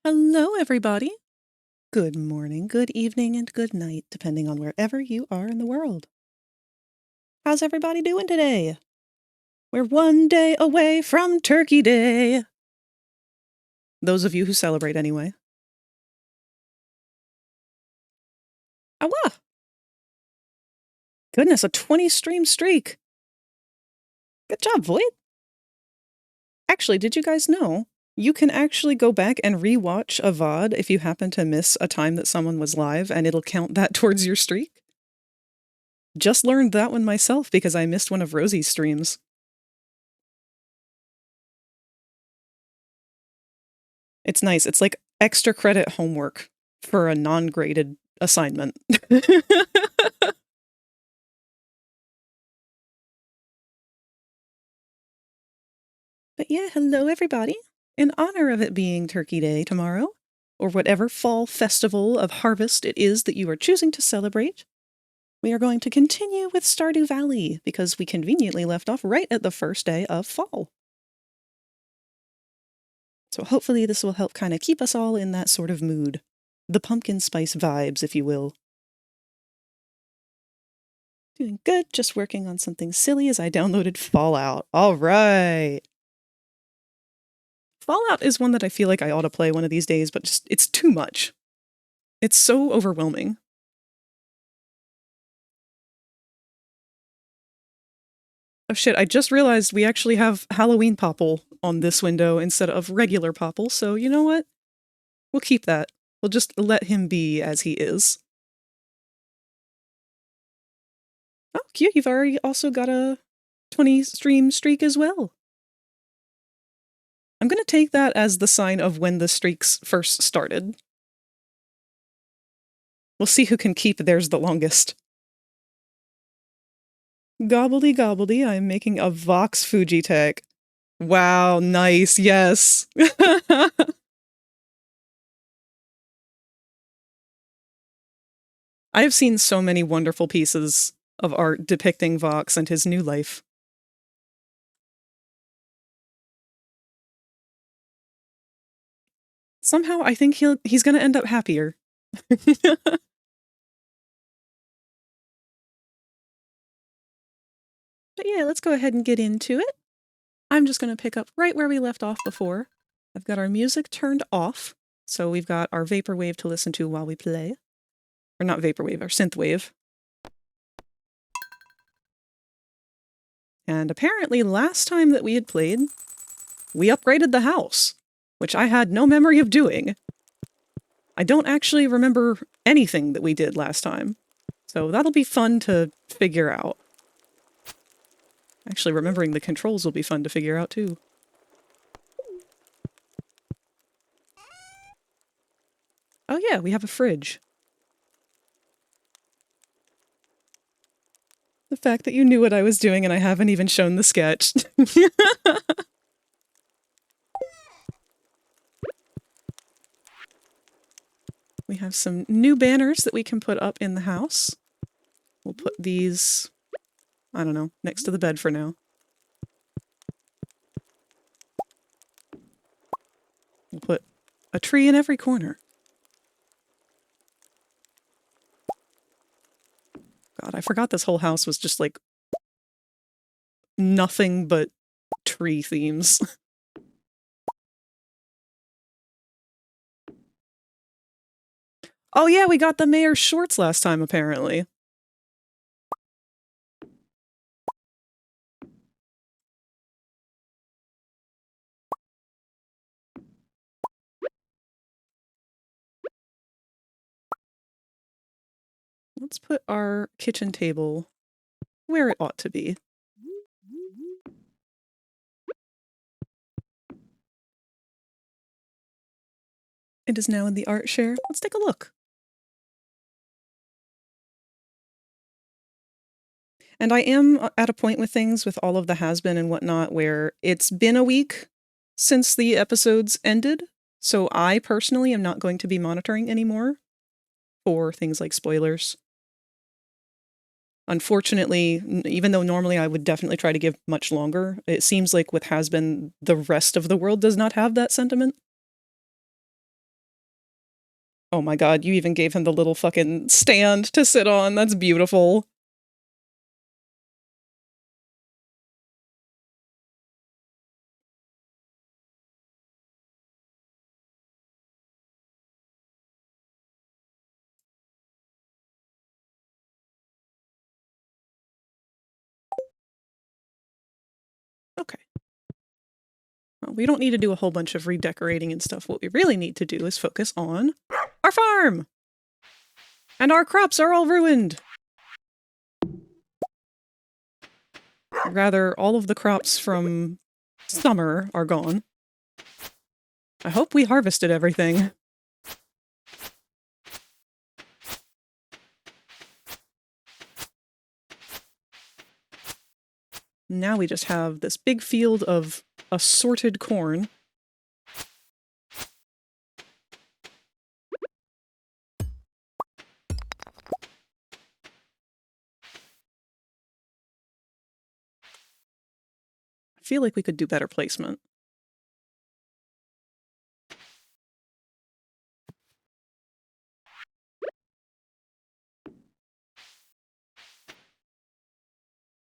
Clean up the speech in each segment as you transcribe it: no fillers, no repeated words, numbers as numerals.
Hello, everybody. Good morning, good evening, and good night, depending on wherever you are in the world. How's everybody doing today? We're one day away from Turkey Day. Those of you who celebrate anyway. Ah, wow. Goodness, a 20 stream streak. Good job, Void. Actually, did you guys know you can actually go back and rewatch a VOD if you happen to miss a time that someone was live, and it'll count that towards your streak? Just learned that one myself because I missed one of Rosie's streams. It's nice. It's like extra credit homework for a non-graded assignment. But yeah, hello everybody. In honor of it being Turkey Day tomorrow, or whatever fall festival of harvest it is that you are choosing to celebrate, we are going to continue with Stardew Valley because we conveniently left off right at the first day of fall. So hopefully this will help kind of keep us all in that sort of mood. The pumpkin spice vibes, if you will. Doing good, just working on something silly as I downloaded Fallout. All right. Fallout is one that I feel like I ought to play one of these days, but just it's too much. It's so overwhelming. Oh shit, I just realized we actually have Halloween Popple on this window instead of regular Popple, so you know what? We'll keep that. We'll just let him be as he is. Oh, cute, you've already also got a 20 stream streak as well. I'm gonna take that as the sign of when the streaks first started. We'll see who can keep theirs the longest. Gobbledy gobbledy, I'm making a Vox Fujitech. Wow, nice, yes. I have seen so many wonderful pieces of art depicting Vox and his new life. Somehow I think he's gonna end up happier. But yeah, let's go ahead and get into it. I'm just going to pick up right where we left off before. I've got our music turned off, so we've got our vaporwave to listen to while we play. Or not vaporwave, our synthwave. And apparently last time that we had played, we upgraded the house, which I had no memory of doing. I don't actually remember anything that we did last time, so that'll be fun to figure out. Actually, remembering the controls will be fun to figure out, too. Oh yeah, we have a fridge. The fact that you knew what I was doing and I haven't even shown the sketch. We have some new banners that we can put up in the house. We'll put these, I don't know, next to the bed for now. We'll put a tree in every corner. God, I forgot this whole house was just like nothing but tree themes. Oh yeah, we got the mayor's shorts last time, apparently. Let's put our kitchen table where it ought to be. It is now in the art share. Let's take a look. And I am at a point with things with all of the has-been and whatnot where it's been a week since the episodes ended, so I personally am not going to be monitoring anymore for things like spoilers. Unfortunately, even though normally I would definitely try to give much longer, it seems like with has-been, the rest of the world does not have that sentiment. Oh my god, you even gave him the little fucking stand to sit on. That's beautiful. Okay. Well, we don't need to do a whole bunch of redecorating and stuff. What we really need to do is focus on our farm! And our crops are all ruined! Rather, all of the crops from summer are gone. I hope we harvested everything. Now we just have this big field of assorted corn. I feel like we could do better placement.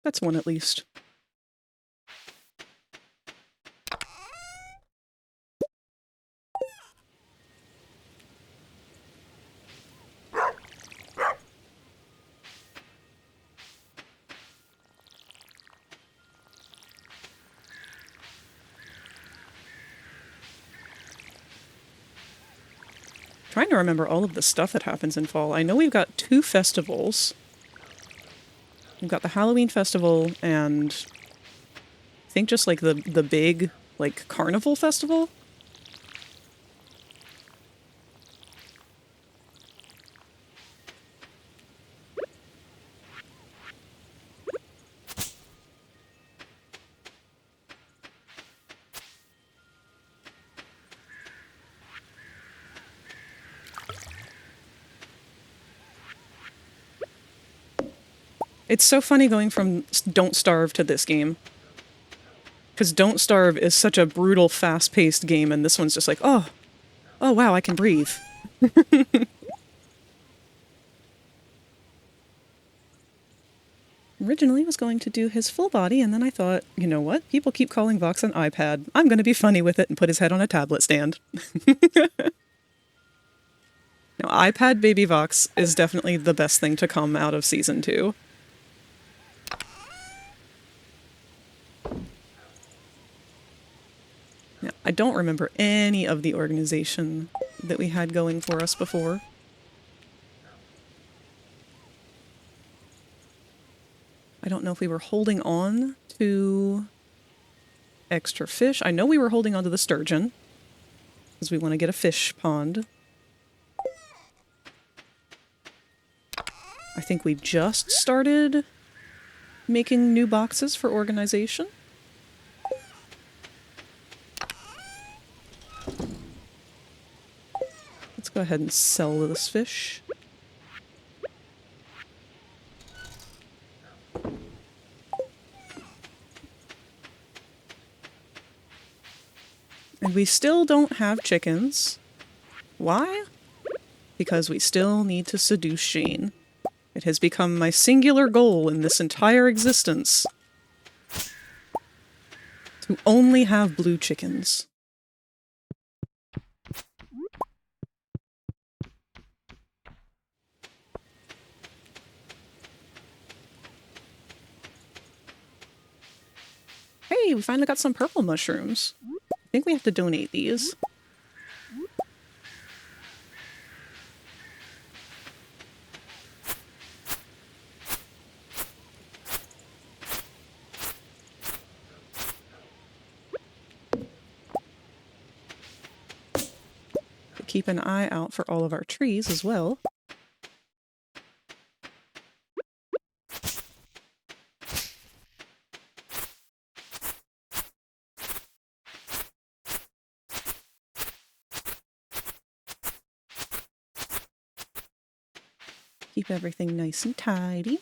That's one at least. Trying to remember all of the stuff that happens in fall. I know we've got 2 festivals. We've got the Halloween festival and I think just like the big like carnival festival. It's so funny going from Don't Starve to this game. Because Don't Starve is such a brutal, fast-paced game, and this one's just like, oh wow, I can breathe. Originally was going to do his full body, and then I thought, you know what? People keep calling Vox an iPad. I'm going to be funny with it and put his head on a tablet stand. Now, iPad Baby Vox is definitely the best thing to come out of Season 2. Now, I don't remember any of the organization that we had going for us before. I don't know if we were holding on to extra fish. I know we were holding on to the sturgeon, because we want to get a fish pond. I think we just started making new boxes for organization. Let's go ahead and sell this fish. And we still don't have chickens. Why? Because we still need to seduce Shane. It has become my singular goal in this entire existence to only have blue chickens. Hey, we finally got some purple mushrooms. I think we have to donate these. Keep an eye out for all of our trees as well. Keep everything nice and tidy.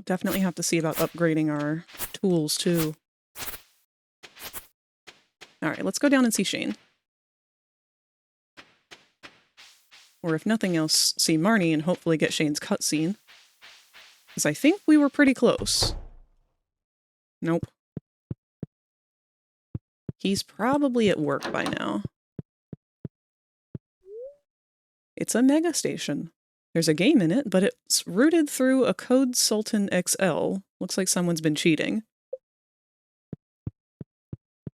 Definitely have to see about upgrading our tools, too. Alright, let's go down and see Shane. Or if nothing else, see Marnie and hopefully get Shane's cutscene. Because I think we were pretty close. Nope. He's probably at work by now. It's a mega station. There's a game in it, but it's routed through a Code Sultan XL. Looks like someone's been cheating.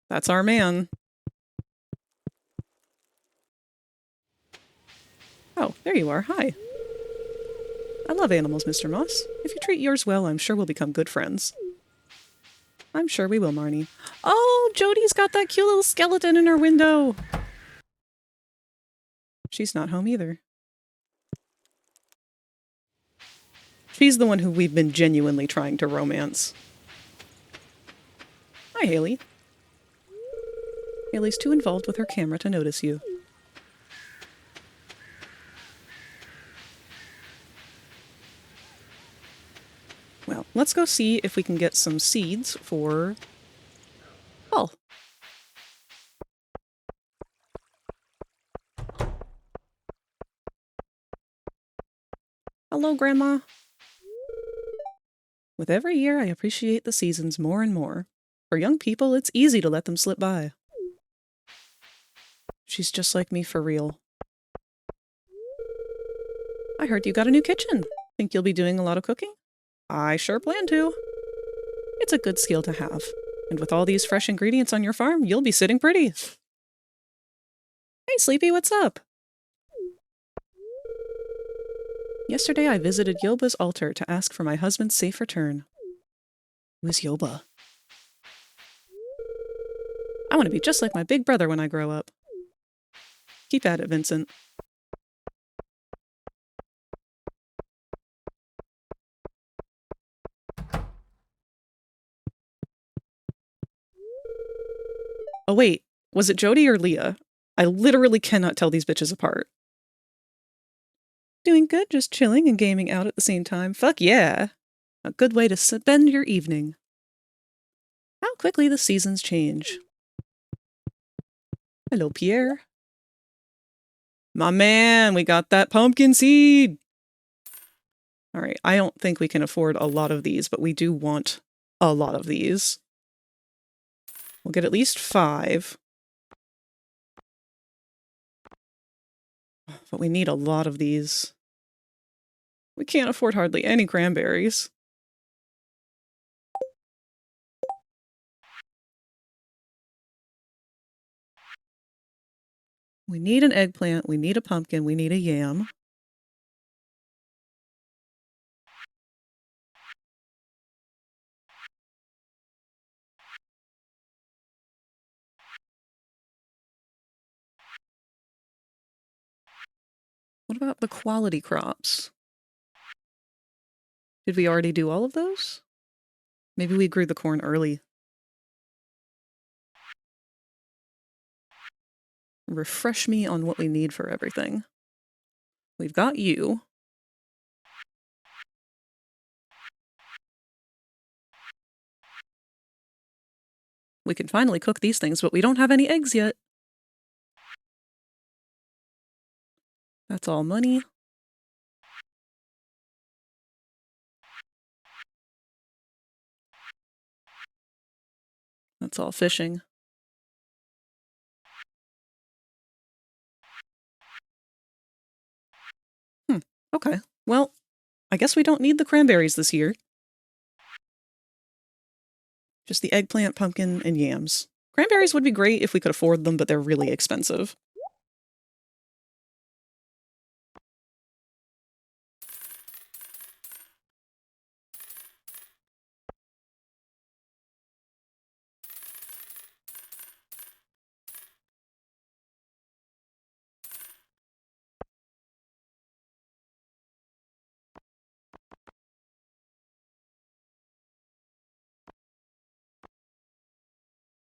That's our man. Oh, there you are. Hi. I love animals, Mr. Moss. If you treat yours well, I'm sure we'll become good friends. I'm sure we will, Marnie. Oh, Jodi's got that cute little skeleton in her window. She's not home either. She's the one who we've been genuinely trying to romance. Hi, Haley. Haley's too involved with her camera to notice you. Well, let's go see if we can get some seeds for fall. Hello, Grandma. With every year, I appreciate the seasons more and more. For young people, it's easy to let them slip by. She's just like me for real. I heard you got a new kitchen. Think you'll be doing a lot of cooking? I sure plan to. It's a good skill to have. And with all these fresh ingredients on your farm, you'll be sitting pretty. Hey, Sleepy, what's up? Yesterday I visited Yoba's altar to ask for my husband's safe return. Who is Yoba? I want to be just like my big brother when I grow up. Keep at it, Vincent. Oh wait, was it Jodi or Leah? I literally cannot tell these bitches apart. Doing good, just chilling and gaming out at the same time. Fuck yeah! A good way to spend your evening. How quickly the seasons change. Hello, Pierre. My man, we got that pumpkin seed! Alright, I don't think we can afford a lot of these, but we do want a lot of these. We'll get at least 5. But we need a lot of these. We can't afford hardly any cranberries. We need an eggplant, we need a pumpkin, we need a yam. What about the quality crops? Did we already do all of those? Maybe we grew the corn early. Refresh me on what we need for everything. We've got you. We can finally cook these things, but we don't have any eggs yet. That's all money. That's all fishing. Okay. Well, I guess we don't need the cranberries this year. Just the eggplant, pumpkin, and yams. Cranberries would be great if we could afford them, but they're really expensive.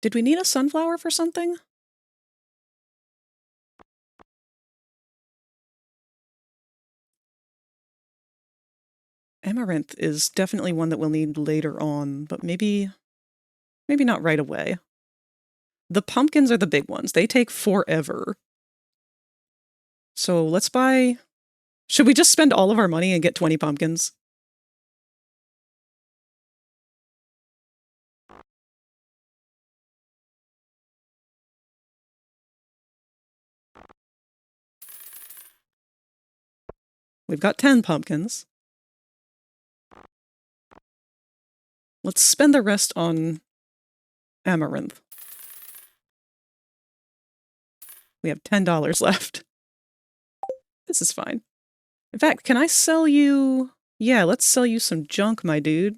Did we need a sunflower for something? Amaranth is definitely one that we'll need later on, but maybe not right away. The pumpkins are the big ones. They take forever. So let's buy... Should we just spend all of our money and get 20 pumpkins? We've got 10 pumpkins. Let's spend the rest on amaranth. We have $10 left. This is fine. In fact, can I sell you... Yeah, let's sell you some junk, my dude.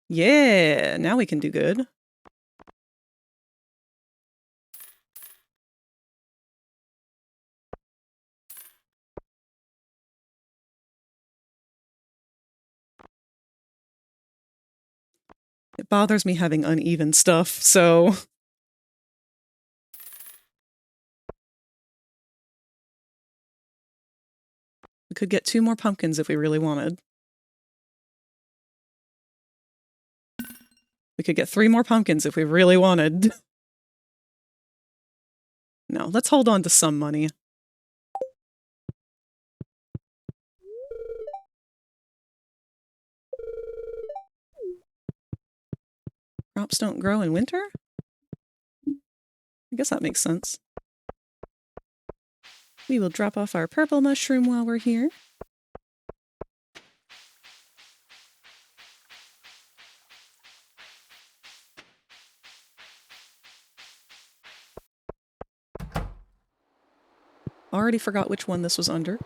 Yeah, now we can do good. It bothers me having uneven stuff, so... We could get 2 more pumpkins if we really wanted. We could get 3 more pumpkins if we really wanted. No, let's hold on to some money. Crops don't grow in winter? I guess that makes sense. We will drop off our purple mushroom while we're here. Already forgot which one this was under.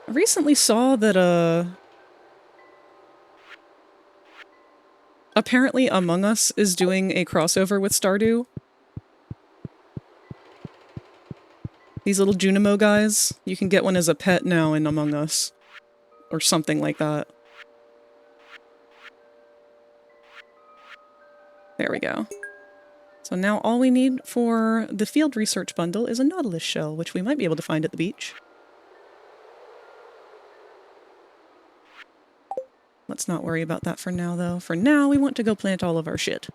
I recently saw that, apparently Among Us is doing a crossover with Stardew. These little Junimo guys, you can get one as a pet now in Among Us. Or something like that. There we go. So now all we need for the field research bundle is a nautilus shell, which we might be able to find at the beach. Let's not worry about that for now, though. For now, we want to go plant all of our shit.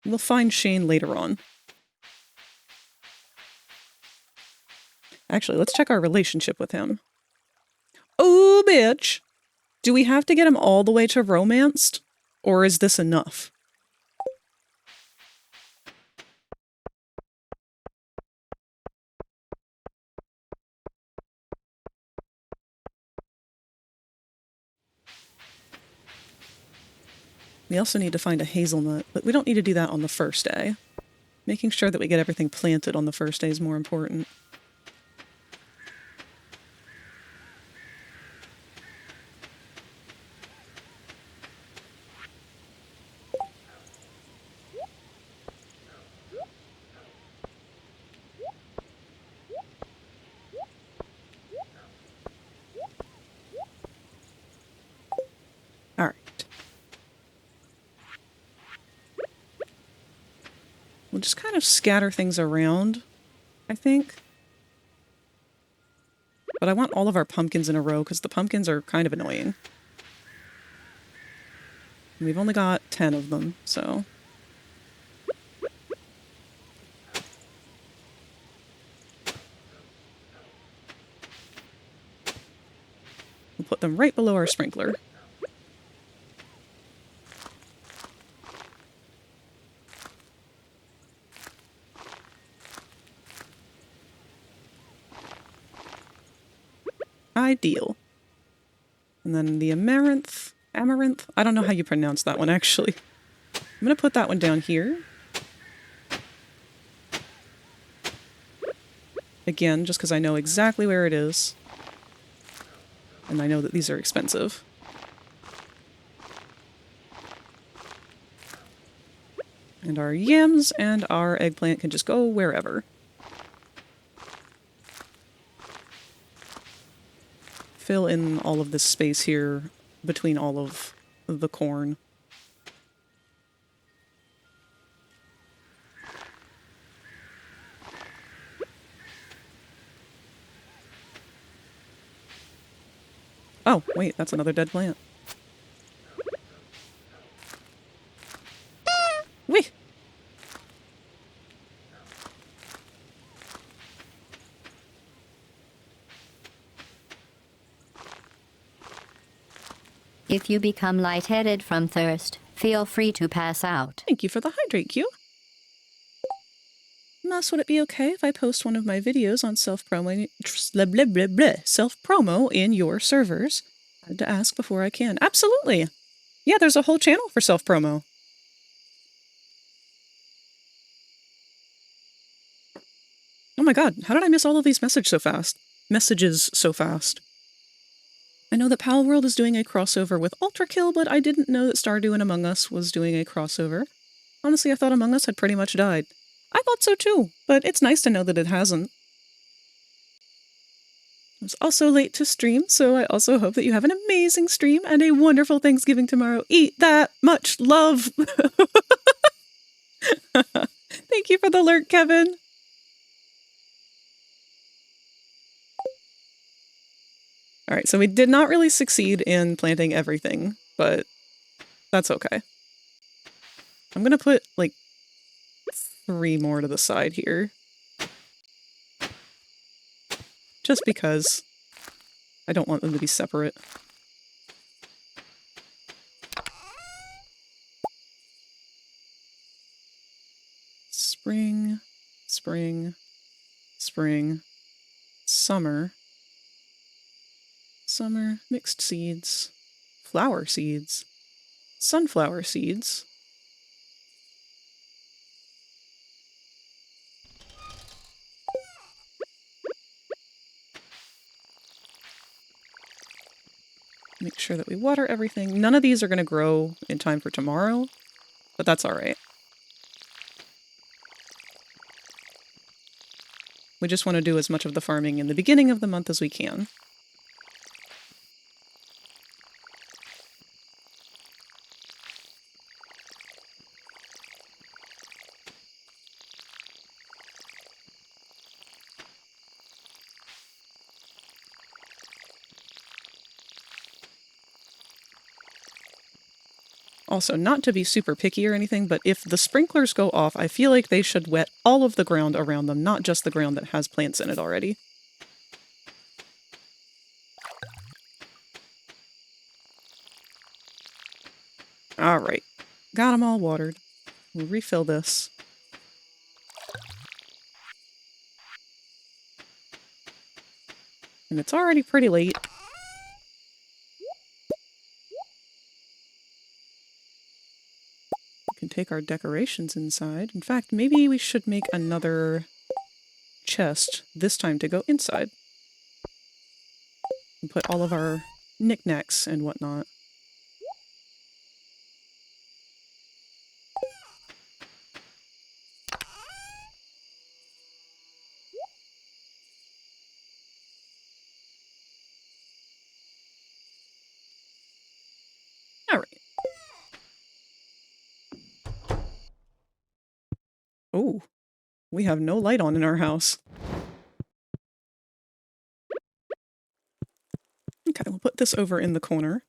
We'll find Shane later on. Actually, let's check our relationship with him. Oh, bitch! Do we have to get him all the way to romanced? Or is this enough? We also need to find a hazelnut, but we don't need to do that on the first day. Making sure that we get everything planted on the first day is more important. We'll just kind of scatter things around, I think. But I want all of our pumpkins in a row, because the pumpkins are kind of annoying. And we've only got 10 of them, so... We'll put them right below our sprinkler. Ideal. And then the amaranth, I don't know how you pronounce that one actually. I'm gonna put that one down here. Again, just because I know exactly where it is. And I know that these are expensive. And our yams and our eggplant can just go wherever. Fill in all of this space here between all of the corn. Oh, wait, that's another dead plant. Whee! If you become lightheaded from thirst, feel free to pass out. Thank you for the hydrate, Q. Moss, would it be okay if I post one of my videos on self-promo in your servers? I had to ask before I can. Absolutely! Yeah, there's a whole channel for self-promo. Oh my god, how did I miss all of these messages so fast? I know that Pal World is doing a crossover with Ultra Kill, but I didn't know that Stardew and Among Us was doing a crossover. Honestly, I thought Among Us had pretty much died. I thought so too, but it's nice to know that it hasn't. I was also late to stream, so I also hope that you have an amazing stream and a wonderful Thanksgiving tomorrow. Eat that much love! Thank you for the lurk, Kevin! Alright, so we did not really succeed in planting everything, but that's okay. I'm gonna put, like, 3 more to the side here. Just because I don't want them to be separate. Spring, spring, spring, summer, summer, mixed seeds, flower seeds, sunflower seeds, make sure that we water everything. None of these are going to grow in time for tomorrow, but that's all right. We just want to do as much of the farming in the beginning of the month as we can. Also, not to be super picky or anything, but if the sprinklers go off, I feel like they should wet all of the ground around them, not just the ground that has plants in it already. Alright, got them all watered. We'll refill this. And it's already pretty late. We can take our decorations inside. In fact, maybe we should make another chest, this time to go inside. And put all of our knickknacks and whatnot. Alright. Oh, we have no light on in our house. Okay, we'll put this over in the corner.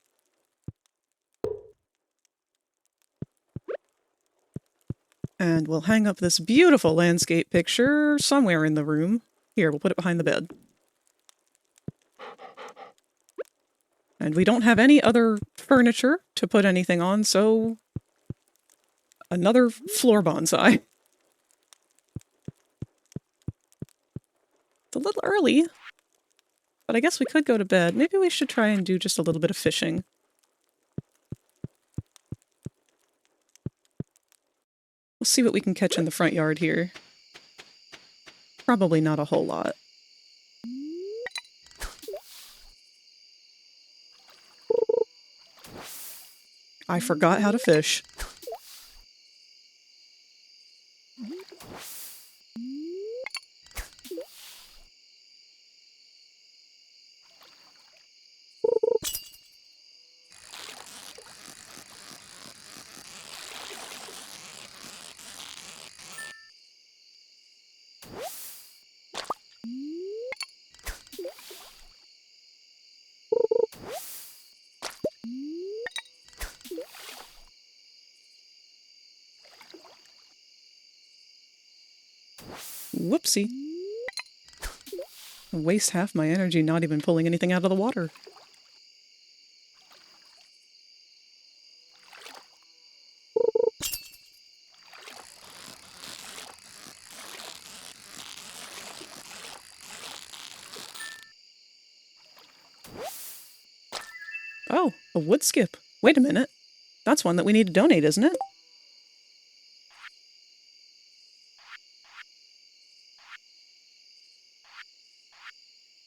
And we'll hang up this beautiful landscape picture somewhere in the room. Here, we'll put it behind the bed. And we don't have any other furniture to put anything on, so another floor bonsai. It's a little early, but I guess we could go to bed. Maybe we should try and do just a little bit of fishing. We'll see what we can catch in the front yard here. Probably not a whole lot. I forgot how to fish. Whoopsie. Waste half my energy not even pulling anything out of the water. Oh, a wood skip. Wait a minute. That's one that we need to donate, isn't it?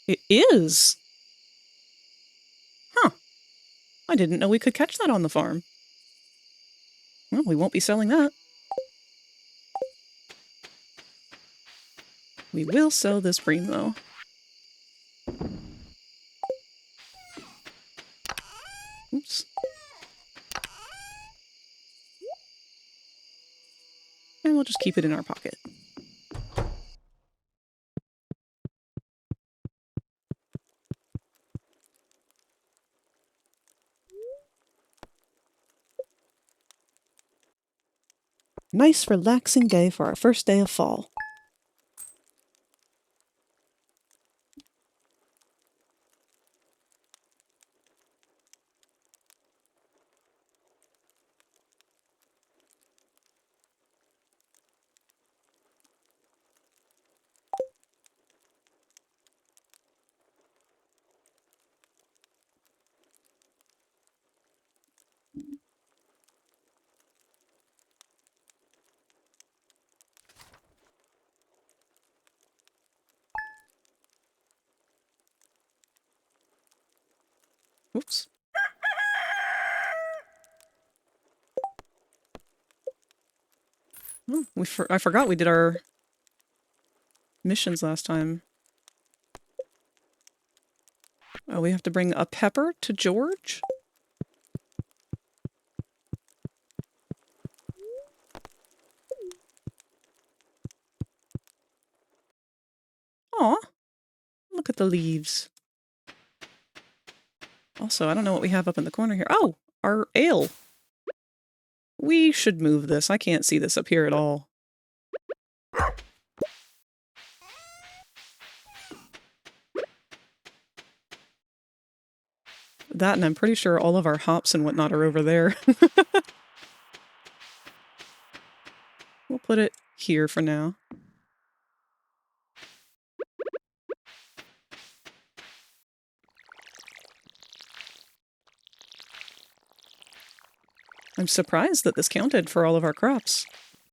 It is! Huh. I didn't know we could catch that on the farm. Well, we won't be selling that. We will sell this bream, though. Oops. And we'll just keep it in our pocket. Nice, relaxing day for our first day of fall. Oops. Oh, I forgot we did our missions last time. Oh, we have to bring a pepper to George? Aw, look at the leaves. Also, I don't know what we have up in the corner here. Oh, our ale. We should move this. I can't see this up here at all. That, and I'm pretty sure all of our hops and whatnot are over there. We'll put it here for now. I'm surprised that this counted for all of our crops.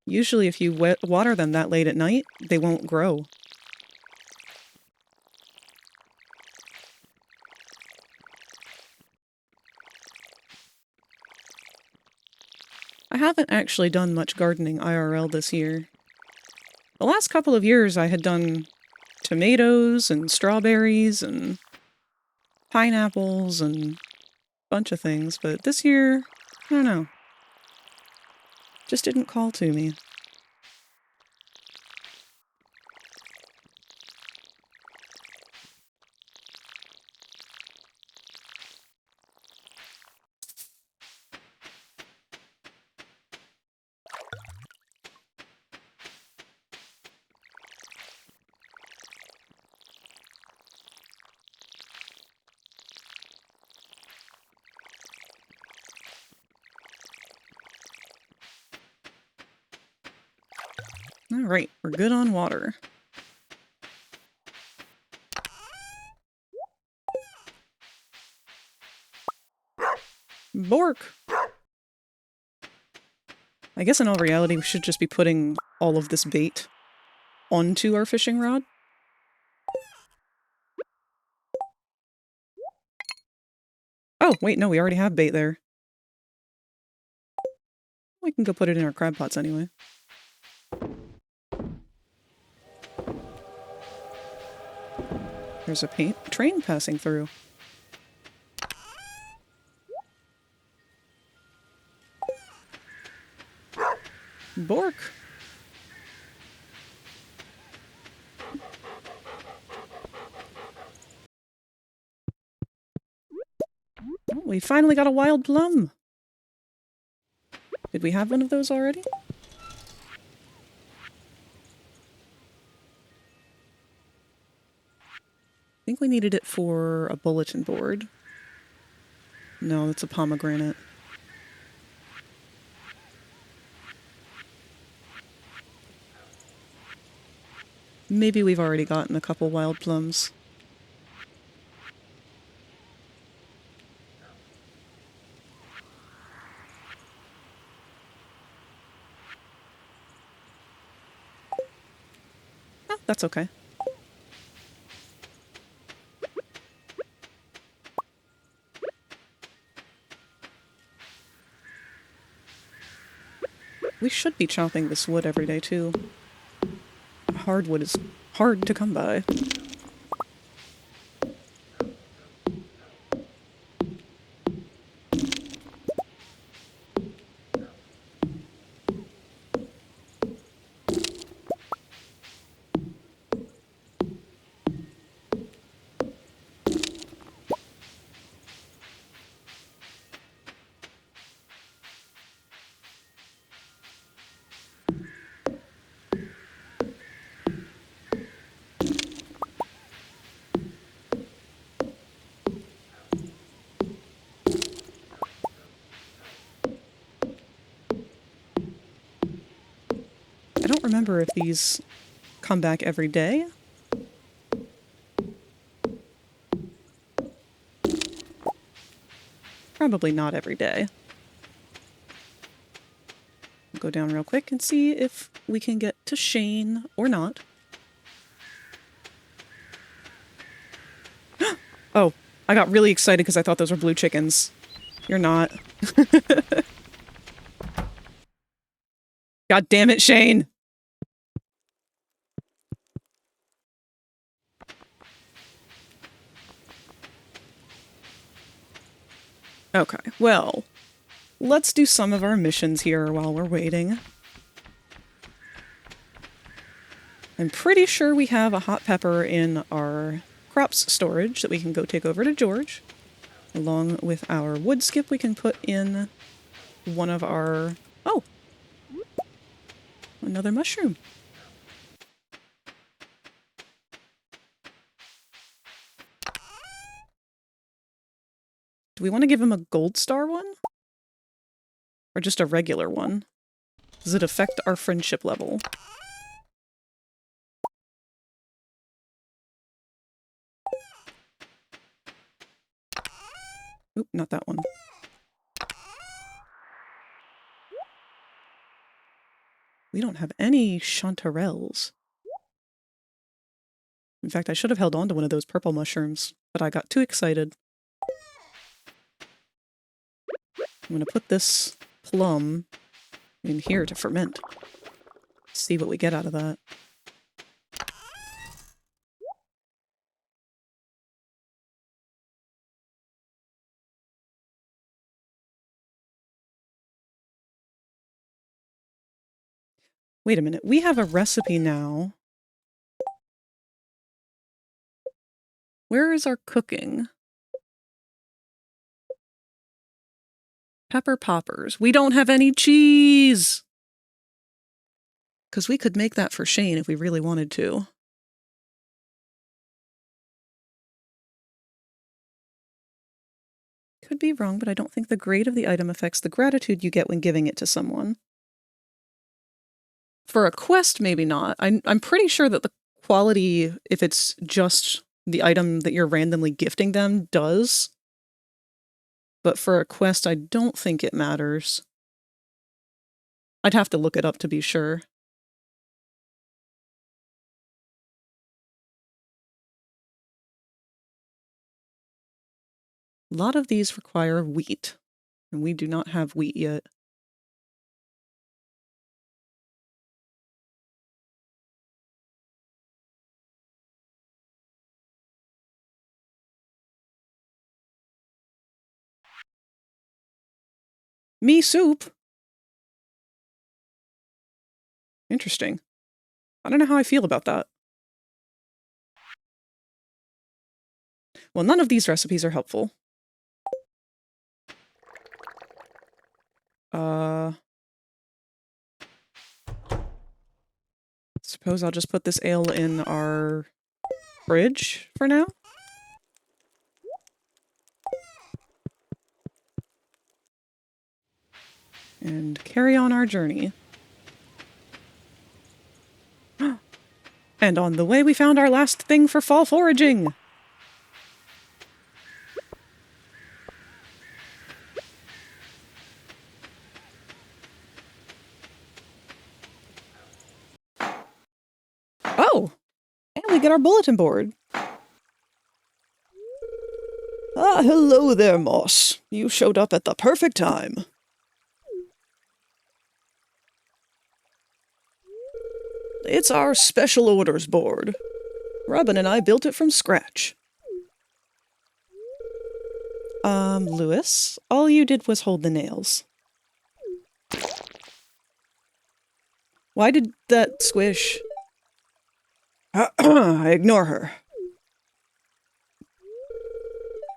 Usually if you water them that late at night, they won't grow. I haven't actually done much gardening IRL this year. The last couple of years I had done tomatoes and strawberries and pineapples and a bunch of things, but this year, I don't know. Just didn't call to me. Alright, we're good on water. Bork! I guess in all reality we should just be putting all of this bait onto our fishing rod. Oh, wait, no, we already have bait there. We can go put it in our crab pots anyway. There's a train passing through. Bork! Oh, we finally got a wild plum! Did we have one of those already? think we needed it for a bulletin board. No, that's a pomegranate. Maybe we've already gotten a couple wild plums. Oh, that's okay. We should be chopping this wood every day, too. Hardwood is hard to come by. I don't remember if these come back every day. Probably not every day. Go down real quick and see if we can get to Shane or not. Oh, I got really excited because I thought those were blue chickens. You're not. God damn it, Shane! Okay, well, let's do some of our missions here while we're waiting. I'm pretty sure we have a hot pepper in our crops storage that we can go take over to George. Along with our wood skip, we can put in one of our... Oh! Another mushroom. Do we want to give him a gold star one? Or just a regular one? Does it affect our friendship level? Oop, not that one. We don't have any chanterelles. In fact, I should have held on to one of those purple mushrooms, but I got too excited. I'm going to put this plum in here to ferment. See what we get out of that. Wait a minute, we have a recipe now. Where is our cooking? Pepper poppers. We don't have any cheese! Because we could make that for Shane if we really wanted to. Could be wrong, but I don't think the grade of the item affects the gratitude you get when giving it to someone. For a quest, maybe not. I'm pretty sure that the quality, if it's just the item that you're randomly gifting them, does. But for a quest, I don't think it matters. I'd have to look it up to be sure. A lot of these require wheat, and we do not have wheat yet. Me soup? Interesting. I don't know how I feel about that. Well, none of these recipes are helpful. Suppose I'll just put this ale in our fridge for now? and carry on our journey. And on the way we found our last thing for fall foraging! Oh! And we get our bulletin board. Ah, hello there, Moss. You showed up at the perfect time. It's our special orders board. Robin and I built it from scratch. Lewis, all you did was hold the nails. Why did that squish? Ignore her.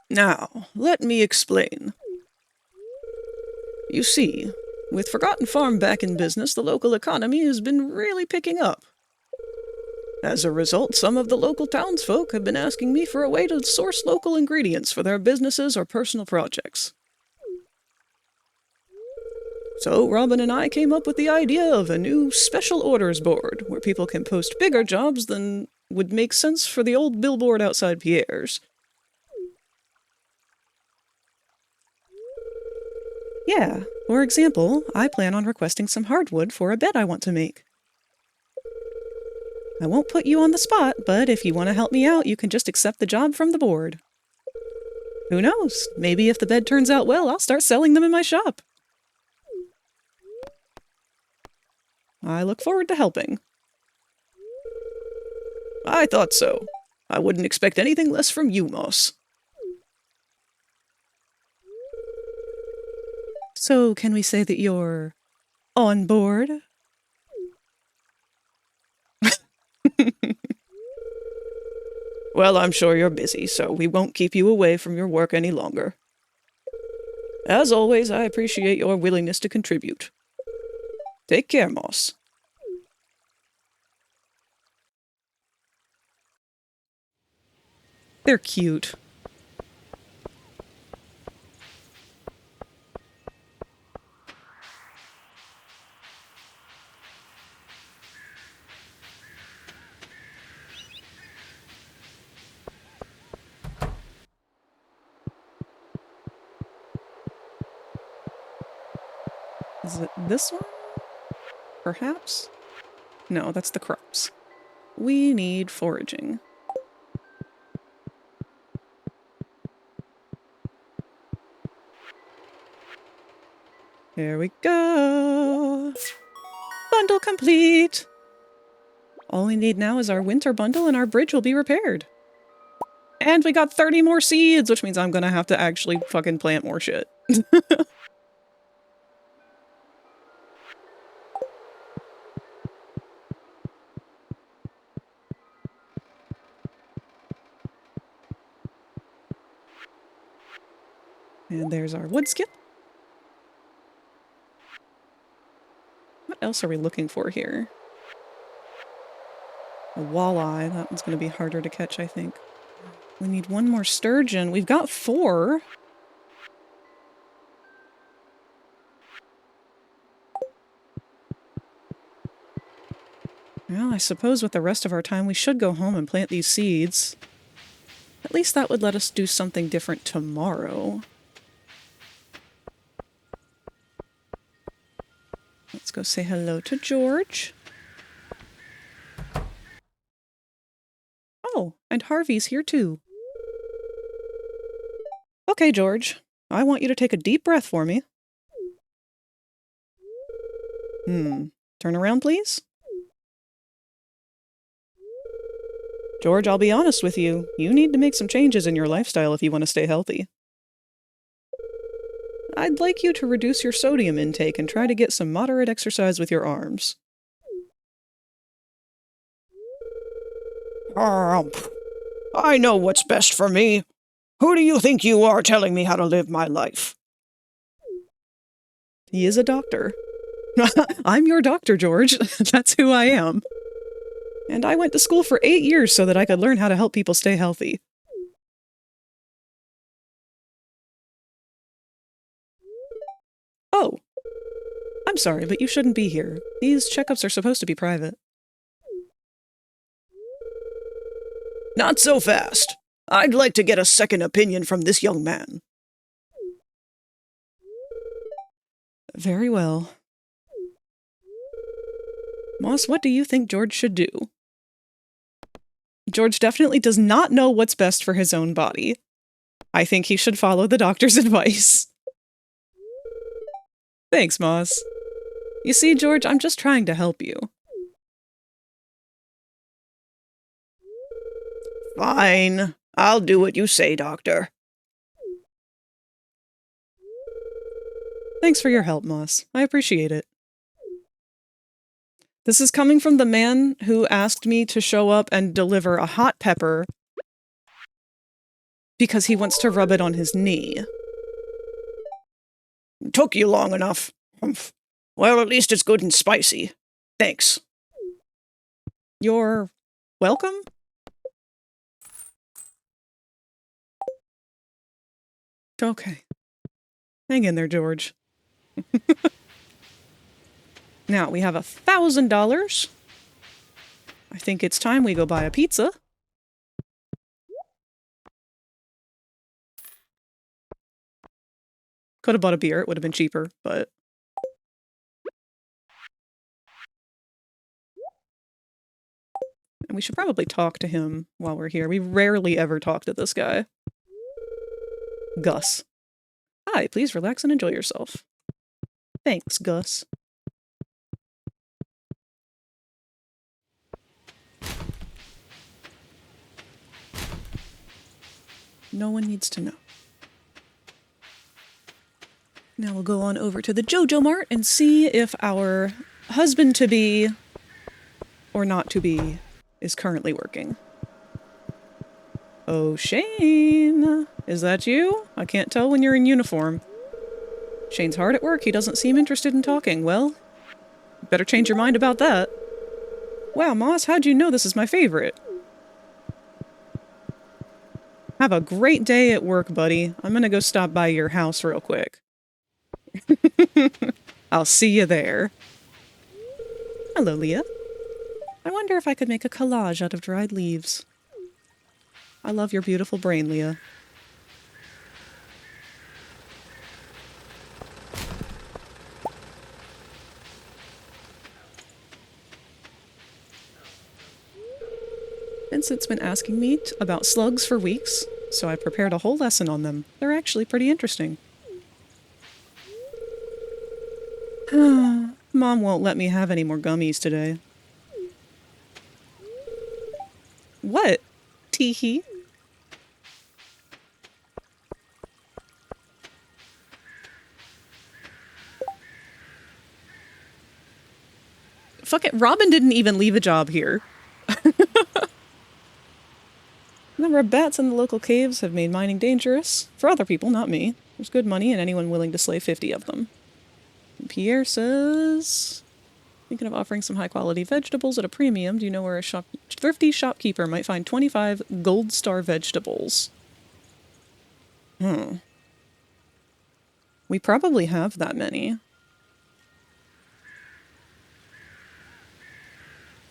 Now, let me explain. You see, with Forgotten Farm back in business, the local economy has been really picking up. As a result, some of the local townsfolk have been asking me for a way to source local ingredients for their businesses or personal projects. So Robin and I came up with the idea of a new special orders board, where people can post bigger jobs than would make sense for the old billboard outside Pierre's. Yeah, for example, I plan on requesting some hardwood for a bed I want to make. I won't put you on the spot, but if you want to help me out, you can just accept the job from the board. Who knows? Maybe if the bed turns out well, I'll start selling them in my shop. I look forward to helping. I thought so. I wouldn't expect anything less from you, Moss. So, can we say that you're on board? Well, I'm sure you're busy, so we won't keep you away from your work any longer. As always, I appreciate your willingness to contribute. Take care, Moss. They're cute. Is it this one? Perhaps? No, that's the crops. We need foraging. There we go! Bundle complete! All we need now is our winter bundle and our bridge will be repaired. And we got 30 more seeds, which means I'm gonna have to actually fucking plant more shit. And there's our wood skip. What else are we looking for here? A walleye. That one's going to be harder to catch, I think. We need one more sturgeon. We've got 4. Well, I suppose with the rest of our time we should go home and plant these seeds. At least that would let us do something different tomorrow. Let's go say hello to George. Oh, and Harvey's here too. Okay, George. I want you to take a deep breath for me. Turn around, please. George, I'll be honest with you. You need to make some changes in your lifestyle if you want to stay healthy. I'd like you to reduce your sodium intake and try to get some moderate exercise with your arms. I know what's best for me. Who do you think you are telling me how to live my life? He is a doctor. I'm your doctor, George. That's who I am. And I went to school for 8 years so that I could learn how to help people stay healthy. Oh. I'm sorry, but you shouldn't be here. These checkups are supposed to be private. Not so fast. I'd like to get a second opinion from this young man. Very well. Moss, what do you think George should do? George definitely does not know what's best for his own body. I think he should follow the doctor's advice. Thanks, Moss. You see, George, I'm just trying to help you. Fine. I'll do what you say, Doctor. Thanks for your help, Moss. I appreciate it. This is coming from the man who asked me to show up and deliver a hot pepper because he wants to rub it on his knee. Took you long enough. Humph. Well, at least it's good and spicy. Thanks. You're welcome? Okay. Hang in there, George. Now, we have $1,000. I think it's time we go buy a pizza. Could have bought a beer, it would have been cheaper, but... And we should probably talk to him while we're here. We rarely ever talk to this guy. Gus. Hi, please relax and enjoy yourself. Thanks, Gus. No one needs to know. Now we'll go on over to the JoJo Mart and see if our husband-to-be or not-to-be is currently working. Oh, Shane! Is that you? I can't tell when you're in uniform. Shane's hard at work. He doesn't seem interested in talking. Well, better change your mind about that. Wow, Moss, how'd you know this is my favorite? Have a great day at work, buddy. I'm gonna go stop by your house real quick. I'll see you there. Hello, Leah. I wonder if I could make a collage out of dried leaves. I love your beautiful brain, Leah. Vincent's been asking me about slugs for weeks, so I prepared a whole lesson on them. They're actually pretty interesting. Mom won't let me have any more gummies today. What? Teehee? Fuck it, Robin didn't even leave a job here. A number of bats in the local caves have made mining dangerous. For other people, not me. There's good money and anyone willing to slay 50 of them. And Pierre says... Thinking of offering some high-quality vegetables at a premium. Do you know where a thrifty shopkeeper might find 25 gold star vegetables? We probably have that many.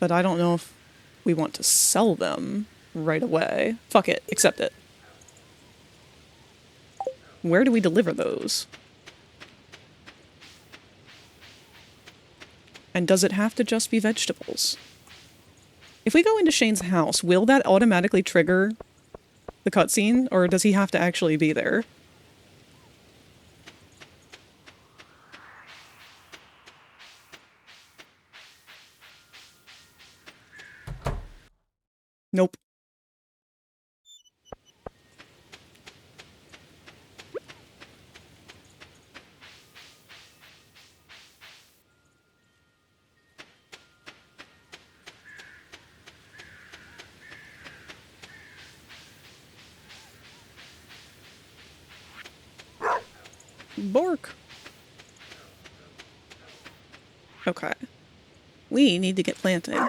But I don't know if we want to sell them right away. Fuck it, accept it. Where do we deliver those? And does it have to just be vegetables? If we go into Shane's house, will that automatically trigger the cutscene, or does he have to actually be there? Nope. Bork. Okay. We need to get planting.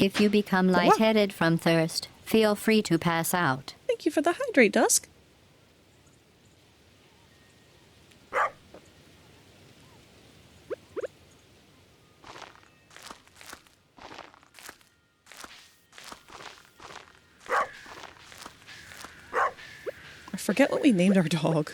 If you become what? lightheaded from thirst, feel free to pass out. Thank you for the hydrate, Dusk. I forget what we named our dog.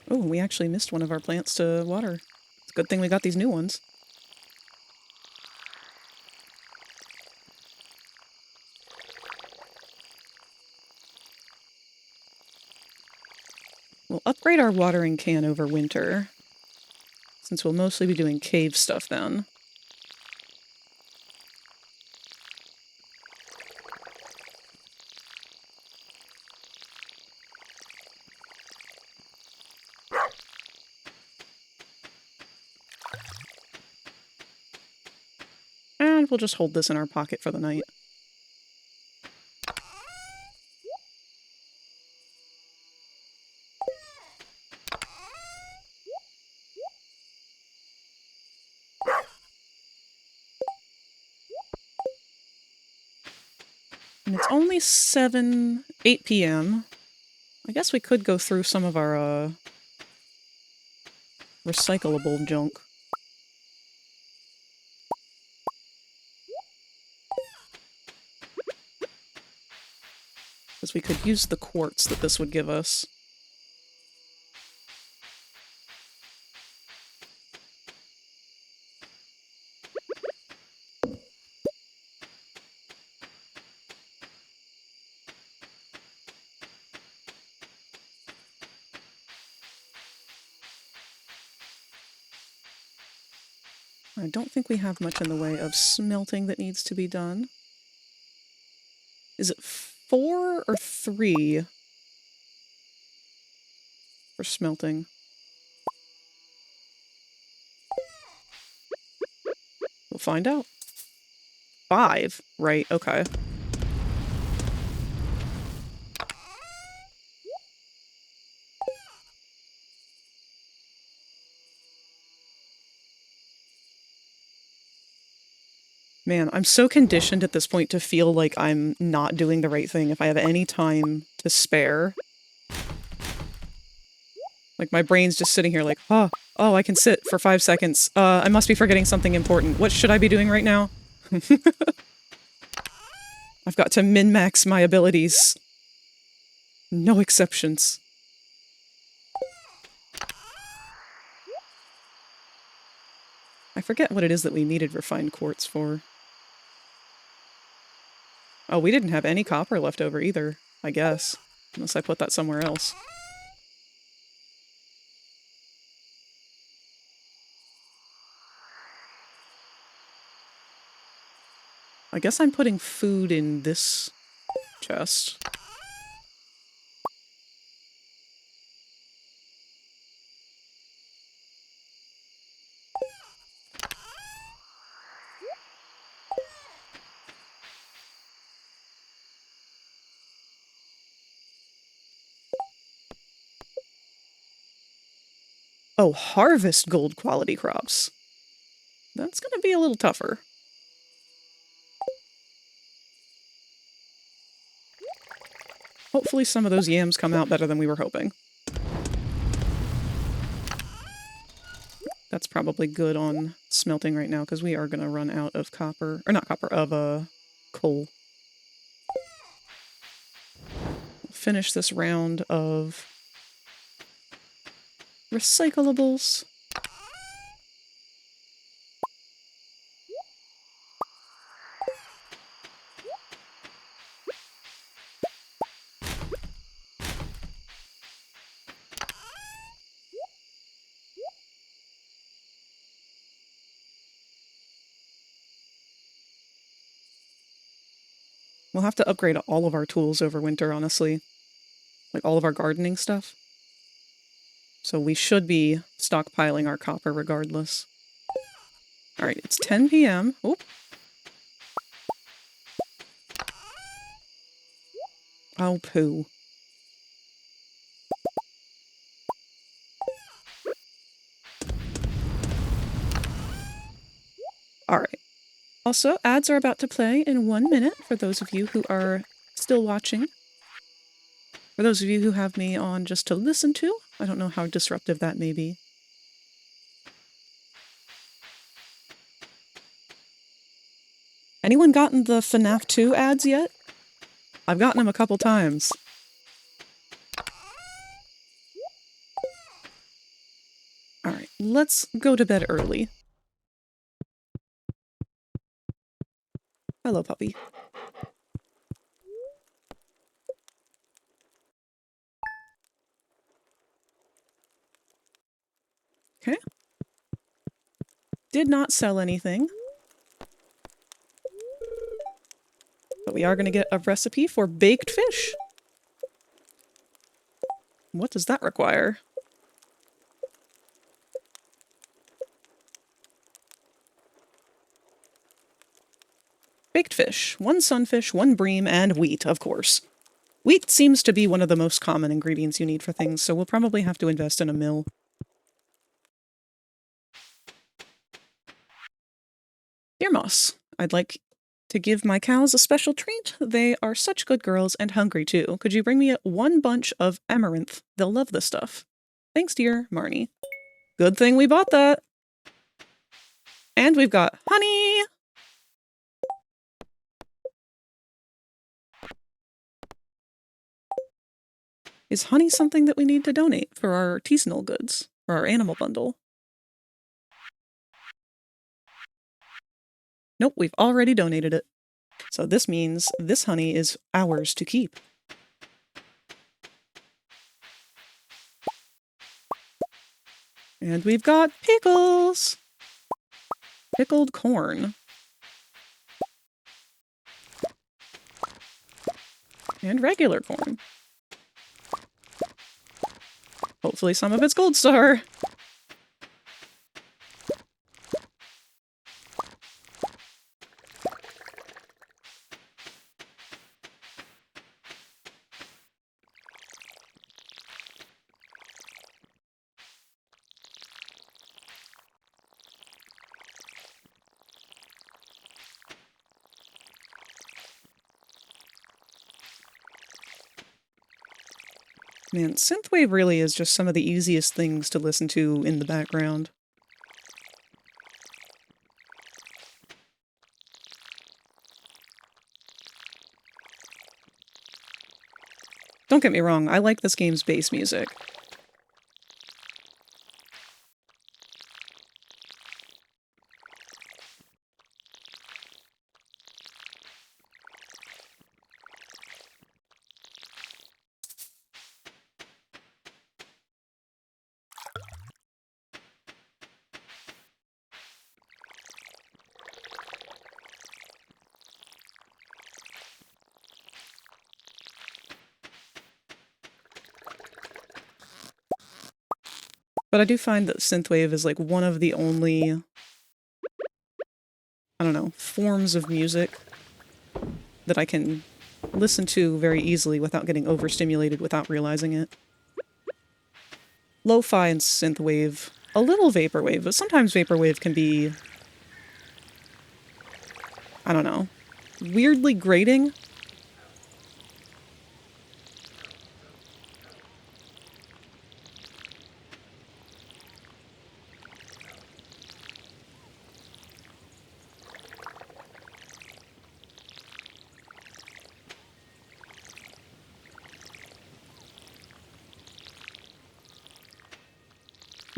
Oh, we actually missed one of our plants to water. It's a good thing we got these new ones. We'll upgrade our watering can over winter, since we'll mostly be doing cave stuff then. And we'll just hold this in our pocket for the night. And it's only 8 p.m. I guess we could go through some of our, recyclable junk. Because we could use the quartz that this would give us. I don't think we have much in the way of smelting that needs to be done. Is it 4 or 3 for smelting? We'll find out. 5, right, okay. Man, I'm so conditioned at this point to feel like I'm not doing the right thing if I have any time to spare. Like, my brain's just sitting here like, oh, I can sit for 5 seconds. I must be forgetting something important. What should I be doing right now? I've got to min-max my abilities. No exceptions. I forget what it is that we needed refined quartz for. Oh, we didn't have any copper left over either, I guess. Unless I put that somewhere else. I guess I'm putting food in this chest. Oh, harvest gold quality crops. That's gonna be a little tougher. Hopefully some of those yams come out better than we were hoping. That's probably good on smelting right now, because we are gonna run out of copper. Or not copper, of, coal. Finish this round of recyclables. We'll have to upgrade all of our tools over winter, honestly. Like all of our gardening stuff. So we should be stockpiling our copper regardless. Alright, it's 10 p.m. Oop. Oh, poo. Alright. Also, ads are about to play in 1 minute for those of you who are still watching. For those of you who have me on just to listen to, I don't know how disruptive that may be. Anyone gotten the FNAF 2 ads yet? I've gotten them a couple times. Alright, let's go to bed early. Hello, puppy. Okay. Did not sell anything. But we are going to get a recipe for baked fish. What does that require? Baked fish. 1 sunfish, 1 bream, and wheat, of course. Wheat seems to be one of the most common ingredients you need for things, so we'll probably have to invest in a mill. Dear Moss, I'd like to give my cows a special treat. They are such good girls and hungry too. Could you bring me 1 bunch of amaranth? They'll love this stuff. Thanks, dear Marnie. Good thing we bought that. And we've got honey! Is honey something that we need to donate for our artisanal goods? Or our animal bundle? Nope, we've already donated it. So this means this honey is ours to keep. And we've got pickles! Pickled corn. And regular corn. Hopefully some of it's Gold Star. Man, synthwave really is just some of the easiest things to listen to in the background. Don't get me wrong, I like this game's bass music. But I do find that synthwave is like one of the only, I don't know, forms of music that I can listen to very easily without getting overstimulated without realizing it. Lo-fi and synthwave, a little vaporwave, but sometimes vaporwave can be, I don't know, weirdly grating.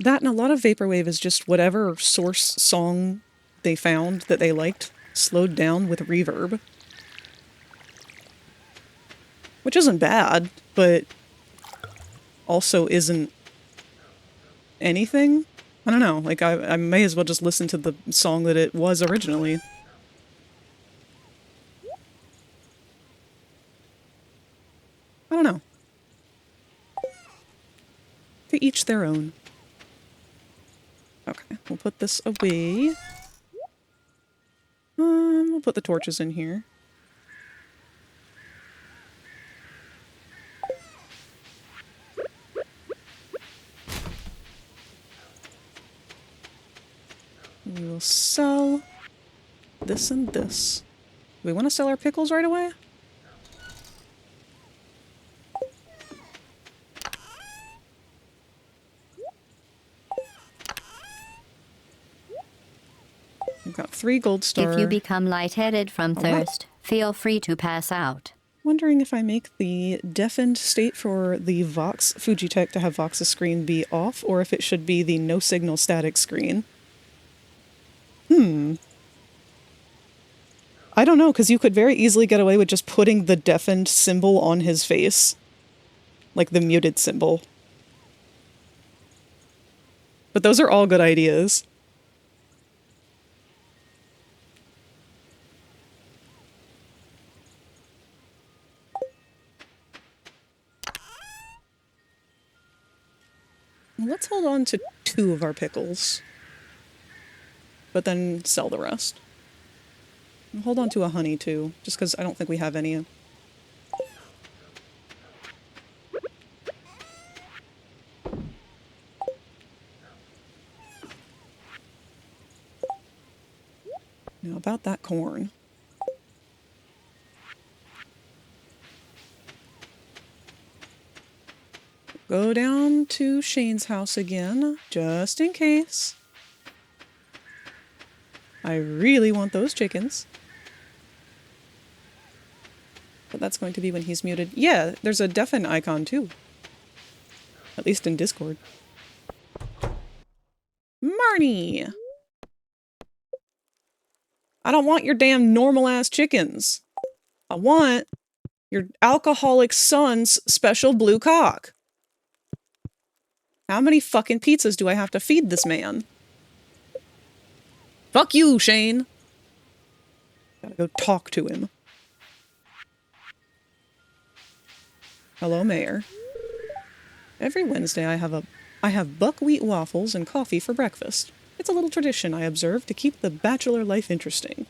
That and a lot of vaporwave is just whatever source song they found that they liked, slowed down with reverb. Which isn't bad, but also isn't anything. I don't know, like I may as well just listen to the song that it was originally. I don't know. To each their own. Okay, we'll put this away. We'll put the torches in here. this and this. Do we want to sell our pickles right away? We've got 3 gold star. If you become lightheaded from thirst, feel free to pass out. Wondering if I make the deafened state for the Vox Fujitech to have Vox's screen be off, or if it should be the no signal static screen. I don't know, because you could very easily get away with just putting the deafened symbol on his face. Like the muted symbol. But those are all good ideas. Let's hold on to 2 of our pickles. But then sell the rest. I'll hold on to a honey too, just because I don't think we have any. Now about that corn. Go down to Shane's house again, just in case. I really want those chickens. But that's going to be when he's muted. Yeah, there's a deafen icon too. At least in Discord. Marnie! I don't want your damn normal-ass chickens. I want your alcoholic son's special blue cock. How many fucking pizzas do I have to feed this man? Fuck you, Shane! Gotta go talk to him. Hello, Mayor. Every Wednesday I have buckwheat waffles and coffee for breakfast. It's a little tradition I observe to keep the bachelor life interesting.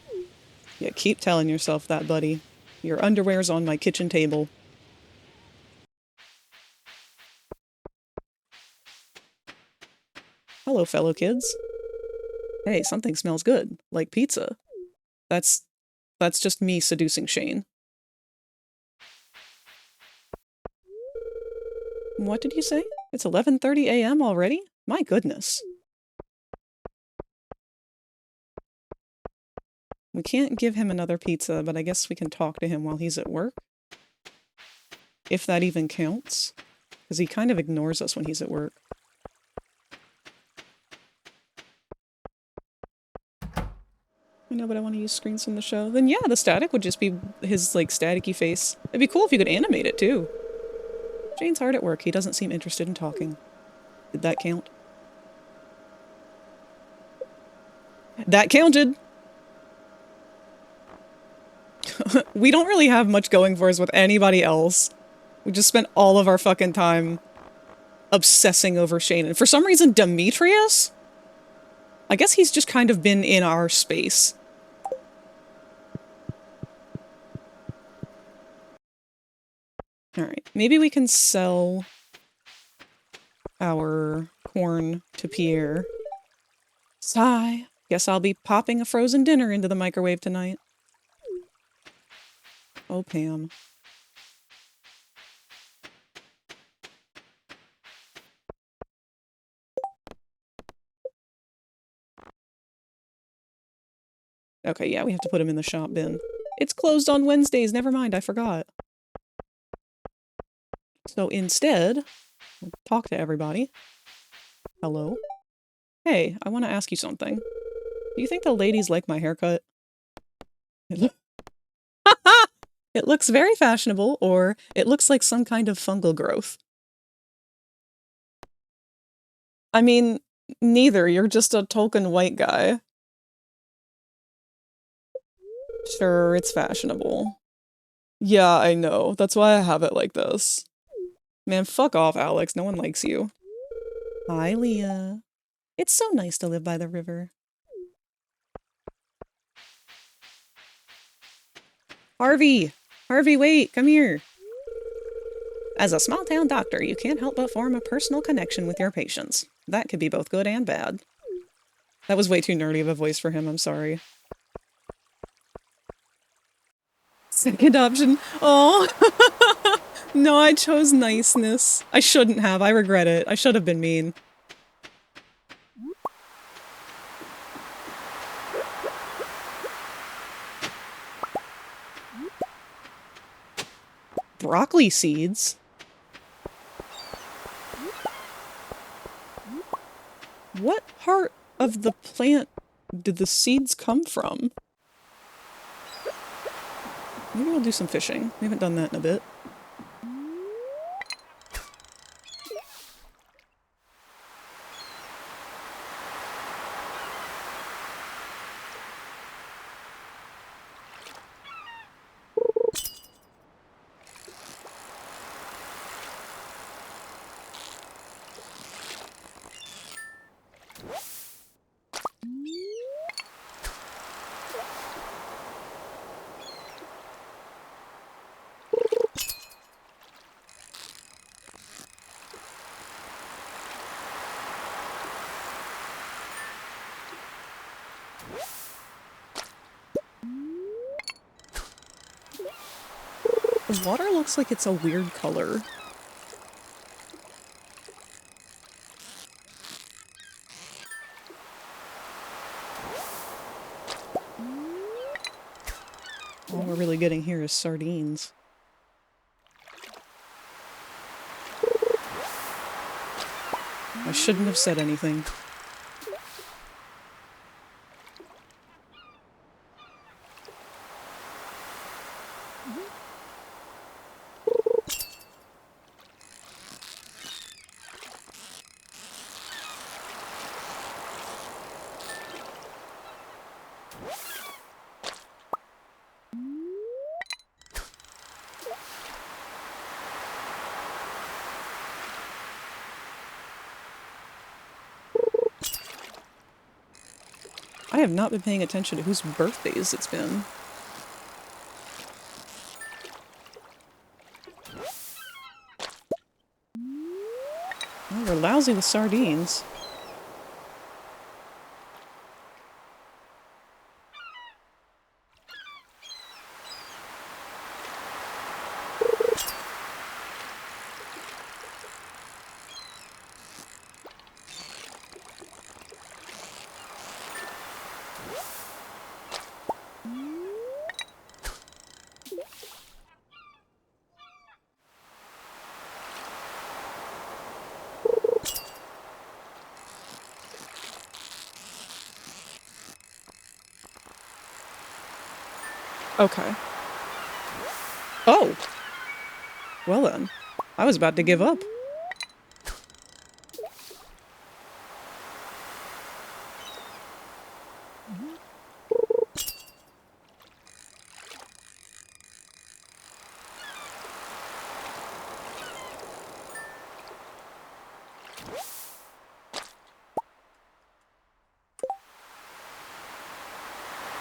Yeah, keep telling yourself that, buddy. Your underwear's on my kitchen table. Hello, fellow kids. Hey, something smells good, like pizza. That's just me seducing Shane. What did you say? It's 11:30 a.m. already? My goodness. We can't give him another pizza, but I guess we can talk to him while he's at work. If that even counts. Because he kind of ignores us when he's at work. I know, but I want to use screens from the show. Then yeah, the static would just be his, like, staticky face. It'd be cool if you could animate it, too. Shane's hard at work. He doesn't seem interested in talking. Did that count? That counted! We don't really have much going for us with anybody else. We just spent all of our fucking time obsessing over Shane. And for some reason, Demetrius? I guess he's just kind of been in our space. Alright, maybe we can sell our corn to Pierre. Sigh. Guess I'll be popping a frozen dinner into the microwave tonight. Oh, Pam. Okay, yeah, we have to put him in the shop bin. It's closed on Wednesdays. Never mind, I forgot. So instead, we'll talk to everybody. Hello? Hey, I want to ask you something. Do you think the ladies like my haircut? It looks very fashionable, or it looks like some kind of fungal growth. I mean, neither. You're just a token white guy. Sure, it's fashionable. Yeah, I know. That's why I have it like this. Man, fuck off, Alex. No one likes you. Hi, Leah. It's so nice to live by the river. Harvey! Harvey, wait! Come here! As a small-town doctor, you can't help but form a personal connection with your patients. That could be both good and bad. That was way too nerdy of a voice for him, I'm sorry. Second option. Oh. No, I chose niceness. I shouldn't have. I regret it. I should have been mean. Broccoli seeds? What part of the plant did the seeds come from? Maybe we'll do some fishing. We haven't done that in a bit. The water looks like it's a weird color. All we're really getting here is sardines. I shouldn't have said anything. I have not been paying attention to whose birthdays it's been. Well, we're lousy with sardines. Okay. Oh! Well then. I was about to give up.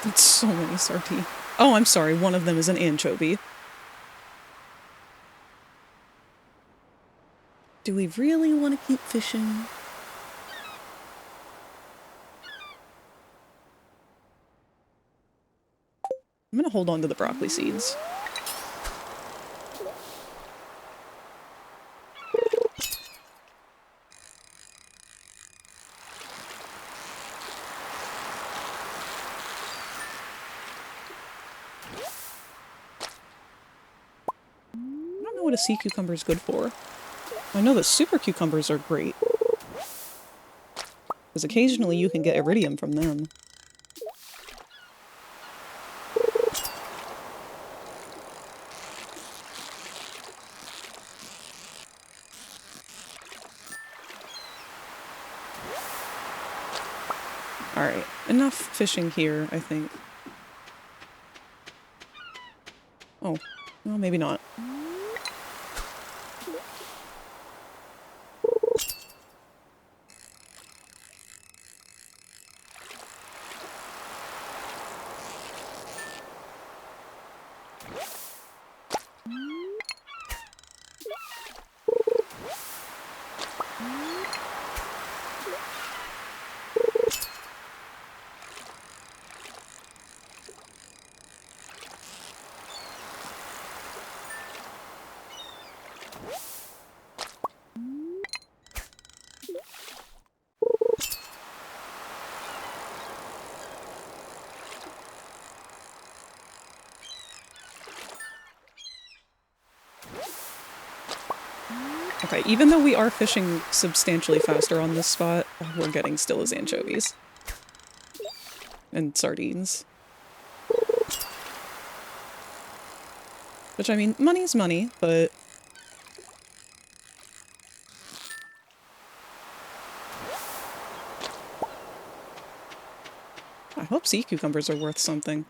That's so many sardines. Oh, I'm sorry, one of them is an anchovy. Do we really want to keep fishing? I'm gonna hold on to the broccoli seeds. I don't know what a sea cucumber is good for. I know that super cucumbers are great. Because occasionally you can get iridium from them. Alright, enough fishing here, I think. Oh, well, maybe not. Okay, even though we are fishing substantially faster on this spot, we're getting still as anchovies. And sardines. Which, I mean, money's money, but... I hope sea cucumbers are worth something.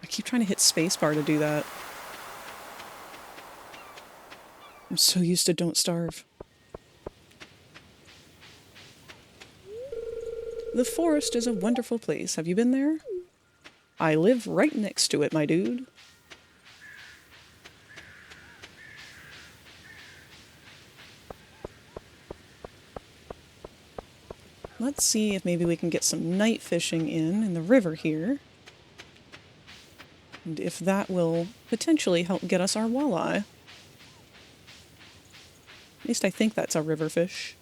I keep trying to hit spacebar to do that. I'm so used to Don't Starve. The forest is a wonderful place. Have you been there? I live right next to it, my dude. Let's see if maybe we can get some night fishing in the river here. And if that will potentially help get us our walleye. At least I think that's our river fish.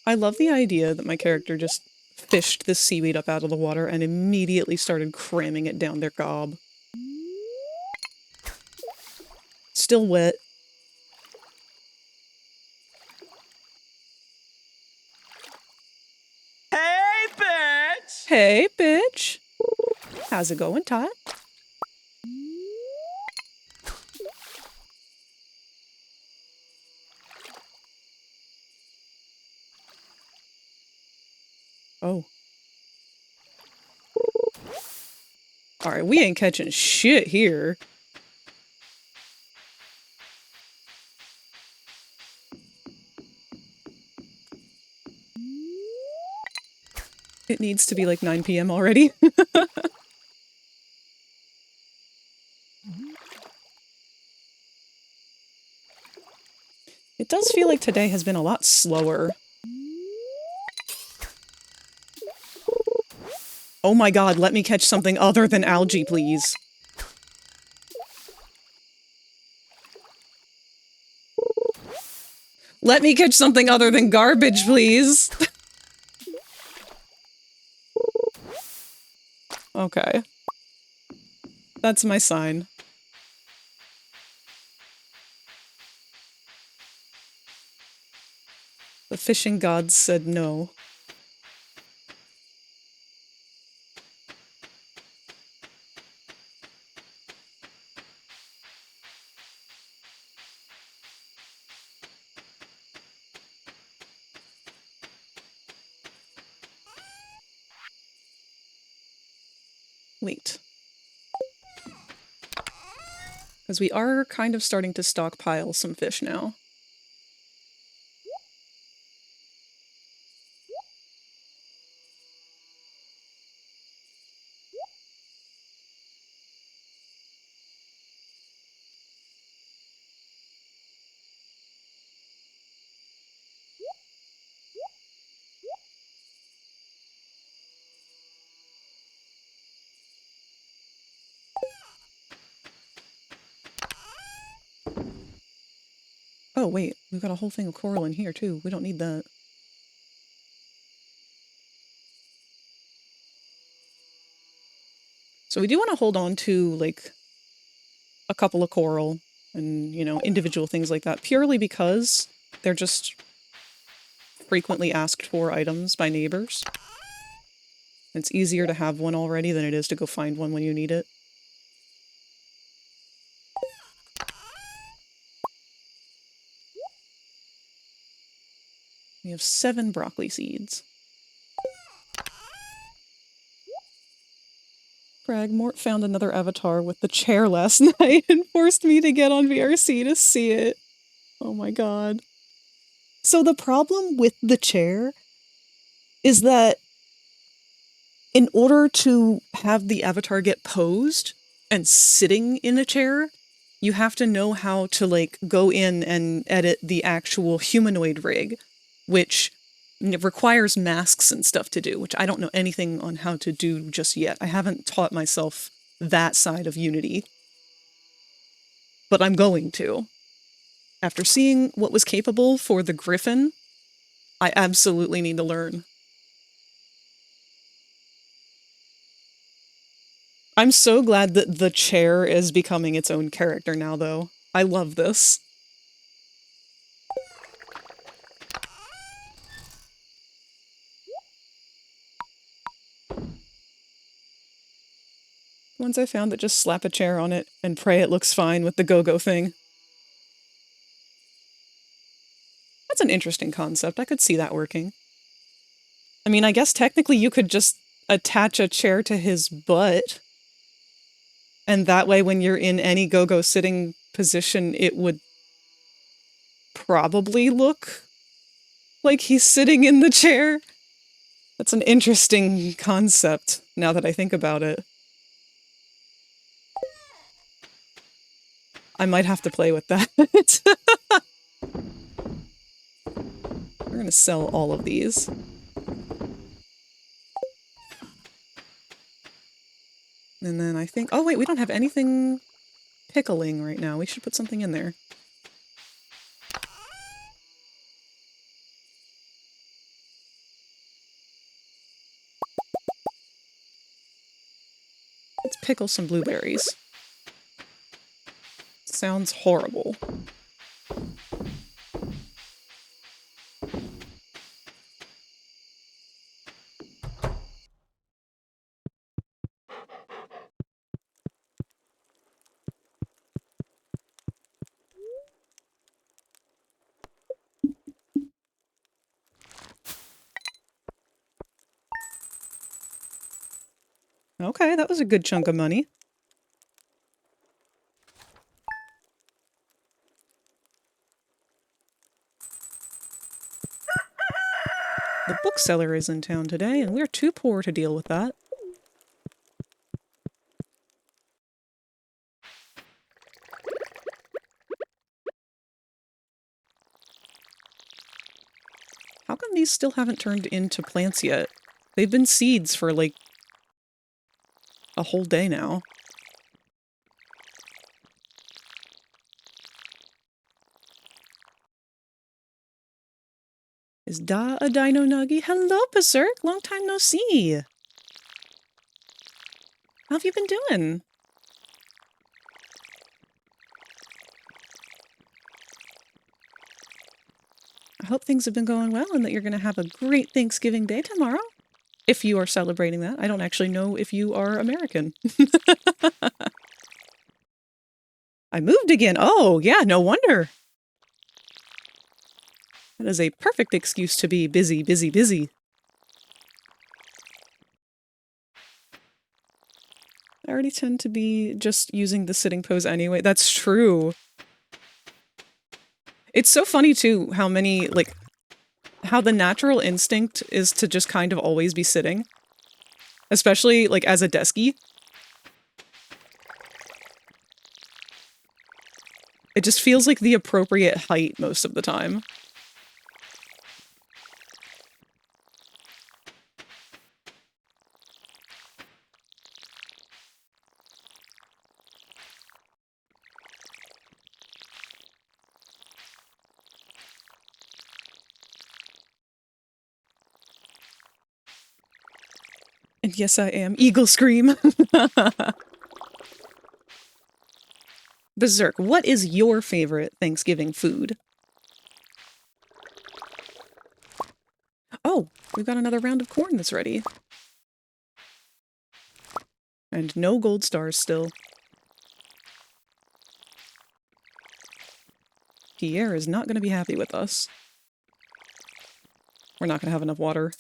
I love the idea that my character just fished this seaweed up out of the water and immediately started cramming it down their gob. Still wet. Hey, bitch! Hey, bitch! How's it going, Tot? Oh. Alright, we ain't catching shit here. It needs to be like 9 p.m. already. It does feel like today has been a lot slower. Oh my god, let me catch something other than algae, please. Let me catch something other than garbage, please. Okay. That's my sign. The fishing gods said no. Wait. Because we are kind of starting to stockpile some fish now. Oh, wait. We've got a whole thing of coral in here, too. We don't need that. So we do want to hold on to, like, a couple of coral and, you know, individual things like that, purely because they're just frequently asked for items by neighbors. It's easier to have one already than it is to go find one when you need it. We have 7 broccoli seeds. Fragmort found another avatar with the chair last night and forced me to get on VRC to see it. Oh my god. So the problem with the chair is that in order to have the avatar get posed and sitting in a chair, you have to know how to, like, go in and edit the actual humanoid rig, which requires masks and stuff to do, which I don't know anything on how to do just yet. I haven't taught myself that side of Unity. But I'm going to. After seeing what was capable for the Griffin, I absolutely need to learn. I'm so glad that the chair is becoming its own character now, though. I love this. Ones I found that just slap a chair on it and pray it looks fine with the go-go thing. That's an interesting concept. I could see that working. I mean, I guess technically you could just attach a chair to his butt. And that way, when you're in any go-go sitting position, it would probably look like he's sitting in the chair. That's an interesting concept, now that I think about it. I might have to play with that. We're gonna sell all of these. And then I think... Oh, wait, we don't have anything pickling right now. We should put something in there. Let's pickle some blueberries. Sounds horrible. Okay, that was a good chunk of money. The bookseller is in town today, and we're too poor to deal with that. How come these still haven't turned into plants yet? They've been seeds for, like, a whole day now. Is Da a dino nuggy? Hello, Berserk! Long time no see! How have you been doing? I hope things have been going well and that you're going to have a great Thanksgiving Day tomorrow. If you are celebrating that. I don't actually know if you are American. I moved again. Oh, yeah, no wonder. That is a perfect excuse to be busy, busy, busy. I already tend to be just using the sitting pose anyway. That's true. It's so funny, too, how many, like, how the natural instinct is to just kind of always be sitting. Especially, like, as a deskie. It just feels like the appropriate height most of the time. And yes, I am. Eagle scream. Berserk, what is your favorite Thanksgiving food? Oh, we've got another round of corn that's ready. And no gold stars still. Pierre is not going to be happy with us. We're not going to have enough water.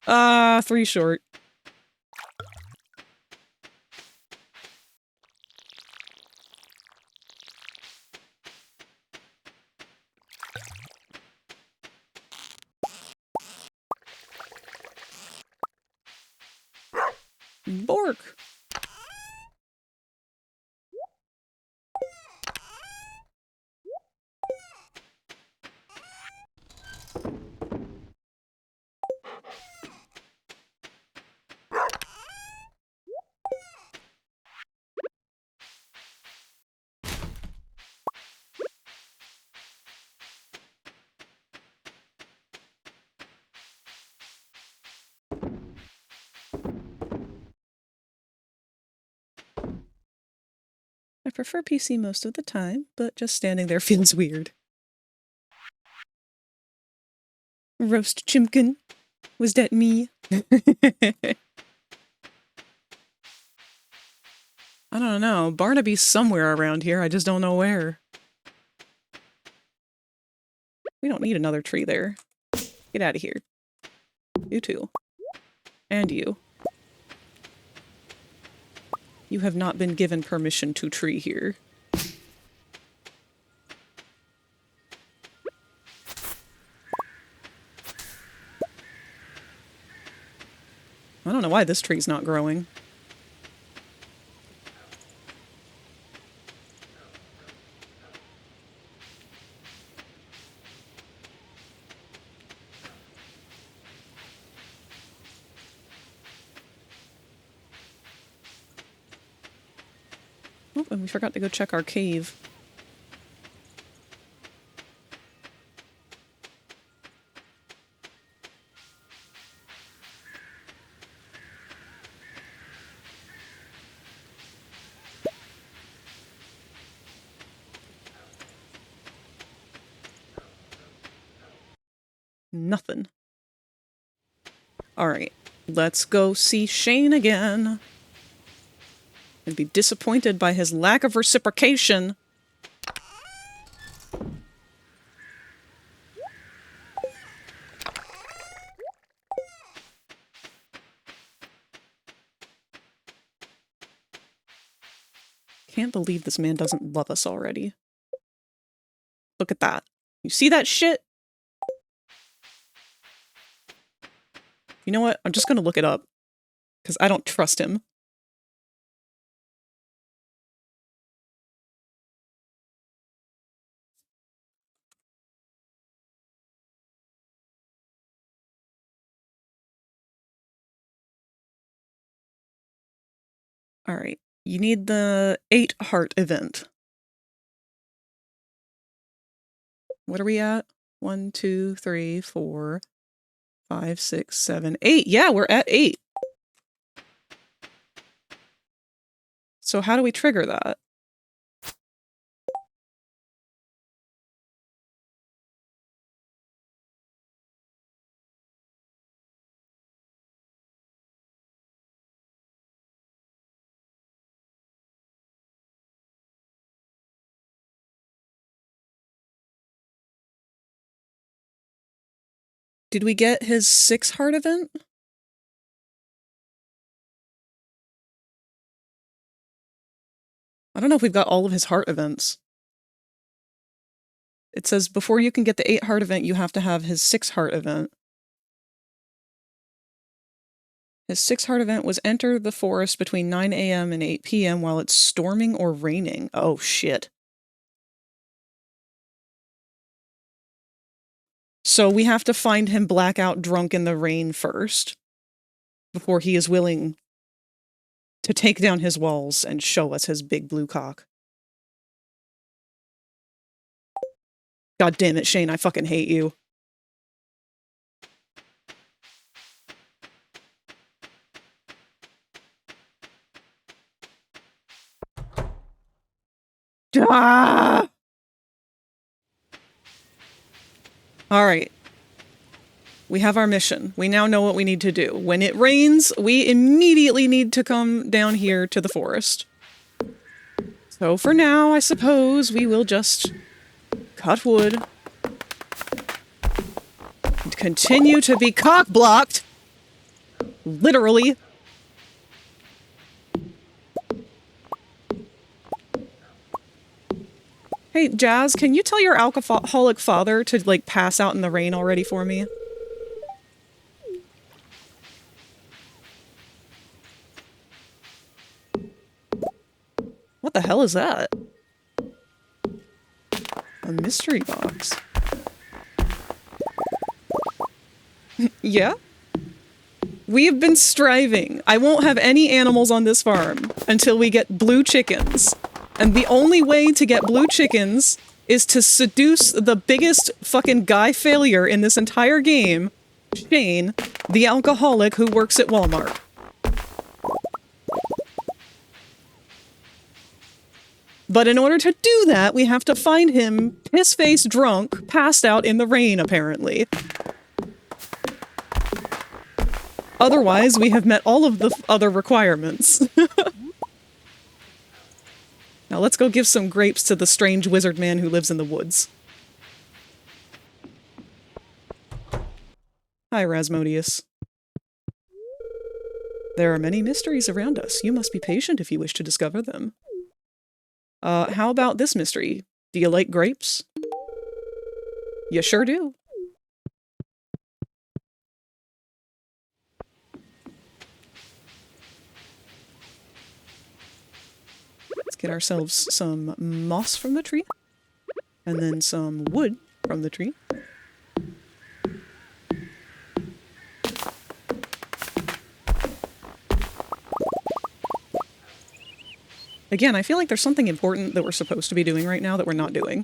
3 short. Bork! I prefer PC most of the time, but just standing there feels weird. Roast chimkin. Was that me? I don't know. Barnaby's somewhere around here. I just don't know where. We don't need another tree there. Get out of here. You too. And you. You have not been given permission to tree here. I don't know why this tree's not growing. Oh, and we forgot to go check our cave. Nothing. Alright, let's go see Shane again. And be disappointed by his lack of reciprocation. Can't believe this man doesn't love us already. Look at that. You see that shit? You know what? I'm just gonna look it up. Because I don't trust him. Alright. You need the 8 heart event. What are we at? 1, 2, 3, 4, 5, 6, 7, 8. Yeah, we're at 8. So how do we trigger that? Did we get his 6 heart event? I don't know if we've got all of his heart events. It says before you can get the 8 heart event, you have to have his 6 heart event. His 6 heart event was enter the forest between 9 a.m. and 8 p.m. while it's storming or raining. Oh, shit. So we have to find him blackout drunk in the rain first, before he is willing to take down his walls and show us his big blue cock. God damn it, Shane, I fucking hate you. Ah! All right. We have our mission. We now know what we need to do. When it rains, we immediately need to come down here to the forest. So for now, I suppose we will just cut wood. And continue to be cock-blocked. Literally. Hey, Jazz, can you tell your alcoholic father to, like, pass out in the rain already for me? What the hell is that? A mystery box. Yeah? We have been striving. I won't have any animals on this farm until we get blue chickens. And the only way to get blue chickens is to seduce the biggest fucking guy failure in this entire game, Shane, the alcoholic who works at Walmart. But in order to do that, we have to find him piss-faced drunk, passed out in the rain, apparently. Otherwise, we have met all of the other requirements. Now let's go give some grapes to the strange wizard man who lives in the woods. Hi, Rasmodius. There are many mysteries around us. You must be patient if you wish to discover them. How about this mystery? Do you like grapes? You sure do. Let's get ourselves some moss from the tree. And then some wood from the tree. Again, I feel like there's something important that we're supposed to be doing right now that we're not doing.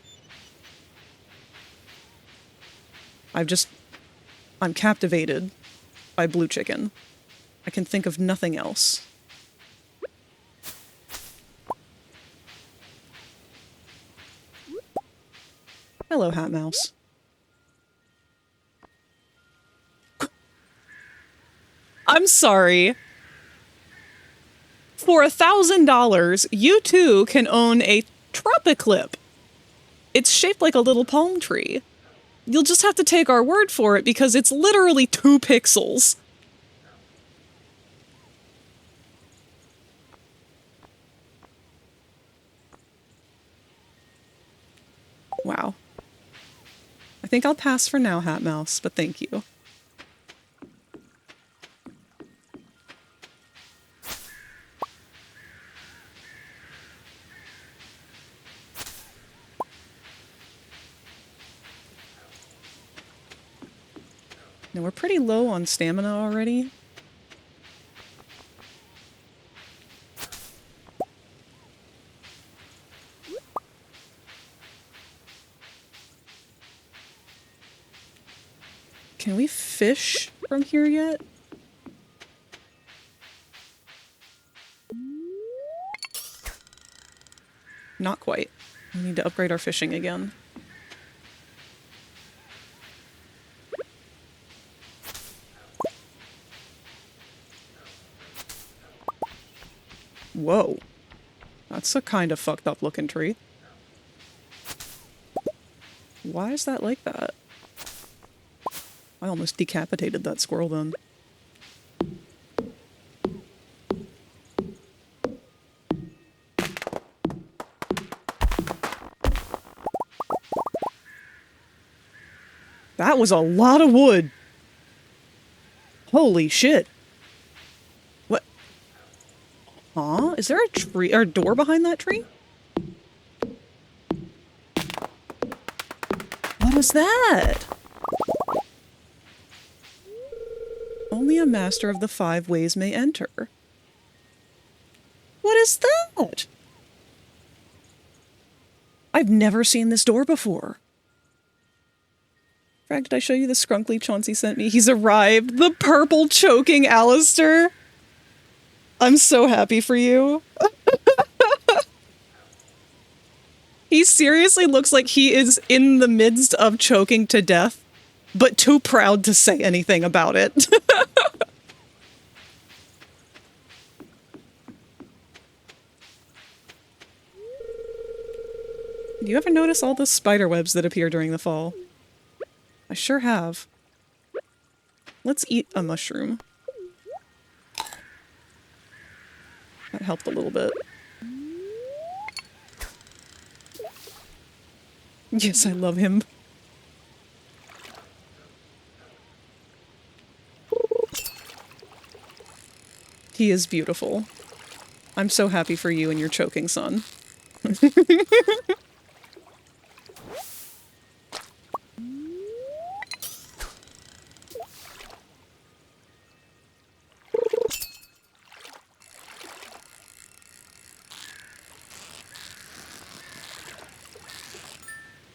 I'm captivated by blue chicken. I can think of nothing else. Hello, Hat Mouse. I'm sorry. For $1,000, you too can own a Tropiclip. It's shaped like a little palm tree. You'll just have to take our word for it because it's literally 2 pixels. Wow. I think I'll pass for now, Hat Mouse, but thank you. Now, we're pretty low on stamina already. Can we fish from here yet? Not quite. We need to upgrade our fishing again. Whoa. That's a kind of fucked up looking tree. Why is that like that? I almost decapitated that squirrel then. That was a lot of wood. Holy shit. What? Huh? Is there a tree or a door behind that tree? What was that? Only a master of the 5 ways may enter. What is that? I've never seen this door before. Frag, did I show you the scrunkly Chauncey sent me? He's arrived. The purple choking Alistair. I'm so happy for you. He seriously looks like he is in the midst of choking to death, but too proud to say anything about it. Do you ever notice all the spider webs that appear during the fall? I sure have. Let's eat a mushroom. That helped a little bit. Yes, I love him. He is beautiful. I'm so happy for you and your choking son.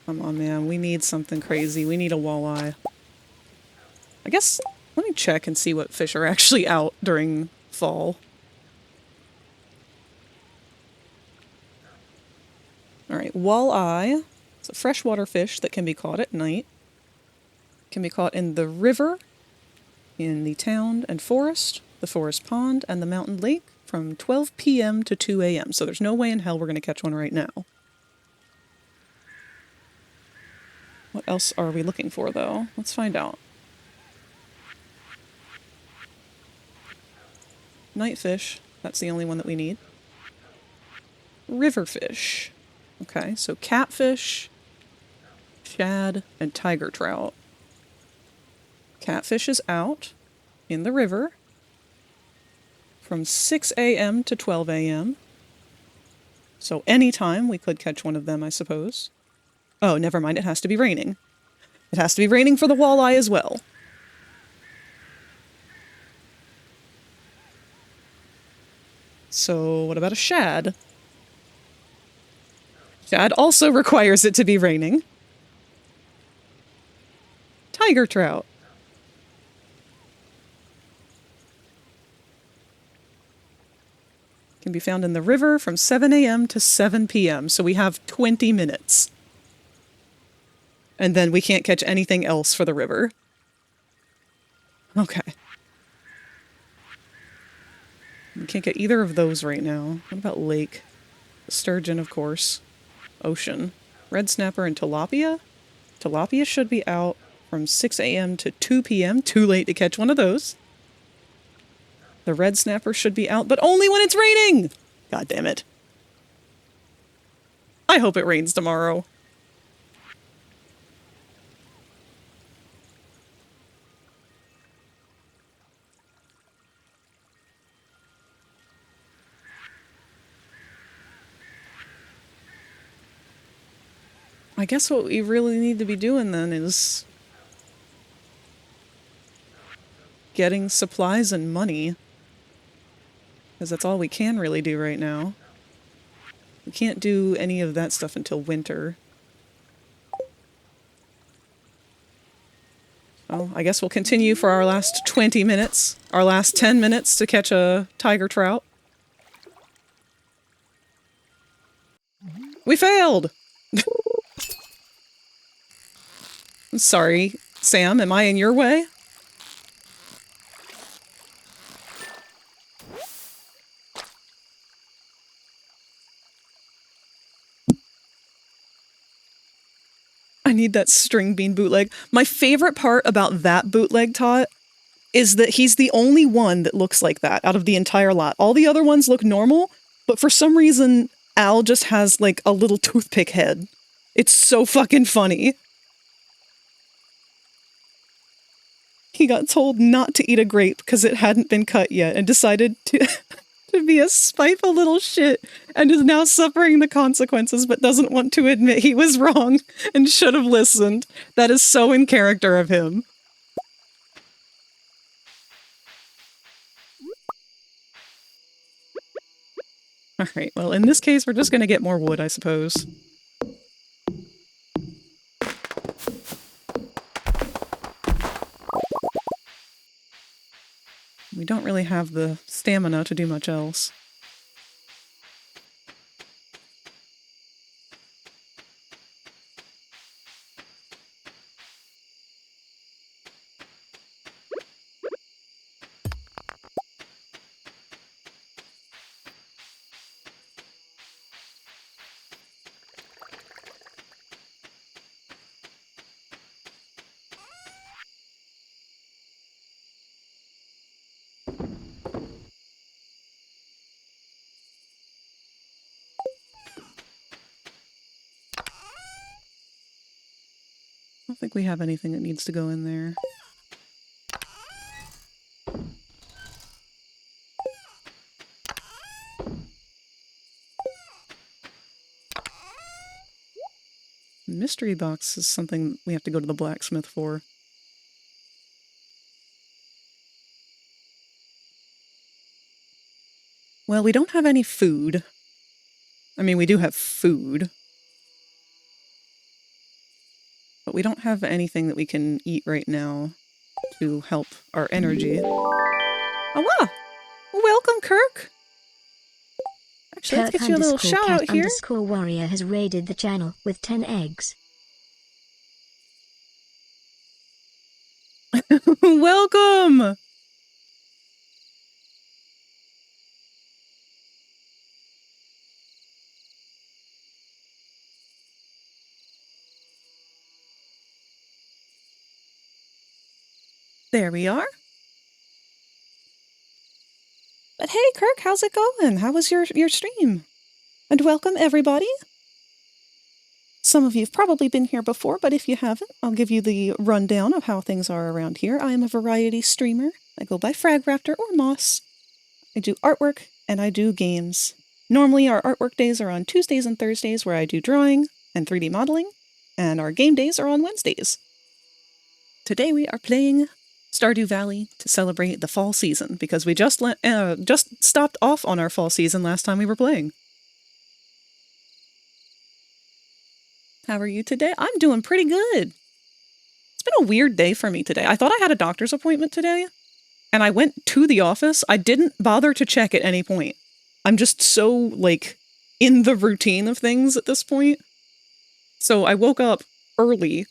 Come on, man. We need something crazy. We need a walleye. I guess, let me check and see what fish are actually out during fall. Alright, walleye. It's a freshwater fish that can be caught at night. Can be caught in the river, in the town and forest, the forest pond, and the mountain lake from 12 p.m. to 2 a.m. So there's no way in hell we're going to catch one right now. What else are we looking for, though? Let's find out. Nightfish. That's the only one that we need. Riverfish. Okay, so catfish, shad, and tiger trout. Catfish is out in the river from 6 a.m. to 12 a.m. So anytime we could catch one of them, I suppose. Oh, never mind. It has to be raining. It has to be raining for the walleye as well. So what about a shad? Shad also requires it to be raining. Tiger trout. Can be found in the river from 7 a.m. to 7 p.m. So we have 20 minutes. And then we can't catch anything else for the river. Okay. We can't get either of those right now. What about lake? Sturgeon, of course. Ocean. Red snapper and tilapia? Tilapia should be out from 6 a.m. to 2 p.m. Too late to catch one of those. The red snapper should be out, but only when it's raining! God damn it. I hope it rains tomorrow. I guess what we really need to be doing then is getting supplies and money. Because that's all we can really do right now. We can't do any of that stuff until winter. Oh, I guess we'll continue for our last 20 minutes. Our last 10 minutes to catch a tiger trout. We failed! I'm sorry, Sam, am I in your way? I need that string bean bootleg. My favorite part about that bootleg, Tot, is that he's the only one that looks like that out of the entire lot. All the other ones look normal, but for some reason, Al just has, like, a little toothpick head. It's so fucking funny. He got told not to eat a grape because it hadn't been cut yet and decided to, to be a spiteful little shit and is now suffering the consequences but doesn't want to admit he was wrong and should have listened. That is so in character of him. Alright, well, in this case, we're just gonna get more wood, I suppose. We don't really have the stamina to do much else. don't think we have anything that needs to go in there. Mystery box is something we have to go to the blacksmith for. Well, we don't have any food. I mean, we do have food. But we don't have anything that we can eat right now to help our energy. Oh, wow! Welcome, Kirk! Actually, let's get you a little shout out here. _warrior has raided the channel with 10 eggs. Welcome! There we are. But hey, Kirk, how's it going? How was your stream? And welcome, everybody. Some of you have probably been here before, but if you haven't, I'll give you the rundown of how things are around here. I am a variety streamer. I go by FragRaptor or Moss. I do artwork, and I do games. Normally, our artwork days are on Tuesdays and Thursdays, where I do drawing and 3D modeling, and our game days are on Wednesdays. Today we are playing Stardew Valley to celebrate the fall season, because we just stopped off on our fall season last time we were playing. How are you today? I'm doing pretty good. It's been a weird day for me today. I thought I had a doctor's appointment today, and I went to the office. I didn't bother to check at any point. I'm just so, like, in the routine of things at this point. So I woke up early,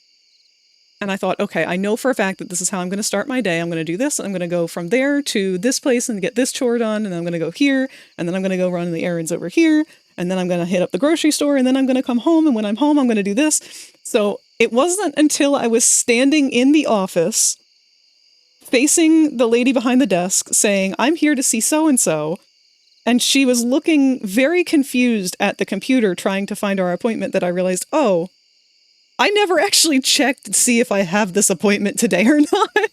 and I thought, okay, I know for a fact that this is how I'm going to start my day. I'm going to do this. I'm going to go from there to this place and get this chore done. And then I'm going to go here. And then I'm going to go run the errands over here. And then I'm going to hit up the grocery store. And then I'm going to come home. And when I'm home, I'm going to do this. So it wasn't until I was standing in the office, facing the lady behind the desk, saying, I'm here to see so-and-so. And she was looking very confused at the computer trying to find our appointment, that I realized, oh, I never actually checked to see if I have this appointment today or not.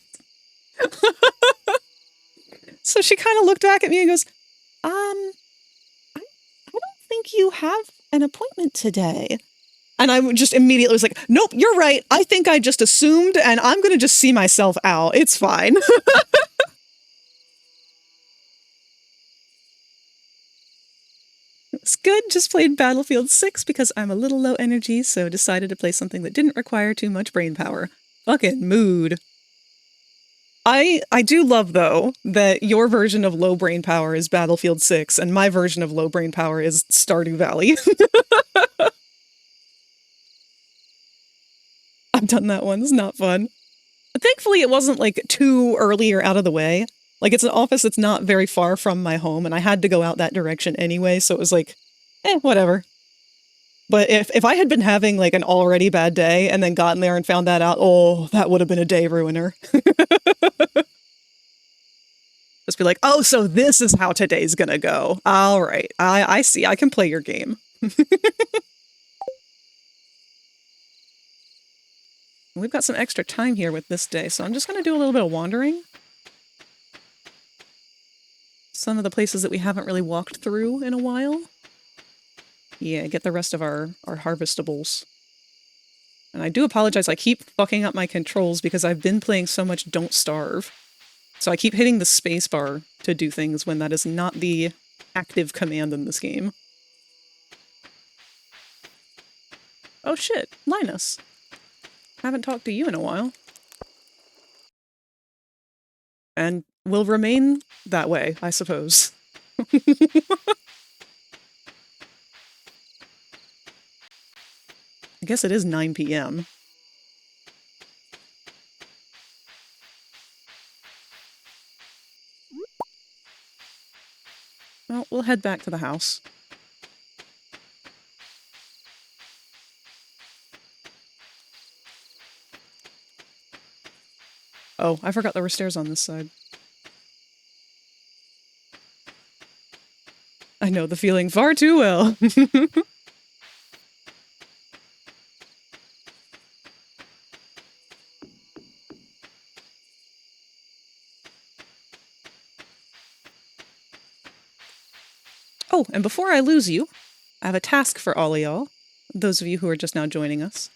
So she kind of looked back at me and goes, I don't think you have an appointment today. And I just immediately was like, nope, you're right. I think I just assumed, and I'm going to just see myself out. It's fine. It's good, just played Battlefield 6 because I'm a little low energy, so decided to play something that didn't require too much brain power. Fucking mood. I do love, though, that your version of low brain power is Battlefield 6, and my version of low brain power is Stardew Valley. I've done that one, it's not fun. Thankfully, it wasn't, like, too early or out of the way. Like, it's an office that's not very far from my home, and I had to go out that direction anyway, so it was like, whatever. But if I had been having, like, an already bad day, and then gotten there and found that out, oh, that would have been a day ruiner. Just be like, oh, so this is how today's gonna go. All right, I see, I can play your game. We've got some extra time here with this day, so I'm just gonna do a little bit of wandering. Some of the places that we haven't really walked through in a while. Yeah, get the rest of our harvestables. And I do apologize, I keep fucking up my controls because I've been playing so much Don't Starve. So I keep hitting the spacebar to do things when that is not the active command in this game. Oh shit, Linus. Haven't talked to you in a while. And will remain that way, I suppose. I guess it is 9 p.m. Well, we'll head back to the house. Oh, I forgot there were stairs on this side. I know the feeling far too well. Oh, and before I lose you, I have a task for all of y'all, those of you who are just now joining us.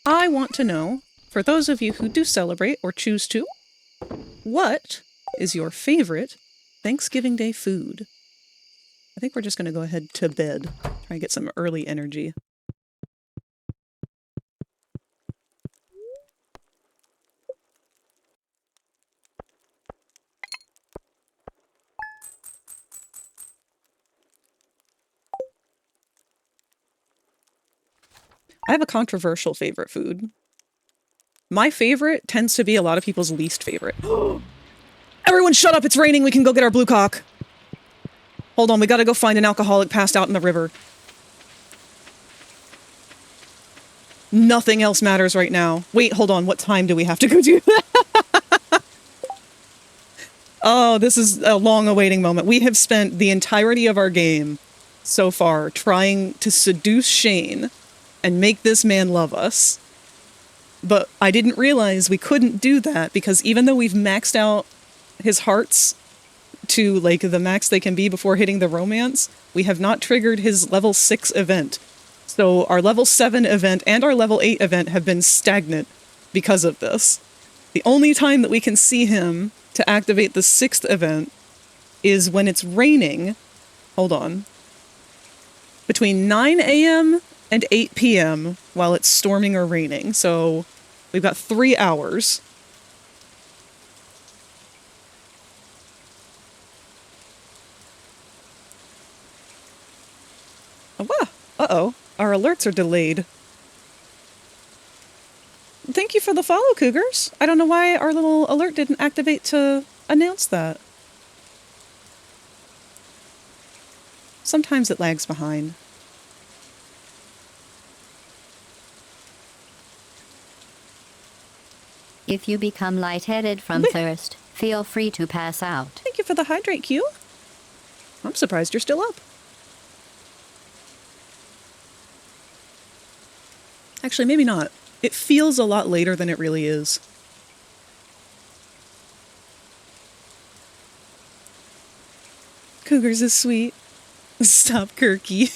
I want to know, for those of you who do celebrate or choose to, what is your favorite Thanksgiving Day food? I think we're just going to go ahead to bed, try and get some early energy. I have a controversial favorite food. My favorite tends to be a lot of people's least favorite. Everyone shut up, it's raining, we can go get our blue cock. Hold on, we gotta go find an alcoholic passed out in the river. Nothing else matters right now. Wait, hold on, what time do we have to go do that? Oh, this is a long awaiting moment. We have spent the entirety of our game so far trying to seduce Shane and make this man love us. But I didn't realize we couldn't do that because even though we've maxed out his hearts to like the max they can be before hitting the romance, we have not triggered his level 6 event. So our level 7 event and our level 8 event have been stagnant because of this. The only time that we can see him to activate the 6th event is when it's raining. Hold on. Between 9 a.m. and 8 p.m. while it's storming or raining. So we've got 3 hours. Oh, wow. Uh-oh. Our alerts are delayed. Thank you for the follow, Cougars. I don't know why our little alert didn't activate to announce that. Sometimes it lags behind. If you become lightheaded from thirst, feel free to pass out. Thank you for the hydrate, Q. I'm surprised you're still up. Actually, maybe not. It feels a lot later than it really is. Cougars is sweet. Stop, Kirky.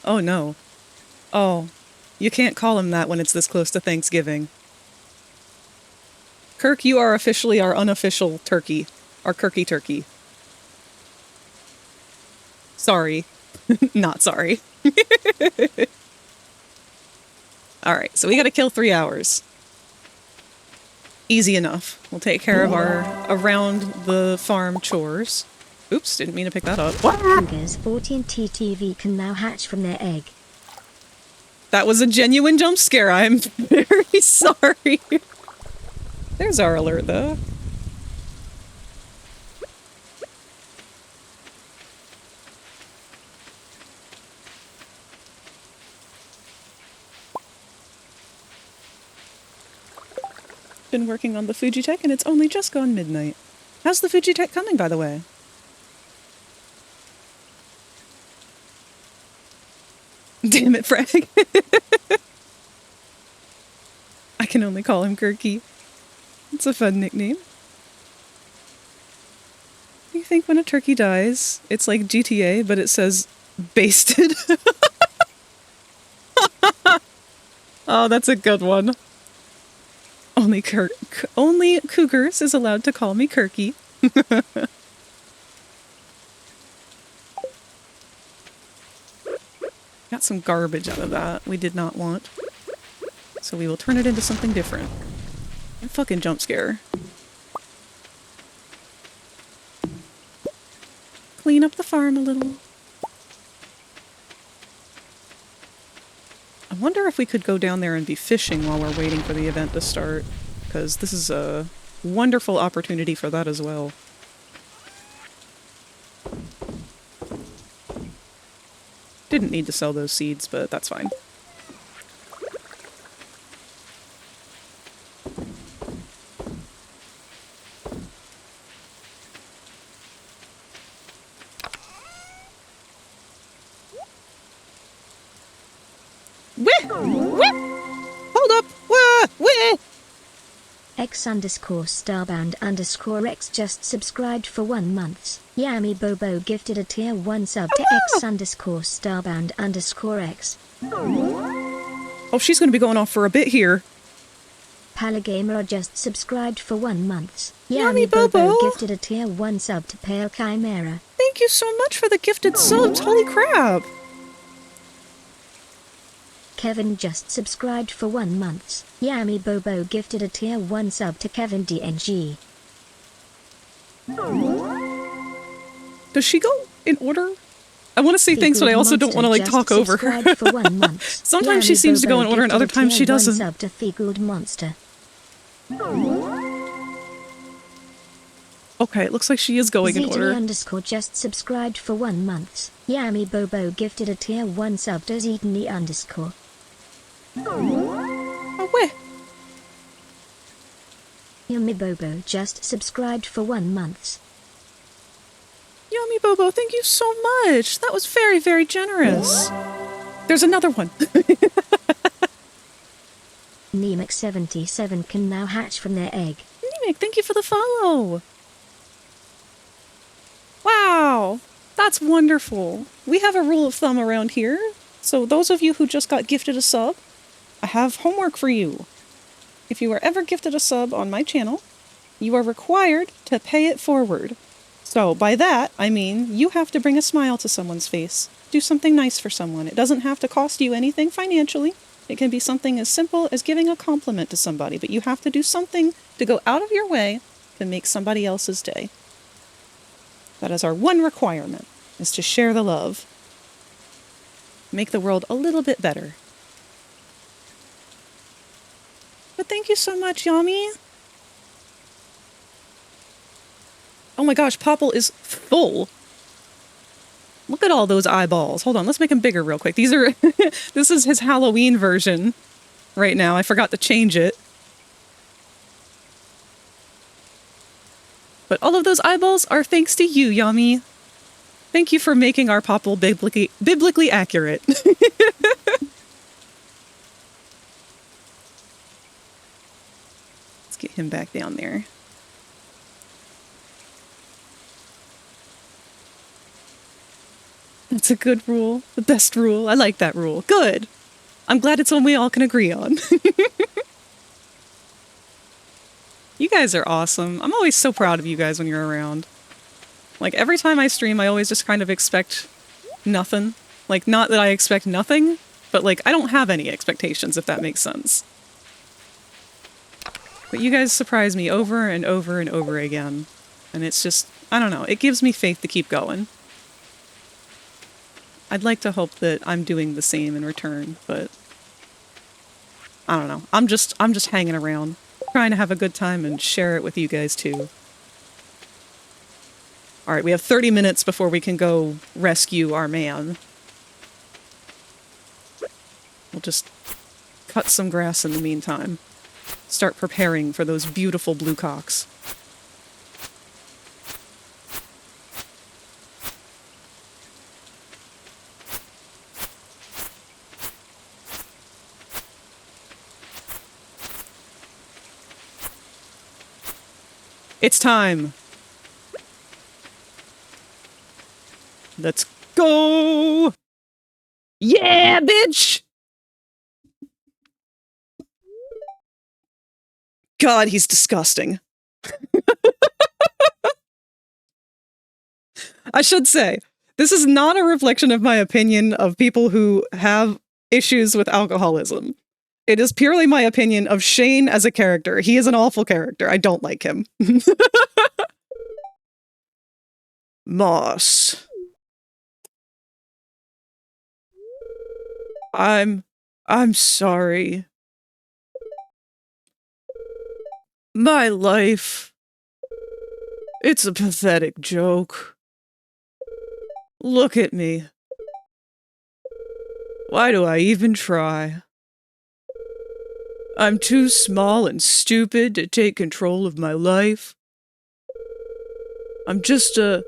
Oh, no. Oh, you can't call him that when it's this close to Thanksgiving. Kirk, you are officially our unofficial turkey. Our Kirky turkey. Sorry. Not sorry. Alright, so we gotta kill 3 hours. Easy enough. We'll take care of our around the farm chores. Oops, didn't mean to pick that up. What? Cougars 14 TTV can now hatch from their egg. That was a genuine jump scare. I'm very sorry. There's our alert, though. Been working on the Fujitech and it's only just gone midnight. How's the Fujitech coming, by the way? Damn it, Frag. I can only call him Kirky. It's a fun nickname. You think when a turkey dies, it's like GTA, but it says basted? Oh, that's a good one. Only Cougars is allowed to call me Kirky. Got some garbage out of that we did not want. So we will turn it into something different. A fucking jump scare. Clean up the farm a little. I wonder if we could go down there and be fishing while we're waiting for the event to start. Because this is a wonderful opportunity for that as well. Didn't need to sell those seeds, but that's fine. Whip! Whip! Hold up! Wah! Whip! X_Starbound_X just subscribed for 1 month. Yami Bobo gifted a tier 1 sub to X_Starbound_X. Oh, she's going to be going off for a bit here. Palagamer just subscribed for 1 month. Yami Yami Bobo Bobo gifted a tier 1 sub to Pale Chimera. Thank you so much for the gifted subs. Holy crap. Kevin just subscribed for 1 month. Yami Bobo gifted a tier 1 sub to Kevin DNG. Does she go in order? I want to say things, but I also don't want to like talk over her. For 1 month. Sometimes she seems to go in order and other times she doesn't. Sub to Figgled Monster. Okay, it looks like she is going in order. Zitany_ just subscribed for 1 month. Yami Bobo gifted a tier 1 sub to Zitany_. Oh, wait. Yami Bobo just subscribed for 1 month. Yummy Bobo, thank you so much. That was very, very generous. There's another one. Nemec77 can now hatch from their egg. Nemec, thank you for the follow. Wow, that's wonderful. We have a rule of thumb around here. So those of you who just got gifted a sub, I have homework for you. If you are ever gifted a sub on my channel, you are required to pay it forward. So by that, I mean you have to bring a smile to someone's face. Do something nice for someone. It doesn't have to cost you anything financially. It can be something as simple as giving a compliment to somebody, but you have to do something to go out of your way to make somebody else's day. That is our one requirement, is to share the love. Make the world a little bit better. But thank you so much, Yami. Oh my gosh, Popple is full. Look at all those eyeballs. Hold on, let's make him bigger real quick. These are... this is his Halloween version right now. I forgot to change it. But all of those eyeballs are thanks to you, Yami. Thank you for making our Popple biblically accurate. Let's get him back down there. That's a good rule. The best rule. I like that rule. Good. I'm glad it's one we all can agree on. You guys are awesome. I'm always so proud of you guys when you're around. Like, every time I stream, I always just kind of expect nothing. Like, not that I expect nothing, but, like, I don't have any expectations, if that makes sense. But you guys surprise me over and over and over again. And it's just, I don't know, it gives me faith to keep going. I'd like to hope that I'm doing the same in return, but I don't know. I'm just hanging around, trying to have a good time and share it with you guys too. All right, we have 30 minutes before we can go rescue our man. We'll just cut some grass in the meantime. Start preparing for those beautiful blue cocks. It's time! Let's go! Yeah, bitch! God, he's disgusting. I should say, this is not a reflection of my opinion of people who have issues with alcoholism. It is purely my opinion of Shane as a character. He is an awful character. I don't like him. Moss. I'm sorry. My life. It's a pathetic joke. Look at me. Why do I even try? I'm too small and stupid to take control of my life. I'm just a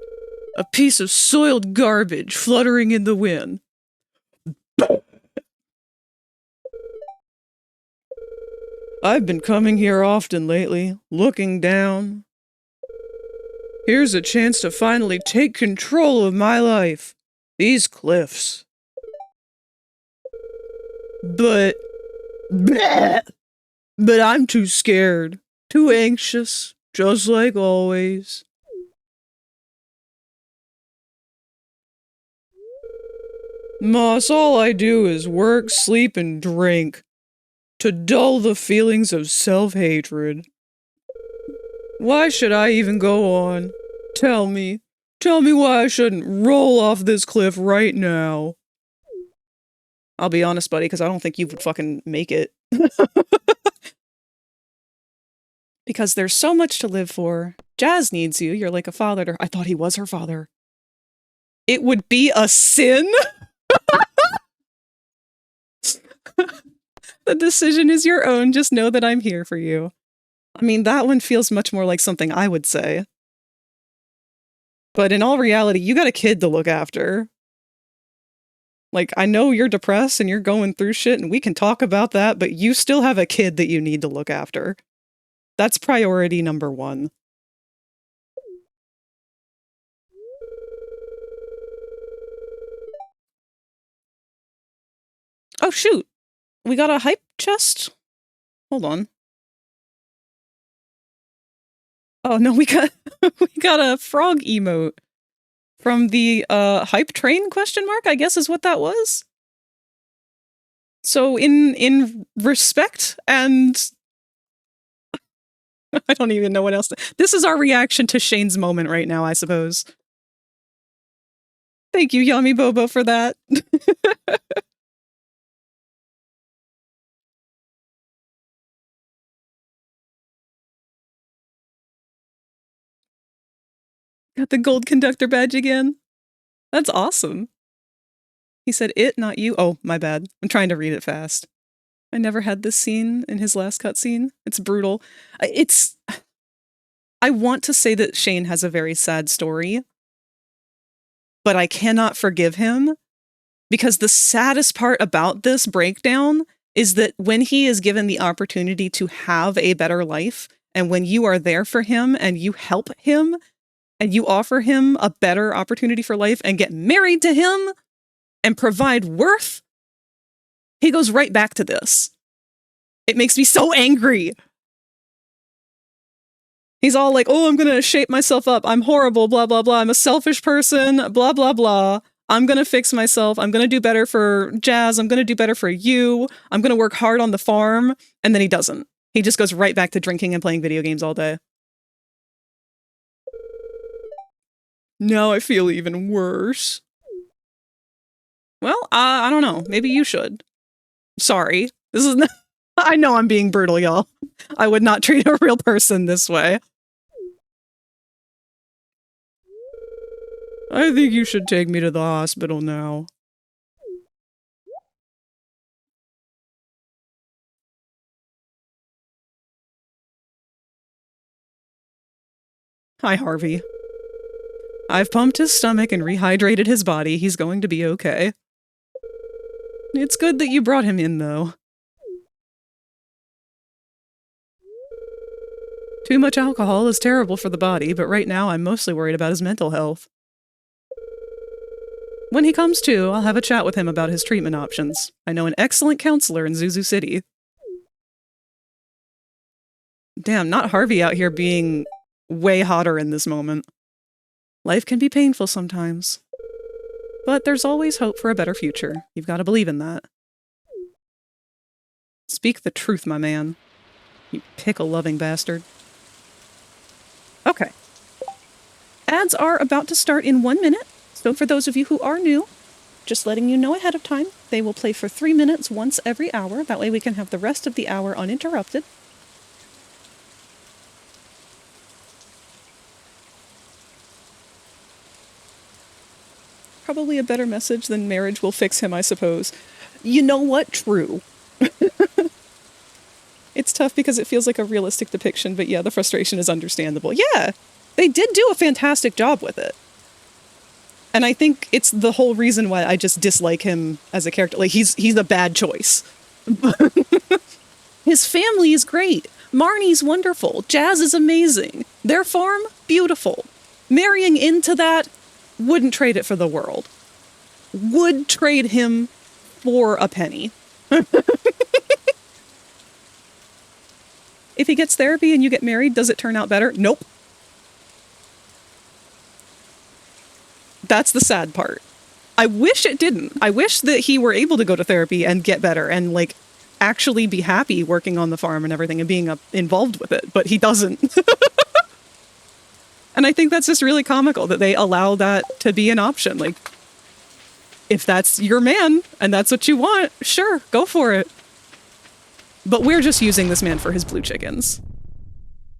piece of soiled garbage fluttering in the wind. I've been coming here often lately, looking down. Here's a chance to finally take control of my life. These cliffs. But... bleh, but I'm too scared. Too anxious. Just like always. Moss, all I do is work, sleep, and drink. To dull the feelings of self-hatred. Why should I even go on? Tell me. Tell me why I shouldn't roll off this cliff right now. I'll be honest, buddy, because I don't think you would fucking make it. Because there's so much to live for. Jazz needs you. You're like a father to her. I thought he was her father. It would be a sin? The decision is your own. Just know that I'm here for you. I mean, that one feels much more like something I would say. But in all reality, you got a kid to look after. Like, I know you're depressed and you're going through shit, and we can talk about that, but you still have a kid that you need to look after. That's priority number one. Oh, shoot. We got a hype chest? Hold on. Oh, no, we got we got a frog emote from the hype train question mark, I guess is what that was. So in respect and I don't even know what else this is our reaction to Shane's moment right now, I suppose. Thank you, Yummy Bobo, for that. Got the gold conductor badge again. That's awesome. He said it, not you. Oh, my bad. I'm trying to read it fast. I never had this scene in his last cutscene. It's brutal. I want to say that Shane has a very sad story, but I cannot forgive him because the saddest part about this breakdown is that when he is given the opportunity to have a better life, and when you are there for him and you help him and you offer him a better opportunity for life and get married to him and provide worth, he goes right back to this. It makes me so angry. He's all like, oh, I'm gonna shape myself up. I'm horrible, blah, blah, blah. I'm a selfish person, blah, blah, blah. I'm gonna fix myself. I'm gonna do better for Jazz. I'm gonna do better for you. I'm gonna work hard on the farm. And then he doesn't. He just goes right back to drinking and playing video games all day. Now I feel even worse. Well, I don't know. Maybe you should. Sorry. This is not I know I'm being brutal, y'all. I would not treat a real person this way. I think you should take me to the hospital now. Hi, Harvey. I've pumped his stomach and rehydrated his body. He's going to be okay. It's good that you brought him in, though. Too much alcohol is terrible for the body, but right now I'm mostly worried about his mental health. When he comes to, I'll have a chat with him about his treatment options. I know an excellent counselor in Zuzu City. Damn, not Harvey out here being way hotter in this moment. Life can be painful sometimes. But there's always hope for a better future. You've got to believe in that. Speak the truth, my man. You pickle-loving bastard. Okay. Ads are about to start in 1 minute, so for those of you who are new, just letting you know ahead of time, they will play for 3 minutes once every hour. That way we can have the rest of the hour uninterrupted. Probably a better message than marriage will fix him, I suppose. You know what? True. It's tough because it feels like a realistic depiction, but yeah, the frustration is understandable. Yeah, they did do a fantastic job with it. And I think it's the whole reason why I just dislike him as a character. Like, he's a bad choice. His family is great. Marnie's wonderful. Jazz is amazing. Their farm, beautiful. Marrying into that, wouldn't trade it for the world. Would trade him for a penny. If he gets therapy and you get married, does it turn out better? Nope. That's the sad part. I wish it didn't. I wish that he were able to go to therapy and get better and, like, actually be happy working on the farm and everything and being involved with it, but he doesn't. And I think that's just really comical that they allow that to be an option. Like, if that's your man and that's what you want, sure, go for it. But we're just using this man for his blue chickens.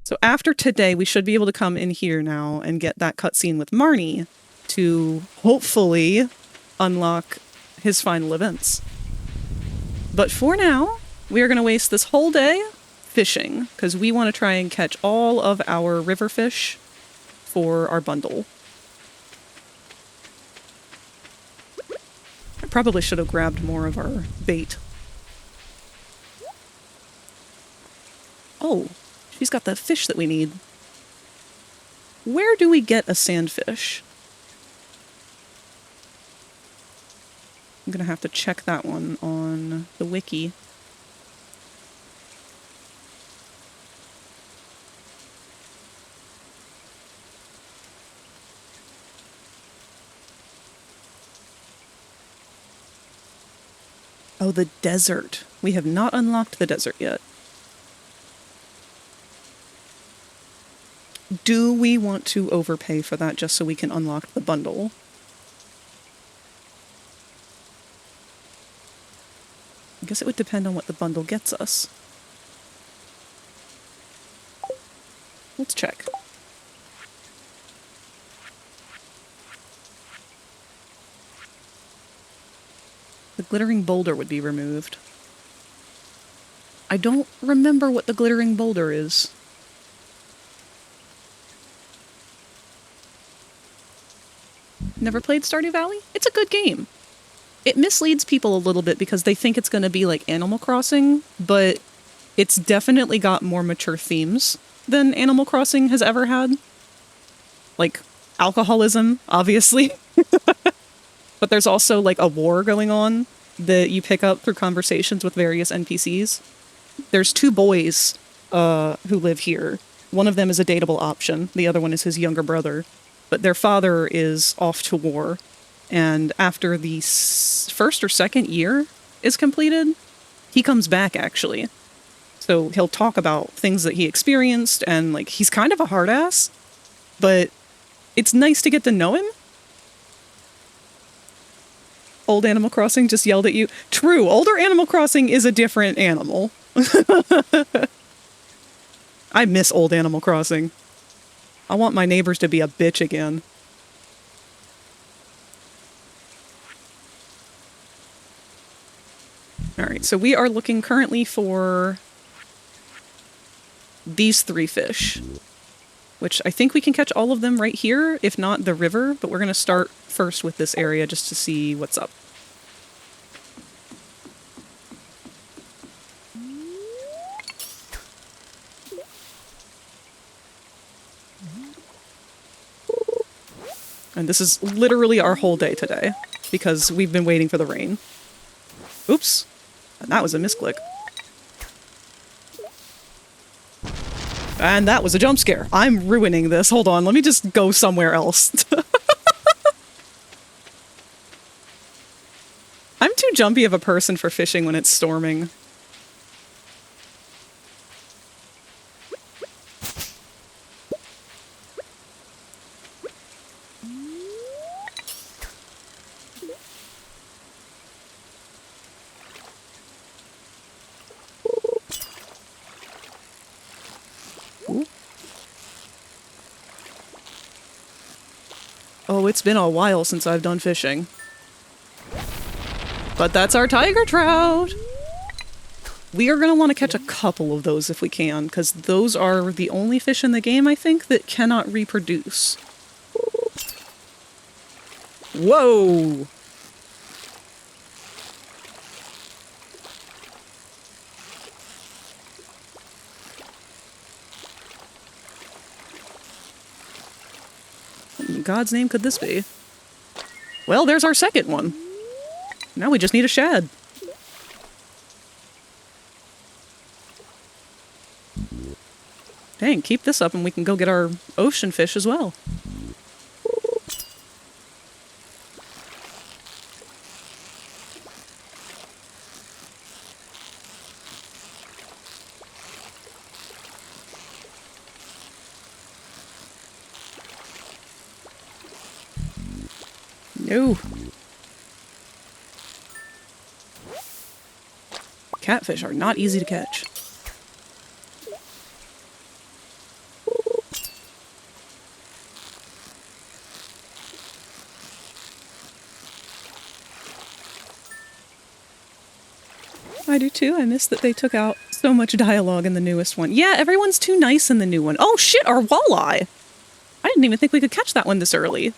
So after today, we should be able to come in here now and get that cutscene with Marnie to hopefully unlock his final events. But for now, we are going to waste this whole day fishing because we want to try and catch all of our river fish for our bundle. I probably should have grabbed more of our bait. Oh, she's got the fish that we need. Where do we get a sandfish? I'm gonna have to check that one on the wiki. Oh, the desert. We have not unlocked the desert yet. Do we want to overpay for that just so we can unlock the bundle? I guess it would depend on what the bundle gets us. Let's check. The glittering boulder would be removed. I don't remember what the glittering boulder is. Never played Stardew Valley? It's a good game. It misleads people a little bit because they think it's going to be like Animal Crossing, but it's definitely got more mature themes than Animal Crossing has ever had. Like alcoholism, obviously. But there's also like a war going on that you pick up through conversations with various NPCs. There's two boys who live here. One of them is a dateable option. The other one is his younger brother. But their father is off to war. And after the first or second year is completed, he comes back, actually. So he'll talk about things that he experienced, and, like, he's kind of a hard ass. But it's nice to get to know him. Old Animal Crossing just yelled at you. True, older Animal Crossing is a different animal. I miss old Animal Crossing. I want my neighbors to be a bitch again. Alright, so we are looking currently for these 3 fish. Which I think we can catch all of them right here, if not the river, but we're going to start first with this area just to see what's up. And this is literally our whole day today, because we've been waiting for the rain. Oops. And that was a misclick. And that was a jump scare. I'm ruining this. Hold on, let me just go somewhere else. I'm too jumpy of a person for fishing when it's storming. Oh, it's been a while since I've done fishing. But that's our tiger trout! We are going to want to catch a couple of those if we can, because those are the only fish in the game, I think, that cannot reproduce. Whoa! in God's name could this be? Well, there's our second one. Now we just need a shad. Dang, keep this up and we can go get our ocean fish as well. No. Catfish are not easy to catch. I do too. I miss that they took out so much dialogue in the newest one. Yeah, everyone's too nice in the new one. Oh shit, our walleye! I didn't even think we could catch that one this early.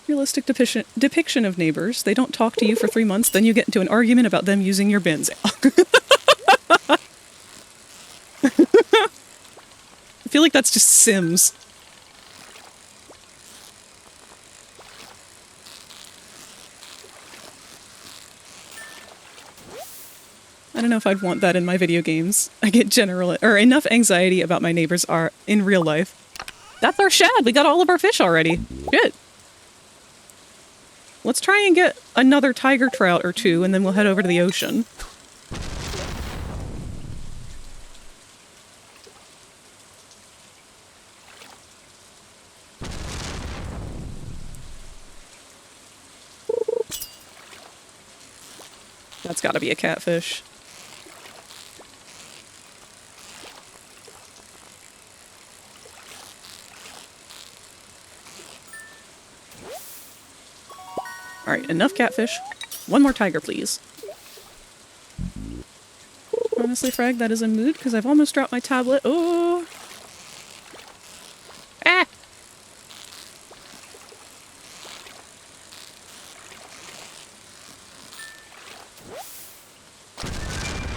Realistic depiction of neighbors. They don't talk to you for 3 months, then you get into an argument about them using your bins. I feel like that's just Sims. I don't know if I'd want that in my video games. I get enough anxiety about my neighbors are in real life. That's our shad! We got all of our fish already. Good. Let's try and get another tiger trout or two, and then we'll head over to the ocean. That's gotta be a catfish. Alright, enough catfish. One more tiger, please. Honestly, Frag, that is a mood, because I've almost dropped my tablet. Oh! Ah!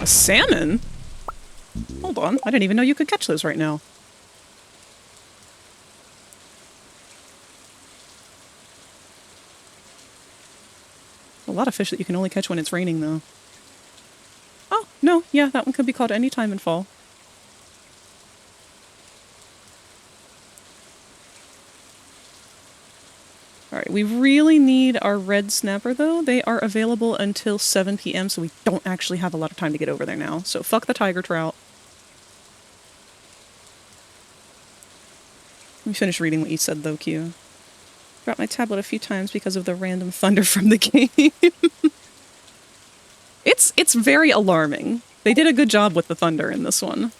A salmon? Hold on, I didn't even know you could catch those right now. A lot of fish that you can only catch when it's raining, though. Oh, no, yeah, that one could be caught any time in fall. Alright, we really need our red snapper, though. They are available until 7 p.m., so we don't actually have a lot of time to get over there now. So fuck the tiger trout. Let me finish reading what you said, though, Q. Dropped my tablet a few times because of the random thunder from the game. It's very alarming. They did a good job with the thunder in this one.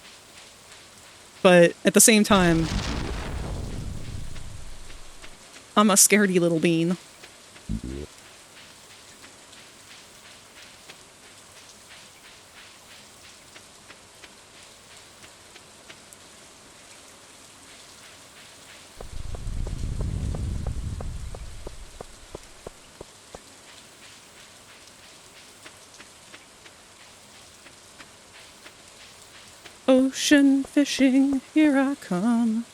But at the same time, I'm a scaredy little bean. Ocean fishing, here I come.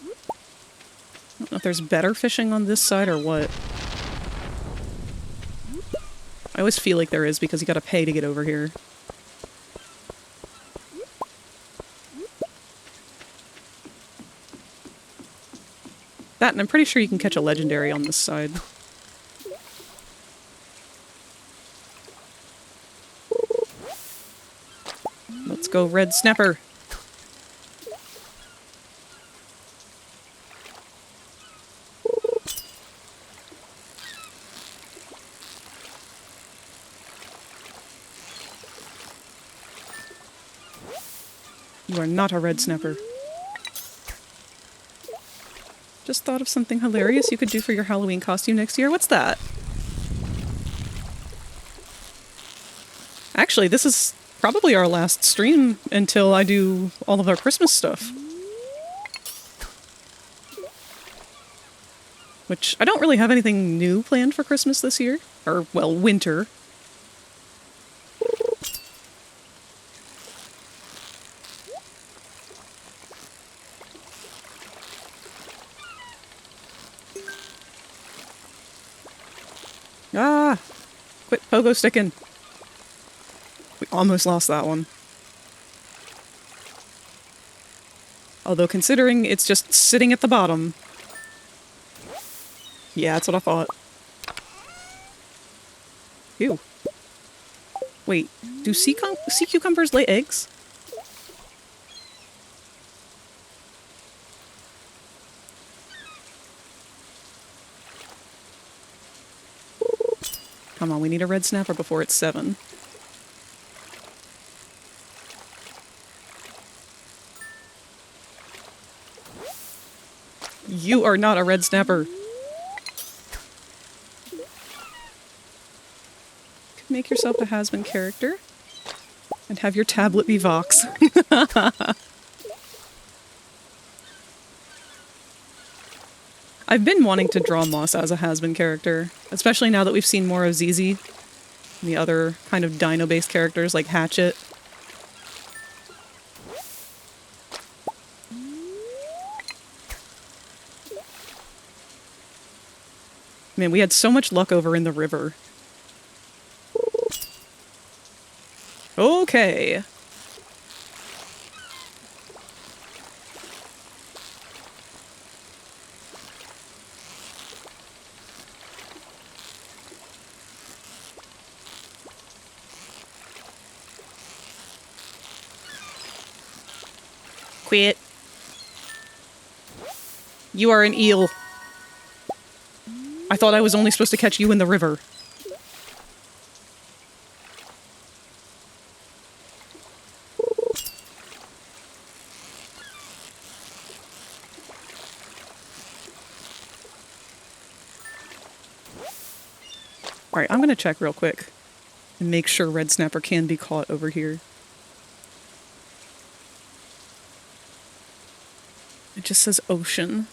I don't know if there's better fishing on this side or what. I always feel like there is because you gotta pay to get over here. That, and I'm pretty sure you can catch a legendary on this side. Let's go, red snapper. You are not a red snapper. Just thought of something hilarious you could do for your Halloween costume next year. What's that? Actually, this is probably our last stream until I do all of our Christmas stuff. which I don't really have anything new planned for Christmas this year. Or, well, winter. Ah! Quit pogo sticking. We almost lost that one. Although considering it's just sitting at the bottom. Yeah, that's what I thought. Ew. Wait, do sea cucumbers lay eggs? Come on, we need a red snapper before it's 7. You are not a red snapper. Make yourself a has-been character and have your tablet be Vox. I've been wanting to draw Moss as a has-been character, especially now that we've seen more of ZZ and the other kind of dino-based characters like Hatchet. Man, we had so much luck over in the river. Okay. Quit. You are an eel. I thought I was only supposed to catch you in the river. Alright, I'm gonna check real quick and make sure red snapper can be caught over here. It just says ocean.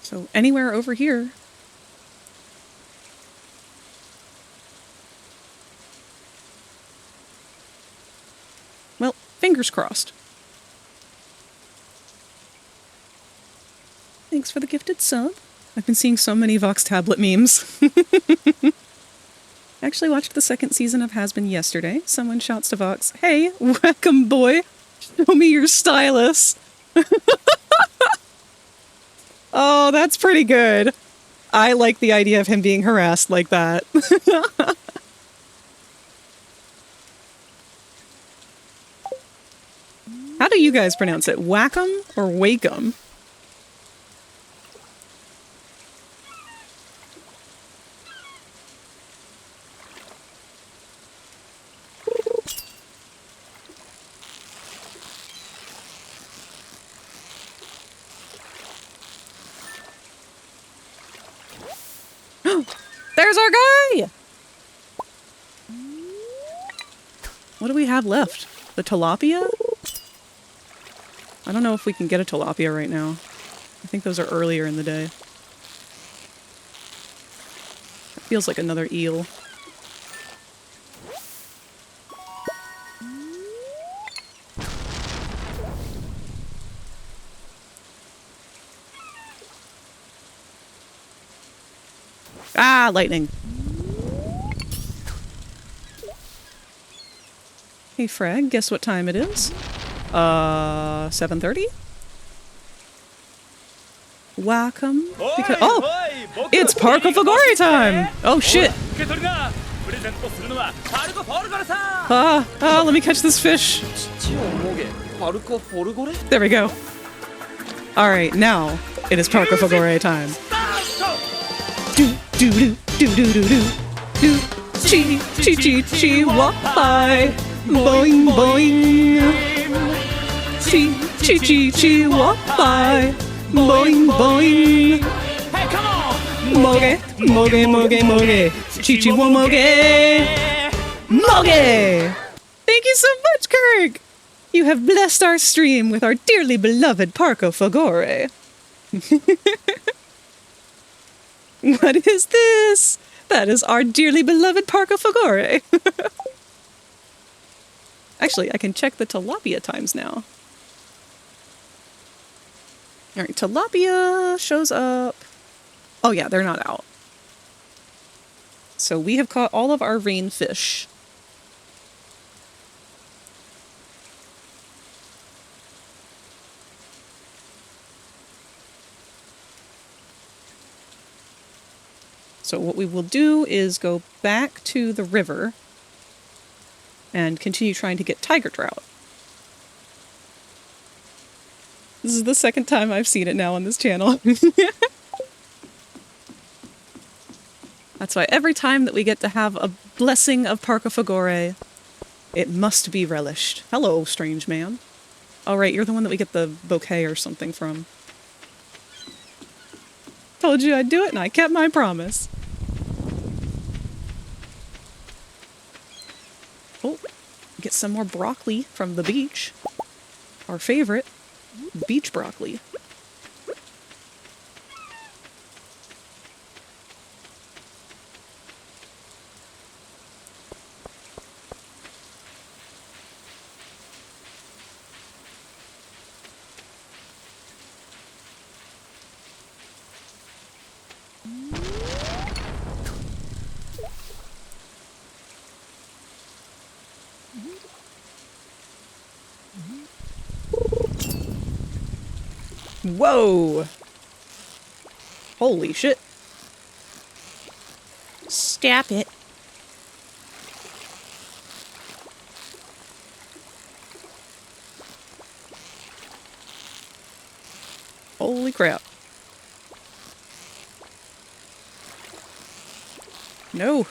So anywhere over here. Well, fingers crossed. Thanks for the gifted sub. I've been seeing so many Vox tablet memes. Actually watched the 2nd season of Has Been yesterday. Someone shouts to Vox, "Hey, Wacom boy, show me your stylus." Oh, that's pretty good. I like the idea of him being harassed like that. How do you guys pronounce it? Wacom or Wacom? There's our guy! What do we have left? The tilapia? I don't know if we can get a tilapia right now. I think those are earlier in the day. That feels like another eel. Ah, lightning. Hey, Frag, guess what time it is? 7:30? Welcome. Because, oh! It's Park of Fagore time! Oh, shit! Let me catch this fish. There we go. Alright, now it is Park of Fagore time. Do do do do do do do chi chi chi chi walk by boing boing chi chi chi chi walk by boing boing hey come on moge moge moge moge chi chi wo moge moge. Thank you so much, Kirk. You have blessed our stream with our dearly beloved Parco Fagore. What is this? That is our dearly beloved Parco Fagore. Actually, I can check the tilapia times now. Alright, tilapia shows up. Oh yeah, they're not out. So we have caught all of our rain fish. So what we will do is go back to the river and continue trying to get tiger trout. This is the second time I've seen it now on this channel. That's why every time that we get to have a blessing of Parco Fagore, it must be relished. Hello, strange man. Oh right, you're the one that we get the bouquet or something from. Told you I'd do it and I kept my promise. Oh, get some more broccoli from the beach. Our favorite, beach broccoli. Whoa! Holy shit. Stop it. Holy crap. No.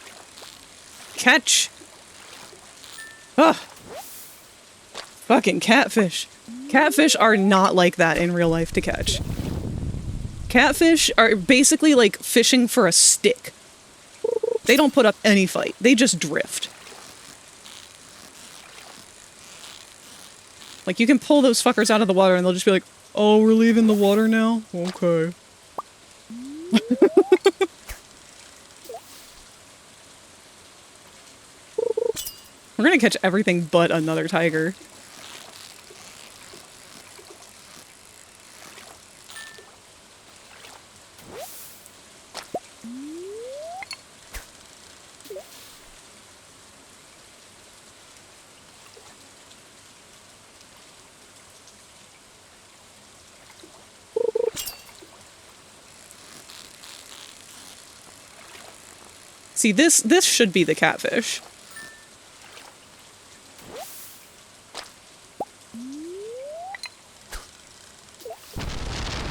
Catch! Ugh. Fucking catfish. Catfish are not like that in real life to catch. Catfish are basically like fishing for a stick. They don't put up any fight. They just drift. Like, you can pull those fuckers out of the water and they'll just be like, oh, we're leaving the water now? Okay. We're gonna catch everything but another tiger. See, this should be the catfish.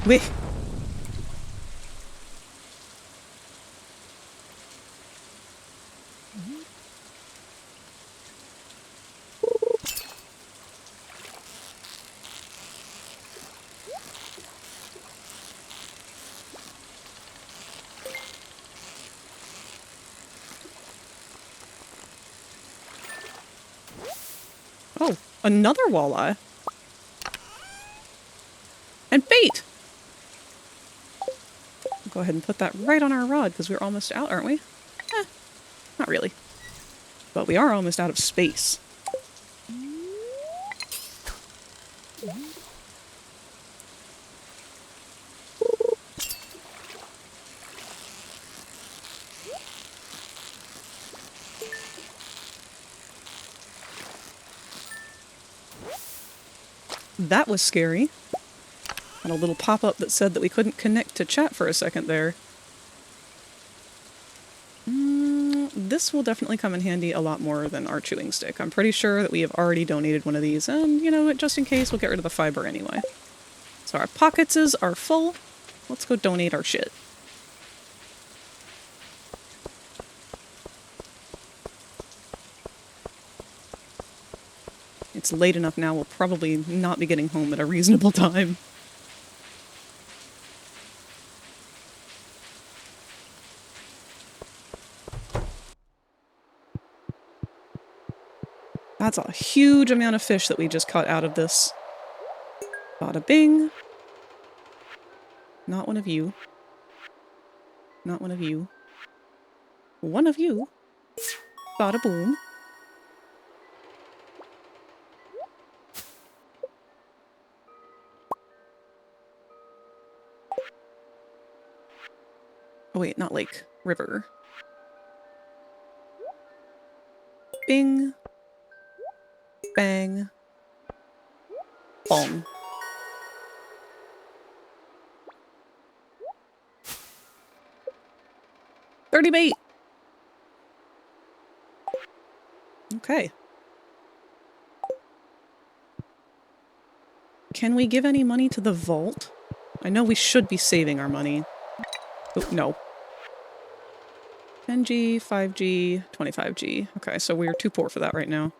Wait. Oh, another walleye. And bait! Go ahead and put that right on our rod, because we're almost out, aren't we? Eh, not really. But we are almost out of space. That was scary. Had a little pop-up that said that we couldn't connect to chat for a second there. This will definitely come in handy a lot more than our chewing stick. I'm pretty sure that we have already donated one of these, and you know what, just in case, we'll get rid of the fiber anyway. So our pockets are full. Let's go donate our shit. It's late enough now, we'll probably not be getting home at a reasonable time. That's a huge amount of fish that we just caught out of this. Bada bing. Not one of you. Not one of you. One of you. Bada boom. Oh wait, not lake. River. Bing. Bang. Bong. $30 bait! Okay. Can we give any money to the vault? I know we should be saving our money. Oh, no. 10G, 5G, 25G. Okay, so we're too poor for that right now.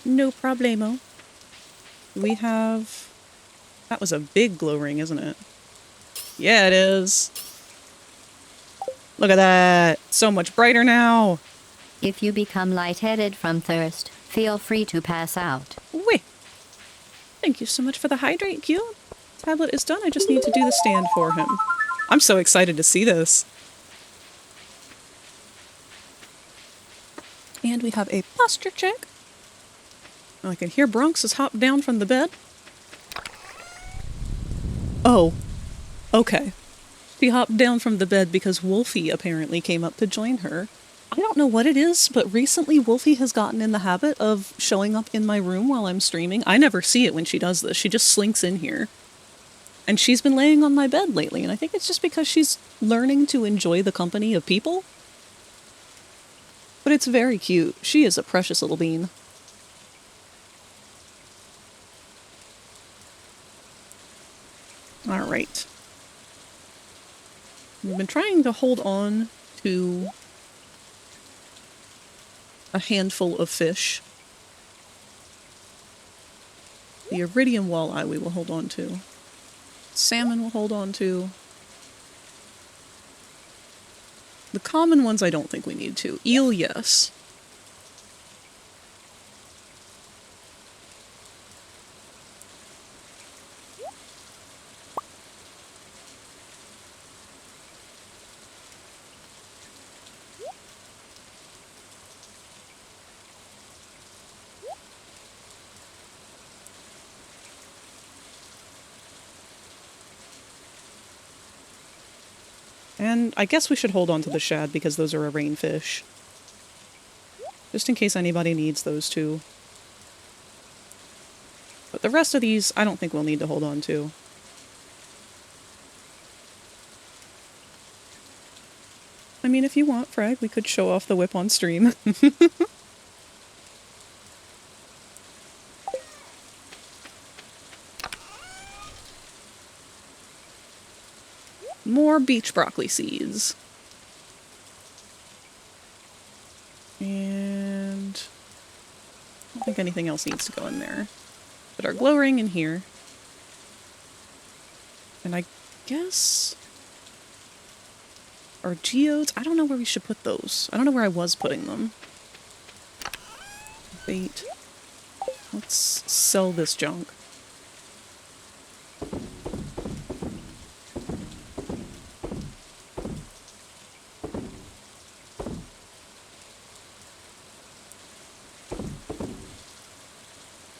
No problemo. We have... That was a big glow ring, isn't it? Yeah, it is. Look at that. So much brighter now. If you become lightheaded from thirst, feel free to pass out. Wait. Thank you so much for the hydrate, Q. Tablet is done. I just need to do the stand for him. I'm so excited to see this. And we have a posture check. I can hear Bronx has hopped down from the bed. Oh. Okay. She hopped down from the bed because Wolfie apparently came up to join her. I don't know what it is, but recently Wolfie has gotten in the habit of showing up in my room while I'm streaming. I never see it when she does this. She just slinks in here. And she's been laying on my bed lately, and I think it's just because she's learning to enjoy the company of people. But it's very cute. She is a precious little bean. Alright. We've been trying to hold on to a handful of fish. The iridium walleye we will hold on to. Salmon we'll hold on to. The common ones I don't think we need to. Eel, yes. And I guess we should hold on to the shad because those are a rainfish. Just in case anybody needs those two. But the rest of these, I don't think we'll need to hold on to. I mean, if you want, Frag, we could show off the whip on stream. More beach broccoli seeds. And I don't think anything else needs to go in there. Put our glow ring in here. And I guess our geodes, I don't know where we should put those. I don't know where I was putting them. Bait. Let's sell this junk.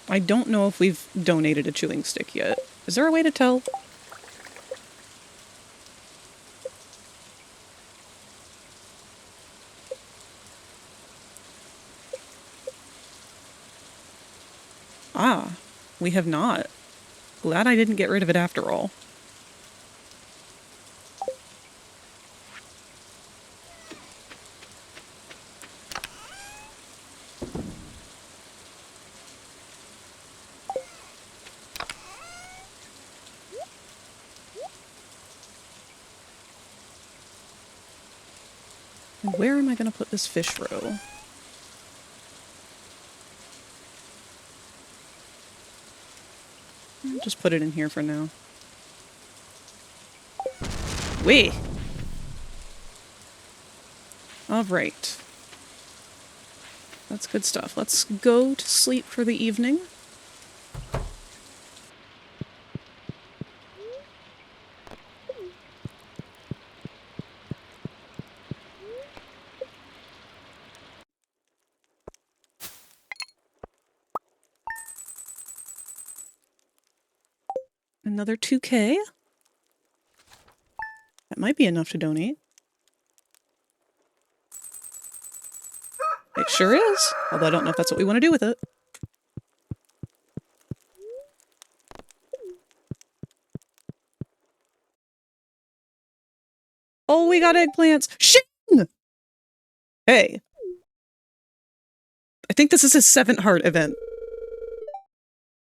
I don't know if we've donated a chewing stick yet. Is there a way to tell? Ah, we have not. Glad I didn't get rid of it after all. And where am I going to put this fish row? I'll just put it in here for now. Wait. Alright. That's good stuff. Let's go to sleep for the evening. Another 2K. That might be enough to donate. It sure is, although I don't know if that's what we want to do with it. Oh, we got eggplants. Shane! Hey. I think this is his 7th heart event.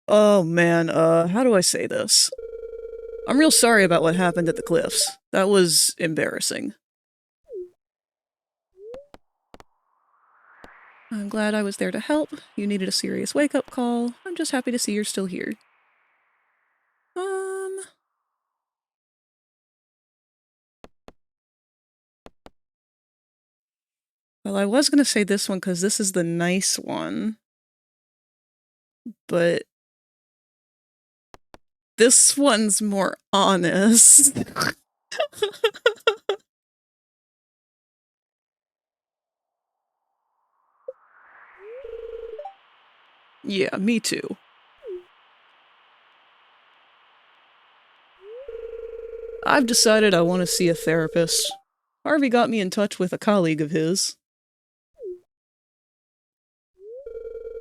Oh man, how do I say this? I'm real sorry about what happened at the cliffs. That was embarrassing. I'm glad I was there to help. You needed a serious wake-up call. I'm just happy to see you're still here. Well, I was gonna say this one because this is the nice one. But this one's more honest. Yeah, me too. I've decided I want to see a therapist. Harvey got me in touch with a colleague of his.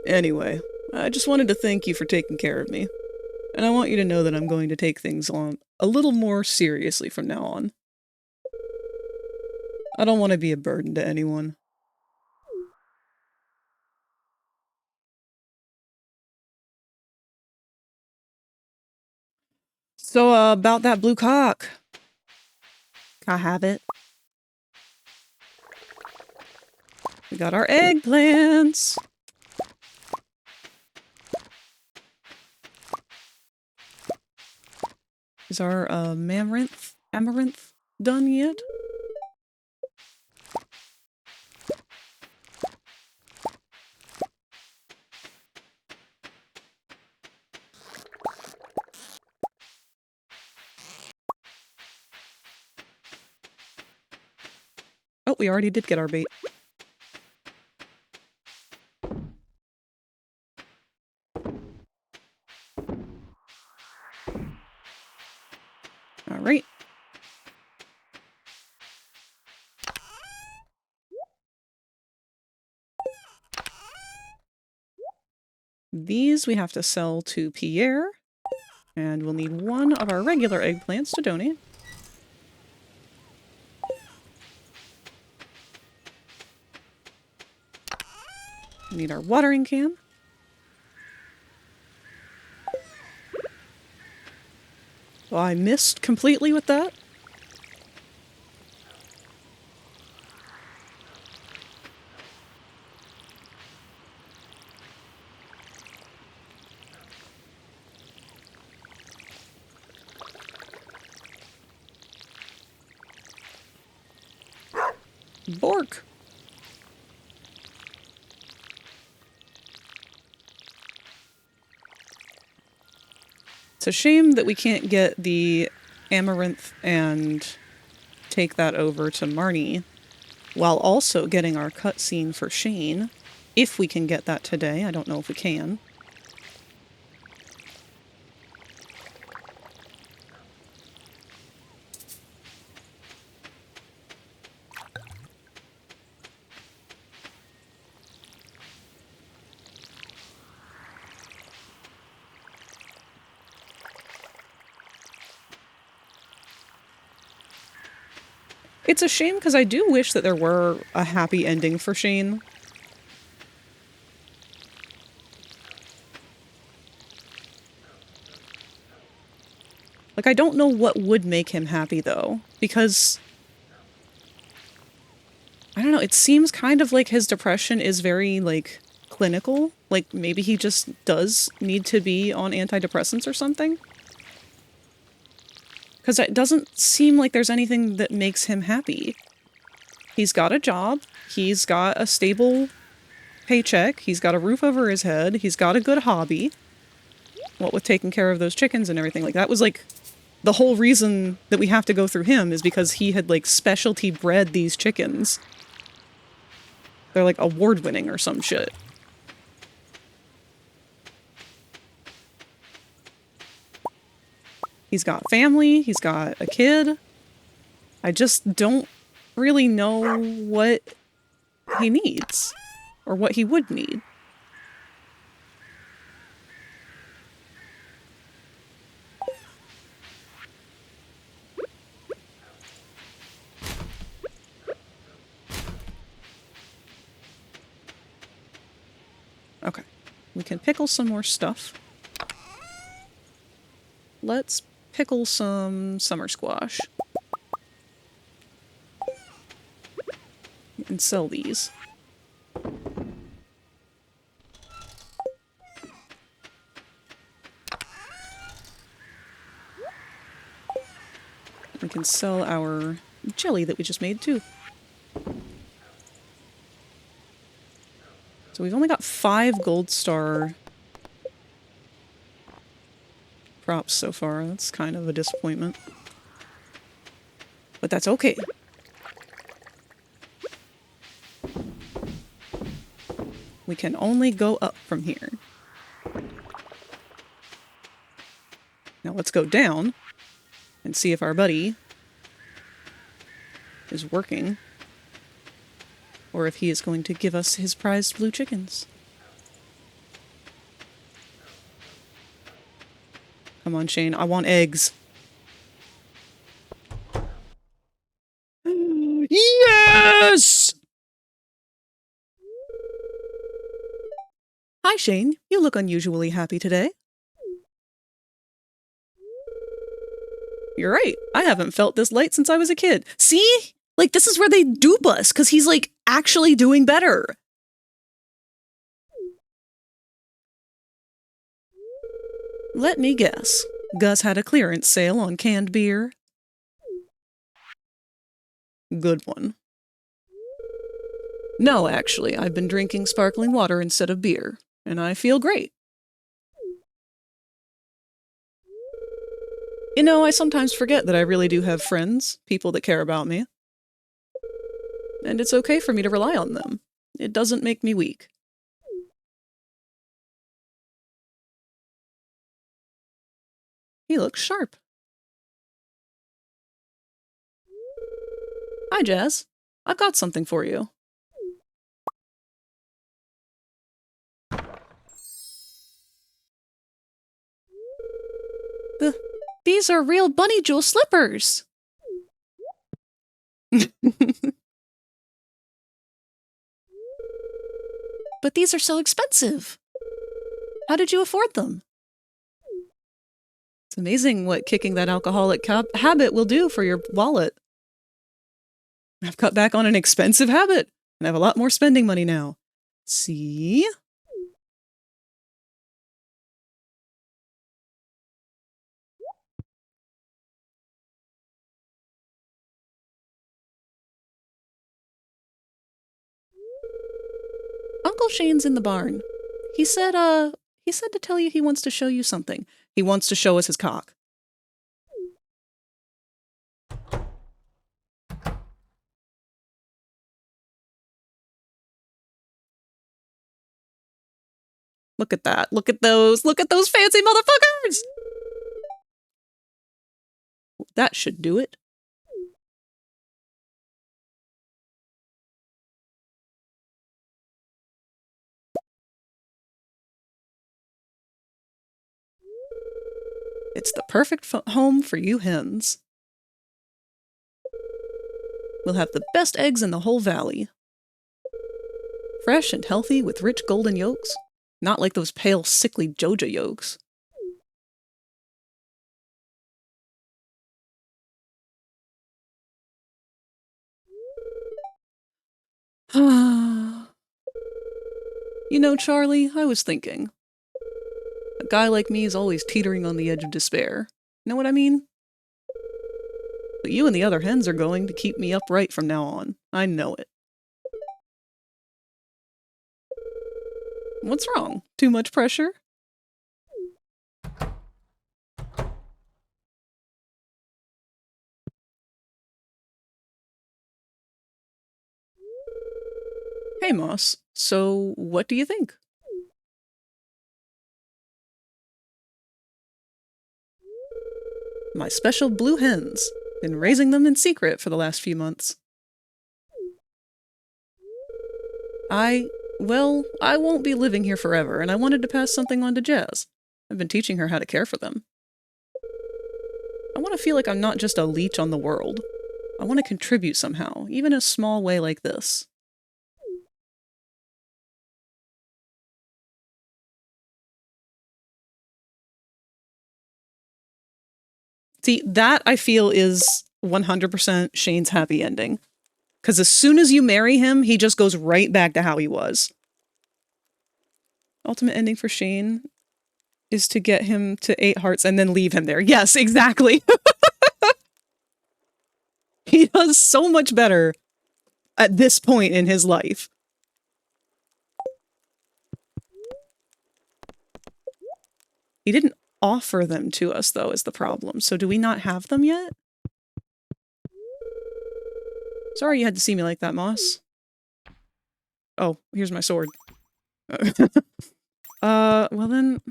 Anyway, I just wanted to thank you for taking care of me. And I want you to know that I'm going to take things on a little more seriously from now on. I don't want to be a burden to anyone. So, about that blue cock. Can I have it? We got our eggplants! Is our, amaranth done yet? Oh, we already did get our bait. Alright. These we have to sell to Pierre. And we'll need one of our regular eggplants to donate. We need our watering can. Well, I missed completely with that. Bork. It's a shame that we can't get the amaranth and take that over to Marnie, while also getting our cutscene for Shane. If we can get that today. I don't know if we can. It's a shame because I do wish that there were a happy ending for Shane. Like, I don't know what would make him happy, though, because I don't know, it seems kind of like his depression is very, like, clinical. Like, maybe he just does need to be on antidepressants or something. Because it doesn't seem like there's anything that makes him happy. He's got a job. He's got a stable paycheck. He's got a roof over his head. He's got a good hobby. What with taking care of those chickens and everything. Like, that was, like, the whole reason that we have to go through him is because he had, like, specialty bred these chickens. They're, like, award-winning or some shit. He's got family. He's got a kid. I just don't really know what he needs. Or what he would need. Okay. We can pickle some more stuff. Let's pickle some summer squash. And sell these. We can sell our jelly that we just made too. So we've only got 5 gold star props so far. That's kind of a disappointment. But that's okay. We can only go up from here. Now let's go down and see if our buddy is working. Or if he is going to give us his prized blue chickens. Come on, Shane. I want eggs. Yes! Hi, Shane. You look unusually happy today. You're right. I haven't felt this light since I was a kid. See? Like, this is where they dupe us, because he's, like, actually doing better. Let me guess. Gus had a clearance sale on canned beer. Good one. No, actually, I've been drinking sparkling water instead of beer, and I feel great. You know, I sometimes forget that I really do have friends, people that care about me. And it's okay for me to rely on them. It doesn't make me weak. He looks sharp. Hi, Jazz. I've got something for you. These are real bunny jewel slippers! But these are so expensive. How did you afford them? It's amazing what kicking that alcoholic habit will do for your wallet. I've cut back on an expensive habit, and I have a lot more spending money now. See? Uncle Shane's in the barn. He said to tell you he wants to show you something. He wants to show us his cock. Look at that. Look at those fancy motherfuckers! That should do it. It's the perfect home for you hens. We'll have the best eggs in the whole valley. Fresh and healthy with rich golden yolks. Not like those pale, sickly Joja yolks. You know, Charlie, I was thinking. A guy like me is always teetering on the edge of despair. Know what I mean? But you and the other hens are going to keep me upright from now on. I know it. What's wrong? Too much pressure? Hey, Moss. So, what do you think? My special blue hens. Been raising them in secret for the last few months. Well, I won't be living here forever, and I wanted to pass something on to Jazz. I've been teaching her how to care for them. I want to feel like I'm not just a leech on the world. I want to contribute somehow, even in a small way like this. See, that I feel is 100% Shane's happy ending. Because as soon as you marry him, he just goes right back to how he was. Ultimate ending for Shane is to get him to 8 hearts and then leave him there. Yes, exactly. He does so much better at this point in his life. He didn't offer them to us, though, is the problem. So do we not have them yet? Sorry you had to see me like that, Moss. Oh, here's my sword. Well then,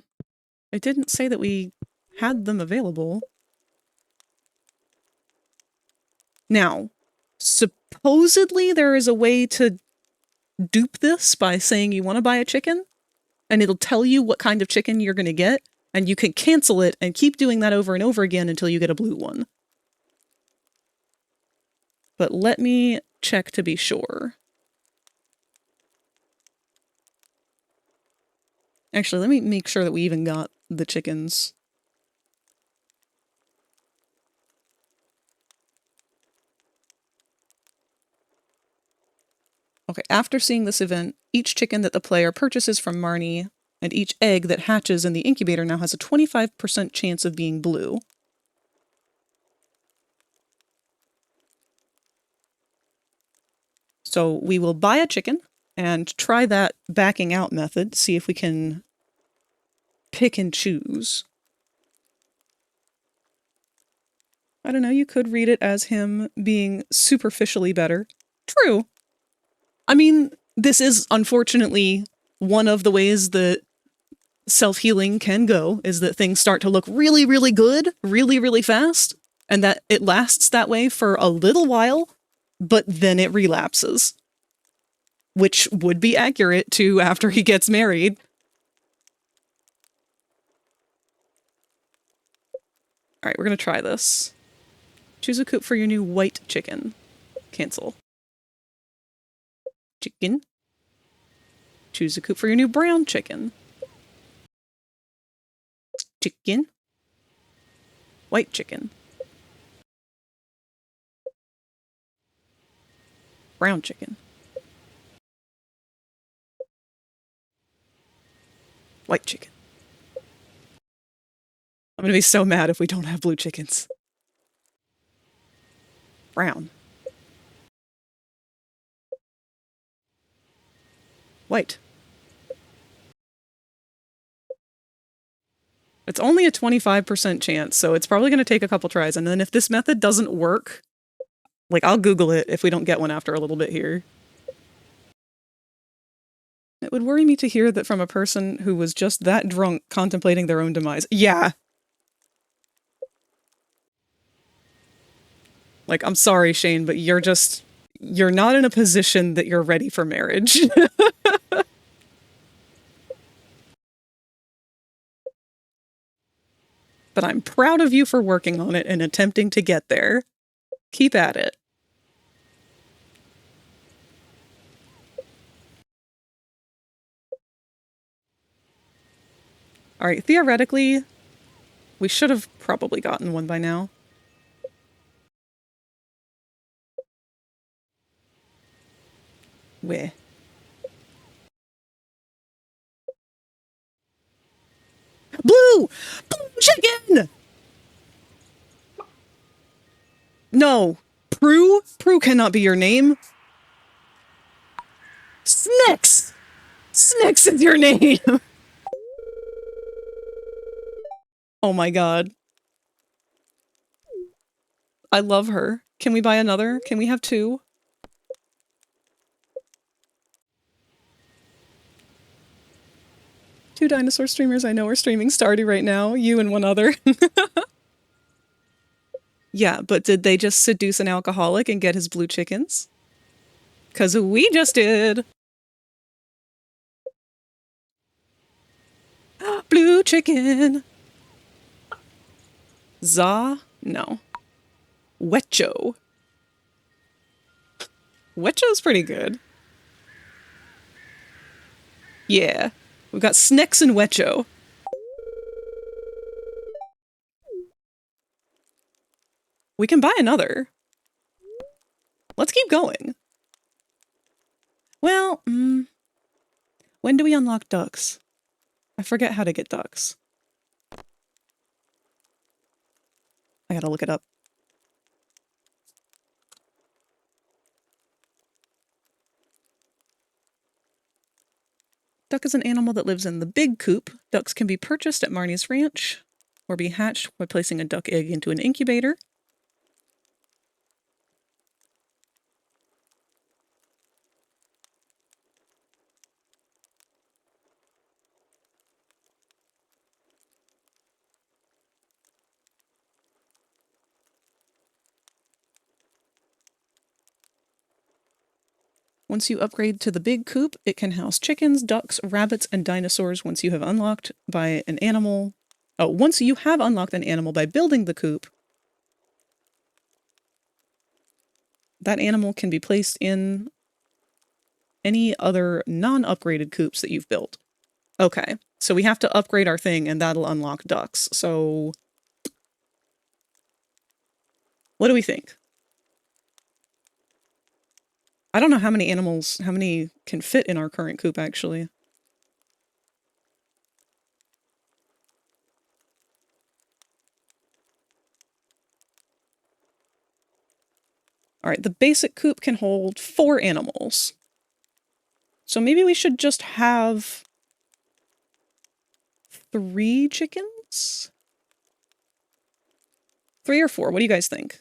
it didn't say that we had them available. Now, supposedly there is a way to dupe this by saying you want to buy a chicken, and it'll tell you what kind of chicken you're going to get, and you can cancel it and keep doing that over and over again until you get a blue one. But let me check to be sure. Actually, let me make sure that we even got the chickens. Okay, after seeing this event, each chicken that the player purchases from Marnie and each egg that hatches in the incubator now has a 25% chance of being blue. So we will buy a chicken and try that backing out method, see if we can pick and choose. I don't know, you could read it as him being superficially better. True. I mean, this is unfortunately one of the ways that self-healing can go, is that things start to look really, really good, really, really fast, and that it lasts that way for a little while, but then it relapses. Which would be accurate to after he gets married. Alright, we're gonna try this. Choose a coop for your new white chicken. Cancel. Chicken. Choose a coop for your new brown chicken. Chicken. White chicken. Brown chicken. White chicken. I'm gonna be so mad if we don't have blue chickens. Brown. White. It's only a 25% chance, so it's probably going to take a couple tries. And then if this method doesn't work, like, I'll Google it if we don't get one after a little bit here. It would worry me to hear that from a person who was just that drunk contemplating their own demise. Yeah. Like, I'm sorry, Shane, but you're not in a position that you're ready for marriage. But I'm proud of you for working on it and attempting to get there. Keep at it. Alright, theoretically, we should have probably gotten one by now. Where? Blue! Blue chicken! No! Prue? Prue cannot be your name. Snix! Snix is your name! Oh my god. I love her. Can we buy another? Can we have two? Two dinosaur streamers I know are streaming Stardew right now. You and one other. Yeah, but did they just seduce an alcoholic and get his blue chickens? 'Cause we just did. Blue chicken. Za? No. Wecho. Wecho's pretty good. Yeah. We've got Snix and Wecho. We can buy another. Let's keep going. Well, when do we unlock ducks? I forget how to get ducks. I gotta look it up. Duck is an animal that lives in the big coop. Ducks can be purchased at Marnie's ranch or be hatched by placing a duck egg into an incubator. Once you upgrade to the big coop, it can house chickens, ducks, rabbits, and dinosaurs once you have unlocked by an animal. Oh, once you have unlocked an animal by building the coop, that animal can be placed in any other non-upgraded coops that you've built. Okay, so we have to upgrade our thing and that'll unlock ducks. So what do we think? I don't know how many animals, how many can fit in our current coop, actually. All right, the basic coop can hold 4 animals. So maybe we should just have 3 chickens? 3 or 4, what do you guys think?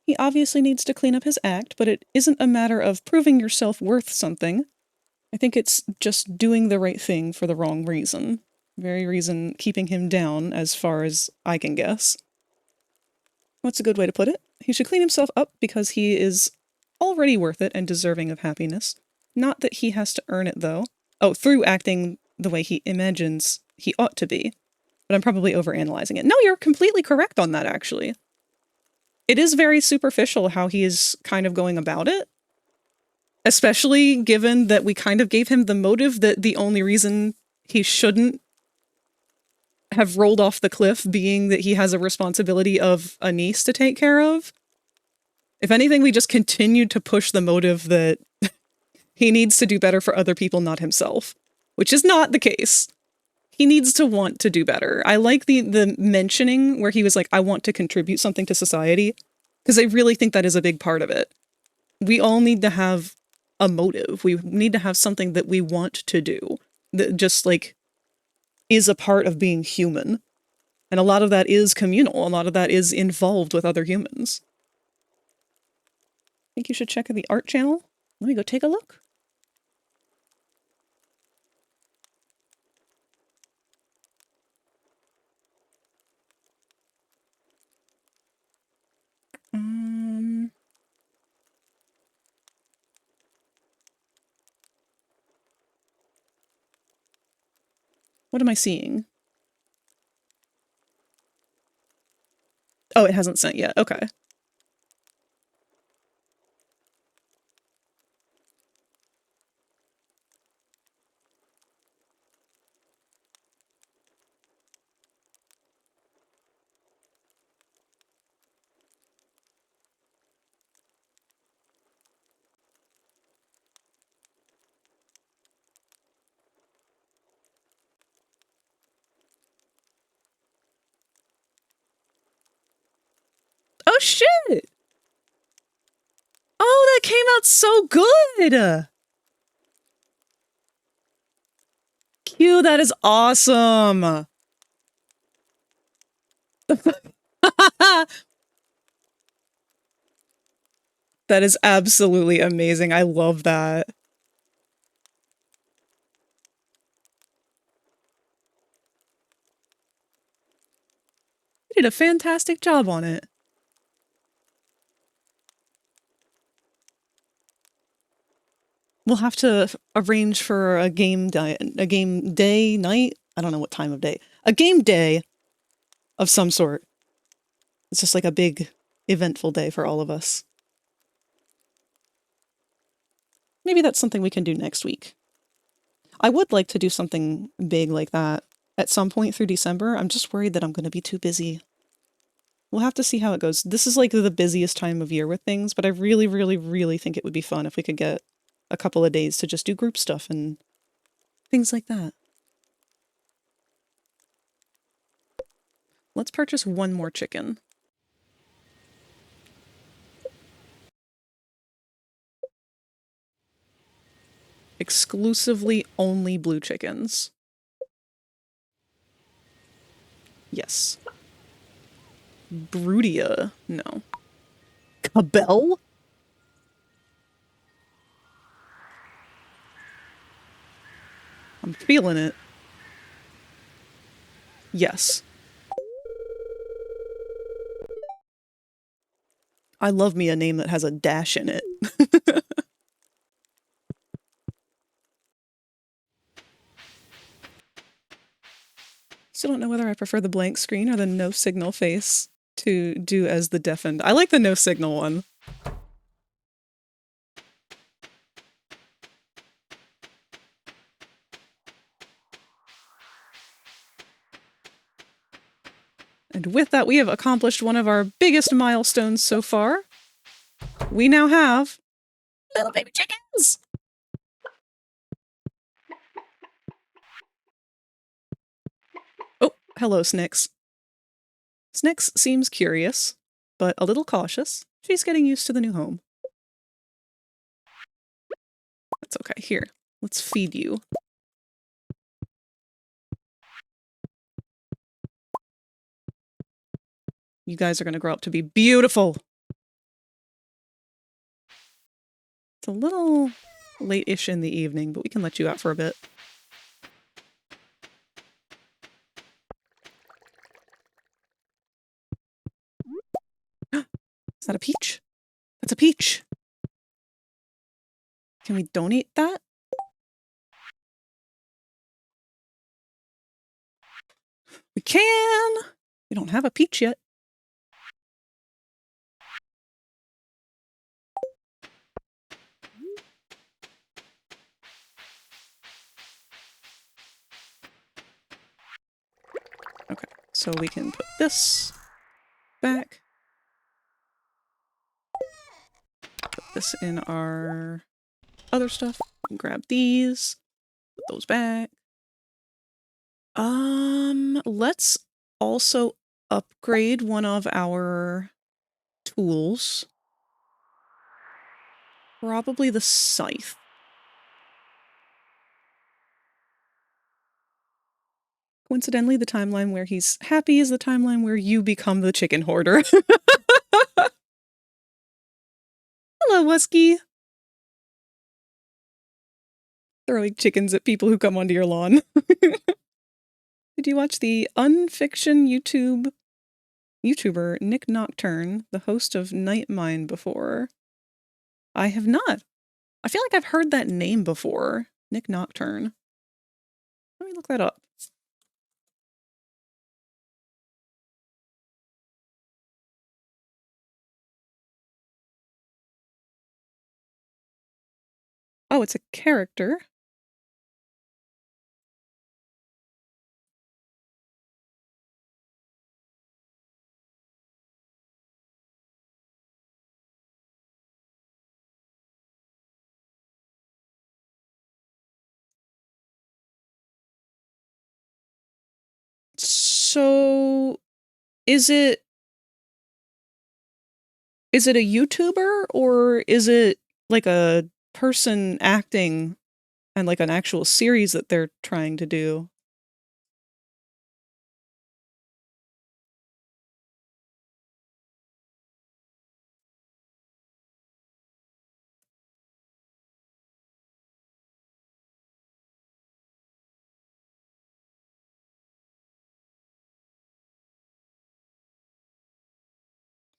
He obviously needs to clean up his act, but it isn't a matter of proving yourself worth something. I think it's just doing the right thing for the wrong reason. Very reason keeping him down, as far as I can guess. What's a good way to put it? He should clean himself up because he is already worth it and deserving of happiness. Not that he has to earn it, though. Oh, through acting the way he imagines he ought to be. But I'm probably overanalyzing it. No, you're completely correct on that, actually. It is very superficial how he is kind of going about it. Especially given that we kind of gave him the motive that the only reason he shouldn't have rolled off the cliff being that he has a responsibility of a niece to take care of. If anything, we just continued to push the motive that he needs to do better for other people, not himself. Which is not the case. He needs to want to do better. I like the mentioning where he was like, I want to contribute something to society. Because I really think that is a big part of it. We all need to have a motive. We need to have something that we want to do. That just, like, is a part of being human. And a lot of that is communal. A lot of that is involved with other humans. I think you should check out the art channel. Let me go take a look. What am I seeing? Oh, it hasn't sent yet. Okay. shit! Oh, that came out so good! Q, that is awesome! That is absolutely amazing. I love that. You did a fantastic job on it. We'll have to arrange for a game day, night? I don't know what time of day. A game day of some sort. It's just like a big, eventful day for all of us. Maybe that's something we can do next week. I would like to do something big like that at some point through December. I'm just worried that I'm going to be too busy. We'll have to see how it goes. This is like the busiest time of year with things, but I really, really, really think it would be fun if we could get a couple of days to just do group stuff and things like that. Let's purchase one more chicken. Exclusively only blue chickens. Yes. Brudia? No. Cabell? I'm feeling it. Yes. I love me a name that has a dash in it. Still don't know whether I prefer the blank screen or the no signal face to do as the deafened. I like the no signal one. And with that, we have accomplished one of our biggest milestones so far. We now have little baby chickens! Oh, hello, Snicks. Snicks seems curious, but a little cautious. She's getting used to the new home. That's okay. Here, let's feed you. You guys are going to grow up to be beautiful. It's a little late-ish in the evening, but we can let you out for a bit. Is that a peach? That's a peach. Can we donate that? We can! We don't have a peach yet. Okay, so we can put this back. Put this in our other stuff. Grab these. Put those back. Let's also upgrade one of our tools. Probably the scythe. Coincidentally, the timeline where he's happy is the timeline where you become the chicken hoarder. Hello, Wusky! Throwing chickens at people who come onto your lawn. Did you watch the unfiction YouTuber Nick Nocturne, the host of Night Mine, before? I have not. I feel like I've heard that name before. Nick Nocturne. Let me look that up. Oh, it's a character. So, is it Is it a YouTuber or is it like a person acting and like an actual series that they're trying to do?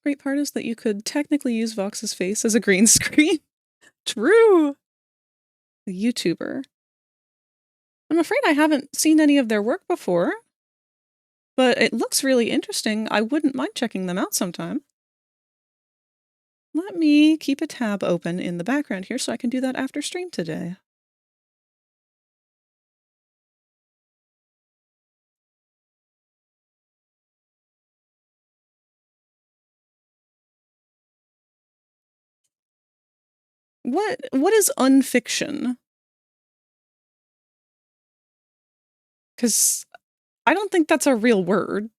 Great part is that you could technically use Vox's face as a green screen. True! A YouTuber. I'm afraid I haven't seen any of their work before, but it looks really interesting. I wouldn't mind checking them out sometime. Let me keep a tab open in the background here so I can do that after stream today. What is unfiction? Because I don't think that's a real word.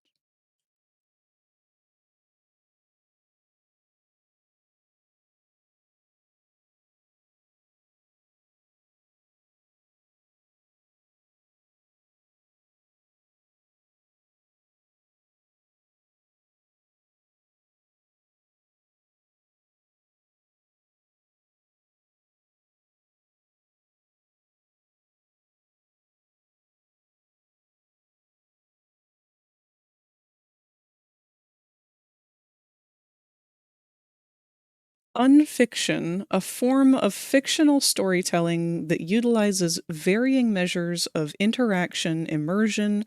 Unfiction, a form of fictional storytelling that utilizes varying measures of interaction, immersion,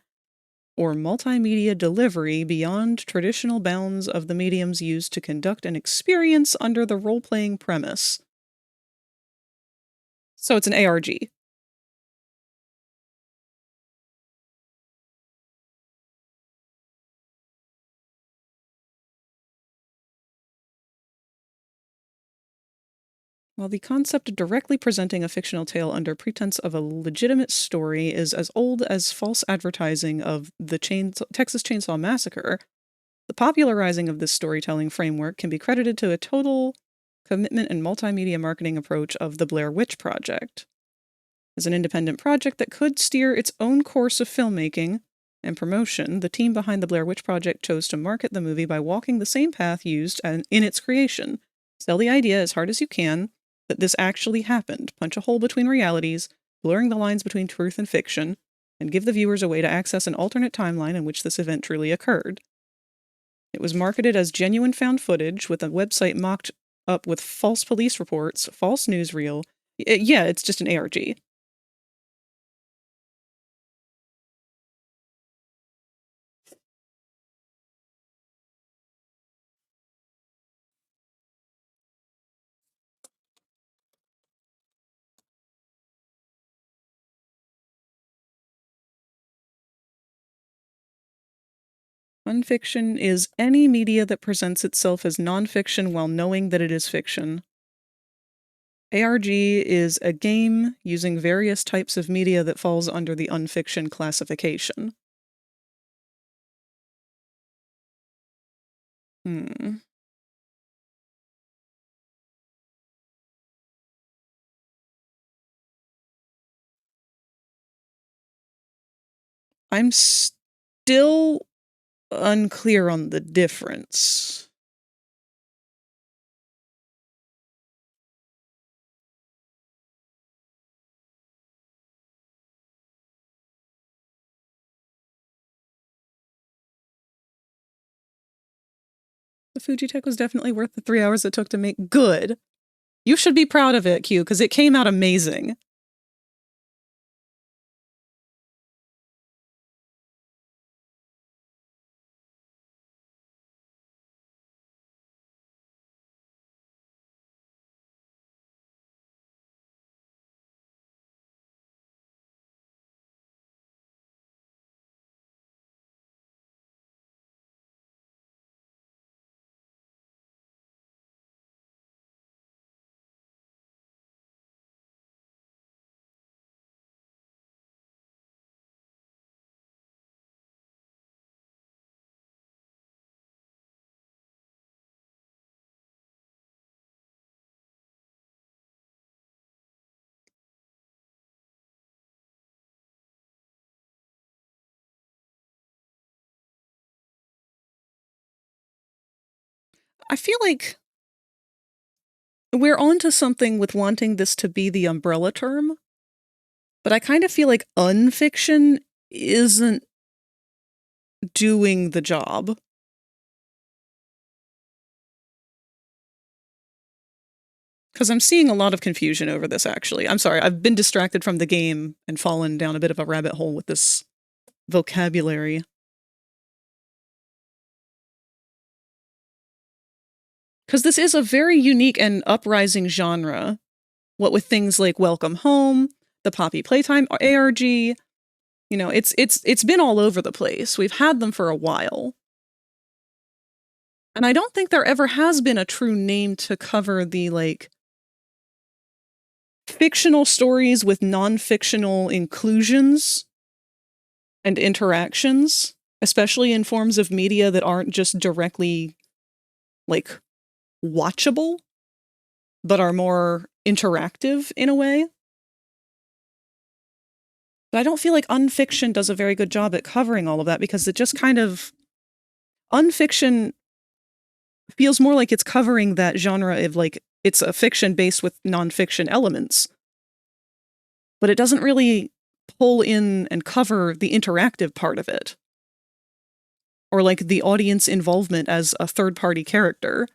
or multimedia delivery beyond traditional bounds of the mediums used to conduct an experience under the role-playing premise. So it's an ARG. While the concept of directly presenting a fictional tale under pretense of a legitimate story is as old as false advertising of the Texas Chainsaw Massacre, the popularizing of this storytelling framework can be credited to a total commitment and multimedia marketing approach of the Blair Witch Project. As an independent project that could steer its own course of filmmaking and promotion, the team behind the Blair Witch Project chose to market the movie by walking the same path used in its creation. Sell the idea as hard as you can that this actually happened, punch a hole between realities, blurring the lines between truth and fiction, and give the viewers a way to access an alternate timeline in which this event truly occurred. It was marketed as genuine found footage, with a website mocked up with false police reports, false newsreel. Yeah, it's just an ARG. Unfiction is any media that presents itself as nonfiction while knowing that it is fiction. ARG is a game using various types of media that falls under the unfiction classification. I'm still unclear on the difference. The Fujitech was definitely worth the 3 hours it took to make. Good. You should be proud of it, Q, because it came out amazing. I feel like we're onto something with wanting this to be the umbrella term, but I kind of feel like unfiction isn't doing the job. Because I'm seeing a lot of confusion over this, actually. I'm sorry, I've been distracted from the game and fallen down a bit of a rabbit hole with this vocabulary. Because this is a very unique and uprising genre. What with things like Welcome Home, the Poppy Playtime ARG, you know, it's been all over the place. We've had them for a while. And I don't think there ever has been a true name to cover the, like, fictional stories with non-fictional inclusions and interactions, especially in forms of media that aren't just directly, like, watchable, but are more interactive in a way. But I don't feel like unfiction does a very good job at covering all of that, because it just kind of... Unfiction feels more like it's covering that genre of, like, it's a fiction based with non-fiction elements. But it doesn't really pull in and cover the interactive part of it. Or, like, the audience involvement as a third-party character.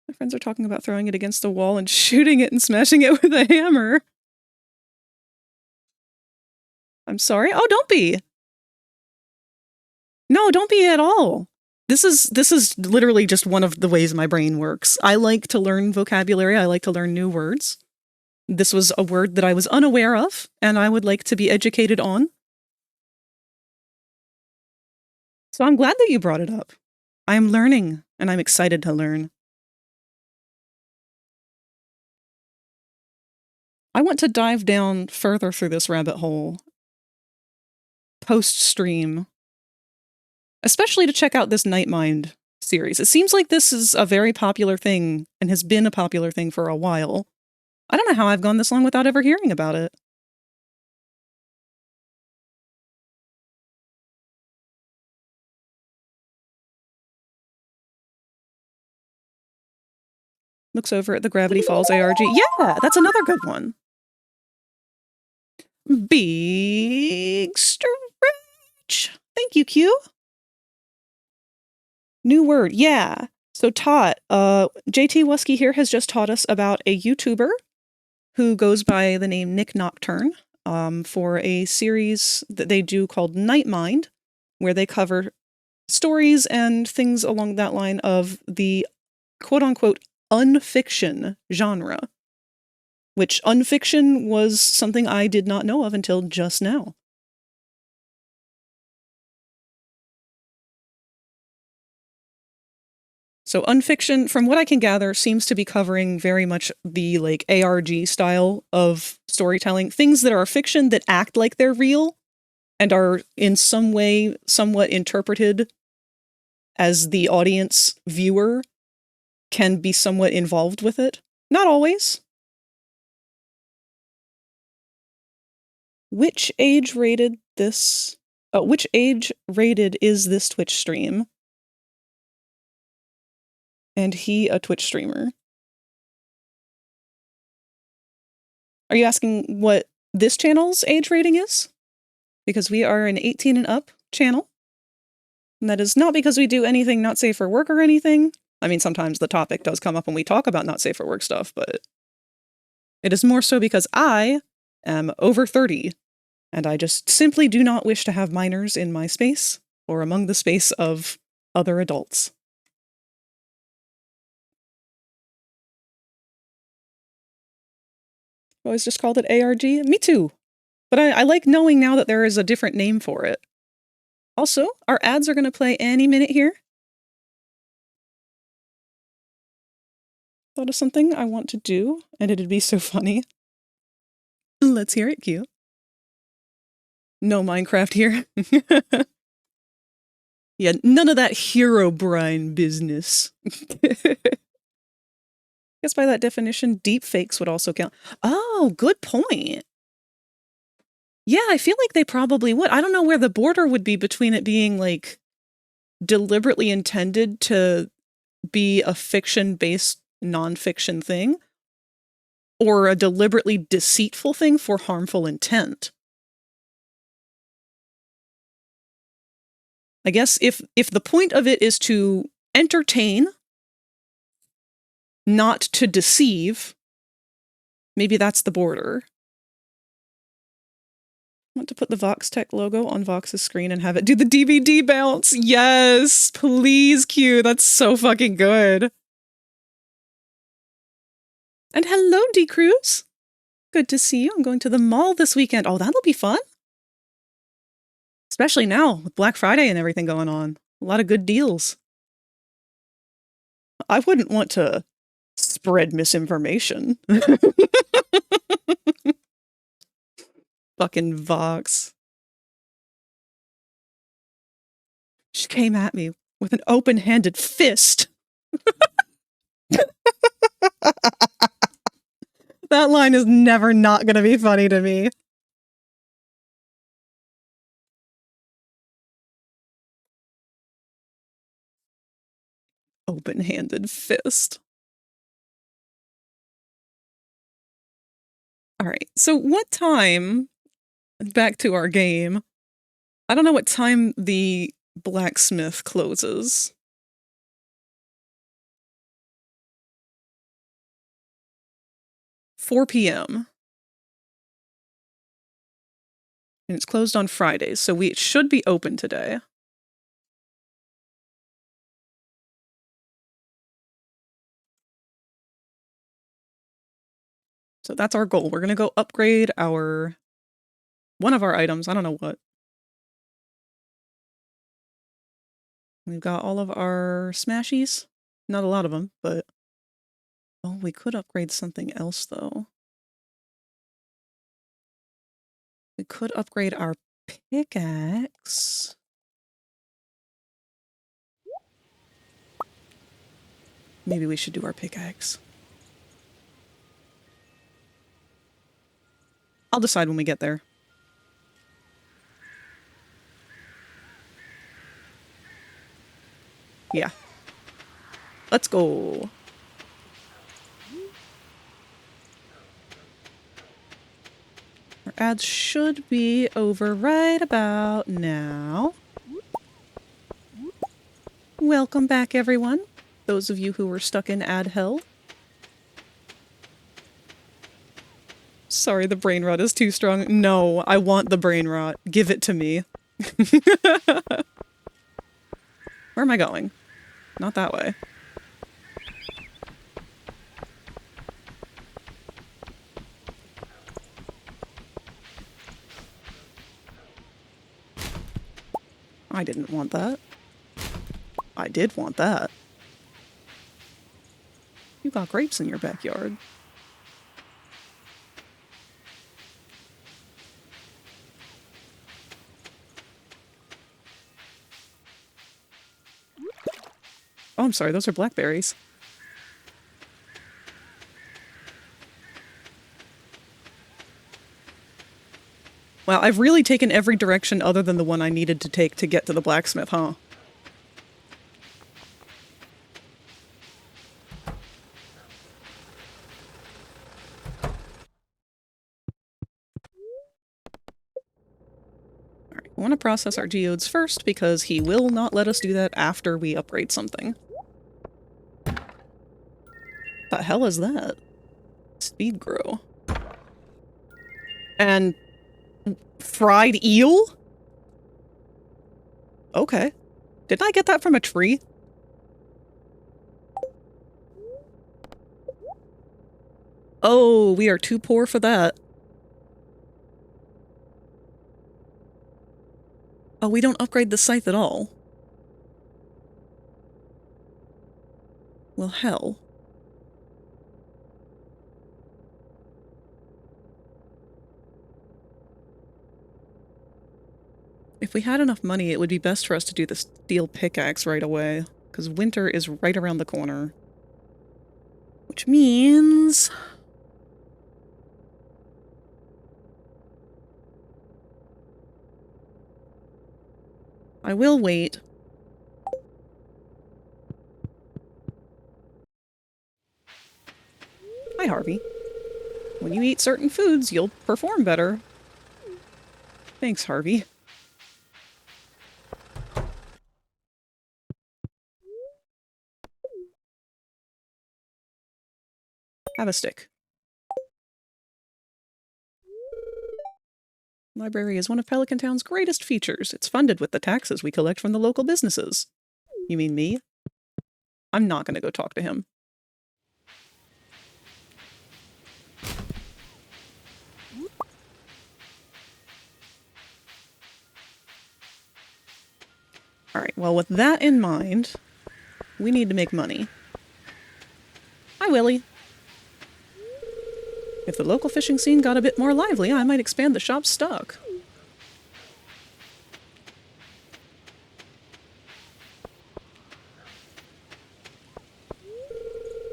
My friends are talking about throwing it against the wall and shooting it and smashing it with a hammer. I'm sorry? Oh, don't be! No, don't be at all. This is literally just one of the ways my brain works. I like to learn vocabulary, I like to learn new words. This was a word that I was unaware of, and I would like to be educated on. So I'm glad that you brought it up. I'm learning, and I'm excited to learn. I want to dive down further through this rabbit hole post-stream, especially to check out this Nightmind series. It seems like this is a very popular thing and has been a popular thing for a while. I don't know how I've gone this long without ever hearing about it. Looks over at the Gravity Falls ARG. Yeah, that's another good one. Big stretch. Thank you, Q. New word, yeah. So taught, JT Wusky here has just taught us about a YouTuber who goes by the name Nick Nocturne, for a series that they do called Nightmind, where they cover stories and things along that line of the quote-unquote unfiction genre. Which unfiction was something I did not know of until just now. So unfiction, from what I can gather, seems to be covering very much the, like, ARG style of storytelling. Things that are fiction that act like they're real and are in some way somewhat interpreted as the audience viewer can be somewhat involved with it. Not always. Which age rated this? Which age rated is this Twitch stream? And he a Twitch streamer. Are you asking what this channel's age rating is? Because we are an 18 and up channel. And that is not because we do anything not safe for work or anything. I mean, sometimes the topic does come up when we talk about not safe for work stuff, but it is more so because I am over 30, and I just simply do not wish to have minors in my space or among the space of other adults. I always just called it ARG. Me too. But I like knowing now that there is a different name for it. Also, our ads are going to play any minute here. Thought of something I want to do, and it'd be so funny. Let's hear it, Q. No Minecraft here. Yeah, none of that Herobrine business. Guess by that definition, deep fakes would also count. Oh, good point. Yeah, I feel like they probably would. I don't know where the border would be between it being, like, deliberately intended to be a fiction-based nonfiction thing, or a deliberately deceitful thing for harmful intent. I guess if the point of it is to entertain, not to deceive, maybe that's the border. I want to put the Vox Tech logo on Vox's screen and have it do the DVD bounce. Yes, please, Q. That's so fucking good. And hello, D Cruz. Good to see you. I'm going to the mall this weekend. Oh, that'll be fun. Especially now with Black Friday and everything going on. A lot of good deals. I wouldn't want to spread misinformation. Fucking Vox. She came at me with an open-handed fist. That line is never not gonna be funny to me. Open-handed fist. Alright, so what time... Back to our game. I don't know what time the blacksmith closes. $4 p.m. And it's closed on Fridays, so it should be open today. So that's our goal. We're gonna go upgrade our... one of our items. I don't know what. We've got all of our smashies. Not a lot of them, but... Oh, we could upgrade something else, though. We could upgrade our pickaxe. Maybe we should do our pickaxe. I'll decide when we get there. Yeah. Let's go. Our ads should be over right about now. Welcome back, everyone. Those of you who were stuck in ad hell. Sorry, the brain rot is too strong. No, I want the brain rot. Give it to me. Where am I going? Not that way. I didn't want that. I did want that. You got grapes in your backyard. Oh, I'm sorry, those are blackberries. Wow, I've really taken every direction other than the one I needed to take to get to the blacksmith, huh? Alright, we want to process our geodes first because he will not let us do that after we upgrade something. The hell is that? Speed grow. And fried eel? Okay. Didn't I get that from a tree? Oh, we are too poor for that. Oh, we don't upgrade the scythe at all. Well, hell. If we had enough money, it would be best for us to do the steel pickaxe right away, because winter is right around the corner. Which means... I will wait. Hi, Harvey. When you eat certain foods, you'll perform better. Thanks, Harvey. Have a stick. Library is one of Pelican Town's greatest features. It's funded with the taxes we collect from the local businesses. You mean me? I'm not gonna go talk to him. Alright, well, with that in mind, we need to make money. Hi, Willie. If the local fishing scene got a bit more lively, I might expand the shop's stock.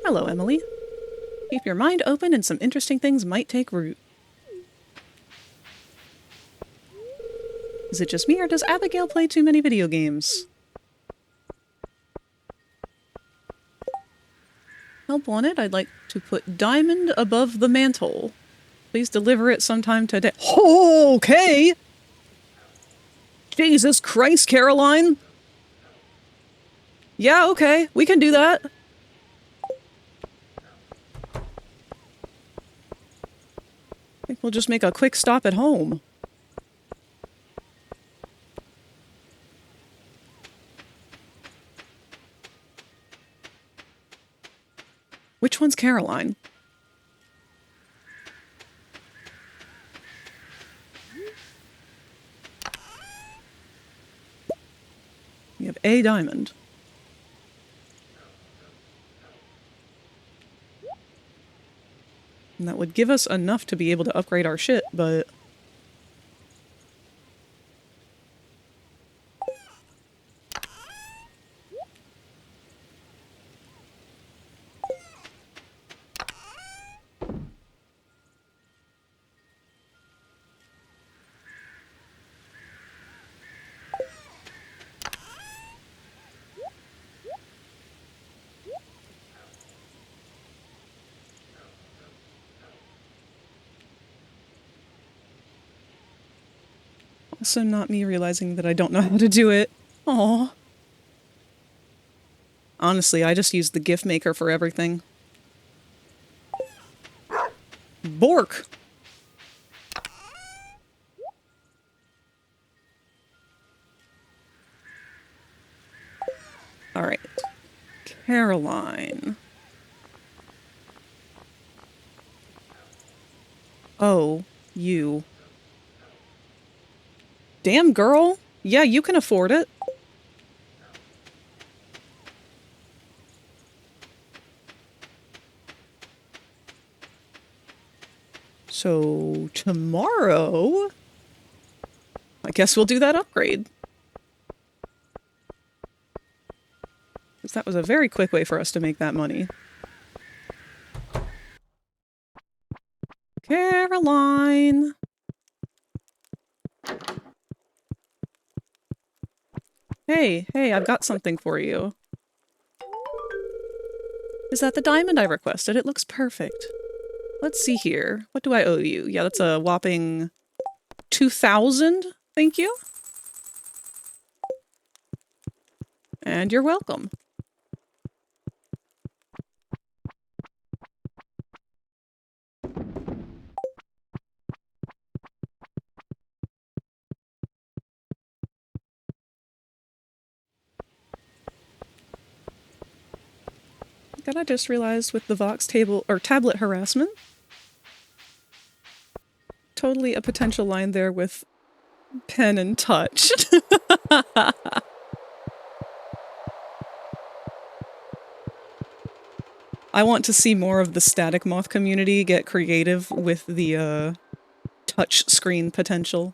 Hello, Emily. Keep your mind open and some interesting things might take root. Is it just me, or does Abigail play too many video games? Help wanted. I'd like to put diamond above the mantle. Please deliver it sometime today. Okay! Jesus Christ, Caroline! Yeah, okay. We can do that. I think we'll just make a quick stop at home. Which one's Caroline? We have a diamond. And that would give us enough to be able to upgrade our shit, but... Also not me realizing that I don't know how to do it. Aww. Honestly, I just use the GIF maker for everything. Bork! Alright. Caroline. Oh, you. Damn, girl! Yeah, you can afford it. So, tomorrow... I guess we'll do that upgrade. Because that was a very quick way for us to make that money. Caroline! Hey, I've got something for you. Is that the diamond I requested? It looks perfect. Let's see here. What do I owe you? Yeah, that's a whopping 2,000. Thank you. And you're welcome. God, I just realized with the Vox table or tablet harassment, totally a potential line there with pen and touch. I want to see more of the static moth community get creative with the touch screen potential.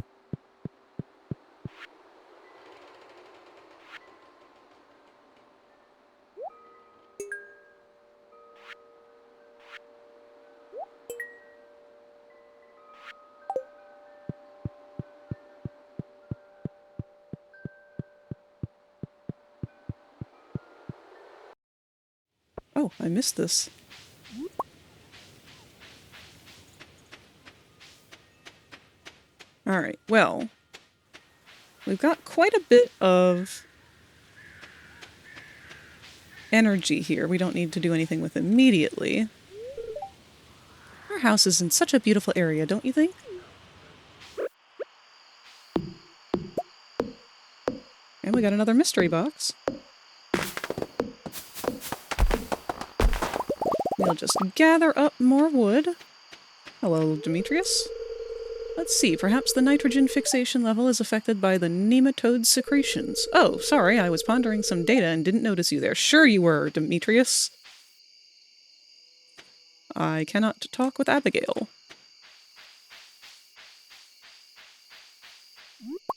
Oh, I missed this. Alright, well, we've got quite a bit of energy here. We don't need to do anything with immediately. Our house is in such a beautiful area, don't you think? And we got another mystery box. We'll just gather up more wood. Hello, Demetrius. Let's see, perhaps the nitrogen fixation level is affected by the nematode secretions. Oh, sorry, I was pondering some data and didn't notice you there. Sure you were, Demetrius. I cannot talk with Abigail.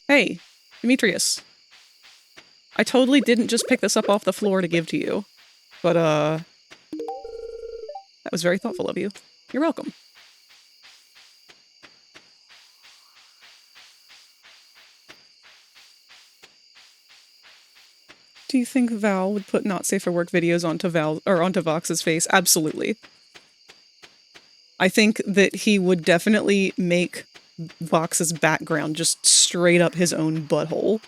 Hey, Demetrius. I totally didn't just pick this up off the floor to give to you. But, that was very thoughtful of you. You're welcome. Do you think Val would put not safe for work videos onto Vox's face? Absolutely. I think that he would definitely make Vox's background just straight up his own butthole.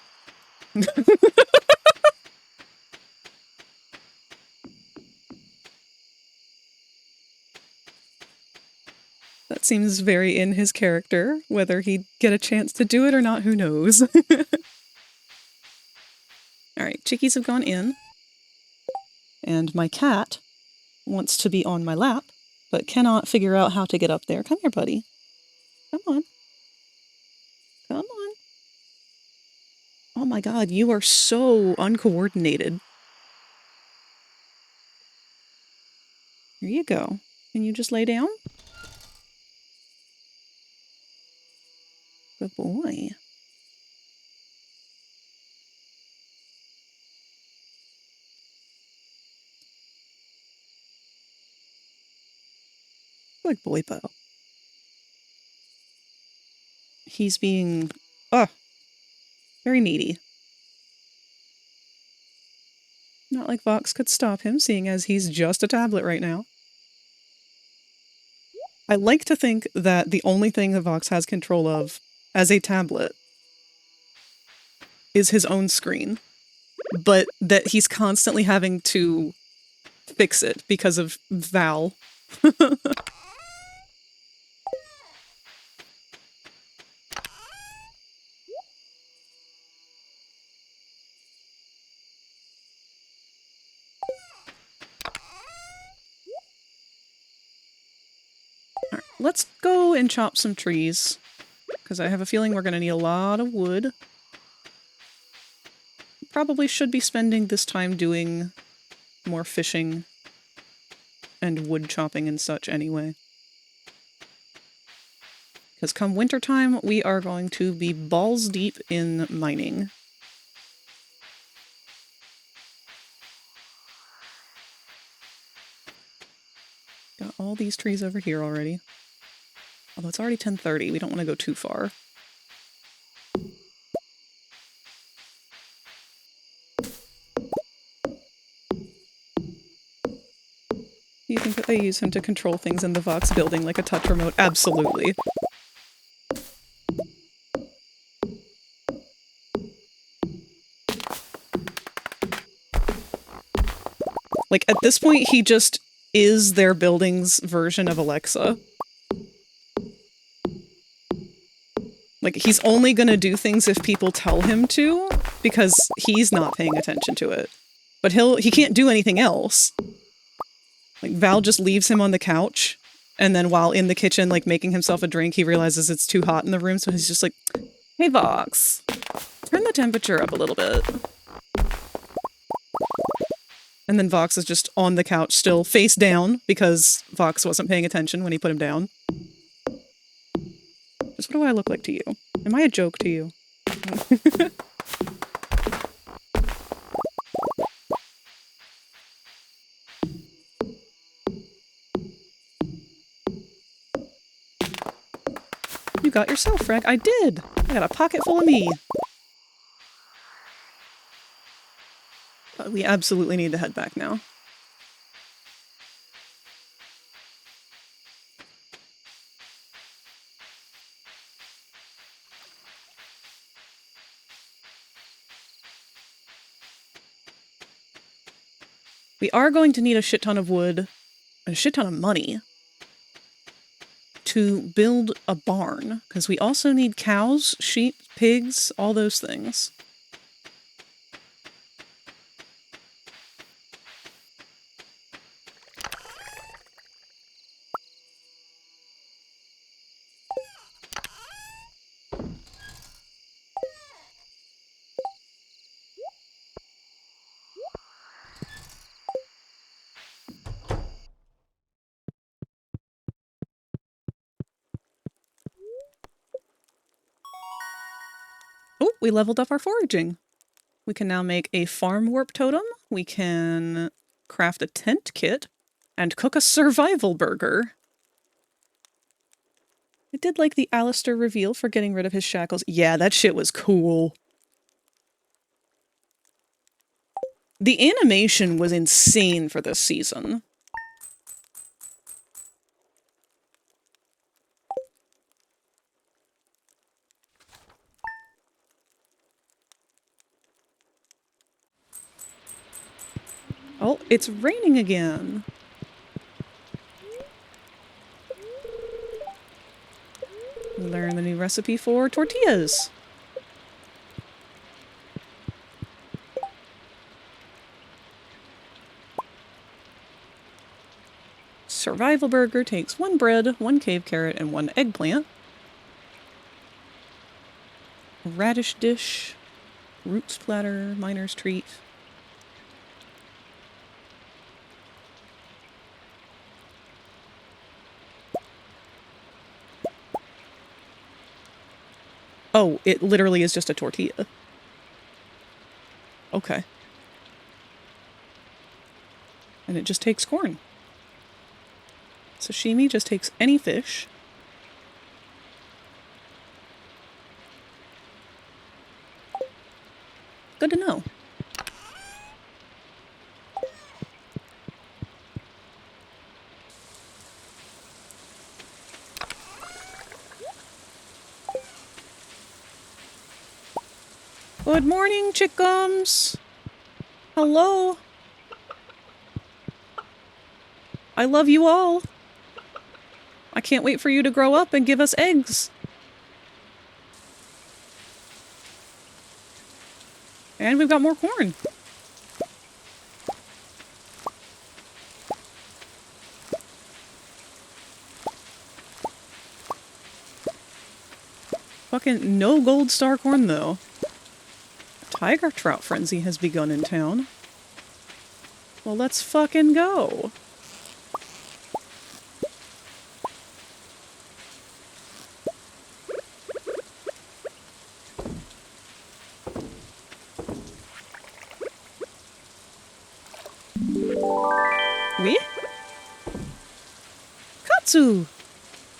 That seems very in his character. Whether he'd get a chance to do it or not, who knows? Alright, chickies have gone in. And my cat wants to be on my lap, but cannot figure out how to get up there. Come here, buddy. Come on. Come on. Oh my god, you are so uncoordinated. Here you go. Can you just lay down? Good boy. Good boy, Bo. He's being, very needy. Not like Vox could stop him, seeing as he's just a tablet right now. I like to think that the only thing that Vox has control of as a tablet is his own screen, but that he's constantly having to fix it because of Val. Alright, let's go and chop some trees, because I have a feeling we're going to need a lot of wood. Probably should be spending this time doing more fishing and wood chopping and such anyway. Because come wintertime, we are going to be balls deep in mining. Got all these trees over here already. Although it's already 10:30, we don't want to go too far. Do you think that they use him to control things in the Vox building like a touch remote? Absolutely. Like, at this point, he just is their building's version of Alexa. Like, he's only gonna do things if people tell him to, because he's not paying attention to it. But he can't do anything else. Like, Val just leaves him on the couch, and then while in the kitchen, like, making himself a drink, he realizes it's too hot in the room, so he's just like, hey, Vox, turn the temperature up a little bit. And then Vox is just on the couch, still face down, because Vox wasn't paying attention when he put him down. Just what do I look like to you? Am I a joke to you? You got yourself, Frag. I did! I got a pocket full of me. But we absolutely need to head back now. We are going to need a shit ton of wood and a shit ton of money to build a barn, because we also need cows, sheep, pigs, all those things. Oh, we leveled up our foraging. We can now make a farm warp totem. We can craft a tent kit and cook a survival burger. I did like the Alistair reveal for getting rid of his shackles. Yeah, that shit was cool. The animation was insane for this season. Oh, it's raining again. We learned the new recipe for tortillas. Survival burger takes 1 bread, 1 cave carrot, and 1 eggplant. Radish dish, roots platter, miner's treat. Oh, it literally is just a tortilla. Okay. And it just takes corn. Sashimi just takes any fish. Good to know. Good morning, chickums. Hello. I love you all. I can't wait for you to grow up and give us eggs. And we've got more corn. Fucking no gold star corn, though. Tiger trout frenzy has begun in town. Well, let's fucking go. Oui? Katsu!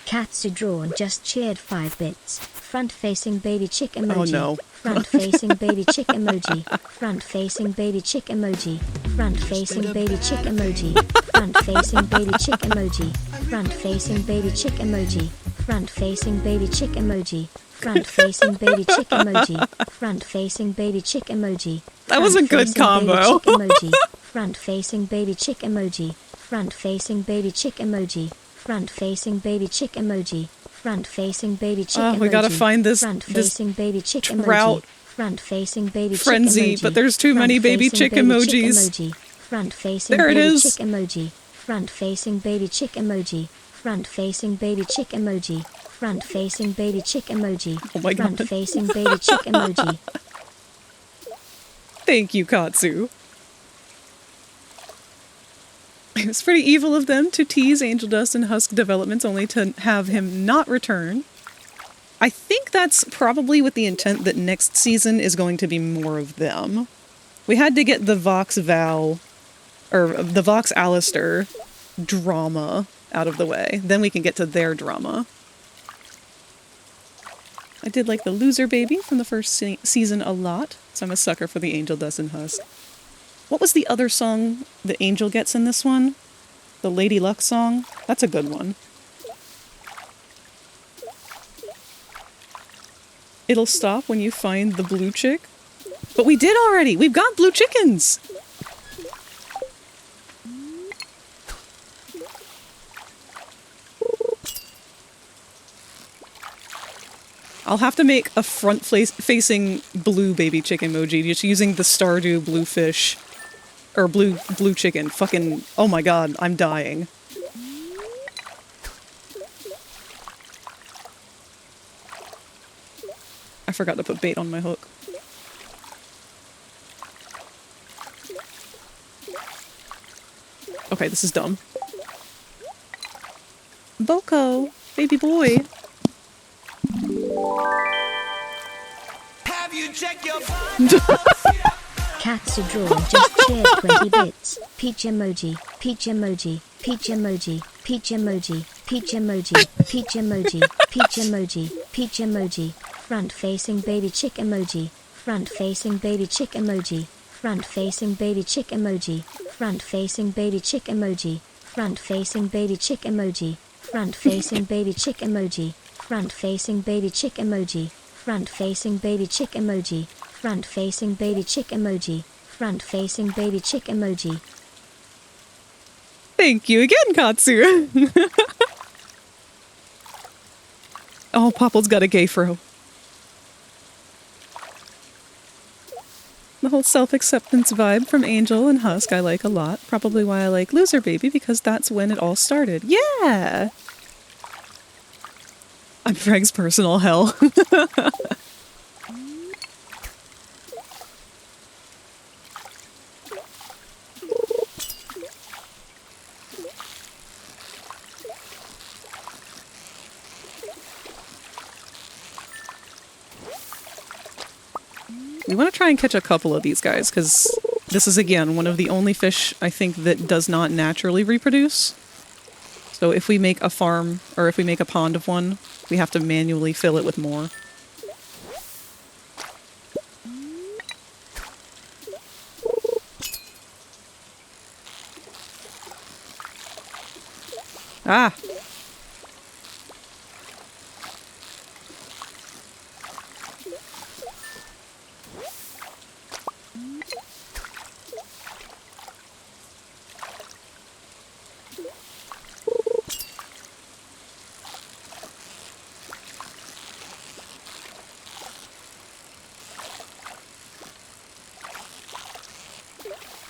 Katsu drawn just cheered 5 bits. Front-facing baby chick emoji. Oh no. Front-facing baby chick emoji. Front-facing baby chick emoji. Front-facing baby chick emoji. Front-facing baby chick emoji. Front-facing baby chick emoji. Front-facing baby chick emoji. Front-facing baby chick emoji. Front-facing baby chick emoji. That was a good combo. Front-facing baby chick emoji. Front-facing baby chick emoji. Front-facing baby chick emoji. Front-facing baby chick emoji. We gotta find this baby chick trout emoji. Front-facing baby frenzy, chick emoji. but there's too many baby chick emojis. Front-facing There it baby is. chick emoji. Front-facing baby chick emoji. Front-facing baby chick emoji. Front-facing baby chick emoji. Oh my god. Front-facing baby chick emoji. Thank you, Katsu. It's pretty evil of them to tease Angel Dust and Husk developments only to have him not return. I think that's probably with the intent that next season is going to be more of them. We had to get the Vox Val, or the Vox Alistair drama out of the way. Then we can get to their drama. I did like the loser baby from the first season a lot, so I'm a sucker for the Angel Dust and Husk. What was the other song that Angel gets in this one? The Lady Luck song? That's a good one. It'll stop when you find the blue chick. But we did already! We've got blue chickens! I'll have to make a front-facing blue baby chick emoji, just using the Stardew blue fish. Or blue chicken. Fucking, oh my god, I'm dying. I forgot to put bait on my hook. Okay, this is dumb. Boko, baby boy. Have you checked your Katsu draw just shared 20 bits. Peach emoji, peach emoji, peach emoji, peach emoji, peach emoji, peach emoji, peach emoji, peach emoji. Front facing baby chick emoji. Front facing baby chick emoji. Front facing baby chick emoji. Front facing baby chick emoji. Front facing baby chick emoji. Front facing baby chick emoji. Front facing baby chick emoji. Front facing baby chick emoji. Front facing baby chick emoji. Front facing baby chick emoji. Thank you again, Katsu. Oh, Popple's got a gay fro. The whole self-acceptance vibe from Angel and Husk I like a lot. Probably why I like Loser Baby, because that's when it all started. Yeah! I'm Freg's personal hell. We want to try and catch a couple of these guys, because this is, again, one of the only fish, I think, that does not naturally reproduce. So if we make a farm, or if we make a pond of one, we have to manually fill it with more. Ah!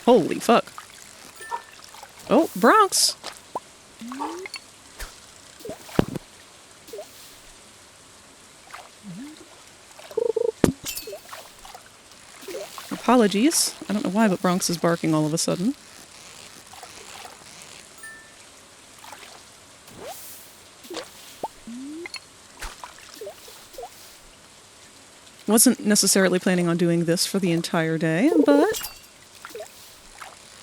Holy fuck. Oh, Bronx! Apologies. I don't know why, but Bronx is barking all of a sudden. Wasn't necessarily planning on doing this for the entire day, but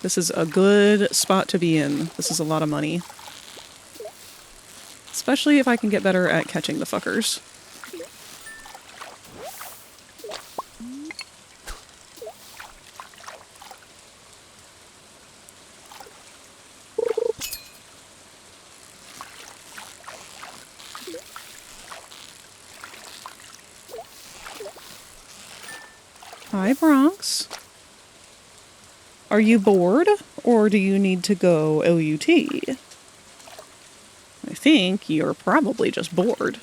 this is a good spot to be in. This is a lot of money. Especially if I can get better at catching the fuckers. Hi, Bronx. Are you bored, or do you need to go OUT? I think you're probably just bored.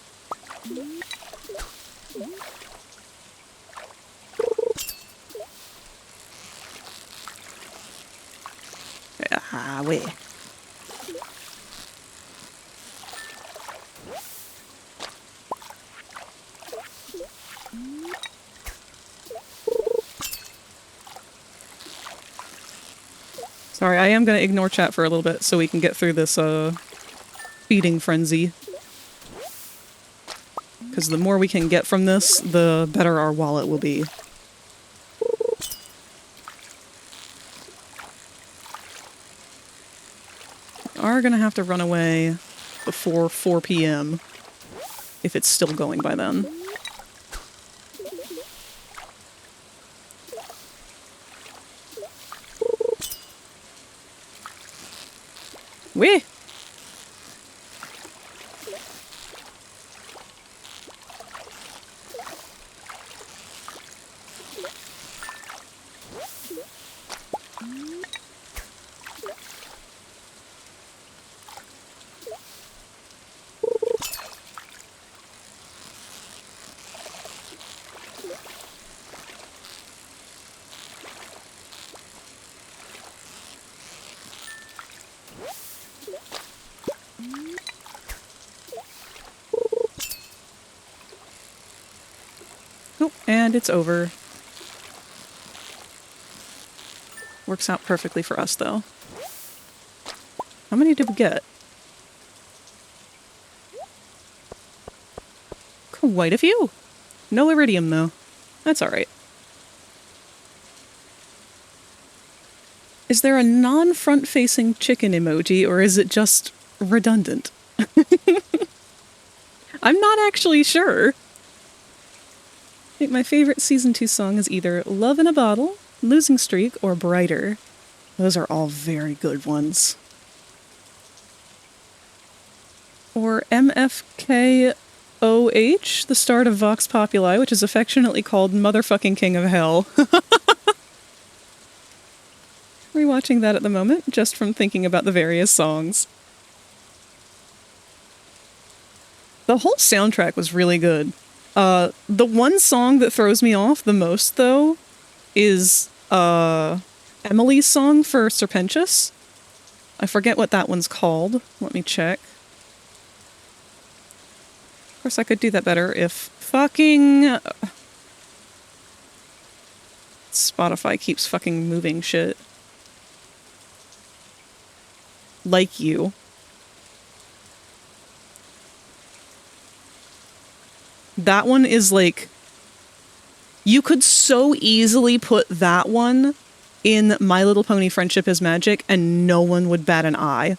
Ah, wait. Sorry, I am going to ignore chat for a little bit so we can get through this feeding frenzy. Because the more we can get from this, the better our wallet will be. We are going to have to run away before 4 p.m. if it's still going by then. Wee! And it's over. Works out perfectly for us, though. How many did we get? Quite a few. No iridium, though. That's alright. Is there a non-front-facing chicken emoji, or is it just redundant? I'm not actually sure. I think my favorite Season 2 song is either Love in a Bottle, Losing Streak, or Brighter. Those are all very good ones. Or MFKOH, the start of Vox Populi, which is affectionately called Motherfucking King of Hell. Rewatching that at the moment, just from thinking about the various songs. The whole soundtrack was really good. The one song that throws me off the most, though, is Emily's song for Serpentious. I forget what that one's called. Let me check. Of course, I could do that better if fucking Spotify keeps fucking moving shit. Like you. That one is like... You could so easily put that one in My Little Pony Friendship is Magic and no one would bat an eye.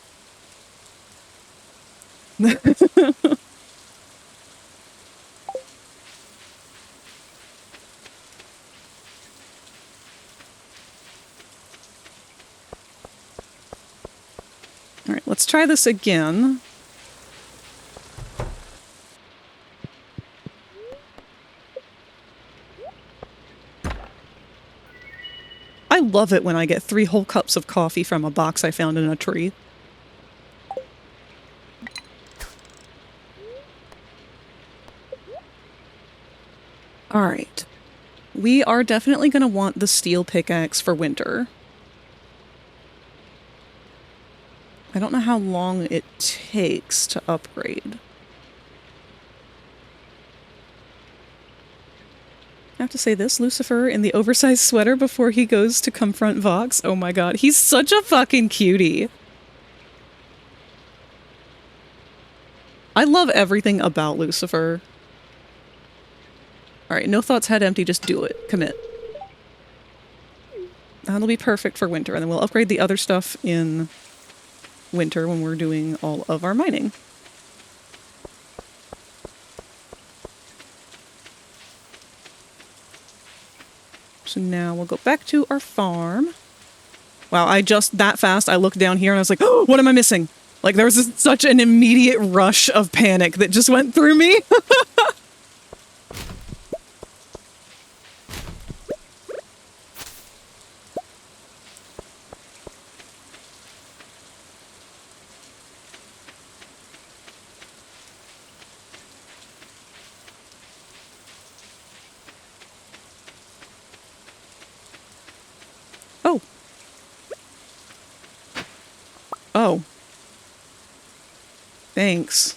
Alright, let's try this again. I love it when I get 3 whole cups of coffee from a box I found in a tree. Alright. We are definitely going to want the steel pickaxe for winter. I don't know how long it takes to upgrade. I have to say this, Lucifer in the oversized sweater before he goes to confront Vox. Oh my god, he's such a fucking cutie. I love everything about Lucifer. Alright, no thoughts, head empty, just do it. Commit. That'll be perfect for winter, and then we'll upgrade the other stuff in winter when we're doing all of our mining. So now we'll go back to our farm. Wow, that fast, I looked down here and I was like, oh, what am I missing? Like, there was such an immediate rush of panic that just went through me. Oh. Oh. Thanks.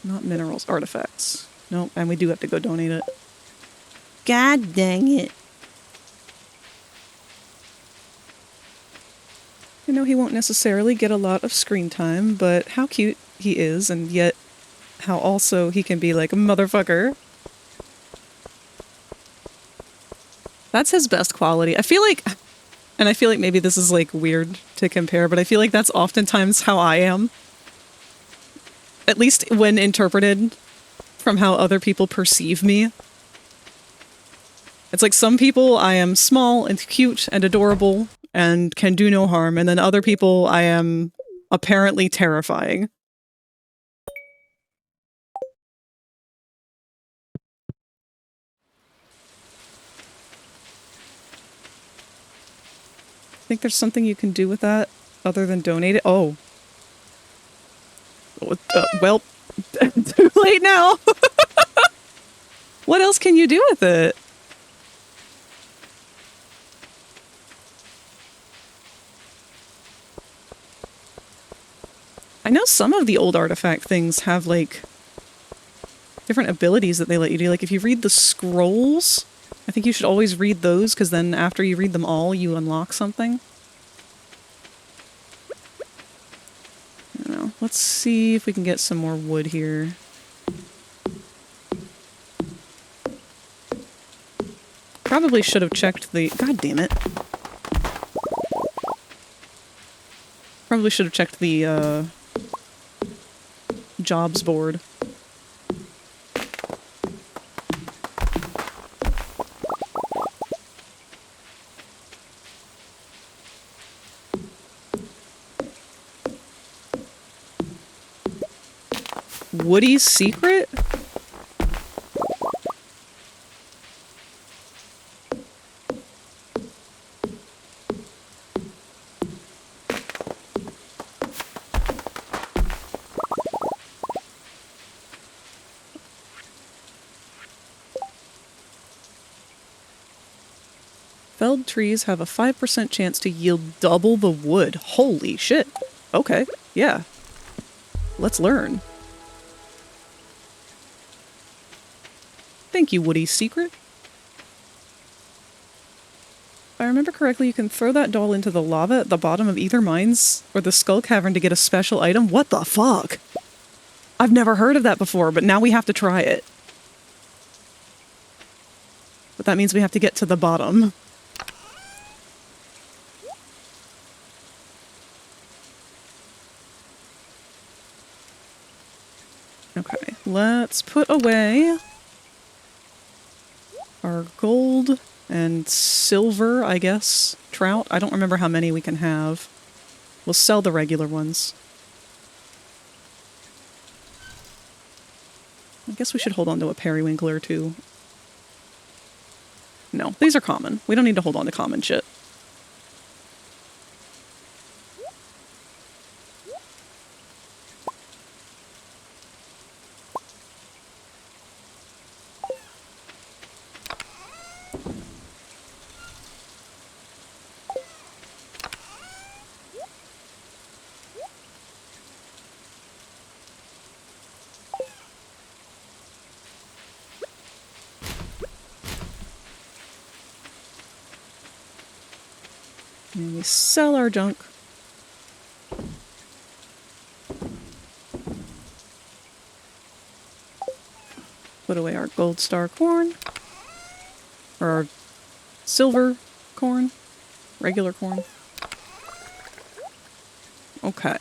Not minerals, artifacts. Nope, and we do have to go donate it. God dang it. I know he won't necessarily get a lot of screen time, but how cute he is, and yet how also he can be like a motherfucker. That's his best quality. I feel like, and I feel like maybe this is like weird to compare, but I feel like that's oftentimes how I am. At least when interpreted from how other people perceive me. It's like some people I am small and cute and adorable and can do no harm, and then other people I am apparently terrifying. Think there's something you can do with that other than donate it? Oh. Well, too late now. What else can you do with it? I know some of the old artifact things have, like, different abilities that they let you do. Like, if you read the scrolls, I think you should always read those, because then after you read them all, you unlock something. I don't know. Let's see if we can get some more wood here. Probably should have checked the... God damn it. Probably should have checked the, jobs board. Woody's secret? Felled trees have a 5% chance to yield double the wood. Holy shit. Okay, yeah. Let's learn. Thank you, Woody's secret. If I remember correctly, you can throw that doll into the lava at the bottom of either mines or the skull cavern to get a special item. What the fuck? I've never heard of that before, but now we have to try it. But that means we have to get to the bottom. Okay, let's put away our gold and silver, I guess, trout. I don't remember how many we can have. We'll sell the regular ones. I guess we should hold on to a periwinkle or two. No, these are common. We don't need to hold on to common shit. And we sell our junk. Put away our gold star corn. Or our silver corn. Regular corn. Okay.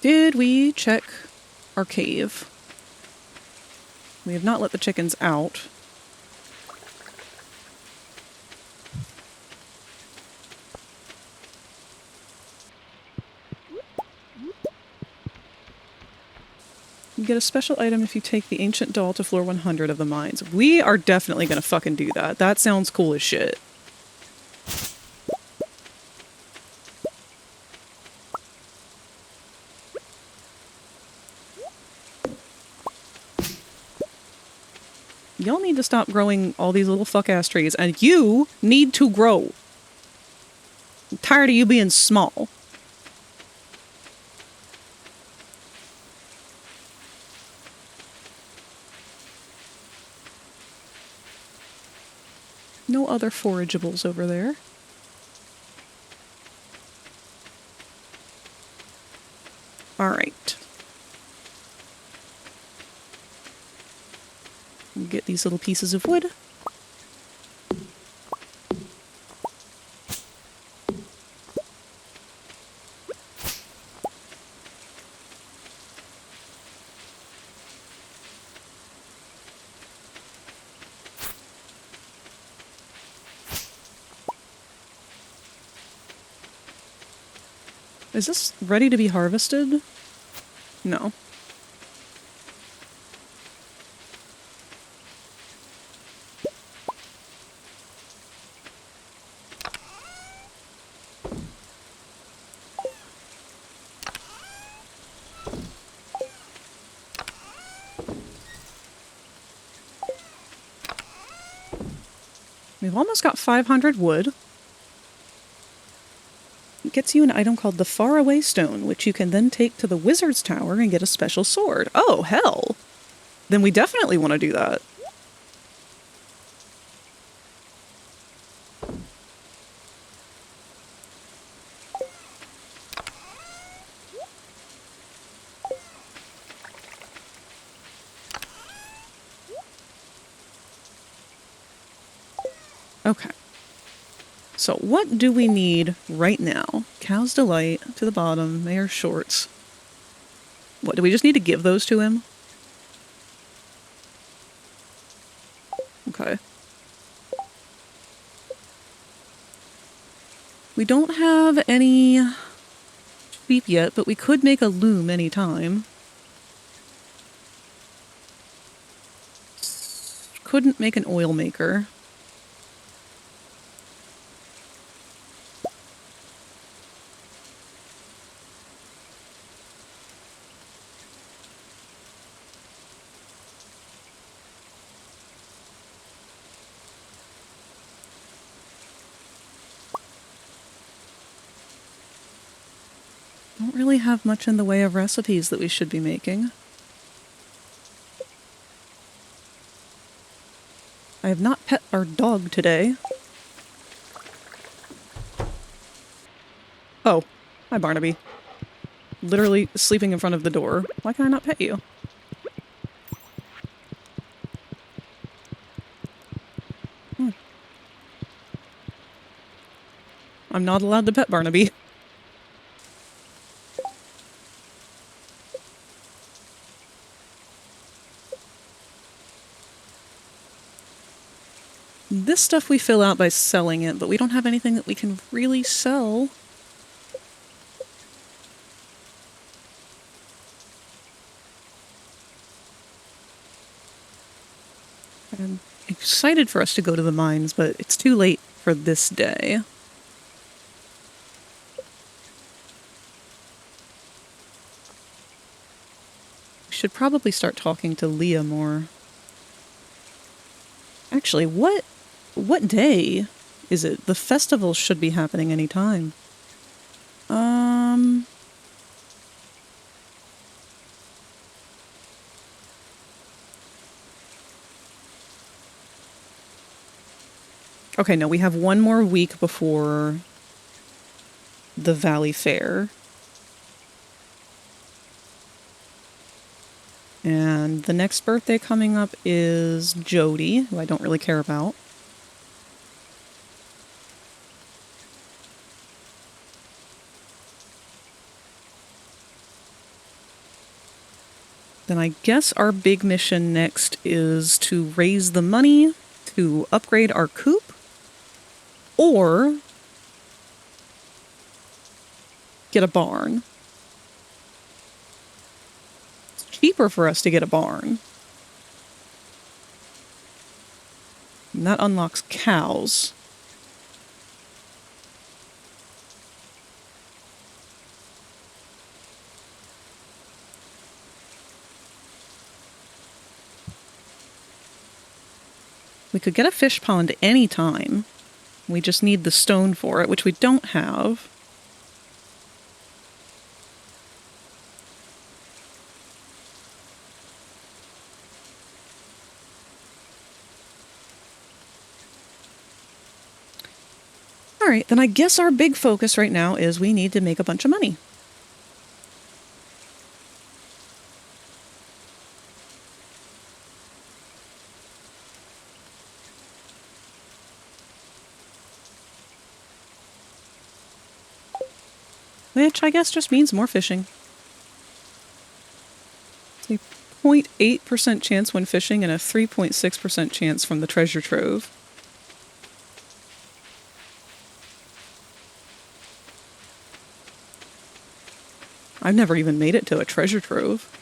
Did we check our cave? We have not let the chickens out. You get a special item if you take the ancient doll to floor 100 of the mines. We are definitely gonna fucking do that. That sounds cool as shit. Y'all need to stop growing all these little fuck-ass trees, and you need to grow. I'm tired of you being small. No other forageables over there. Alright. Get these little pieces of wood. Is this ready to be harvested? No. We've almost got 500 wood. gets you an item called the Faraway Stone, which you can then take to the Wizard's Tower and get a special sword. Oh, hell. Then we definitely want to do that. Okay. So what do we need right now? Cow's Delight to the bottom, Mayor's Shorts. What, do we just need to give those to him? Okay. We don't have any sheep yet, but we could make a loom anytime. Couldn't make an oil maker. Don't really have much in the way of recipes that we should be making. I have not pet our dog today. Oh, hi Barnaby. Literally sleeping in front of the door. Why can I not pet you? I'm not allowed to pet Barnaby. This stuff we fill out by selling it, but we don't have anything that we can really sell. I'm excited for us to go to the mines, but it's too late for this day. We should probably start talking to Leah more. Actually, what day is it? The festival should be happening any time. Okay, no, we have one more week before the Valley Fair. And the next birthday coming up is Jody, who I don't really care about. Then I guess our big mission next is to raise the money to upgrade our coop, or get a barn. It's cheaper for us to get a barn. And that unlocks cows. We could get a fish pond any time. We just need the stone for it, which we don't have. Alright, then I guess our big focus right now is we need to make a bunch of money. Which I guess just means more fishing. It's a 0.8% chance when fishing and a 3.6% chance from the treasure trove. I've never even made it to a treasure trove.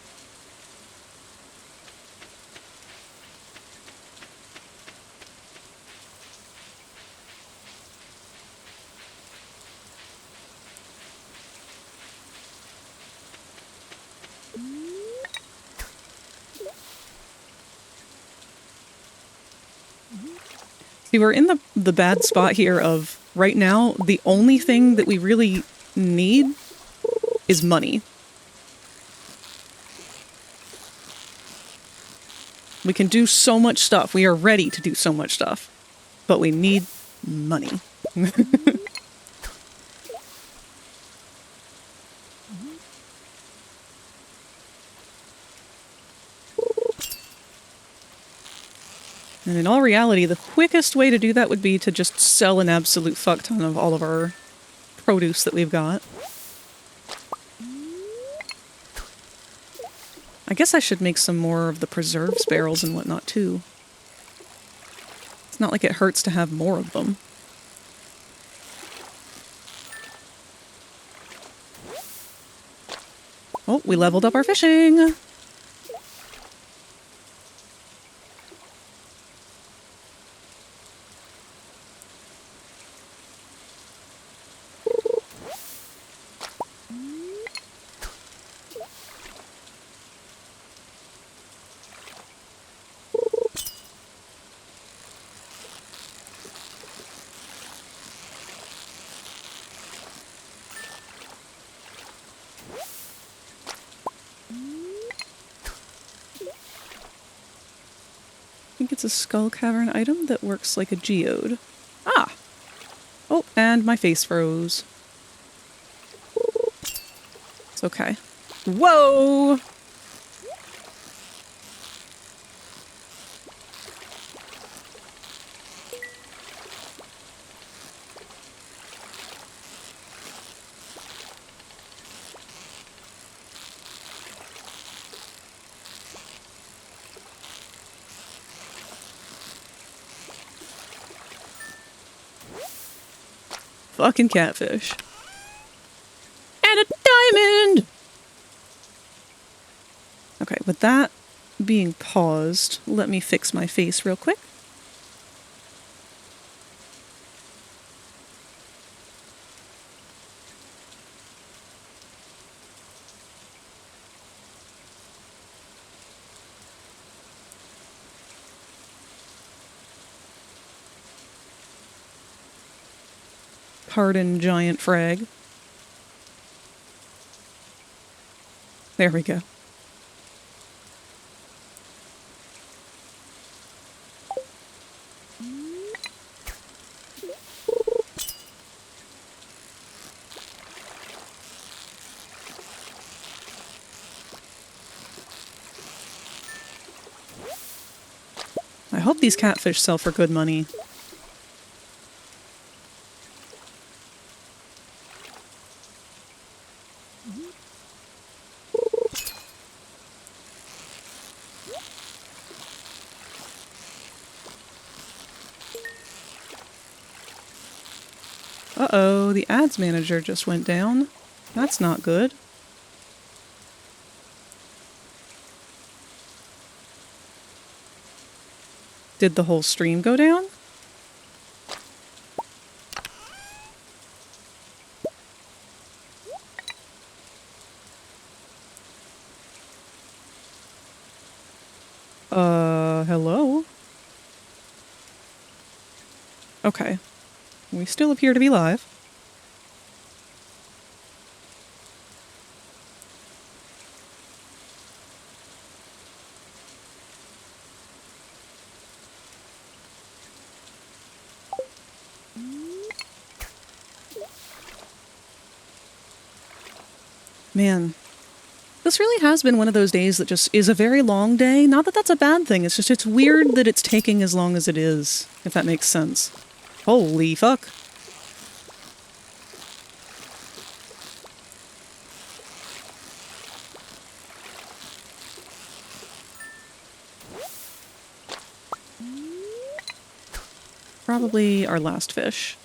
See, we're in the bad spot here of right now, the only thing that we really need is money. We can do so much stuff. We are ready to do so much stuff. But we need money. And in all reality, the quickest way to do that would be to just sell an absolute fuck ton of all of our produce that we've got. I guess I should make some more of the preserves barrels and whatnot too. It's not like it hurts to have more of them. Oh, we leveled up our fishing! I think it's a Skull Cavern item that works like a geode. Ah! Oh, and my face froze. It's okay. Whoa! Fucking catfish. And a diamond! Okay, with that being paused, let me fix my face real quick. Pardon, giant frag. There we go. I hope these catfish sell for good money. Uh-oh, the ads manager just went down. That's not good. Did the whole stream go down? Hello? Okay. We still appear to be live. Man, this really has been one of those days that just is a very long day. Not that that's a bad thing, it's just it's weird that it's taking as long as it is, if that makes sense. Holy fuck. Probably our last fish.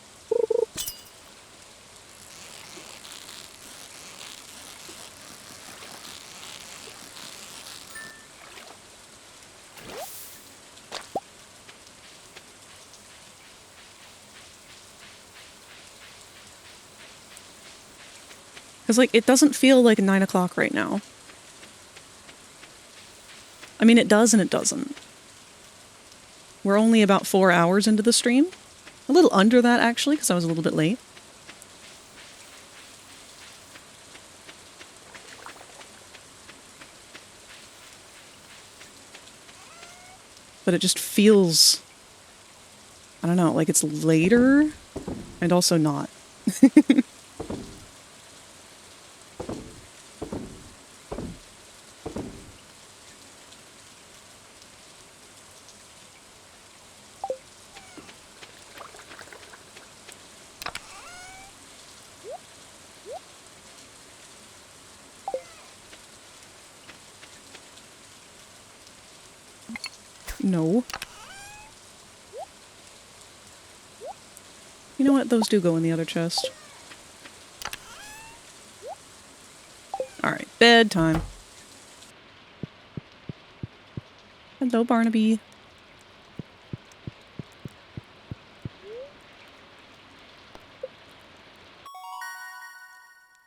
Because, like, it doesn't feel like 9 o'clock right now. I mean, it does and it doesn't. We're only about 4 hours into the stream. A little under that, actually, because I was a little bit late. But it just feels, I don't know, like it's later and also not. No. You know what? Those do go in the other chest. Alright, bedtime. Hello, Barnaby.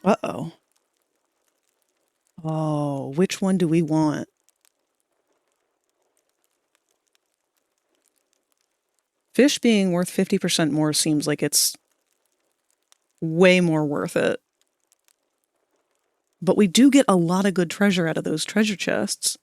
Uh-oh. Oh, which one do we want? Fish being worth 50% more seems like it's way more worth it. But we do get a lot of good treasure out of those treasure chests.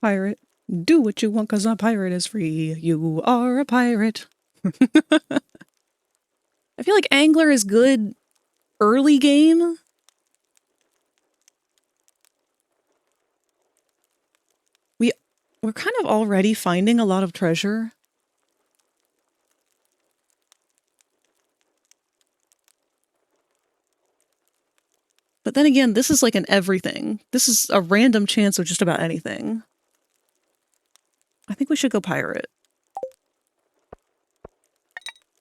Pirate. Do what you want, 'cause a pirate is free. You are a pirate. I feel like Angler is good early game. We're kind of already finding a lot of treasure. But then again, this is like an everything. This is a random chance of just about anything. I think we should go pirate.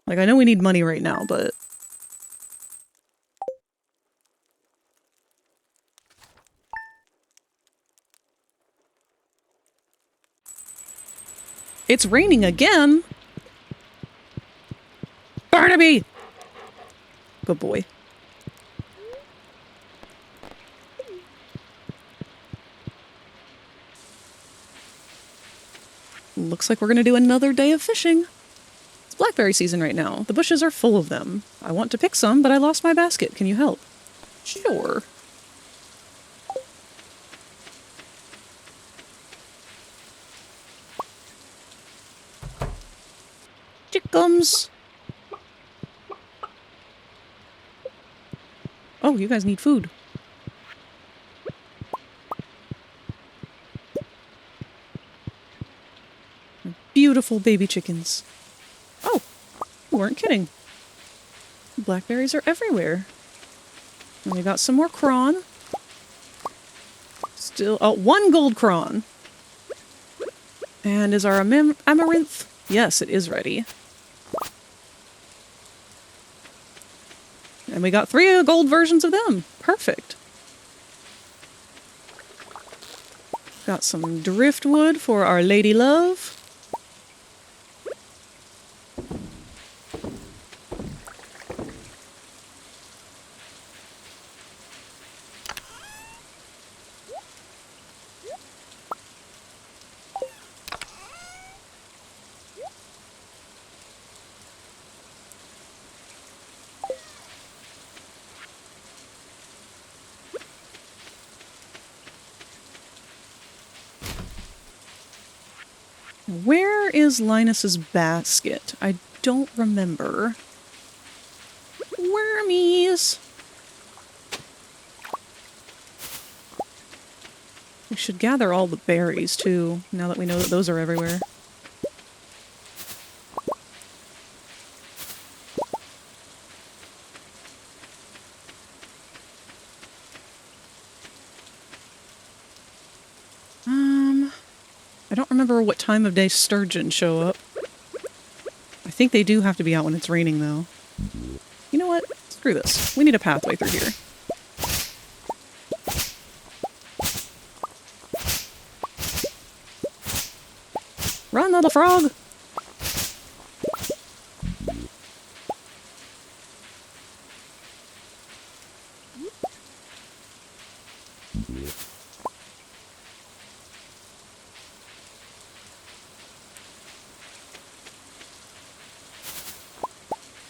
Like, I know we need money right now, but... It's raining again! Barnaby! Good boy. Looks like we're gonna do another day of fishing. It's blackberry season right now. The bushes are full of them. I want to pick some, but I lost my basket. Can you help? Sure. Chickums! Oh, you guys need food. Beautiful baby chickens. Oh, you weren't kidding. Blackberries are everywhere. And we got some more cron. Still, oh, 1 gold cron. And is our amaranth? Yes, it is ready. And we got 3 gold versions of them. Perfect. Got some driftwood for our lady love. Where is Linus's basket? I don't remember. Wormies! We should gather all the berries, too, now that we know that those are everywhere. I don't remember what time of day sturgeon show up. I think they do have to be out when it's raining, though. You know what? Screw this. We need a pathway through here. Run, little frog!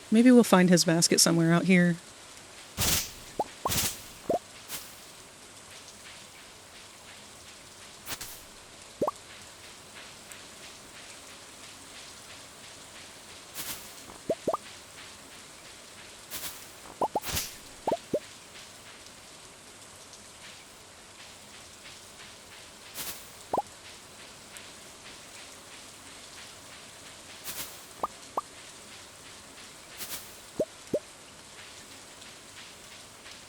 Maybe we'll find his basket somewhere out here.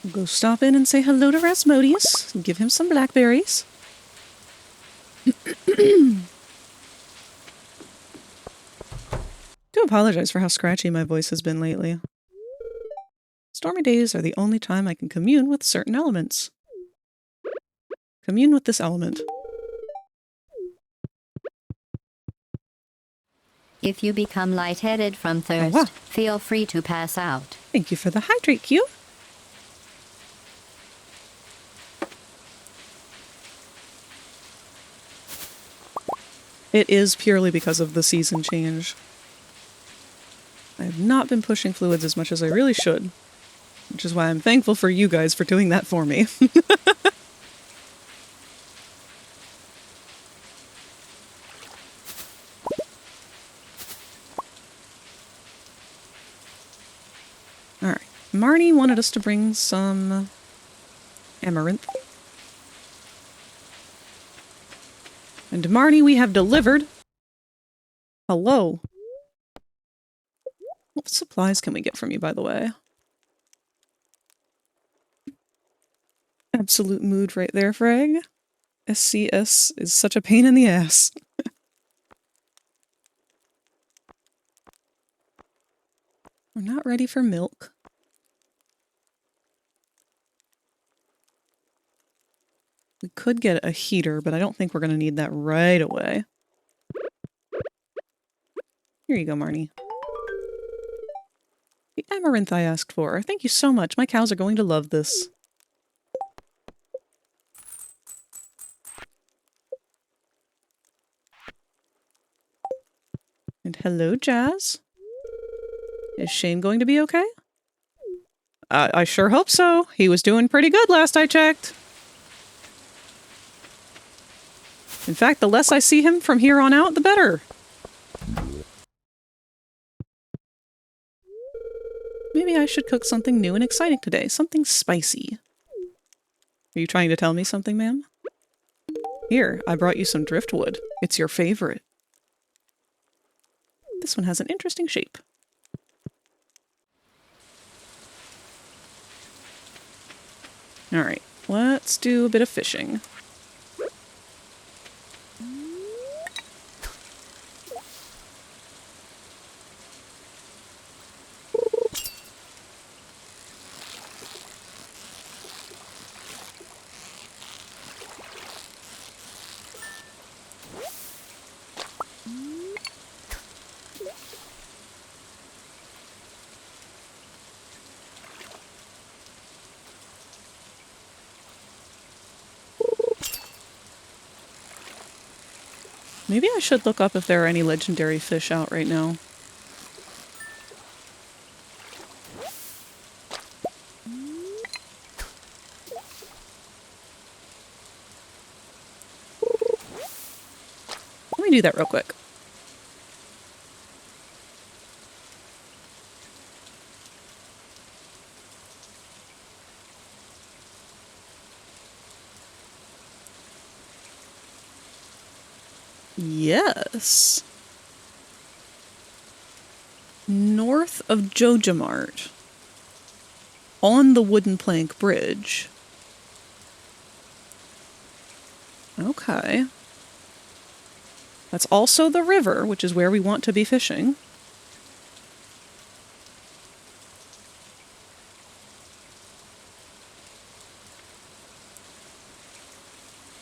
We'll go stop in and say hello to Rasmodius and give him some blackberries. Do apologize for how scratchy my voice has been lately. Stormy days are the only time I can commune with certain elements. Commune with this element. If you become lightheaded from thirst, wow. feel free to pass out. Thank you for the hydrate cue. It is purely because of the season change. I have not been pushing fluids as much as I really should, which is why I'm thankful for you guys for doing that for me. Alright, Marnie wanted us to bring some amaranth. And to Marnie we have delivered. Hello. What supplies can we get from you, by the way? Absolute mood right there, Frag. SCS is such a pain in the ass. We're not ready for milk. We could get a heater, but I don't think we're going to need that right away. Here you go, Marnie. The amaranth I asked for. Thank you so much. My cows are going to love this. And hello, Jazz. Is Shane going to be okay? I sure hope so. He was doing pretty good last I checked. In fact, the less I see him from here on out, the better. Maybe I should cook something new and exciting today. Something spicy. Are you trying to tell me something, ma'am? Here, I brought you some driftwood. It's your favorite. This one has an interesting shape. Alright, let's do a bit of fishing. Maybe I should look up if there are any legendary fish out right now. Let me do that real quick. Yes. North of Jojamart. On the wooden plank bridge. Okay. That's also the river, which is where we want to be fishing.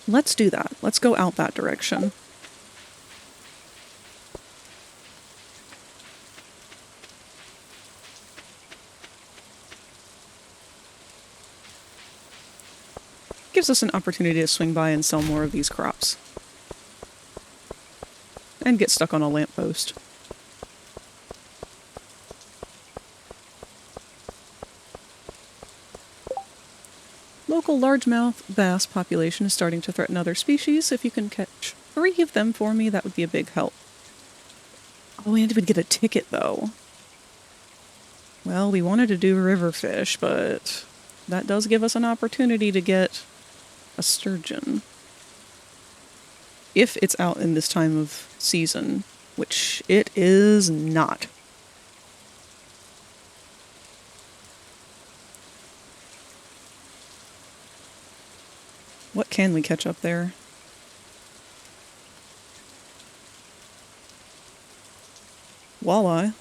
Let's do that. Let's go out that direction. Gives us an opportunity to swing by and sell more of these crops. And get stuck on a lamppost. Local largemouth bass population is starting to threaten other species. If you can catch 3 of them for me, that would be a big help. Oh, and we'd get a ticket, though. Well, we wanted to do river fish, but that does give us an opportunity to get a sturgeon. If it's out in this time of season, which it is not. What can we catch up there? Walleye.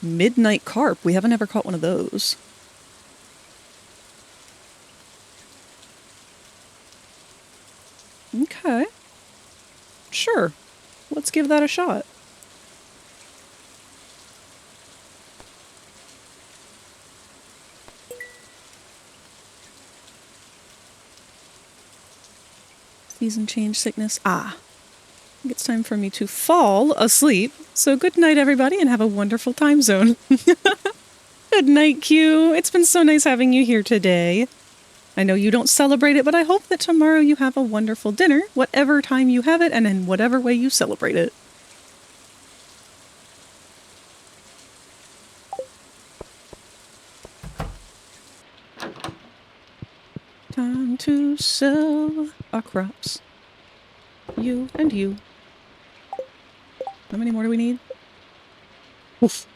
Midnight carp. We haven't ever caught one of those. Okay. Sure. Let's give that a shot. Season change sickness. Ah. I think it's time for me to fall asleep. So good night, everybody, and have a wonderful time zone. Good night, Q. It's been so nice having you here today. I know you don't celebrate it, but I hope that tomorrow you have a wonderful dinner, whatever time you have it, and in whatever way you celebrate it. Time to sell our crops. You and you. How many more do we need? Woof.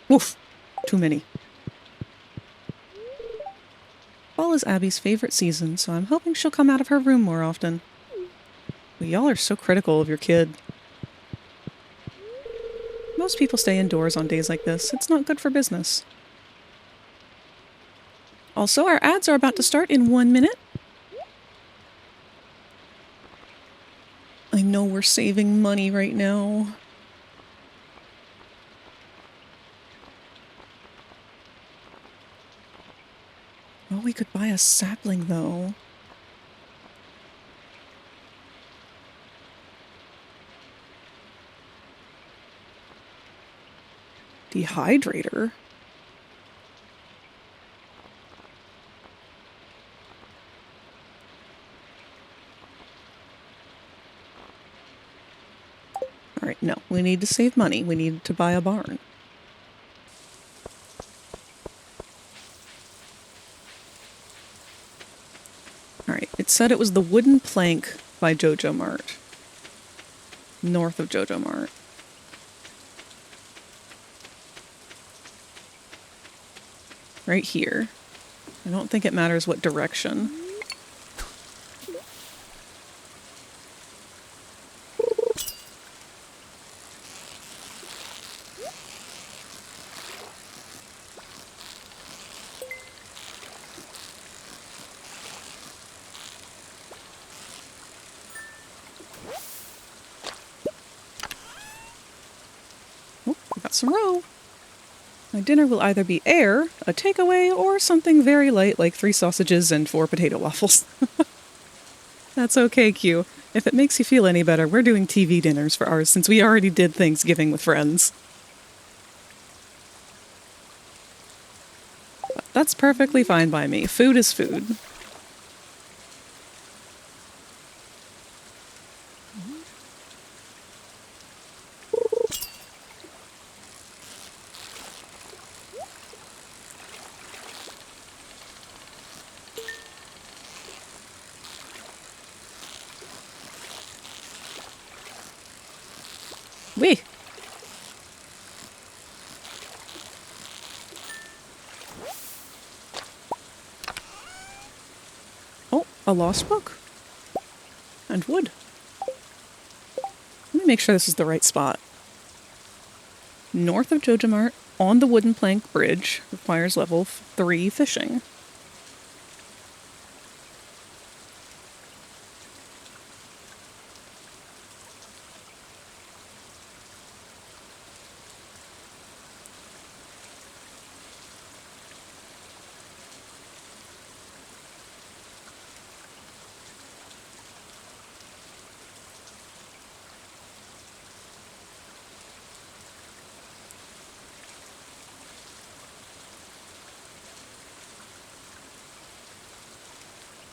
Woof. Too many. Fall is Abby's favorite season, so I'm hoping she'll come out of her room more often. Well, y'all are so critical of your kid. Most people stay indoors on days like this. It's not good for business. Also, our ads are about to start in 1 minute. I know we're saving money right now. Oh, we could buy a sapling, though. Dehydrator? Alright, no. We need to save money. We need to buy a barn. Alright, it said it was the wooden plank by Jojo Mart. North of Jojo Mart. Right here. I don't think it matters what direction. Oh, we got some roe. My dinner will either be air, a takeaway, or something very light like 3 sausages and 4 potato waffles. That's okay, Q. If it makes you feel any better, we're doing TV dinners for ours since we already did Thanksgiving with friends. But that's perfectly fine by me. Food is food. Wee. Oh, a lost book. And wood. Let me make sure this is the right spot. North of Jojamart, on the wooden plank bridge, requires level 3 fishing.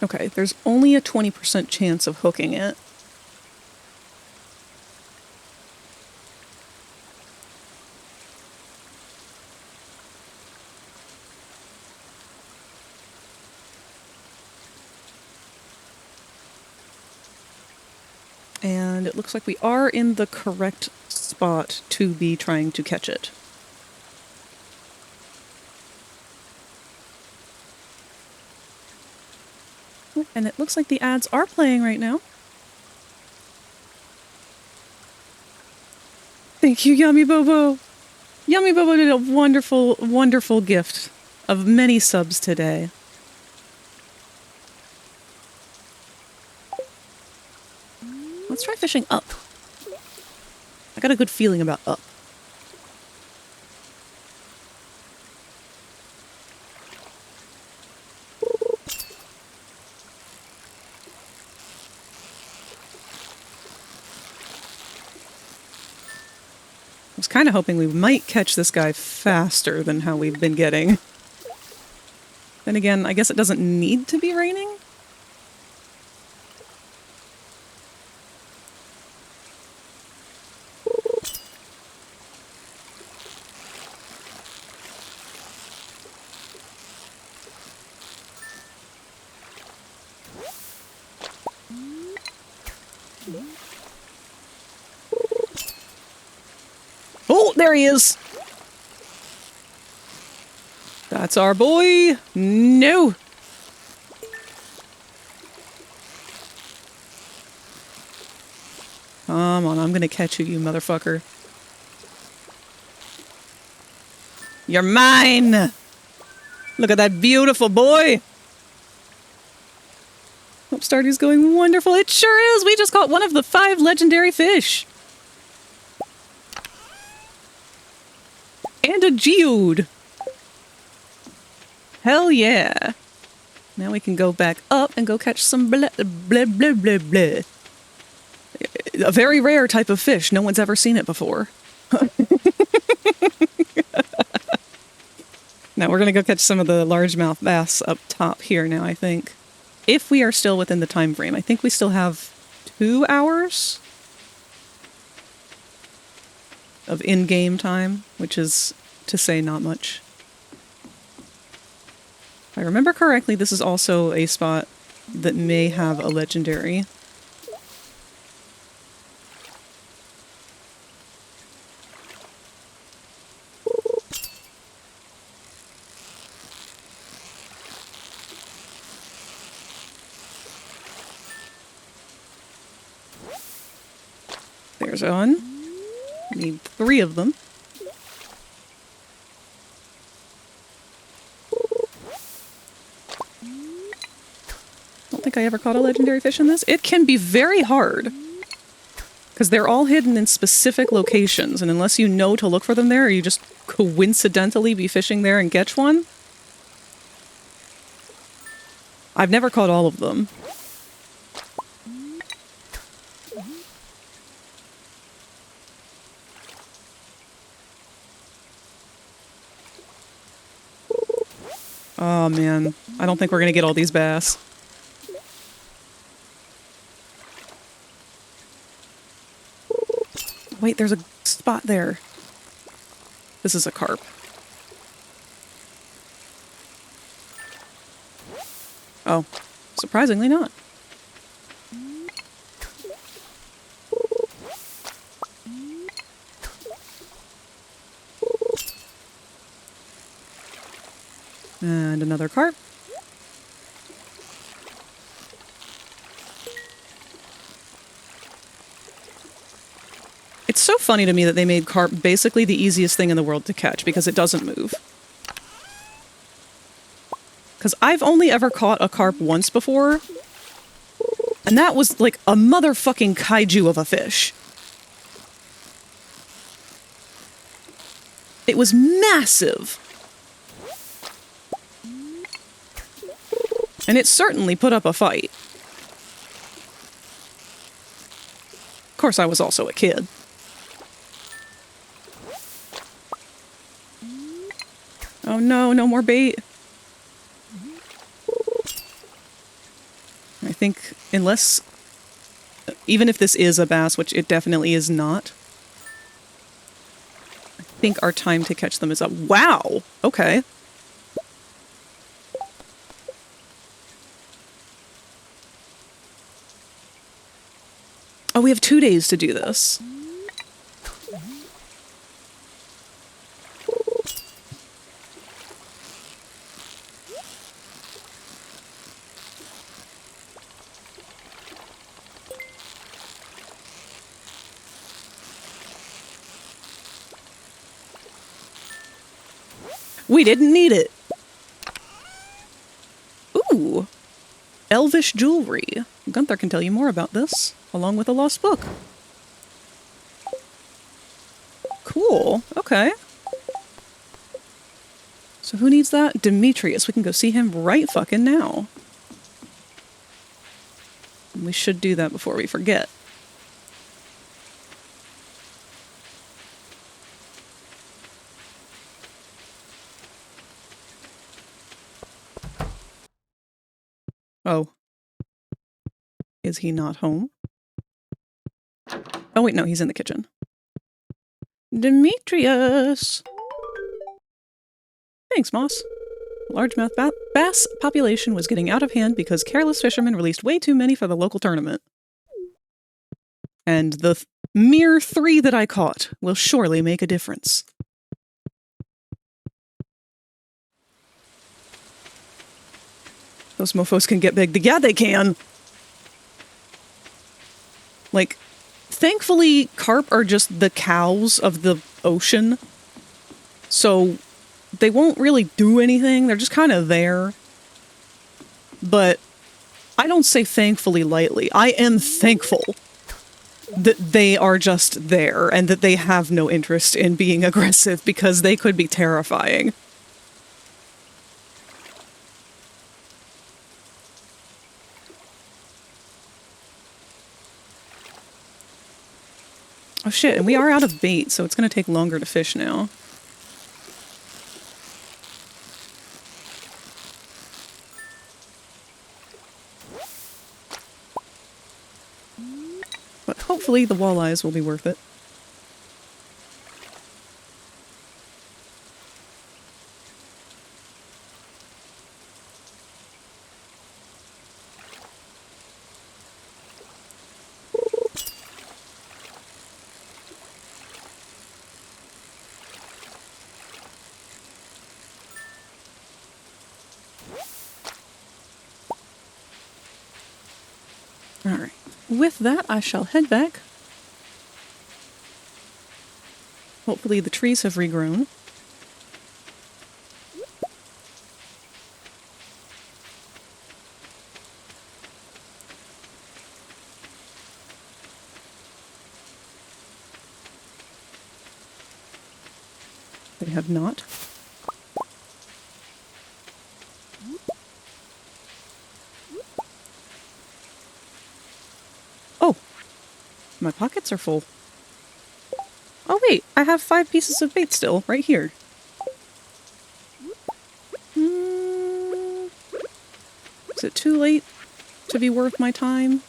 Okay, there's only a 20% chance of hooking it. And it looks like we are in the correct spot to be trying to catch it. And it looks like the ads are playing right now. Thank you, Yummy Bobo. Yummy Bobo did a wonderful, wonderful gift of many subs today. Let's try fishing up. I got a good feeling about up. I was kind of hoping we might catch this guy faster than how we've been getting. Then again, I guess it doesn't need to be raining. Oh, there he is! That's our boy! No! Come on, I'm gonna catch you, you motherfucker. You're mine! Look at that beautiful boy! Hope Stardew's going wonderful. It sure is! We just caught one of the 5 legendary fish! And a geode! Hell yeah! Now we can go back up and go catch some blah blah blah blah blah. A very rare type of fish. No one's ever seen it before. Now we're gonna go catch some of the largemouth bass up top here now, I think. If we are still within the time frame. I think we still have 2 hours of in-game time, which is, to say, not much. If I remember correctly, this is also a spot that may have a legendary. There's one. I need 3 of them. Don't think I ever caught a legendary fish in this. It can be very hard. Because they're all hidden in specific locations, and unless you know to look for them there, or you just coincidentally be fishing there and catch one. I've never caught all of them. Oh man, I don't think we're gonna get all these bass. Wait, there's a spot there. This is a carp. Oh, surprisingly not. another carp. It's so funny to me that they made carp basically the easiest thing in the world to catch because it doesn't move. Because I've only ever caught a carp once before, and that was like a motherfucking kaiju of a fish. It was massive. And it certainly put up a fight. Of course, I was also a kid. Oh no, no more bait. I think unless, even if this is a bass, which it definitely is not, I think our time to catch them is up. Wow! Okay. Oh, we have 2 days to do this. We didn't need it. Ooh. Elvish jewelry. Gunther can tell you more about this, along with a lost book. Cool. Okay. So who needs that? Demetrius. We can go see him right fucking now. We should do that before we forget. Oh. Is he not home? Oh wait, no, he's in the kitchen. Demetrius! Thanks, Moss. Largemouth bass population was getting out of hand because careless fishermen released way too many for the local tournament. And the mere 3 that I caught will surely make a difference. Those mofos can get big. Yeah, they can! Like, thankfully, carp are just the cows of the ocean. So, they won't really do anything. They're just kind of there. But I don't say thankfully lightly. I am thankful that they are just there and that they have no interest in being aggressive because they could be terrifying. Oh shit, and we are out of bait, so it's going to take longer to fish now. But hopefully the walleyes will be worth it. Alright, with that I shall head back. Hopefully the trees have regrown. They have not. Oh! My pockets are full. Oh wait, I have 5 pieces of bait still, right here. Is it too late to be worth my time?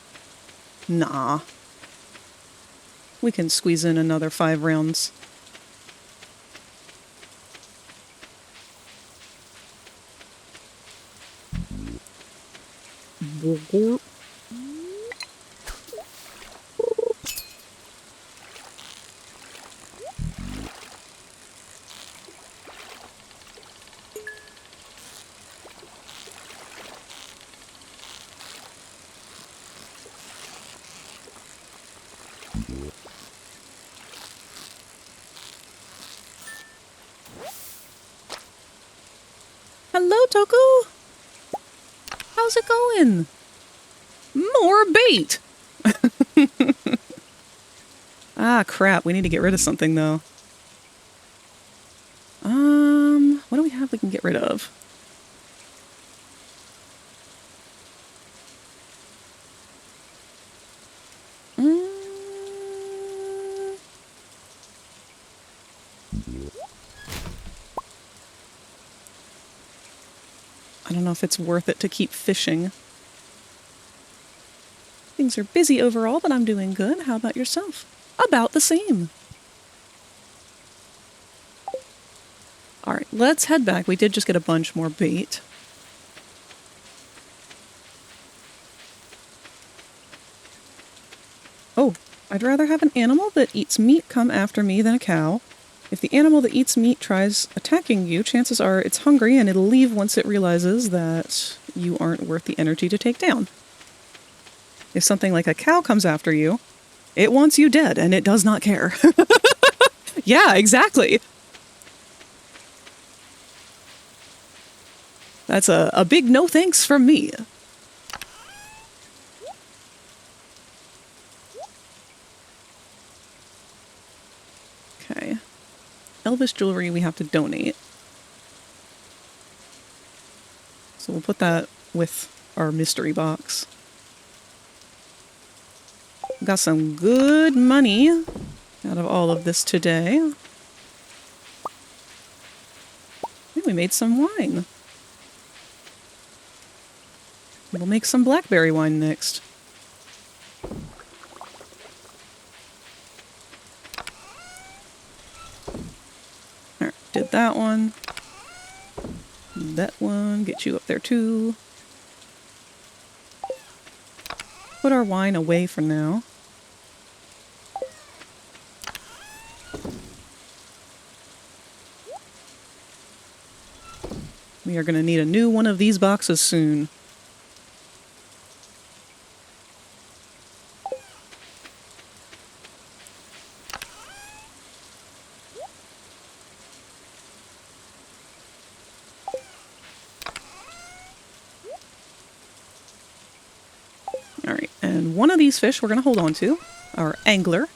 Nah. We can squeeze in another 5 rounds. Hello, Toku. How's it going? More bait. Ah, crap. We need to get rid of something, though. What do we have we can get rid of? I don't know if it's worth it to keep fishing. Things are busy overall, but I'm doing good. How about yourself? About the same. Alright, let's head back. We did just get a bunch more bait. Oh, I'd rather have an animal that eats meat come after me than a cow. If the animal that eats meat tries attacking you, chances are it's hungry and it'll leave once it realizes that you aren't worth the energy to take down. If something like a cow comes after you, it wants you dead and it does not care. Yeah, exactly. That's a big no thanks from me. Okay. Elvis jewelry we have to donate. So we'll put that with our mystery box. Got some good money out of all of this today. I think we made some wine. We'll make some blackberry wine next. Alright, did that one. That one, get you up there too. Put our wine away for now. We are going to need a new one of these boxes soon. Alright, and one of these fish we're going to hold on to. Our angler.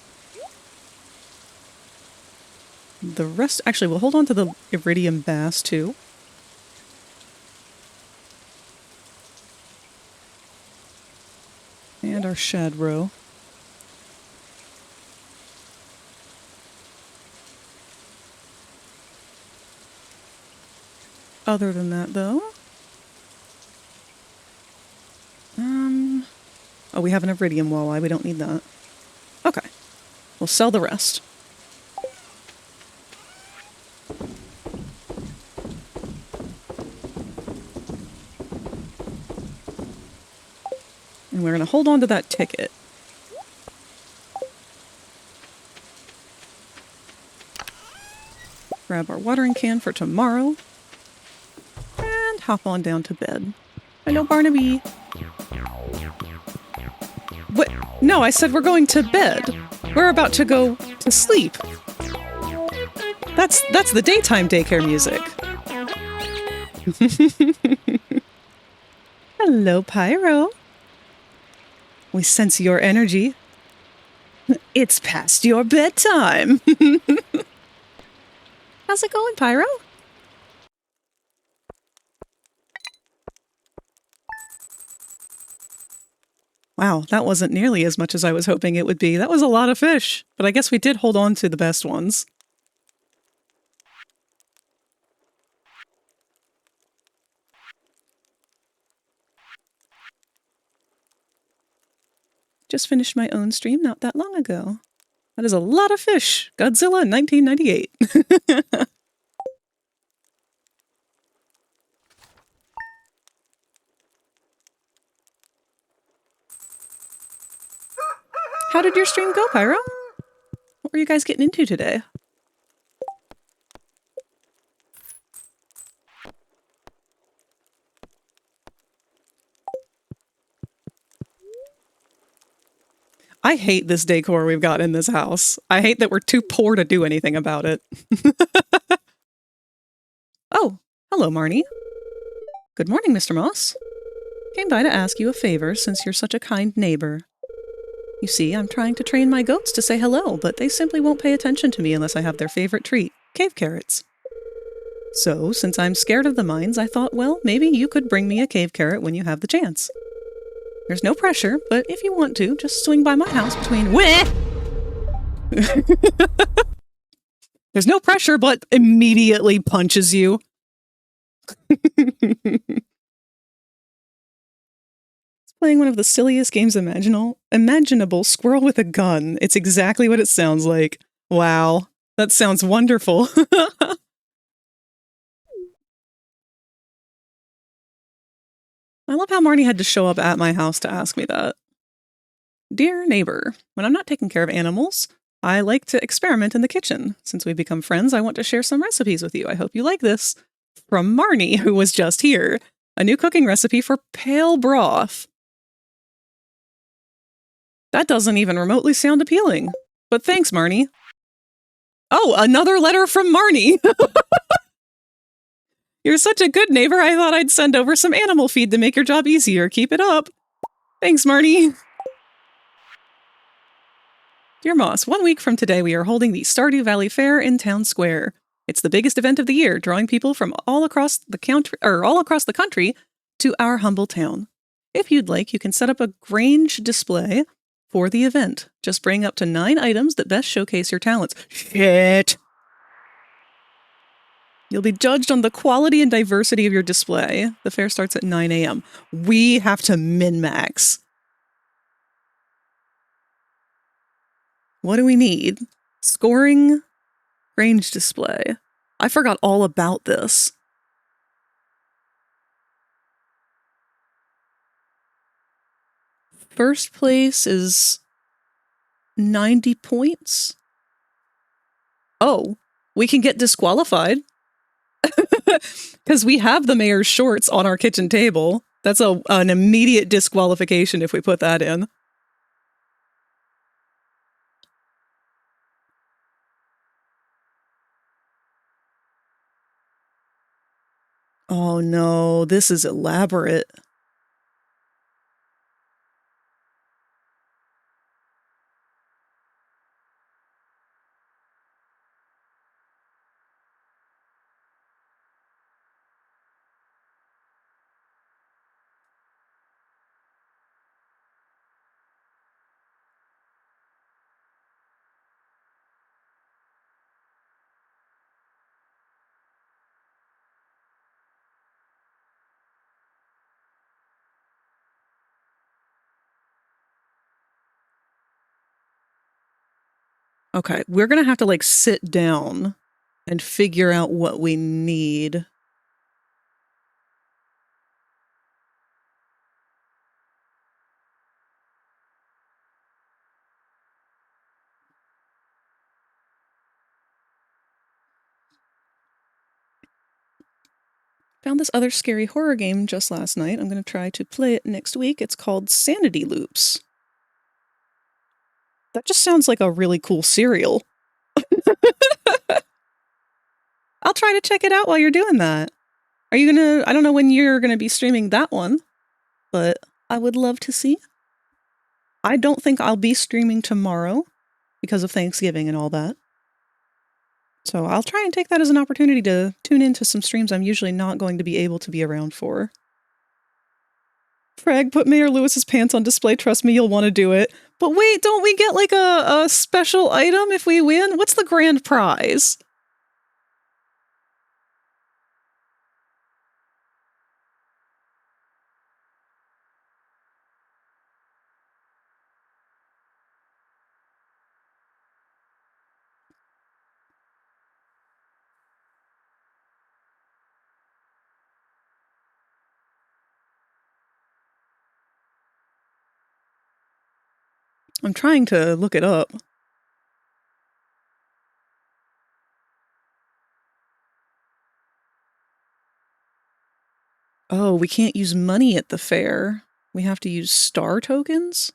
The rest, actually, we'll hold on to the iridium bass too. And our shad roe. Other than that, though... Oh, we have an iridium walleye. We don't need that. Okay. We'll sell the rest. And we're going to hold on to that ticket. Grab our watering can for tomorrow. And hop on down to bed. Hello, Barnaby. What? No, I said we're going to bed. We're about to go to sleep. That's the daytime daycare music. Hello, Pyro. We sense your energy. It's past your bedtime. How's it going, Pyro? Wow, that wasn't nearly as much as I was hoping it would be. That was a lot of fish, but I guess we did hold on to the best ones. Just finished my own stream not that long ago. That is a lot of fish. Godzilla 1998. How did your stream go, Pyro? What were you guys getting into today? I hate this decor we've got in this house. I hate that we're too poor to do anything about it. Oh, hello, Marnie. Good morning, Mr. Moss. Came by to ask you a favor since you're such a kind neighbor. You see, I'm trying to train my goats to say hello, but they simply won't pay attention to me unless I have their favorite treat, cave carrots. So, since I'm scared of the mines, I thought, well, maybe you could bring me a cave carrot when you have the chance. There's no pressure, but if you want to, just swing by my house between— There's no pressure, but immediately punches you. It's playing one of the silliest games imaginable, Squirrel with a Gun. It's exactly what it sounds like. Wow, that sounds wonderful. I love how Marnie had to show up at my house to ask me that. Dear neighbor, when I'm not taking care of animals, I like to experiment in the kitchen. Since we've become friends, I want to share some recipes with you. I hope you like this. From Marnie, who was just here. A new cooking recipe for pale broth. That doesn't even remotely sound appealing. But thanks, Marnie. Oh, another letter from Marnie! You're such a good neighbor, I thought I'd send over some animal feed to make your job easier. Keep it up. Thanks, Marnie. Dear Moss, 1 week from today we are holding the Stardew Valley Fair in Town Square. It's the biggest event of the year, drawing people from all across the country to our humble town. If you'd like, you can set up a Grange display for the event. Just bring up to 9 items that best showcase your talents. Shit! You'll be judged on the quality and diversity of your display. The fair starts at 9 a.m. We have to min-max. What do we need? Scoring, range display. I forgot all about this. First place is 90 points. Oh, we can get disqualified. Because we have the mayor's shorts on our kitchen table. That's an immediate disqualification if we put that in. Oh no, this is elaborate. Okay, we're gonna have to like sit down and figure out what we need. Found this other scary horror game just last night. I'm going to try to play it next week. It's called Sanity Loops. That just sounds like a really cool cereal. I'll try to check it out while you're doing that. Are you gonna— I don't know when you're gonna be streaming that one, but I would love to see. I don't think I'll be streaming tomorrow because of Thanksgiving and all that. So I'll try and take that as an opportunity to tune into some streams I'm usually not going to be able to be around for. Frag, put Mayor Lewis's pants on display. Trust me, you'll want to do it. But wait, don't we get like a special item if we win? What's the grand prize? I'm trying to look it up. Oh, we can't use money at the fair. We have to use star tokens?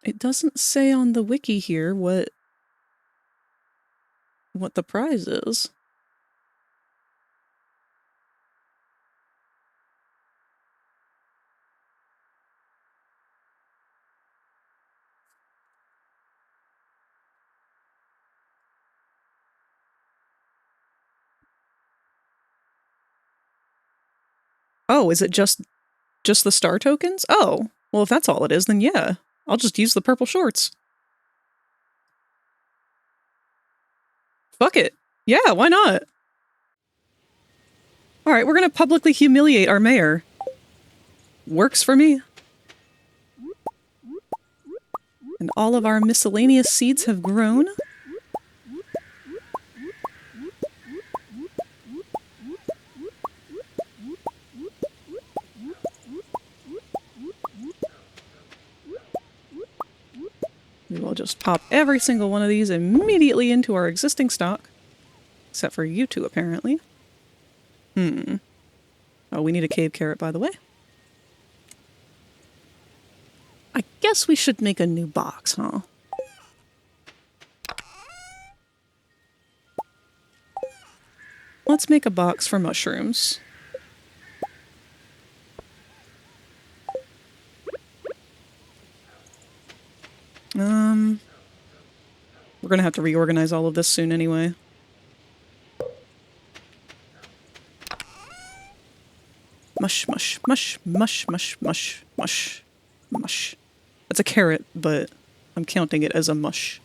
It doesn't say on the wiki here what the prize is. Oh, is it just the star tokens? Oh, well, if that's all it is, then yeah. I'll just use the purple shorts. Fuck it. Yeah, why not? Alright, we're gonna publicly humiliate our mayor. Works for me. And all of our miscellaneous seeds have grown. We will just pop every single one of these immediately into our existing stock. Except for you two, apparently. Oh, we need a cave carrot, by the way. I guess we should make a new box, huh? Let's make a box for mushrooms. We're gonna have to reorganize all of this soon anyway. Mush, mush, mush, mush, mush, mush, mush, mush. That's a carrot, but I'm counting it as a mush.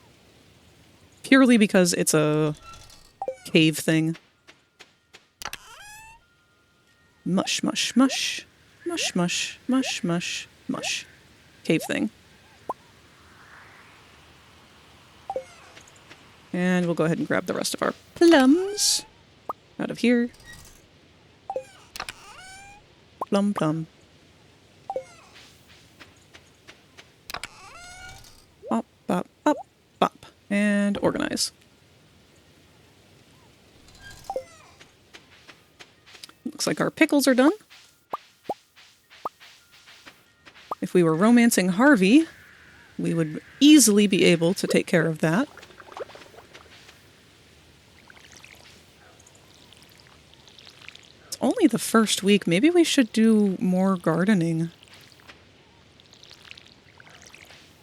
Purely because it's a cave thing. Mush, mush, mush. Mush, mush, mush, mush, mush. Cave thing. And we'll go ahead and grab the rest of our plums out of here. Plum, plum. Bop, bop, bop, bop. And organize. Looks like our pickles are done. If we were romancing Harvey, we would easily be able to take care of that. It's only the first week. Maybe we should do more gardening.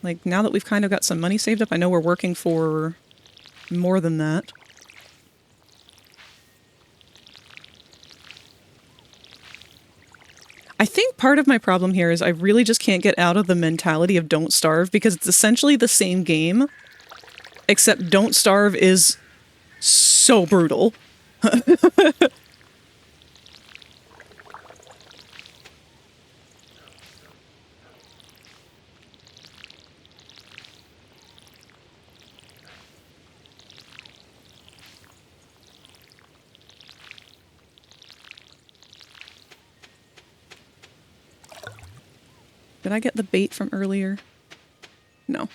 Like, now that we've kind of got some money saved up, I know we're working for more than that. I think part of my problem here is I really just can't get out of the mentality of Don't Starve because it's essentially the same game, except Don't Starve is so brutal. Did I get the bait from earlier? No.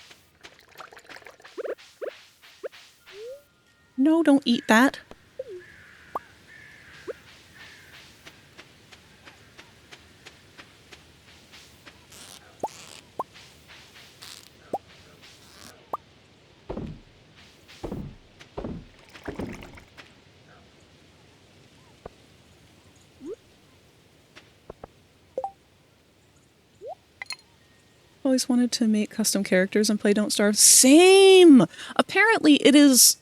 No, don't eat that. Always wanted to make custom characters and play Don't Starve. Same! Apparently it is,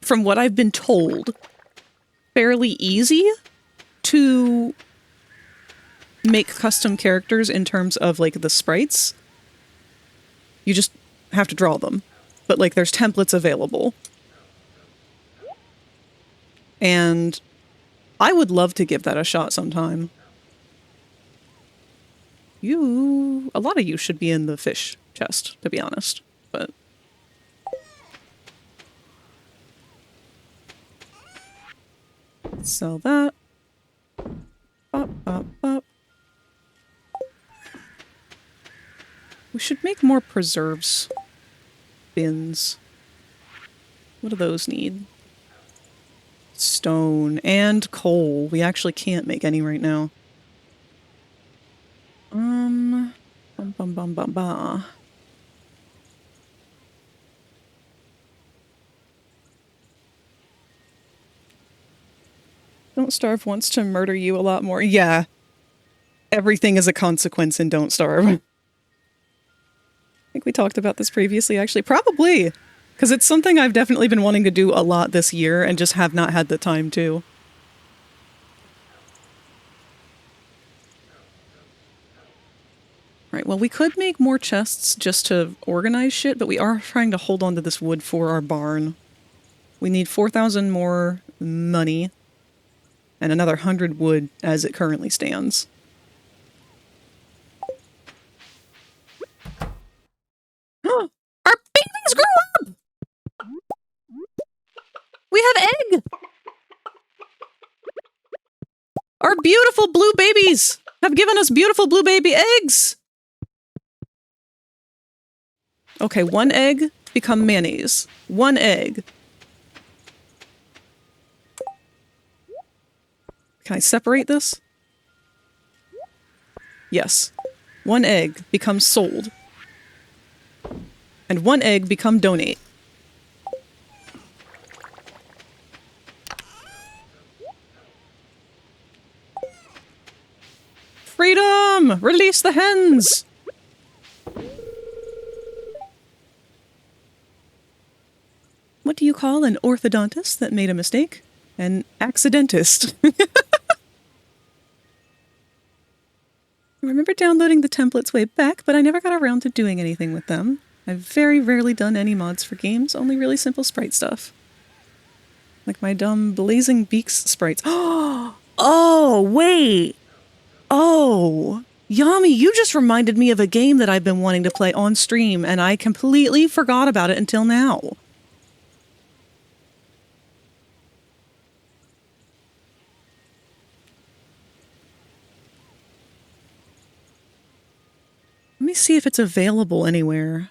from what I've been told, fairly easy to make custom characters in terms of, like, the sprites. You just have to draw them. But, like, there's templates available. And I would love to give that a shot sometime. A lot of you should be in the fish chest, to be honest, but... Sell that. Bop, bop, bop. We should make more preserves bins. What do those need? Stone and coal. We actually can't make any right now. Bum, bum, bum, bum, bum. Don't Starve wants to murder you a lot more. Yeah. Everything is a consequence in Don't Starve. I think we talked about this previously, actually. Probably. Because it's something I've definitely been wanting to do a lot this year and just have not had the time to. Right, well, we could make more chests just to organize shit, but we are trying to hold on to this wood for our barn. We need 4,000 more money and another 100 wood as it currently stands. Our babies grew up! We have egg! Our beautiful blue babies have given us beautiful blue baby eggs! Okay, 1 egg become mayonnaise. 1 egg. Can I separate this? Yes. 1 egg becomes sold. And 1 egg become donate. Freedom! Release the hens! What do you call an orthodontist that made a mistake? An accidentist. I remember downloading the templates way back, but I never got around to doing anything with them. I've very rarely done any mods for games, only really simple sprite stuff. Like my dumb Blazing Beaks sprites. Oh, wait! Oh! Yami, you just reminded me of a game that I've been wanting to play on stream, and I completely forgot about it until now. Let me see if it's available anywhere.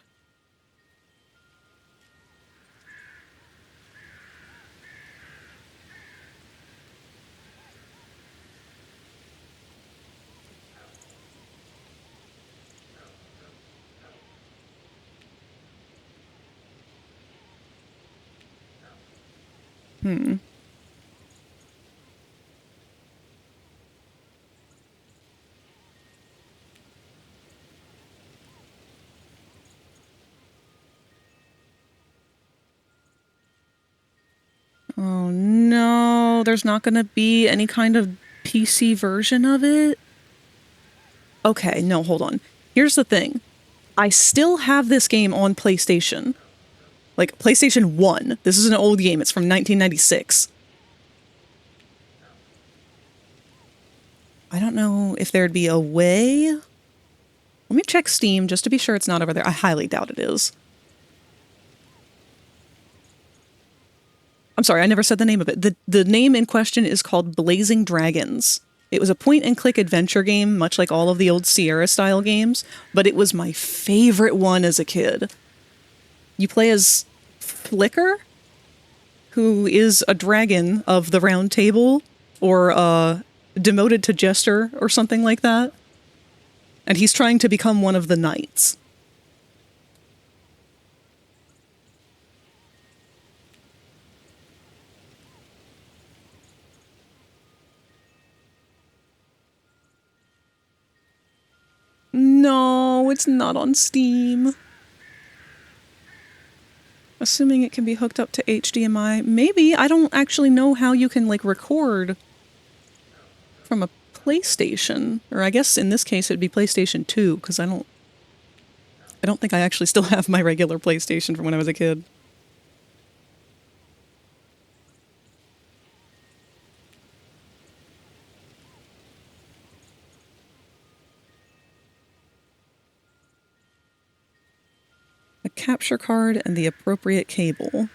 Oh no, there's not going to be any kind of PC version of it? Okay, no, hold on. Here's the thing. I still have this game on PlayStation. Like, PlayStation 1. This is an old game. It's from 1996. I don't know if there'd be a way. Let me check Steam just to be sure it's not over there. I highly doubt it is. I'm sorry, I never said the name of it. The name in question is called Blazing Dragons. It was a point-and-click adventure game, much like all of the old Sierra-style games, but it was my favorite one as a kid. You play as Flicker, who is a dragon of the Round Table, or demoted to Jester, or something like that. And he's trying to become one of the knights. No, it's not on Steam. Assuming it can be hooked up to HDMI. Maybe. I don't actually know how you can, like, record from a PlayStation. Or I guess in this case it'd be PlayStation 2, because I don't think I actually still have my regular PlayStation from when I was a kid. A capture card and the appropriate cable.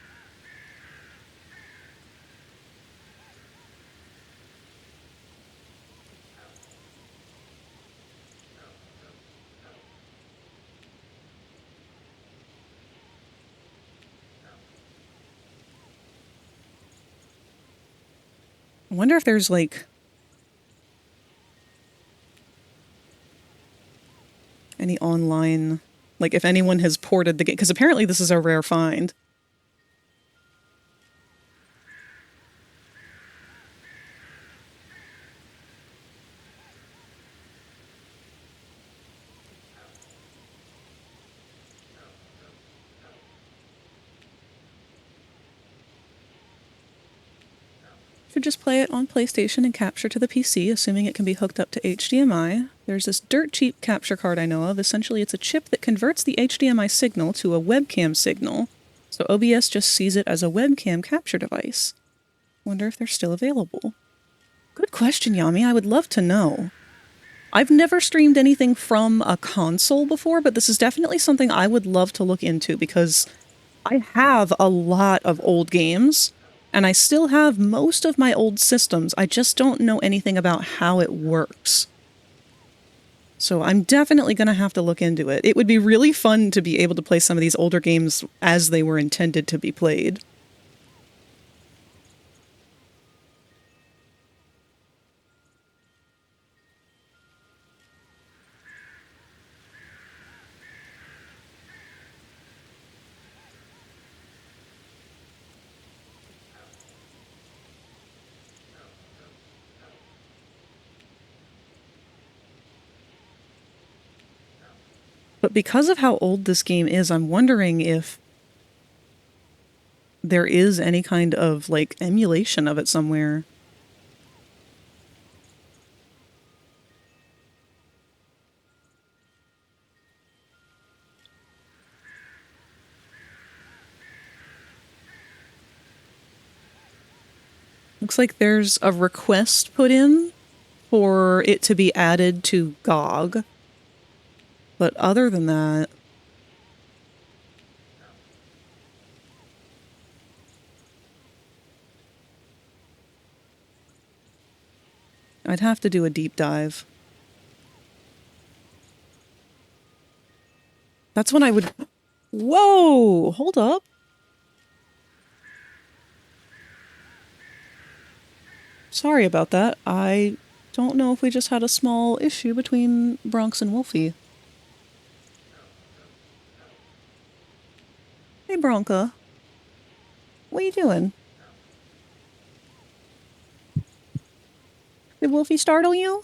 I wonder if there's, like, any online, like, if anyone has ported the game, because apparently this is a rare find. to just play it on PlayStation and capture to the PC, assuming it can be hooked up to HDMI. There's this dirt cheap capture card I know of. Essentially, it's a chip that converts the HDMI signal to a webcam signal, so OBS just sees it as a webcam capture device. Wonder if they're still available. Good question, Yami. I would love to know. I've never streamed anything from a console before, but this is definitely something I would love to look into because I have a lot of old games, and I still have most of my old systems. I just don't know anything about how it works. So I'm definitely going to have to look into it. It would be really fun to be able to play some of these older games as they were intended to be played. But because of how old this game is, I'm wondering if there is any kind of, like, emulation of it somewhere. Looks like there's a request put in for it to be added to GOG. But other than that, I'd have to do a deep dive. That's when I would... Whoa! Hold up. Sorry about that. I don't know if we just had a small issue between Bronx and Wolfie. Hey, Bronca. What are you doing? Did Wolfie startle you?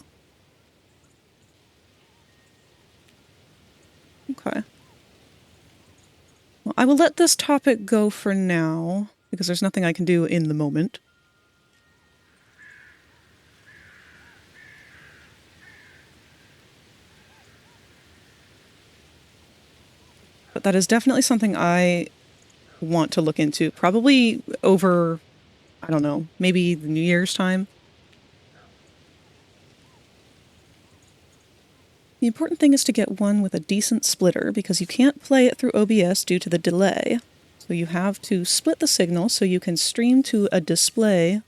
Okay. Well, I will let this topic go for now, because there's nothing I can do in the moment. But that is definitely something I want to look into. Probably over, I don't know, maybe the New Year's time. The important thing is to get one with a decent splitter, because you can't play it through OBS due to the delay. So you have to split the signal so you can stream to a display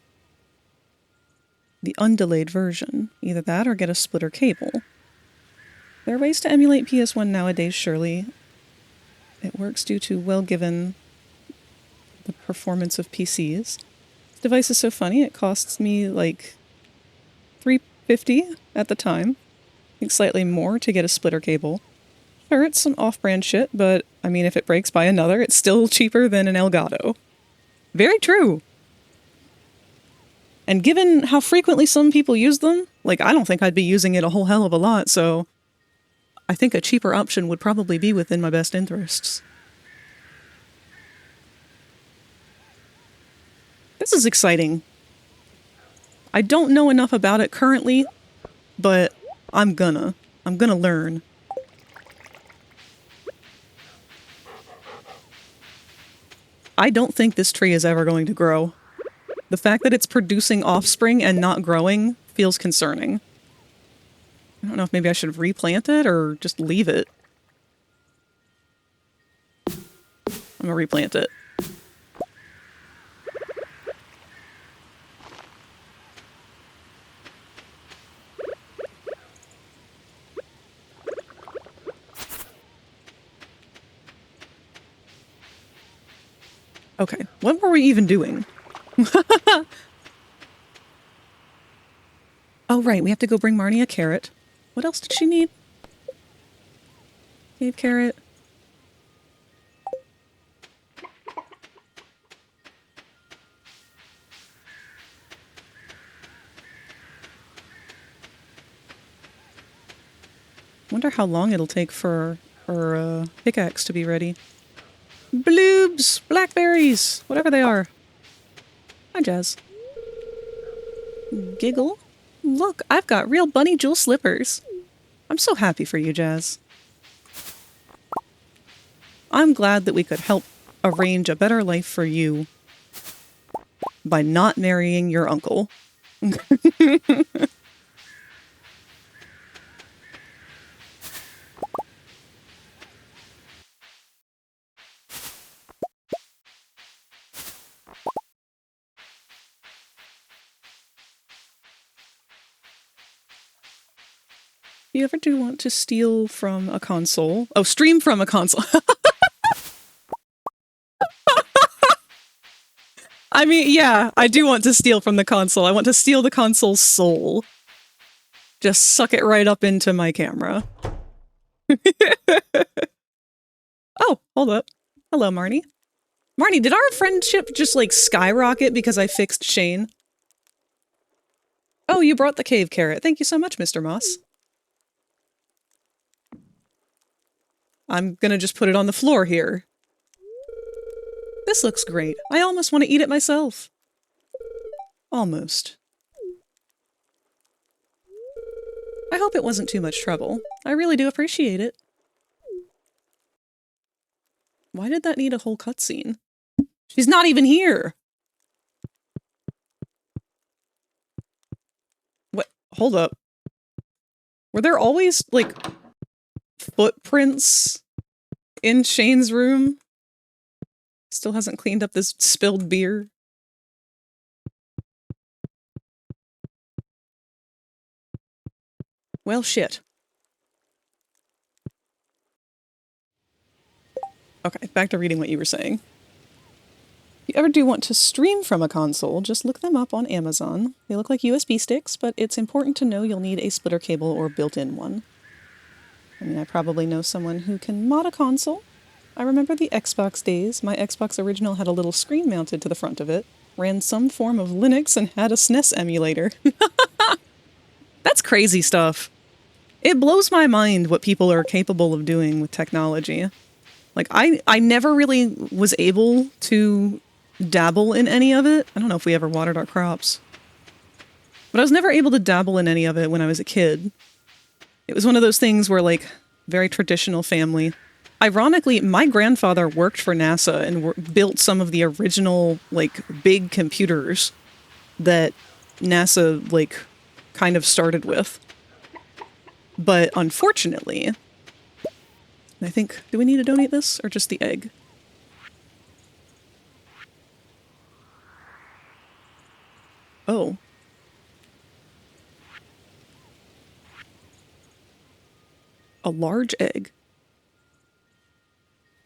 the undelayed version. Either that or get a splitter cable. There are ways to emulate PS1 nowadays, surely. It works due to, well, given the performance of PCs. This device is so funny, it costs me like $3.50 at the time. I think slightly more to get a splitter cable. Sure, it's some off-brand shit, but I mean, if it breaks by another, it's still cheaper than an Elgato. Very true. And given how frequently some people use them, like, I don't think I'd be using it a whole hell of a lot, so I think a cheaper option would probably be within my best interests. This is exciting. I don't know enough about it currently, but I'm gonna learn. I don't think this tree is ever going to grow. The fact that it's producing offspring and not growing feels concerning. I don't know if maybe I should replant it or just leave it. I'm gonna replant it. Okay, what were we even doing? Oh, right, we have to go bring Marnie a carrot. What else did she need? Cave carrot. Wonder how long it'll take for her pickaxe to be ready. Bloobs! Blackberries! Whatever they are. Hi, Jazz. giggle. Look, I've got real bunny jewel slippers. I'm so happy for you, Jazz. I'm glad that we could help arrange a better life for you by not marrying your uncle. You ever do want to steal from a console? Oh, stream from a console. I mean, yeah, I do want to steal from the console. I want to steal the console's soul. Just suck it right up into my camera. Oh, hold up. Hello, Marnie. Marnie, did our friendship just, like, skyrocket because I fixed Shane? Oh, you brought the cave carrot. Thank you so much, Mr. Moss. I'm gonna just put it on the floor here. This looks great. I almost want to eat it myself. Almost. I hope it wasn't too much trouble. I really do appreciate it. Why did that need a whole cutscene? She's not even here! What? Hold up. Were there always, like, footprints in Shane's room? Still hasn't cleaned up this spilled beer. Well, shit. Okay, back to reading what you were saying. If you ever do want to stream from a console, just look them up on Amazon. They look like USB sticks, but it's important to know you'll need a splitter cable or built-in one. I mean, I probably know someone who can mod a console. I remember the Xbox days. My Xbox original had a little screen mounted to the front of it, ran some form of Linux, and had a SNES emulator. That's crazy stuff. It blows my mind what people are capable of doing with technology. Like, I never really was able to dabble in any of it. I don't know if we ever watered our crops. But I was never able to dabble in any of it when I was a kid. It was one of those things where, like, very traditional family. Ironically, my grandfather worked for NASA and built some of the original, like, big computers that NASA, like, kind of started with. But unfortunately, I think, do we need to donate this or just the egg? Oh. A large egg.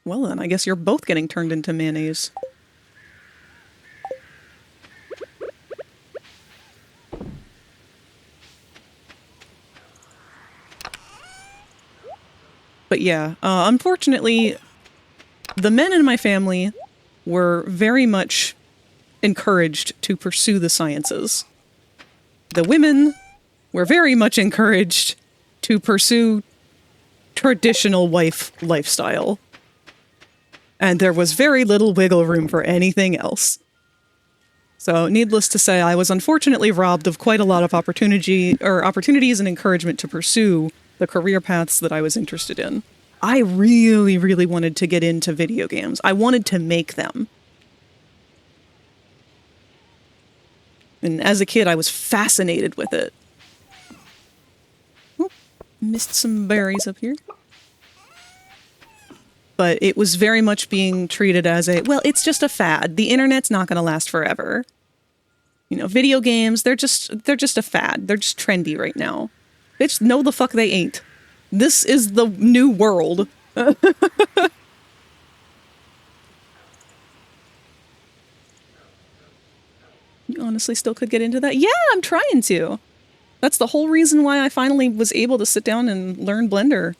Well then, I guess you're both getting turned into mayonnaise. But yeah, unfortunately, the men in my family were very much encouraged to pursue the sciences. The women were very much encouraged to pursue traditional lifestyle. And there was very little wiggle room for anything else. So, needless to say, I was unfortunately robbed of quite a lot of opportunities and encouragement to pursue the career paths that I was interested in. I really, really wanted to get into video games. I wanted to make them. And as a kid, I was fascinated with it. Oh, missed some berries up here. But it was very much being treated as a, well, it's just a fad. The internet's not going to last forever. You know, video games, they're just a fad. They're just trendy right now. Bitch, no the fuck they ain't. This is the new world. You honestly still could get into that? Yeah, I'm trying to. That's the whole reason why I finally was able to sit down and learn Blender.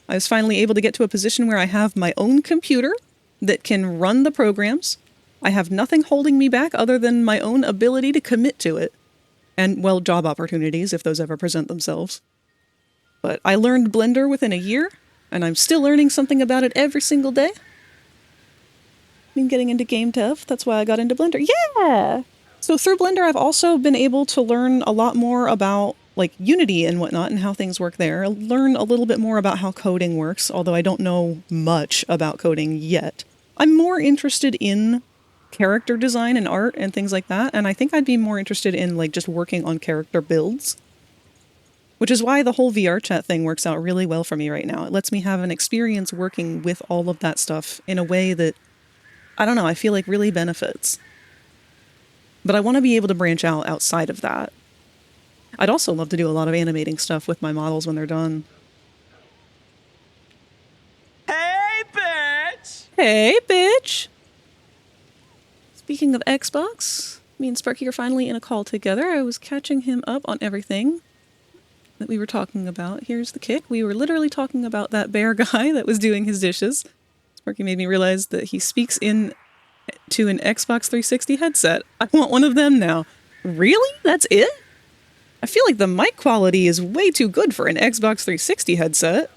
I was finally able to get to a position where I have my own computer that can run the programs. I have nothing holding me back other than my own ability to commit to it. And, well, job opportunities, if those ever present themselves. But I learned Blender within a year, and I'm still learning something about it every single day. I've been getting into game dev, that's why I got into Blender. Yeah! So through Blender, I've also been able to learn a lot more about like Unity and whatnot and how things work there. Learn a little bit more about how coding works, although I don't know much about coding yet. I'm more interested in character design and art and things like that, and I think I'd be more interested in like just working on character builds. Which is why the whole VR chat thing works out really well for me right now. It lets me have an experience working with all of that stuff in a way that, I don't know, I feel like really benefits. But I want to be able to branch out outside of that. I'd also love to do a lot of animating stuff with my models when they're done. Hey, bitch! Hey, bitch! Speaking of Xbox, me and Sparky are finally in a call together. I was catching him up on everything that we were talking about. Here's the kick. We were literally talking about that bear guy that was doing his dishes. Sparky made me realize that he speaks to an Xbox 360 headset. I want one of them now. Really? That's it? I feel like the mic quality is way too good for an Xbox 360 headset.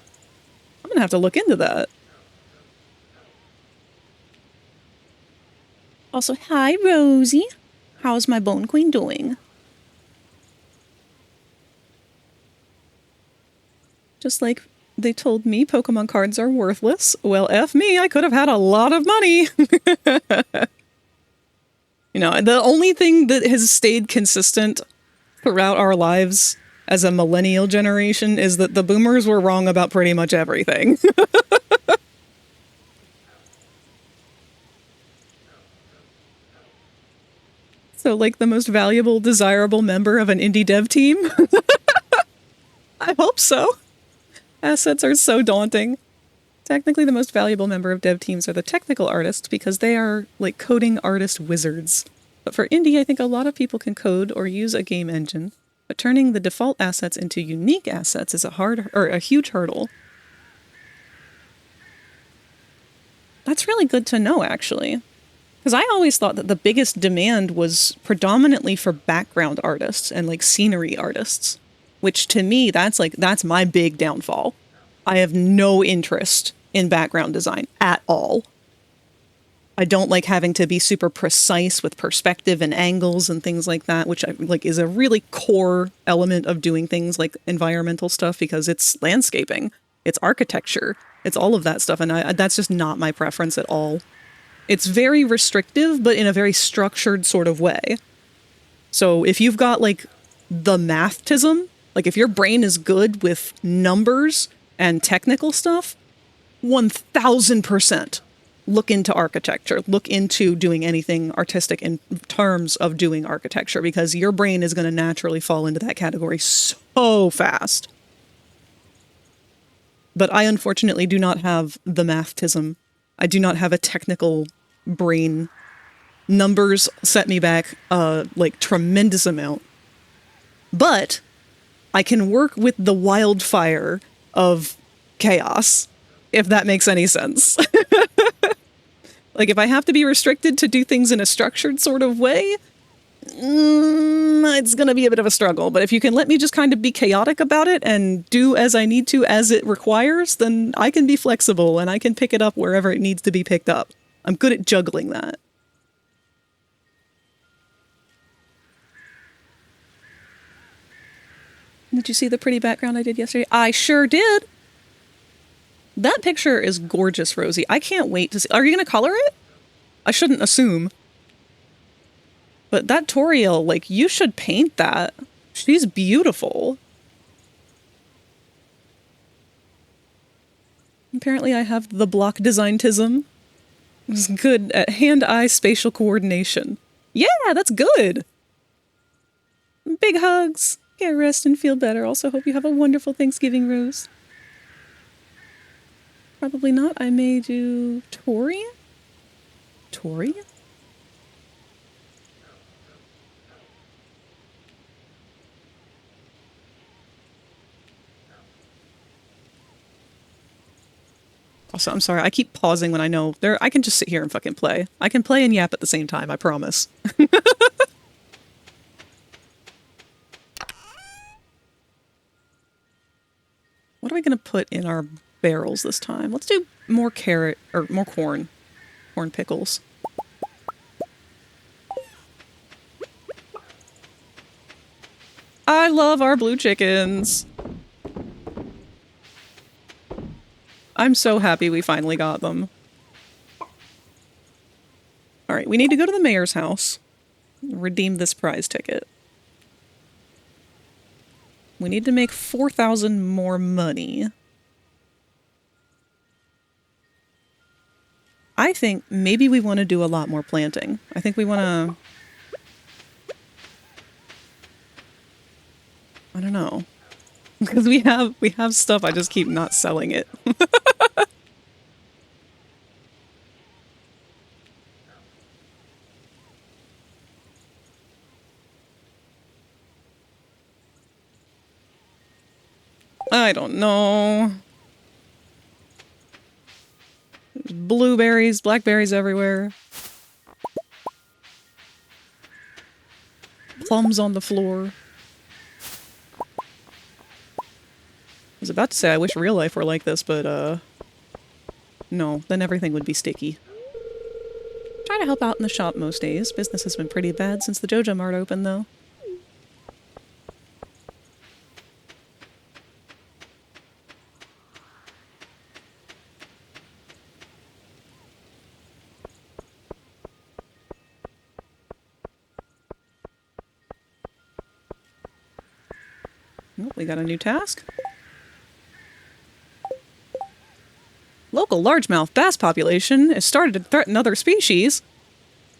I'm gonna have to look into that. Also, hi, Rosie. How's my Bone Queen doing? Just like they told me Pokemon cards are worthless. Well, F me, I could have had a lot of money. You know, the only thing that has stayed consistent throughout our lives as a millennial generation is that the boomers were wrong about pretty much everything. So, like, the most valuable, desirable member of an indie dev team? I hope so. Assets are so daunting. Technically, the most valuable member of dev teams are the technical artists because they are, like, coding artist wizards. But for indie, I think a lot of people can code or use a game engine, but turning the default assets into unique assets is a huge hurdle. That's really good to know, actually. Because I always thought that the biggest demand was predominantly for background artists and, like, scenery artists. Which, to me, that's my big downfall. I have no interest in background design at all. I don't like having to be super precise with perspective and angles and things like that, which is a really core element of doing things like environmental stuff because it's landscaping, it's architecture, it's all of that stuff, and that's just not my preference at all. It's very restrictive, but in a very structured sort of way. So if you've got, like, the mathtism, like if your brain is good with numbers and technical stuff, 1000% look into architecture. Look into doing anything artistic in terms of doing architecture because your brain is going to naturally fall into that category so fast. But I unfortunately do not have the mathtism. I do not have a technical brain. Numbers set me back like tremendous amount. But I can work with the wildfire of chaos, if that makes any sense. Like, if I have to be restricted to do things in a structured sort of way, it's going to be a bit of a struggle. But if you can let me just kind of be chaotic about it and do as I need to as it requires, then I can be flexible and I can pick it up wherever it needs to be picked up. I'm good at juggling that. Did you see the pretty background I did yesterday? I sure did. That picture is gorgeous, Rosie. I can't wait to see. Are you going to color it? I shouldn't assume. But that Toriel, like, you should paint that. She's beautiful. Apparently I have the block design-tism. It's good at hand-eye spatial coordination. Yeah, that's good. Big hugs. Get rest and feel better. Also hope you have a wonderful Thanksgiving, Rose. Probably not. I may do Torian? Torian? Also, I'm sorry, I keep pausing when I know I can just sit here and fucking play. I can play and yap at the same time, I promise. What are we gonna put in our barrels this time? Let's do more carrot, or more corn. Corn pickles. I love our blue chickens. I'm so happy we finally got them. Alright, we need to go to the mayor's house. Redeem this prize ticket. We need to make 4,000 more money. I think maybe we want to do a lot more planting. I think we want to... I don't know. Because we have stuff, I just keep not selling it. I don't know. There's blueberries, blackberries everywhere. Plums on the floor. I was about to say I wish real life were like this, but no, then everything would be sticky. Try to help out in the shop most days. Business has been pretty bad since the Jojo Mart opened, though. Oh, we got a new task. Local largemouth bass population has started to threaten other species.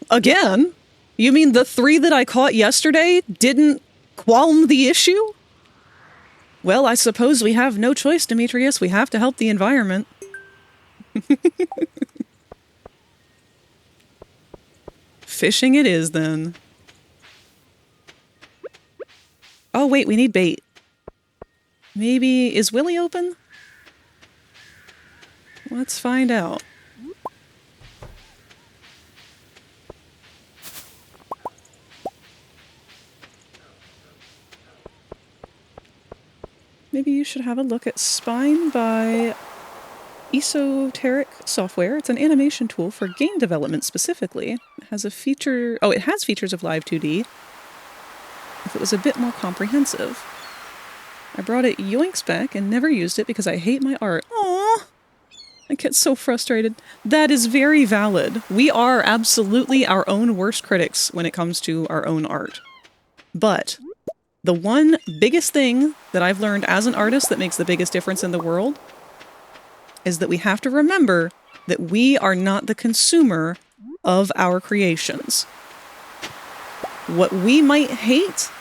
Again? You mean the 3 that I caught yesterday didn't qualm the issue? Well, I suppose we have no choice, Demetrius. We have to help the environment. Fishing it is, then. Oh, wait, we need bait. Maybe... Is Willy open? Let's find out. Maybe you should have a look at Spine by Esoteric Software. It's an animation tool for game development specifically. It has a feature... Oh, it has features of Live 2D. If it was a bit more comprehensive. I brought it yoinks back and never used it because I hate my art. Aww! I get so frustrated. That is very valid. We are absolutely our own worst critics when it comes to our own art. But the one biggest thing that I've learned as an artist that makes the biggest difference in the world is that we have to remember that we are not the consumer of our creations. What we might hate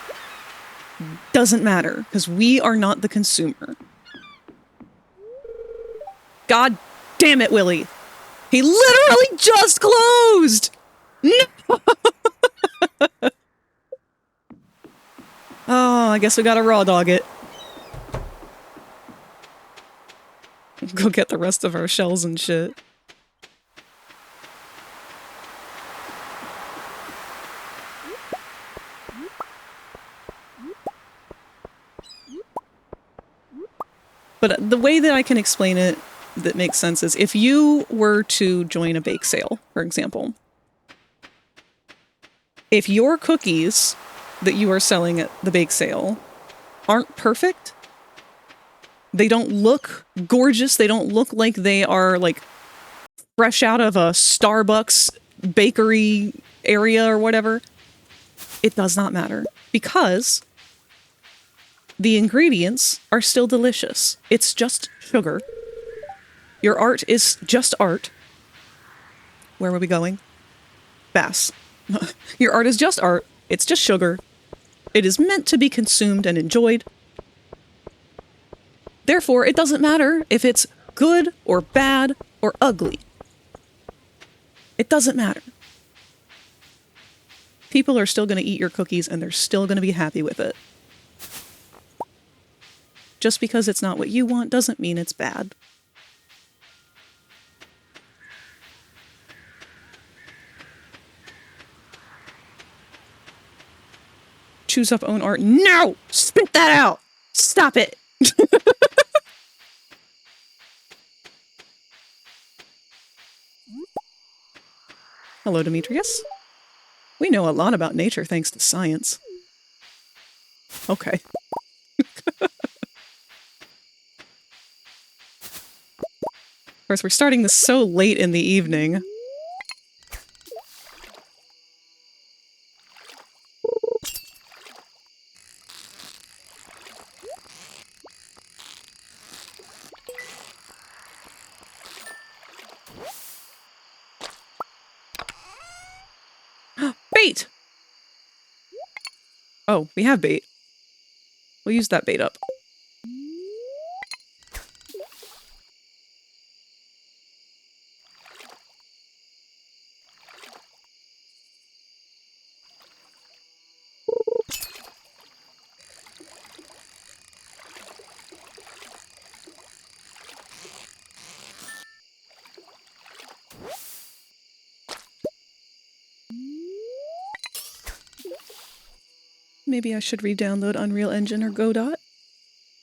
doesn't matter, because we are not the consumer. God damn it, Willy. He literally just closed! No! Oh, I guess we gotta raw dog it. Go get the rest of our shells and shit. But the way that I can explain it that makes sense is if you were to join a bake sale, for example, if your cookies that you are selling at the bake sale aren't perfect, they don't look gorgeous, they don't look like they are like fresh out of a Starbucks bakery area or whatever, it does not matter because the ingredients are still delicious. It's just sugar. Your art is just art. Where were we going? Bass. Your art is just art. It's just sugar. It is meant to be consumed and enjoyed. Therefore, it doesn't matter if it's good or bad or ugly. It doesn't matter. People are still going to eat your cookies and they're still going to be happy with it. Just because it's not what you want doesn't mean it's bad. Choose up own art. No! Spit that out! Stop it! Hello, Demetrius. We know a lot about nature thanks to science. Okay. Of course, we're starting this so late in the evening. Bait! Oh, we have bait. We'll use that bait up. Maybe I should re-download Unreal Engine or Godot?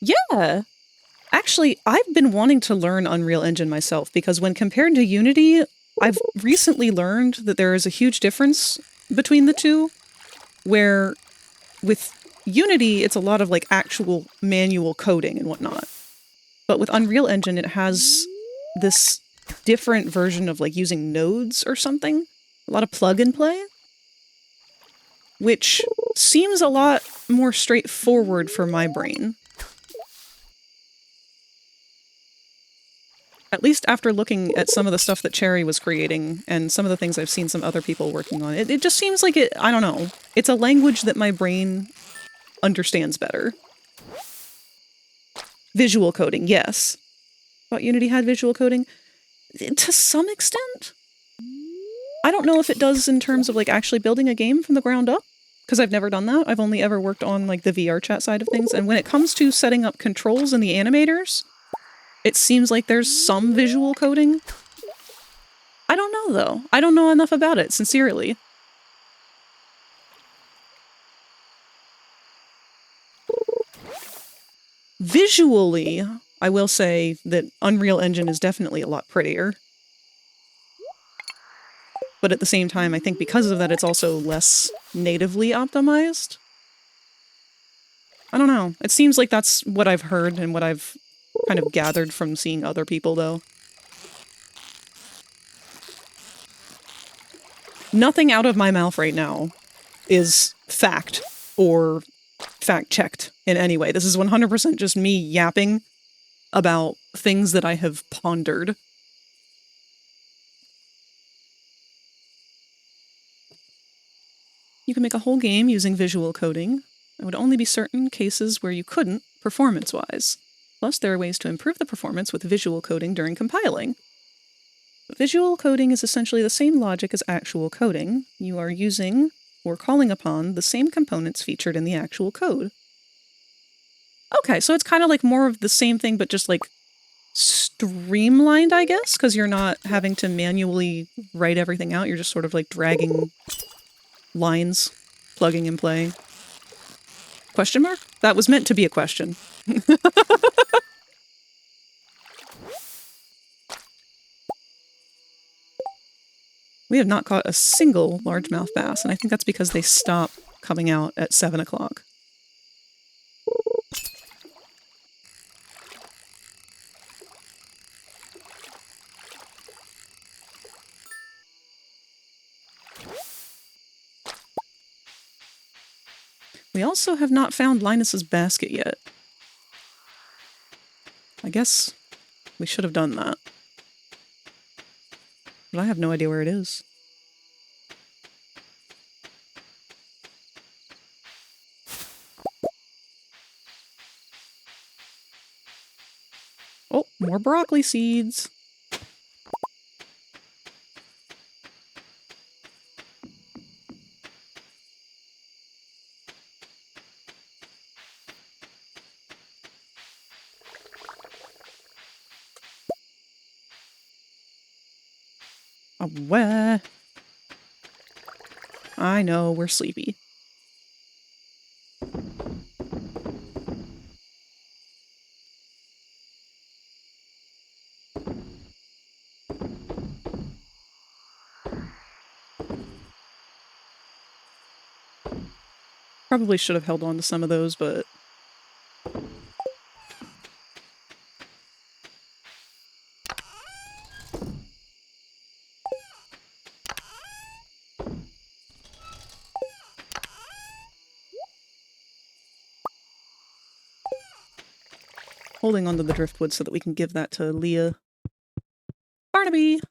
Yeah! Actually, I've been wanting to learn Unreal Engine myself, because when compared to Unity, I've recently learned that there is a huge difference between the two, where with Unity, it's a lot of like actual manual coding and whatnot. But with Unreal Engine, it has this different version of like using nodes or something. A lot of plug and play. Which seems a lot more straightforward for my brain. At least after looking at some of the stuff that Cherry was creating and some of the things I've seen some other people working on, it just seems like it, I don't know. It's a language that my brain understands better. Visual coding, yes. Thought Unity had visual coding? To some extent? I don't know if it does in terms of like actually building a game from the ground up, because I've never done that. I've only ever worked on like the VR chat side of things, and when it comes to setting up controls and the animators, it seems like there's some visual coding. I don't know though. I don't know enough about it, sincerely. Visually, I will say that Unreal Engine is definitely a lot prettier. But at the same time, I think because of that, it's also less natively optimized. I don't know. It seems like that's what I've heard and what I've kind of gathered from seeing other people, though. Nothing out of my mouth right now is fact or fact-checked in any way. This is 100% just me yapping about things that I have pondered. You can make a whole game using visual coding. There would only be certain cases where you couldn't, performance-wise. Plus, there are ways to improve the performance with visual coding during compiling. Visual coding is essentially the same logic as actual coding. You are using or calling upon the same components featured in the actual code. Okay, so it's kind of like more of the same thing, but just like streamlined, I guess, because you're not having to manually write everything out. You're just sort of like dragging lines, plugging and playing. Question mark? That was meant to be a question. We have not caught a single largemouth bass, and I think that's because they stop coming out at 7 o'clock. We also have not found Linus's basket yet. I guess we should have done that. But I have no idea where it is. Oh, more broccoli seeds. Where? I know, we're sleepy. Probably should have held on to some of those, but... holding onto the driftwood so that we can give that to Leah. Barnaby!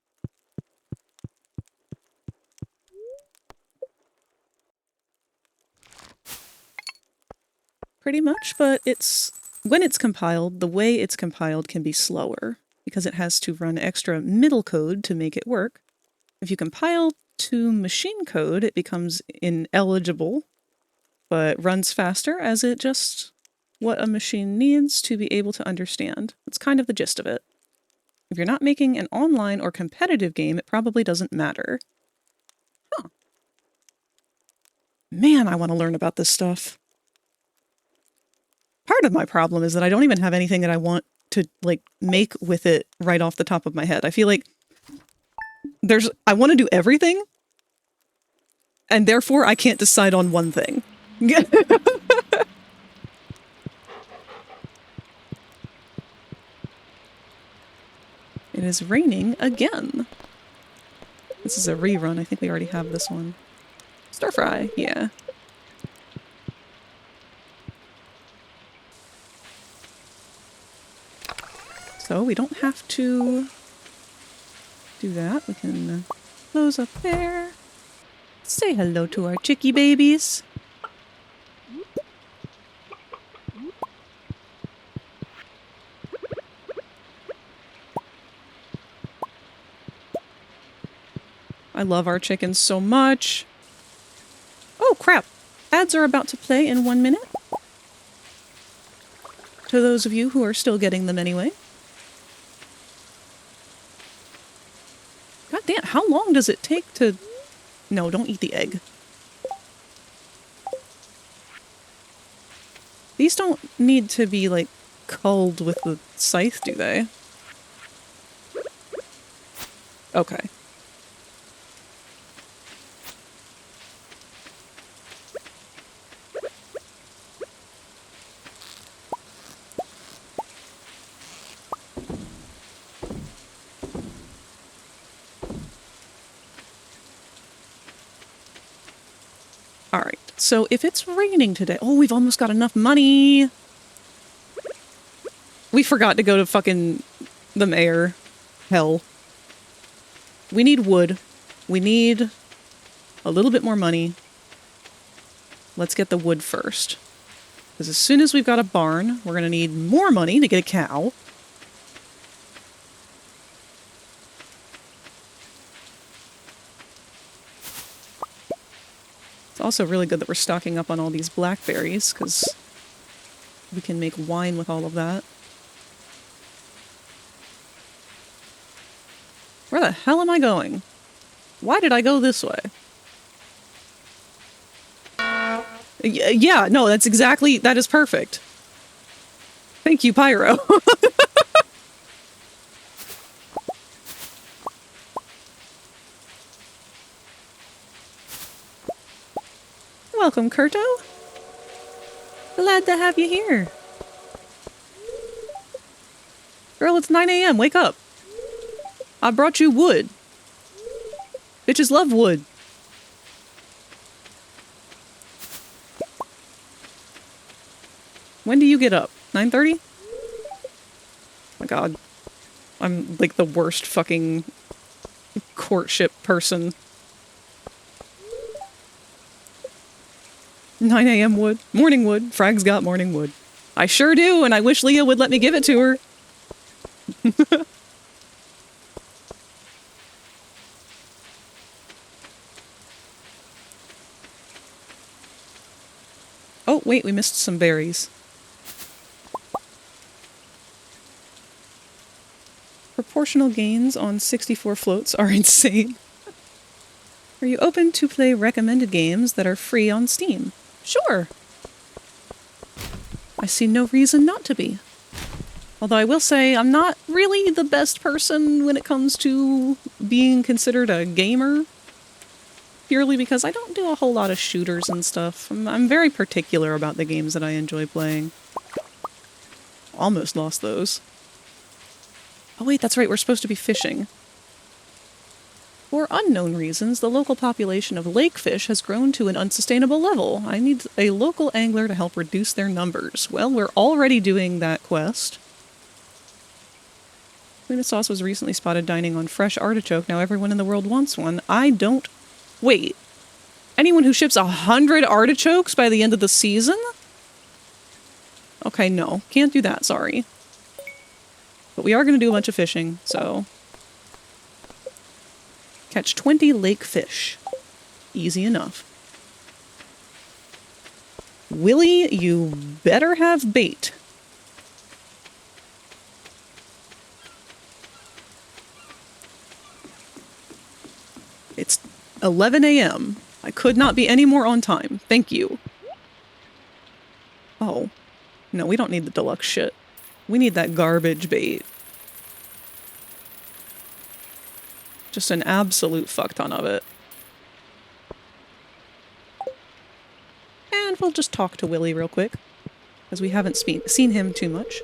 Pretty much, but when it's compiled, the way it's compiled can be slower, because it has to run extra middle code to make it work. If you compile to machine code, it becomes ineligible, but runs faster as it just what a machine needs to be able to understand. That's kind of the gist of it. If you're not making an online or competitive game, it probably doesn't matter. Huh. Man, I want to learn about this stuff. Part of my problem is that I don't even have anything that I want to, like, make with it right off the top of my head. I feel like I want to do everything, and therefore I can't decide on one thing. It is raining again. This is a rerun. I think we already have this one. Stir fry, yeah. So we don't have to do that. We can close up there. Say hello to our chickie babies. I love our chickens so much. Oh, crap. Ads are about to play in 1 minute. To those of you who are still getting them anyway. God damn, how long does it take to... No, don't eat the egg. These don't need to be, like, culled with the scythe, do they? Okay. Alright, so if it's raining today... Oh, we've almost got enough money! We forgot to go to fucking the mayor. Hell. We need wood. We need a little bit more money. Let's get the wood first. Because as soon as we've got a barn, we're going to need more money to get a cow. It's also really good that we're stocking up on all these blackberries, because we can make wine with all of that. Where the hell am I going? Why did I go this way? Yeah, no, that's exactly... That is perfect. Thank you, Pyro. Welcome, Kurto. Glad to have you here. Girl, it's 9 AM. Wake up. I brought you wood. Bitches love wood. When do you get up? 9:30? Oh my god. I'm like the worst fucking courtship person. 9 AM wood. Morning wood. Frag's got morning wood. I sure do, and I wish Leah would let me give it to her. Oh, wait, we missed some berries. Proportional gains on 64 floats are insane. Are you open to play recommended games that are free on Steam? Sure. I see no reason not to be. Although I will say I'm not really the best person when it comes to being considered a gamer. purely because I don't do a whole lot of shooters and stuff. I'm very particular about the games that I enjoy playing. Almost lost those. Oh wait, that's right, we're supposed to be fishing. For unknown reasons, the local population of lake fish has grown to an unsustainable level. I need a local angler to help reduce their numbers. Well, we're already doing that quest. Tuna sauce was recently spotted dining on fresh artichoke. Now everyone in the world wants one. I don't... Wait. Anyone who ships 100 artichokes by the end of the season? Okay, no. Can't do that, sorry. But we are going to do a bunch of fishing, so... Catch 20 lake fish. Easy enough. Willie, you better have bait. It's 11 a.m. I could not be any more on time. Thank you. Oh. No, we don't need the deluxe shit. We need that garbage bait. Just an absolute fuck ton of it. And we'll just talk to Willie real quick, as we haven't seen him too much.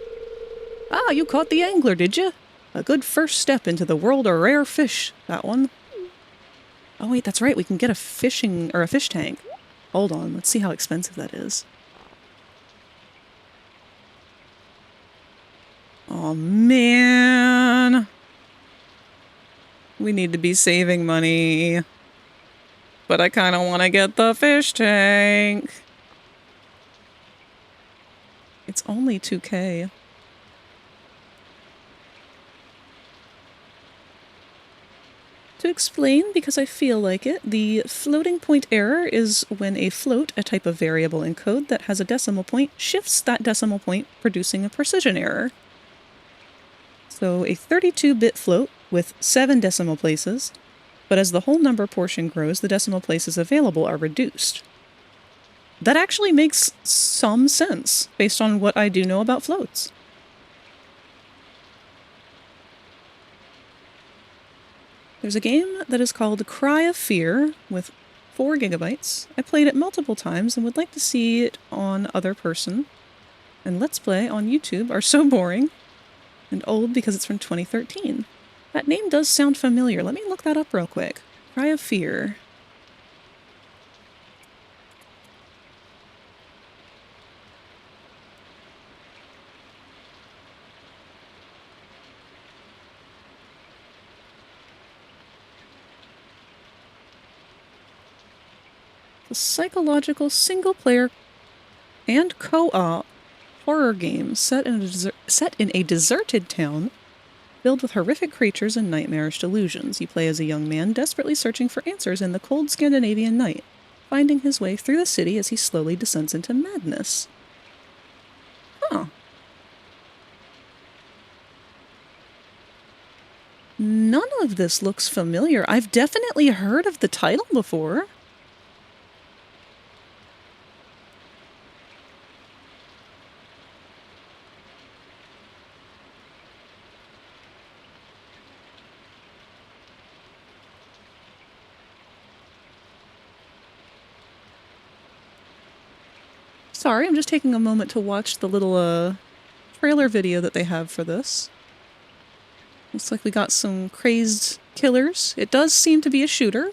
Ah, you caught the angler, did you? A good first step into the world of rare fish, that one. Oh wait, that's right, we can get a fish tank. Hold on, let's see how expensive that is. Oh man. We need to be saving money. But I kind of want to get the fish tank. It's only 2K. To explain, because I feel like it, the floating point error is when a float, a type of variable in code that has a decimal point, shifts that decimal point, producing a precision error. So a 32-bit float with 7 decimal places, but as the whole number portion grows, the decimal places available are reduced. That actually makes some sense, based on what I do know about floats. There's a game that is called Cry of Fear, with 4 gigabytes. I played it multiple times and would like to see it on other person. And Let's Play on YouTube are so boring and old because it's from 2013. That name does sound familiar. Let me look that up real quick. Cry of Fear. The psychological single-player and co-op horror game set in a deserted town filled with horrific creatures and nightmarish delusions. You play as a young man desperately searching for answers in the cold Scandinavian night, finding his way through the city as he slowly descends into madness. Huh. None of this looks familiar. I've definitely heard of the title before. Sorry, I'm just taking a moment to watch the little trailer video that they have for this. Looks like we got some crazed killers. It does seem to be a shooter.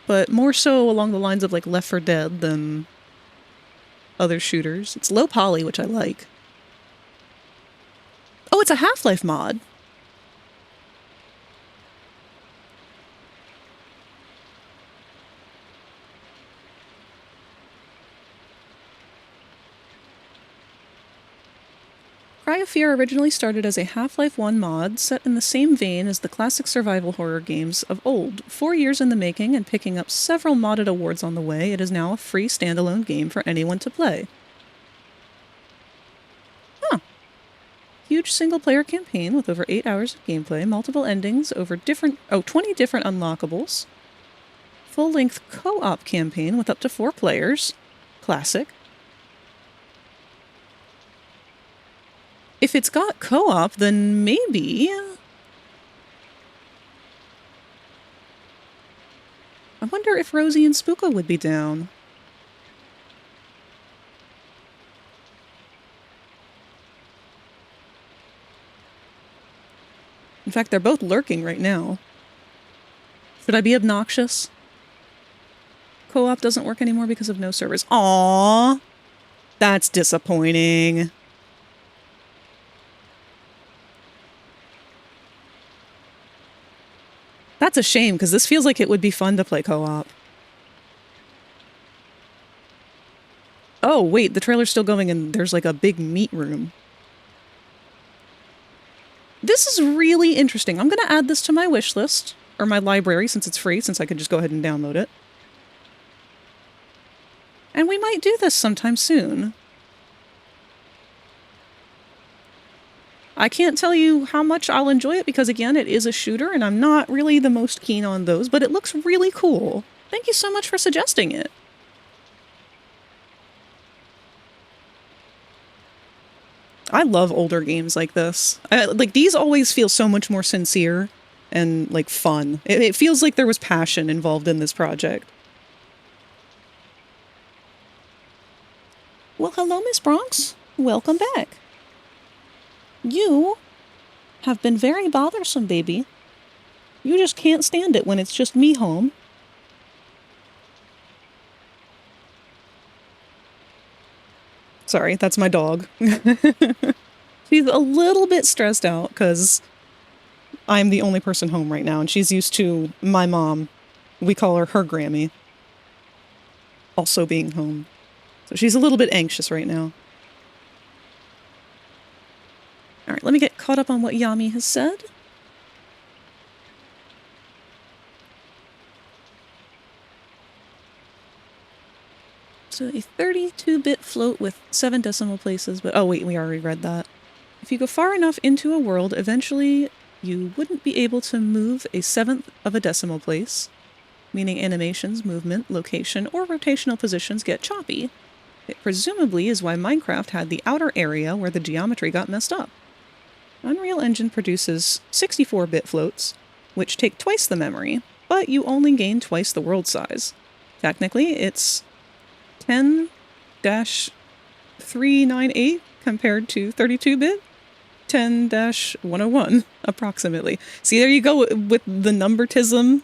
But more so along the lines of like Left 4 Dead than other shooters. It's low poly, which I like. Oh, it's a Half-Life mod. Cry of Fear originally started as a Half-Life 1 mod set in the same vein as the classic survival horror games of old. 4 years in the making and picking up several modded awards on the way, it is now a free standalone game for anyone to play. Huh. Huge single-player campaign with over 8 hours of gameplay, multiple endings, over 20 different unlockables. Full-length co-op campaign with up to 4 players. Classic. If it's got co-op, then maybe wonder if Rosie and Spooko would be down. In fact, they're both lurking right now. Should I be obnoxious? Co-op doesn't work anymore because of no servers. Aww! That's disappointing. That's a shame, because this feels like it would be fun to play co-op. Oh, wait, the trailer's still going and there's like a big meat room. This is really interesting. I'm going to add this to my wish list, or my library since it's free, since I could just go ahead and download it. And we might do this sometime soon. I can't tell you how much I'll enjoy it because, again, it is a shooter and I'm not really the most keen on those, but it looks really cool. Thank you so much for suggesting it. I love older games like this. Like, these always feel so much more sincere and, like, fun. It feels like there was passion involved in this project. Well, hello, Miss Bronx. Welcome back. You have been very bothersome, baby. You just can't stand it when it's just me home. Sorry, that's my dog. She's a little bit stressed out because I'm the only person home right now, and she's used to my mom. We call her Grammy. Also being home. So she's a little bit anxious right now. Alright, let me get caught up on what Yami has said. So a 32-bit float with 7 decimal places, but oh wait, we already read that. If you go far enough into a world, eventually you wouldn't be able to move a 1/7 of a decimal place, meaning animations, movement, location, or rotational positions get choppy. It presumably is why Minecraft had the outer area where the geometry got messed up. Unreal Engine produces 64-bit floats, which take twice the memory, but you only gain twice the world size. Technically, it's 10-398 compared to 32-bit 10-101, approximately. See, there you go with the numbertism.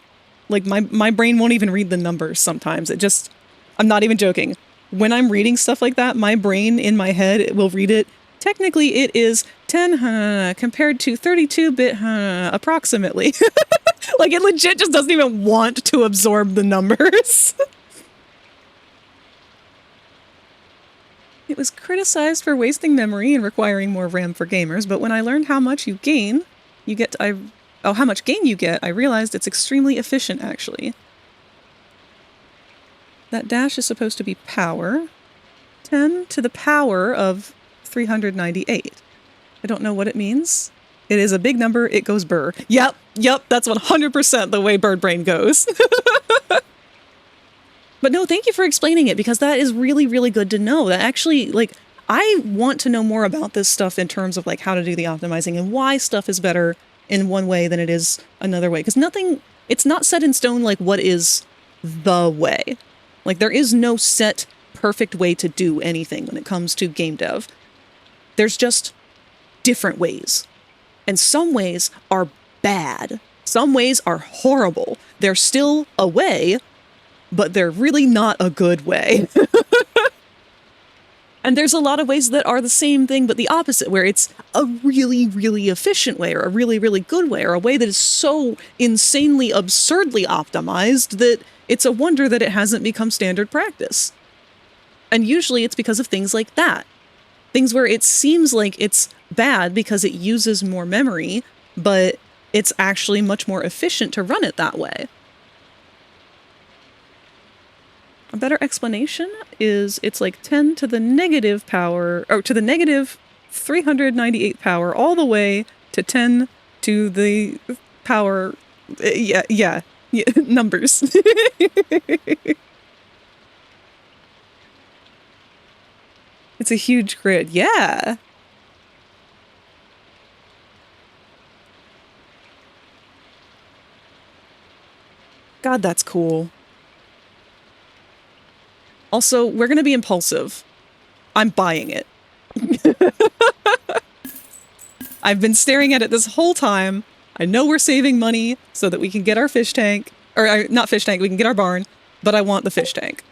Like, my brain won't even read the numbers sometimes. It just... I'm not even joking. When I'm reading stuff like that, my brain in my head it will read it. Technically, it is 10 compared to 32-bit approximately. Like, it legit just doesn't even want to absorb the numbers. It was criticized for wasting memory and requiring more RAM for gamers, but when I learned how much you gain, how much gain you get, I realized it's extremely efficient, actually. That dash is supposed to be power. 10 to the power of 398. I don't know what it means. It is a big number, it goes burr. Yep, that's 100% the way bird brain goes. But no, thank you for explaining it, because that is really, really good to know. That actually, like, I want to know more about this stuff in terms of, like, how to do the optimizing and why stuff is better in one way than it is another way. Because it's not set in stone, like, what is the way. Like, there is no set, perfect way to do anything when it comes to game dev. There's just different ways. And some ways are bad. Some ways are horrible. They're still a way, but they're really not a good way. And there's a lot of ways that are the same thing, but the opposite, where it's a really, really efficient way, or a really, really good way, or a way that is so insanely, absurdly optimized that it's a wonder that it hasn't become standard practice. And usually it's because of things like that. Things where it seems like it's bad because it uses more memory, but it's actually much more efficient to run it that way. A better explanation is it's like 10 to the negative power, or to the negative 398 power, all the way to 10 to the power, yeah, numbers. It's a huge grid, yeah. God, that's cool. Also, we're going to be impulsive. I'm buying it. I've been staring at it this whole time. I know we're saving money so that we can get our fish tank. Or, not fish tank, we can get our barn. But I want the fish tank.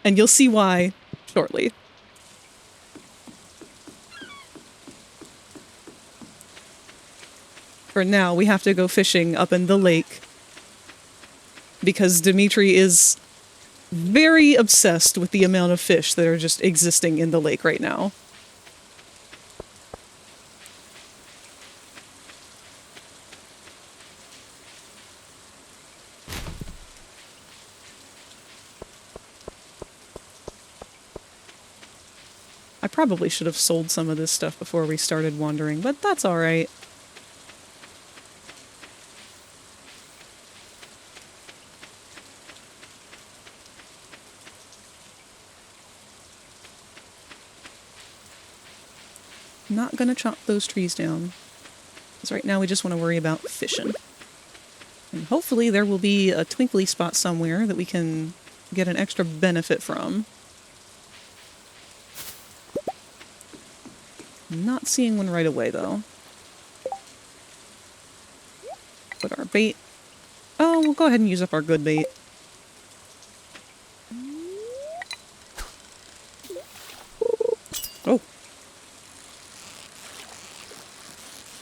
And you'll see why shortly. For now, we have to go fishing up in the lake. Because Dimitri is very obsessed with the amount of fish that are just existing in the lake right now. I probably should have sold some of this stuff before we started wandering, but that's alright. Not gonna chop those trees down. Because right now we just want to worry about fishing. And hopefully there will be a twinkly spot somewhere that we can get an extra benefit from. Not seeing one right away, though. Put our bait. Oh, we'll go ahead and use up our good bait. Oh.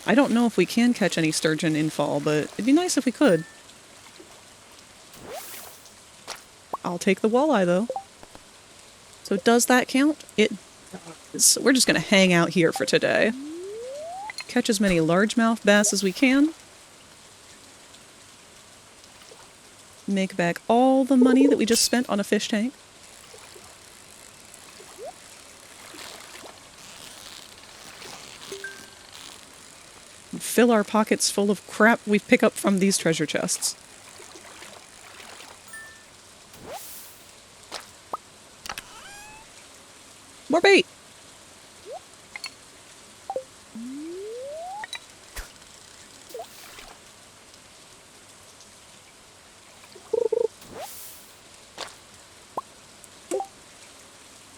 I don't know if we can catch any sturgeon in fall, but it'd be nice if we could. I'll take the walleye, though. So does that count? It does. We're just going to hang out here for today. Catch as many largemouth bass as we can. Make back all the money that we just spent on a fish tank. Fill our pockets full of crap we pick up from these treasure chests. More bait!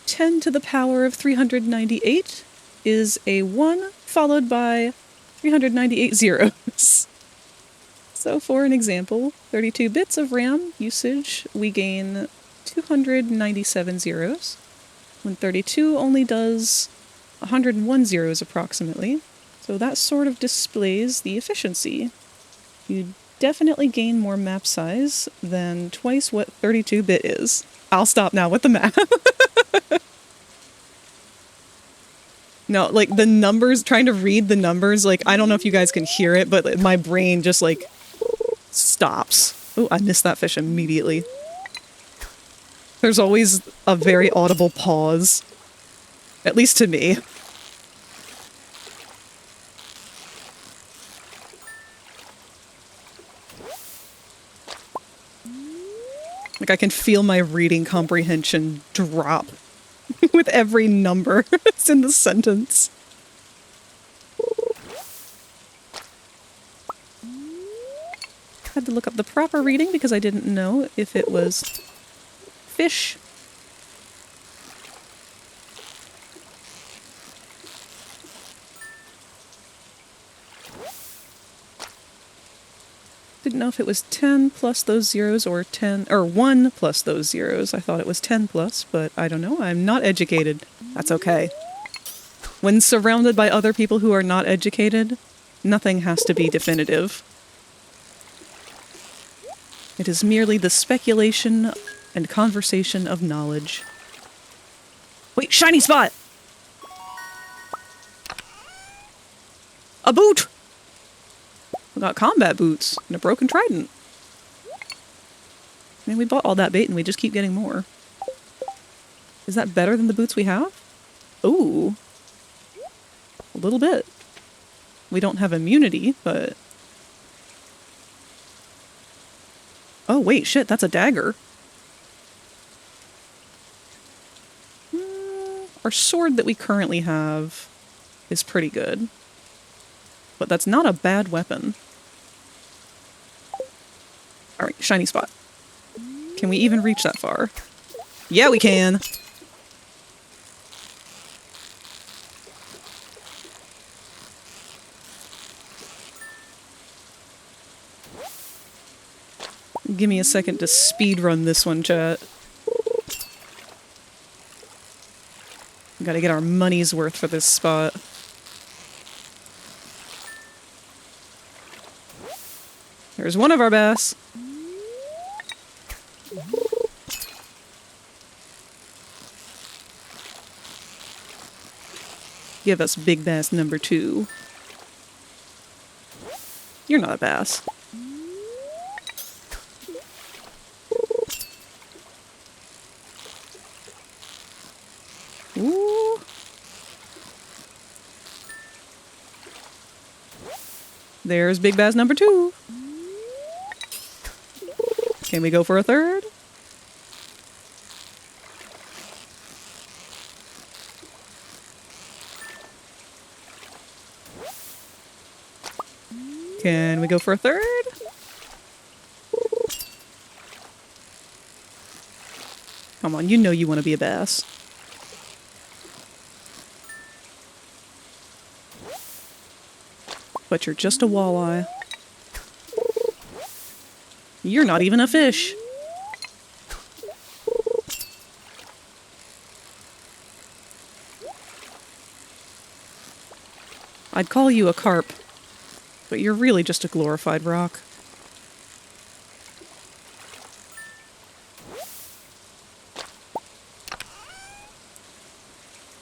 Ten to the power of 398 is a 1 followed by 398 zeros. So for an example, 32 bits of RAM usage, we gain 297 zeros, when 32 only does 101 zeros approximately. So that sort of displays the efficiency. You definitely gain more map size than twice what 32-bit is. I'll stop now with the math. No, like, the numbers, trying to read the numbers, like, I don't know if you guys can hear it, but my brain just, like, stops. Oh, I missed that fish immediately. There's always a very audible pause. At least to me. Like, I can feel my reading comprehension drop. With every number that's in the sentence. Had to look up the proper reading because I didn't know if it was fish. Didn't know if it was 10 plus those zeros or 10 or 1 plus those zeros. I thought it was 10 plus, but I don't know. I'm not educated. That's okay. When surrounded by other people who are not educated, nothing has to be definitive. It is merely the speculation and conversation of knowledge. Wait, shiny spot! A boot! We got combat boots and a broken trident. I mean, we bought all that bait and we just keep getting more. Is that better than the boots we have? Ooh. A little bit. We don't have immunity, but... Oh, wait, shit, that's a dagger. Our sword that we currently have is pretty good. But that's not a bad weapon. Alright, shiny spot. Can we even reach that far? Yeah, we can. Give me a second to speed run this one, chat. Gotta get our money's worth for this spot. There's one of our bass. Give us big bass number 2. You're not a bass. Ooh. There's big bass number 2. Can we go for a third? Can we go for a third? Come on, you know you want to be a bass. But you're just a walleye. You're not even a fish. I'd call you a carp, but you're really just a glorified rock.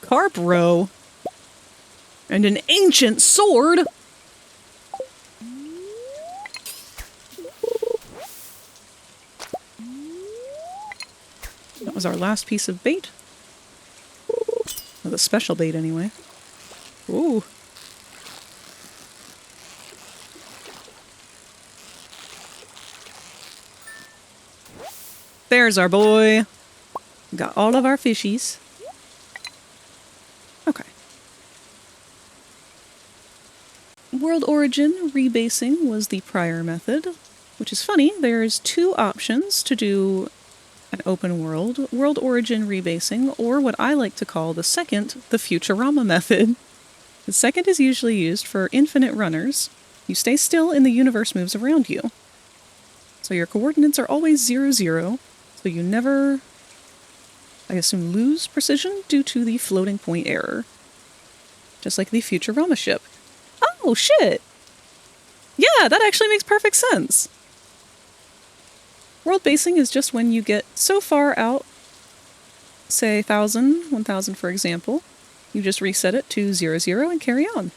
Carp roe. And an ancient sword. That was our last piece of bait. Well, the special bait, anyway. Ooh. There's our boy. Got all of our fishies. Okay. World origin rebasing was the prior method, which is funny. There's 2 options to do an open world. World origin rebasing, or what I like to call the second, the Futurama method. The second is usually used for infinite runners. You stay still and the universe moves around you. So your coordinates are always 0, 0. So you never, I assume, lose precision due to the floating point error. Just like the Futurama ship. Oh, shit! Yeah, that actually makes perfect sense. World basing is just when you get so far out, say 1,000, 1,000 for example, you just reset it to 0, 0 and carry on.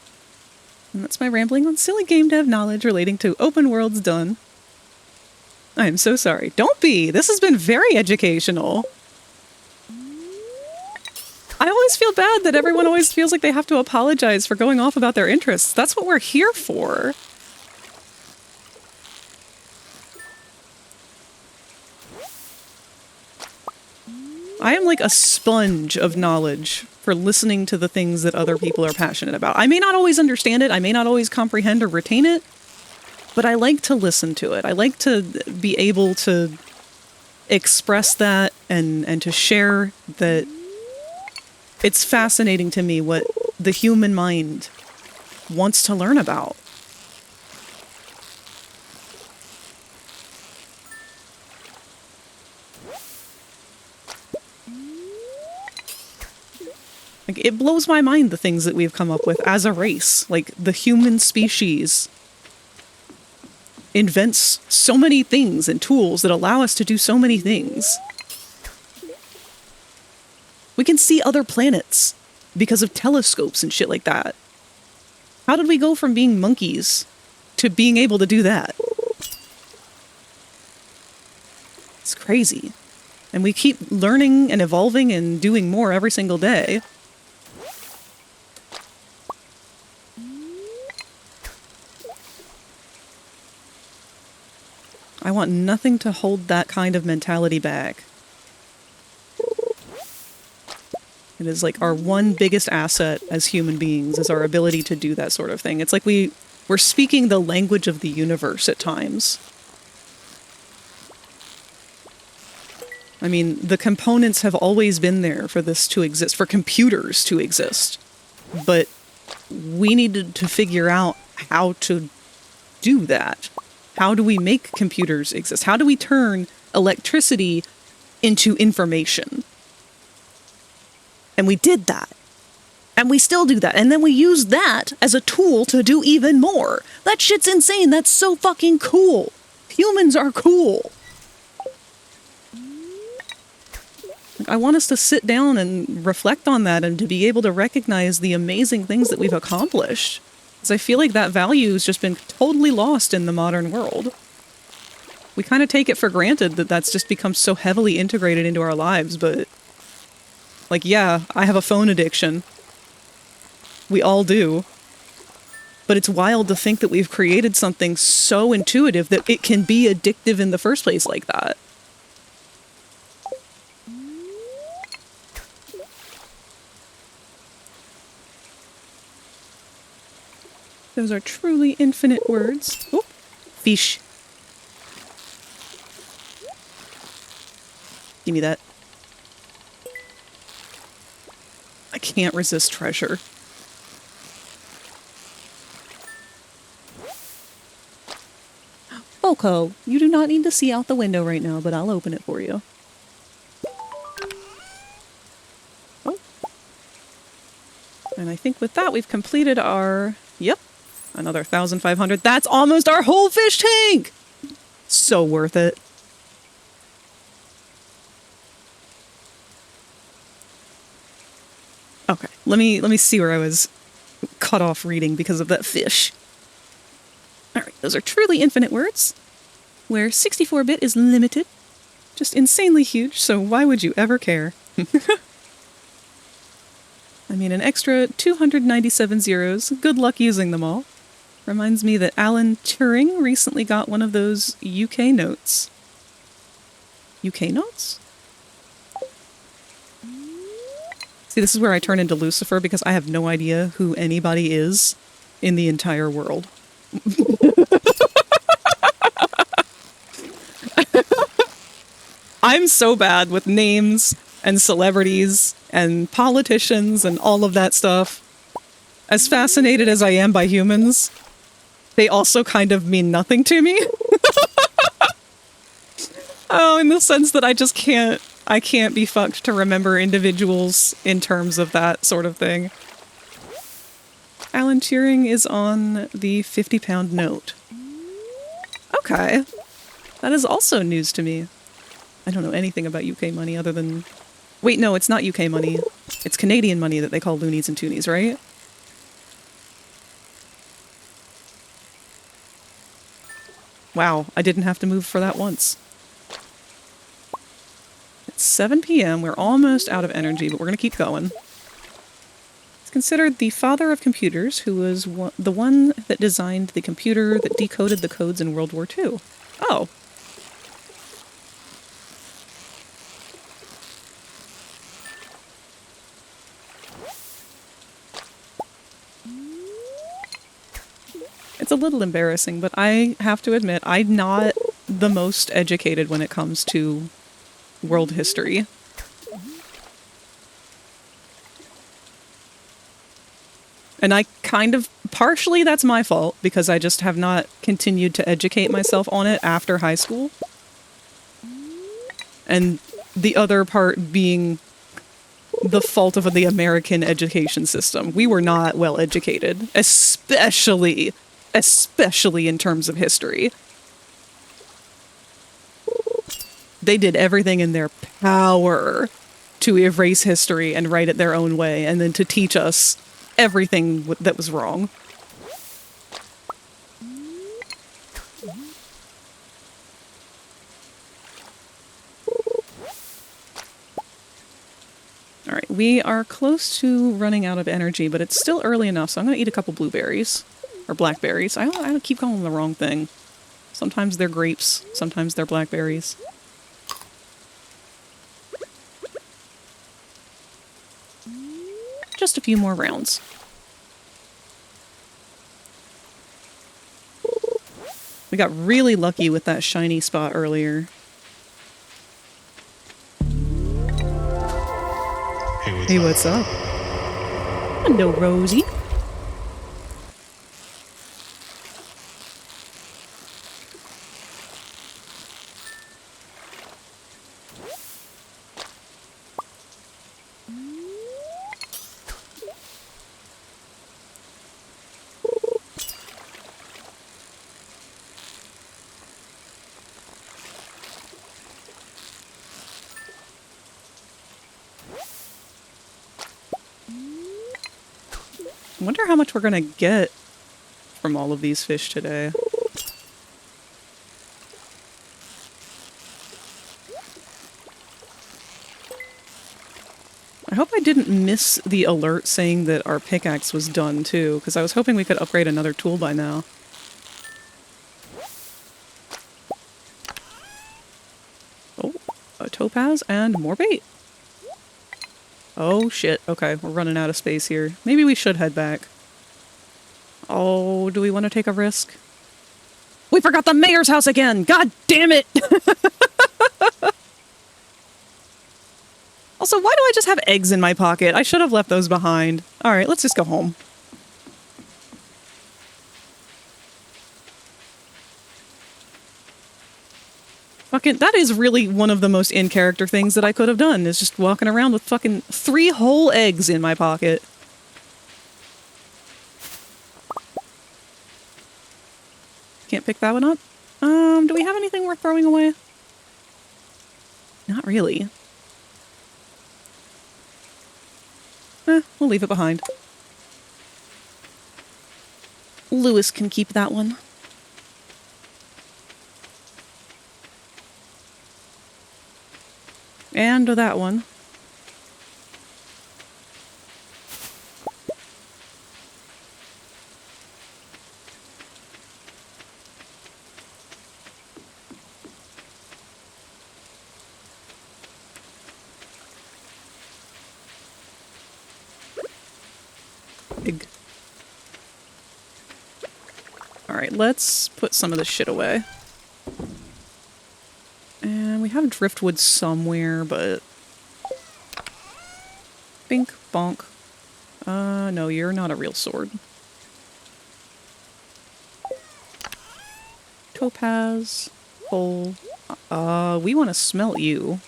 And that's my rambling on silly game dev knowledge relating to open worlds done. I am so sorry. Don't be! This has been very educational. I always feel bad that everyone always feels like they have to apologize for going off about their interests. That's what we're here for. I am like a sponge of knowledge for listening to the things that other people are passionate about. I may not always understand it, I may not always comprehend or retain it, but I like to listen to it. I like to be able to express that and to share that. It's fascinating to me what the human mind wants to learn about. Like, it blows my mind the things that we've come up with as a race. Like, the human species invents so many things and tools that allow us to do so many things. We can see other planets because of telescopes and shit like that. How did we go from being monkeys to being able to do that? It's crazy. And we keep learning and evolving and doing more every single day. I want nothing to hold that kind of mentality back. It is like our one biggest asset as human beings is our ability to do that sort of thing. It's like we're speaking the language of the universe at times. I mean, the components have always been there for this to exist, for computers to exist. But we needed to figure out how to do that. How do we make computers exist? How do we turn electricity into information? And we did that. And we still do that. And then we use that as a tool to do even more. That shit's insane. That's so fucking cool. Humans are cool. I want us to sit down and reflect on that and to be able to recognize the amazing things that we've accomplished. Because I feel like that value has just been totally lost in the modern world. We kind of take it for granted that that's just become so heavily integrated into our lives, but... like, yeah, I have a phone addiction. We all do. But it's wild to think that we've created something so intuitive that it can be addictive in the first place like that. Those are truly infinite words. Oh, fish. Give me that. I can't resist treasure. Boko, you do not need to see out the window right now, but I'll open it for you. Oh. And I think with that we've completed our... yep. Another 1,500. That's almost our whole fish tank! So worth it. Okay, let me see where I was cut off reading because of that fish. Alright, those are truly infinite words, where 64-bit is limited. Just insanely huge, so why would you ever care? I mean, an extra 297 zeros. Good luck using them all. Reminds me that Alan Turing recently got one of those UK notes. UK notes? See, this is where I turn into Lucifer because I have no idea who anybody is in the entire world. I'm so bad with names and celebrities and politicians and all of that stuff. As fascinated as I am by humans, they also kind of mean nothing to me. Oh, in the sense that I just I can't be fucked to remember individuals in terms of that sort of thing. Alan Turing is on the 50-pound note. Okay. That is also news to me. I don't know anything about UK money other than... wait, no, it's not UK money. It's Canadian money that they call loonies and toonies, right? Wow, I didn't have to move for that once. It's 7 p.m. We're almost out of energy, but we're going to keep going. He's considered the father of computers, who was the one that designed the computer that decoded the codes in World War II. Oh. It's a little embarrassing, but I have to admit, I'm not the most educated when it comes to world history. And I kind of, partially that's my fault, because I just have not continued to educate myself on it after high school. And the other part being the fault of the American education system. We were not well educated, especially in terms of history. They did everything in their power to erase history and write it their own way, and then to teach us everything that was wrong. Alright, we are close to running out of energy, but it's still early enough, so I'm going to eat a couple blueberries. Or blackberries. I keep calling them the wrong thing. Sometimes they're grapes, sometimes they're blackberries. Just a few more rounds. We got really lucky with that shiny spot earlier. Hey, what's up? Hello, Rosie. I wonder how much we're gonna get from all of these fish today. I hope I didn't miss the alert saying that our pickaxe was done too, because I was hoping we could upgrade another tool by now. Oh, a topaz and more bait. Oh shit, okay, we're running out of space here. Maybe we should head back. Oh, do we want to take a risk? We forgot the mayor's house again! God damn it! Also, why do I just have eggs in my pocket? I should have left those behind. Alright, let's just go home. Fucking, that is really one of the most in-character things that I could have done, is just walking around with fucking 3 whole eggs in my pocket. Can't pick that one up? Do we have anything worth throwing away? Not really. We'll leave it behind. Lewis can keep that one. And that one. Big. Alright, let's put some of this shit away. And we have driftwood somewhere, but... Bink, bonk. No, you're not a real sword. Topaz. Coal. We want to smelt you.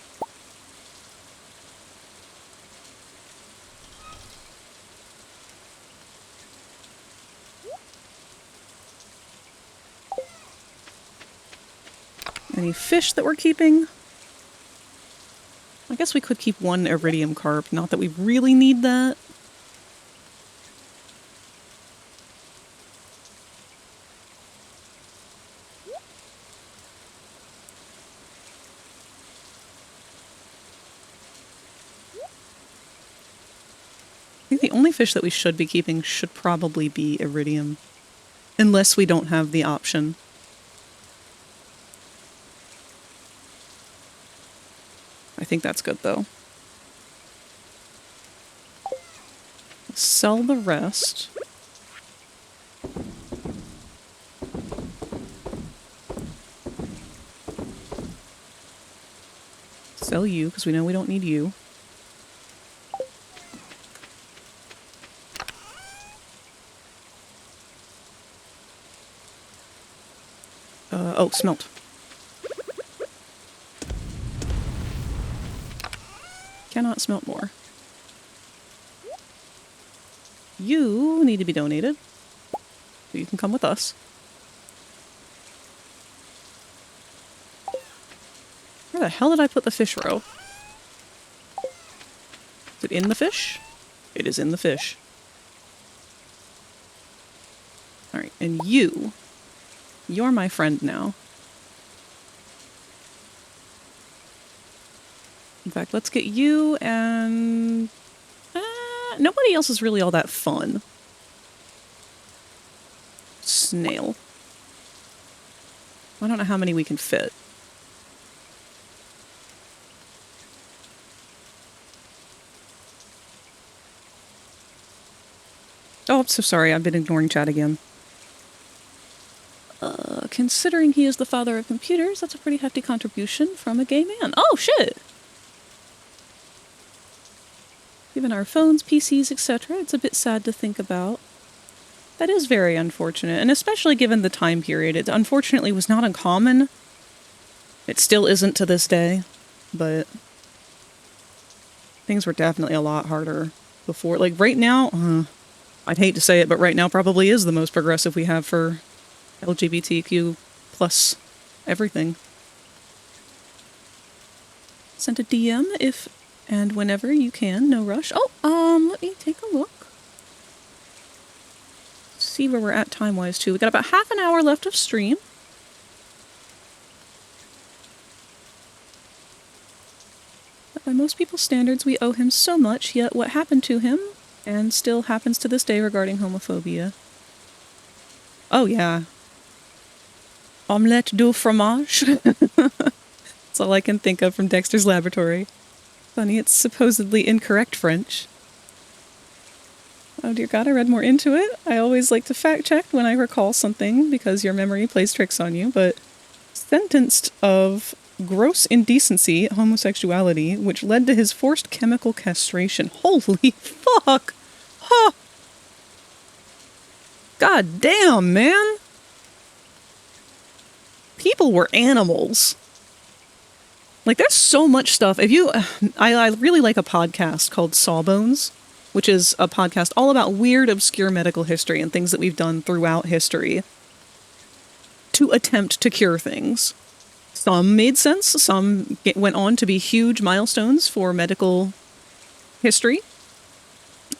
Any fish that we're keeping? I guess we could keep 1 iridium carp, not that we really need that. I think the only fish that we should be keeping should probably be iridium. Unless we don't have the option. I think that's good, though. Sell the rest. Sell you, because we know we don't need you. Oh, smelt. Cannot smelt more. You need to be donated. So you can come with us. Where the hell did I put the fish row? Is it in the fish? It is in the fish. Alright, and you're my friend now. In fact, let's get you and... nobody else is really all that fun. Snail. I don't know how many we can fit. Oh, I'm so sorry. I've been ignoring chat again. Considering he is the father of computers, that's a pretty hefty contribution from a gay man. Oh, shit! Give Given our phones, PCs, etc., it's a bit sad to think about. That is very unfortunate, and especially given the time period. It unfortunately was not uncommon. It still isn't to this day, but things were definitely a lot harder before. Like, right now, I'd hate to say it, but right now probably is the most progressive we have for LGBTQ plus everything. Send a DM if and whenever you can, no rush. Oh, let me take a look. See where we're at time-wise, too. We got about half an hour left of stream. But by most people's standards, we owe him so much, yet what happened to him, and still happens to this day regarding homophobia. Oh, yeah. Omelette du fromage. That's all I can think of from Dexter's Laboratory. Funny, it's supposedly incorrect French. Oh dear God, I read more into it. I always like to fact check when I recall something because your memory plays tricks on you, but sentenced of gross indecency, homosexuality, which led to his forced chemical castration. Holy fuck! Huh! God damn, man! People were animals. Like, there's so much stuff. If you... I really like a podcast called Sawbones, which is a podcast all about weird, obscure medical history and things that we've done throughout history to attempt to cure things. Some made sense. Some went on to be huge milestones for medical history.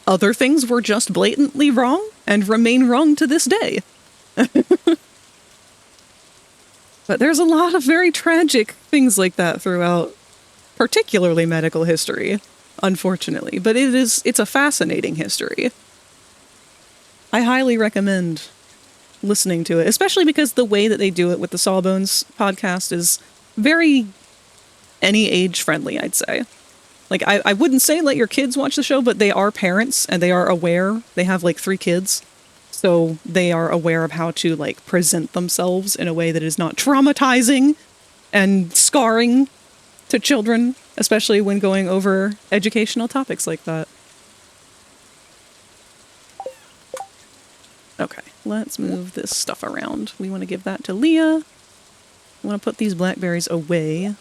Other things were just blatantly wrong and remain wrong to this day. But there's a lot of very tragic things like that throughout, particularly medical history, unfortunately. But it's a fascinating history. I highly recommend listening to it, especially because the way that they do it with the Sawbones podcast is very any age friendly, I'd say. Like, I wouldn't say let your kids watch the show, but they are parents and they are aware. They have like 3 kids. So they are aware of how to, like, present themselves in a way that is not traumatizing and scarring to children, especially when going over educational topics like that. Okay, let's move this stuff around. We want to give that to Leah. We want to put these blackberries away.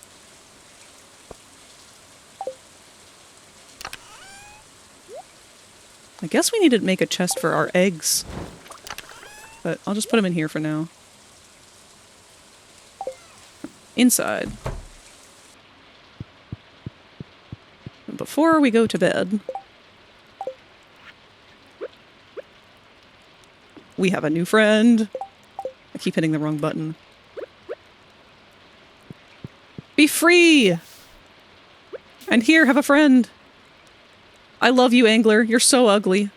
I guess we need to make a chest for our eggs. But I'll just put them in here for now. Inside. Before we go to bed, we have a new friend. I keep hitting the wrong button. Be free! And here, have a friend. I love you, Angler. You're so ugly.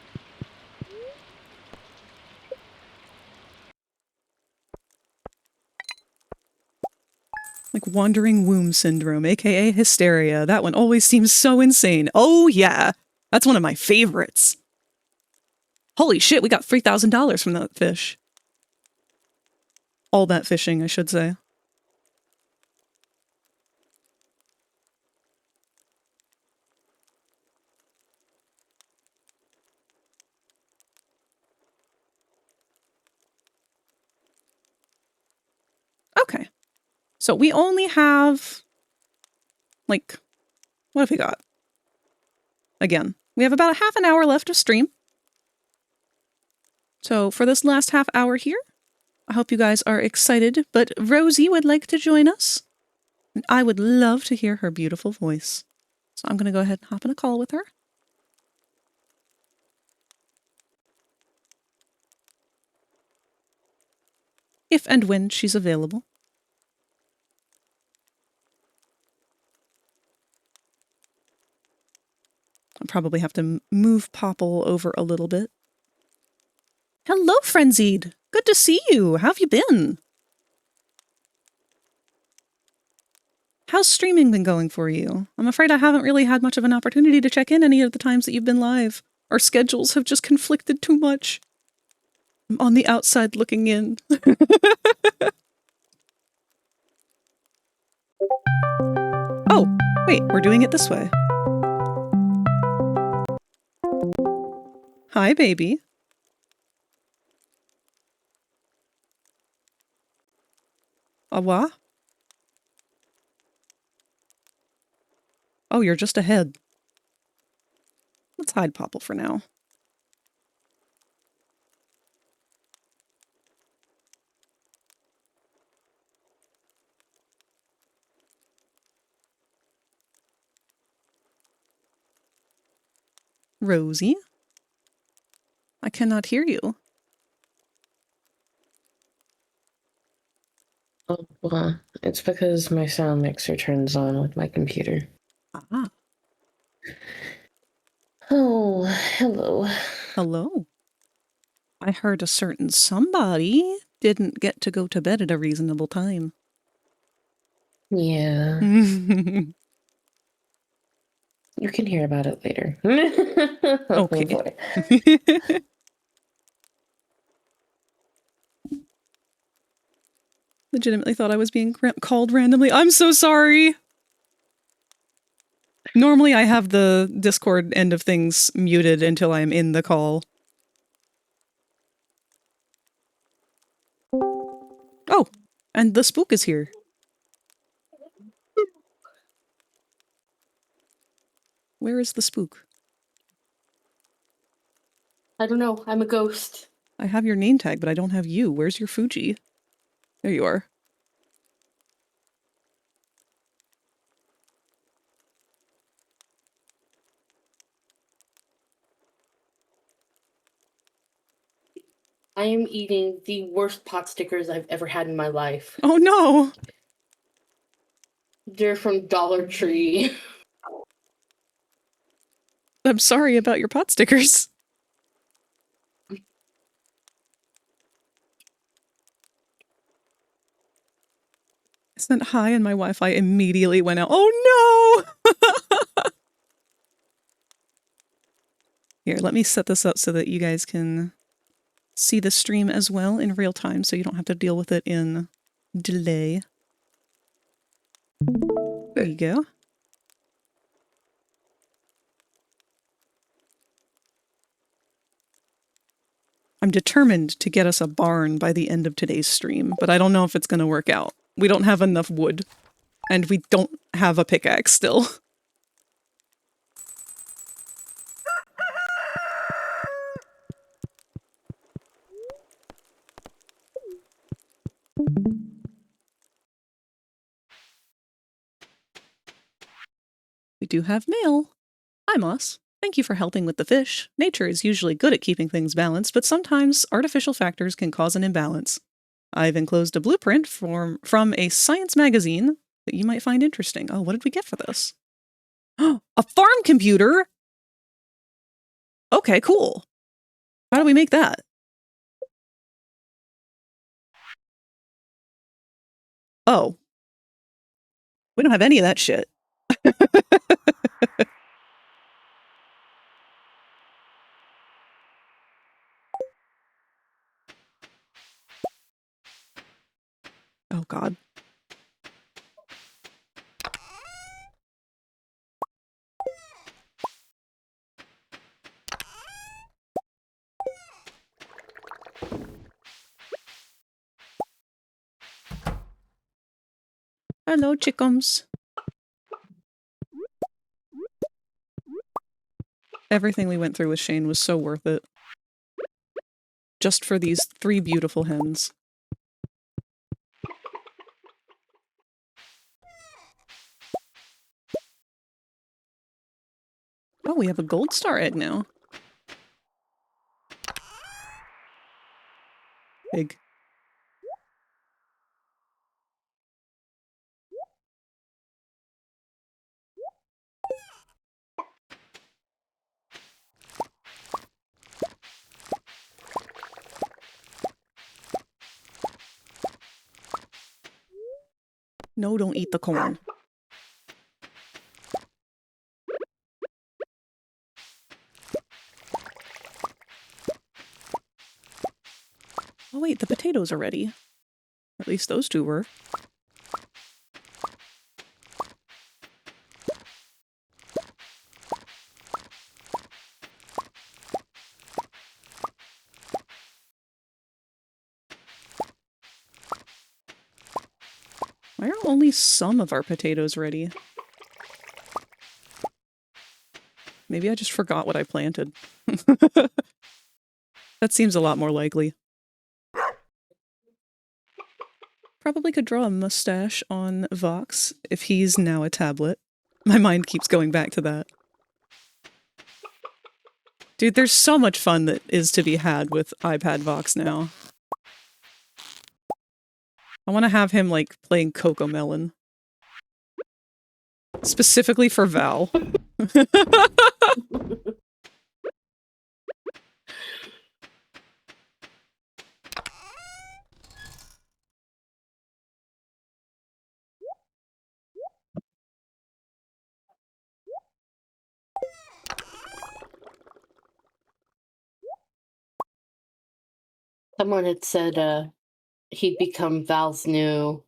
Like wandering womb syndrome, aka hysteria. That one always seems so insane. Oh yeah, that's one of my favorites. Holy shit, we got $3,000 from that fish. All that fishing, I should say. Okay. So we only have, like, what have we got? Again, we have about a half an hour left of stream. So for this last half hour here, I hope you guys are excited, but Rosie would like to join us. And I would love to hear her beautiful voice. So I'm going to go ahead and hop in a call with her. If and when she's available. I'll probably have to move Popple over a little bit. Hello, Frenzied! Good to see you! How have you been? How's streaming been going for you? I'm afraid I haven't really had much of an opportunity to check in any of the times that you've been live. Our schedules have just conflicted too much. I'm on the outside looking in. Oh, wait, we're doing it this way. Hi, baby. What? Oh, you're just ahead. Let's hide Popple for now. Rosie? I cannot hear you. Oh, well, it's because my sound mixer turns on with my computer. Ah. Oh, hello. Hello. I heard a certain somebody didn't get to go to bed at a reasonable time. Yeah, you can hear about it later. Oh, Okay. boy. Legitimately thought I was being called randomly. I'm so sorry. Normally I have the Discord end of things muted until I'm in the call. Oh, and the spook is here. Where is the spook? I don't know. I'm a ghost. I have your name tag, but I don't have you. Where's your Fuji? There you are. I am eating the worst pot stickers I've ever had in my life. Oh no! They're from Dollar Tree. I'm sorry about your pot stickers. I sent hi and my Wi-Fi immediately went out. Oh no! Here, let me set this up so that you guys can see the stream as well in real time so you don't have to deal with it in delay. There you go. I'm determined to get us a barn by the end of today's stream, but I don't know if it's going to work out. We don't have enough wood, and we don't have a pickaxe still. We do have mail. Hi, Moss. Thank you for helping with the fish. Nature is usually good at keeping things balanced, but sometimes artificial factors can cause an imbalance. I've enclosed a blueprint from a science magazine that you might find interesting. Oh, what did we get for this? A farm computer? Okay, cool. How do we make that? Oh. We don't have any of that shit. Oh, God. Hello, chickums. Everything we went through with Shane was so worth it. Just for these 3 beautiful hens. Oh, we have a gold star egg now. Big. No, don't eat the corn. Oh wait, the potatoes are ready. At least those 2 were. Why are only some of our potatoes ready? Maybe I just forgot what I planted. That seems a lot more likely. Probably could draw a mustache on Vox if he's now a tablet. My mind keeps going back to that. Dude, there's so much fun that is to be had with iPad Vox now. I want to have him, like, playing Cocomelon. Specifically for Val. Someone had said he'd become Val's new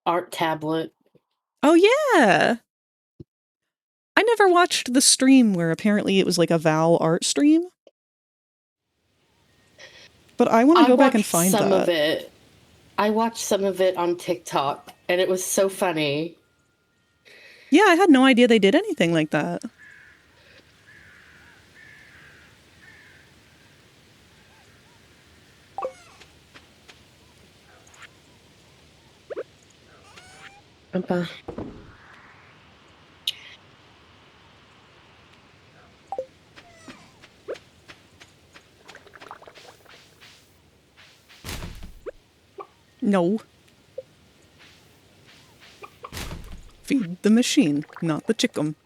art tablet. Oh, yeah! I never watched the stream where apparently it was like a Val art stream. But I want to go back and find some that. of it. I watched some of it on TikTok, and it was so funny. Yeah, I had no idea they did anything like that. No. Feed the machine, not the chicken.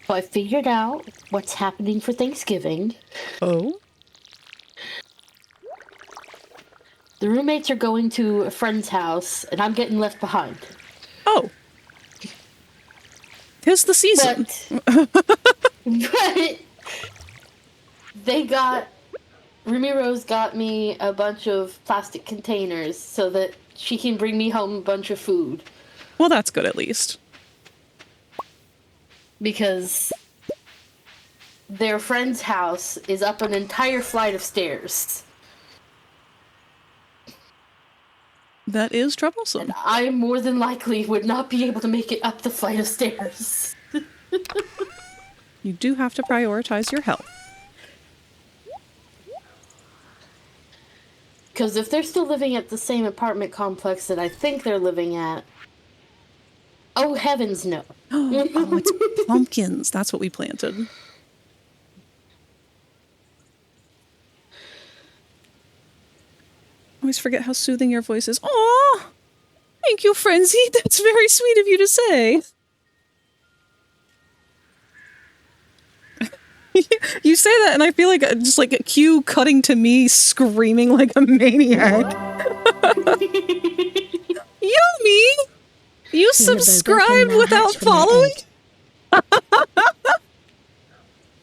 So I figured out what's happening for Thanksgiving. Oh? The roommates are going to a friend's house, and I'm getting left behind. Oh. 'Tis the season. But Remy Rose got me a bunch of plastic containers so that she can bring me home a bunch of food. Well, that's good at least. Because their friend's house is up an entire flight of stairs. That is troublesome. And I more than likely would not be able to make it up the flight of stairs. You do have to prioritize your health. Because if they're still living at the same apartment complex that I think they're living at, oh heavens no. Oh, it's pumpkins. That's what we planted. I always forget how soothing your voice is. Aw! Thank you, Frenzy. That's very sweet of you to say. You say that and I feel like just like a cue cutting to me screaming like a maniac. Yummy! You subscribed without following? I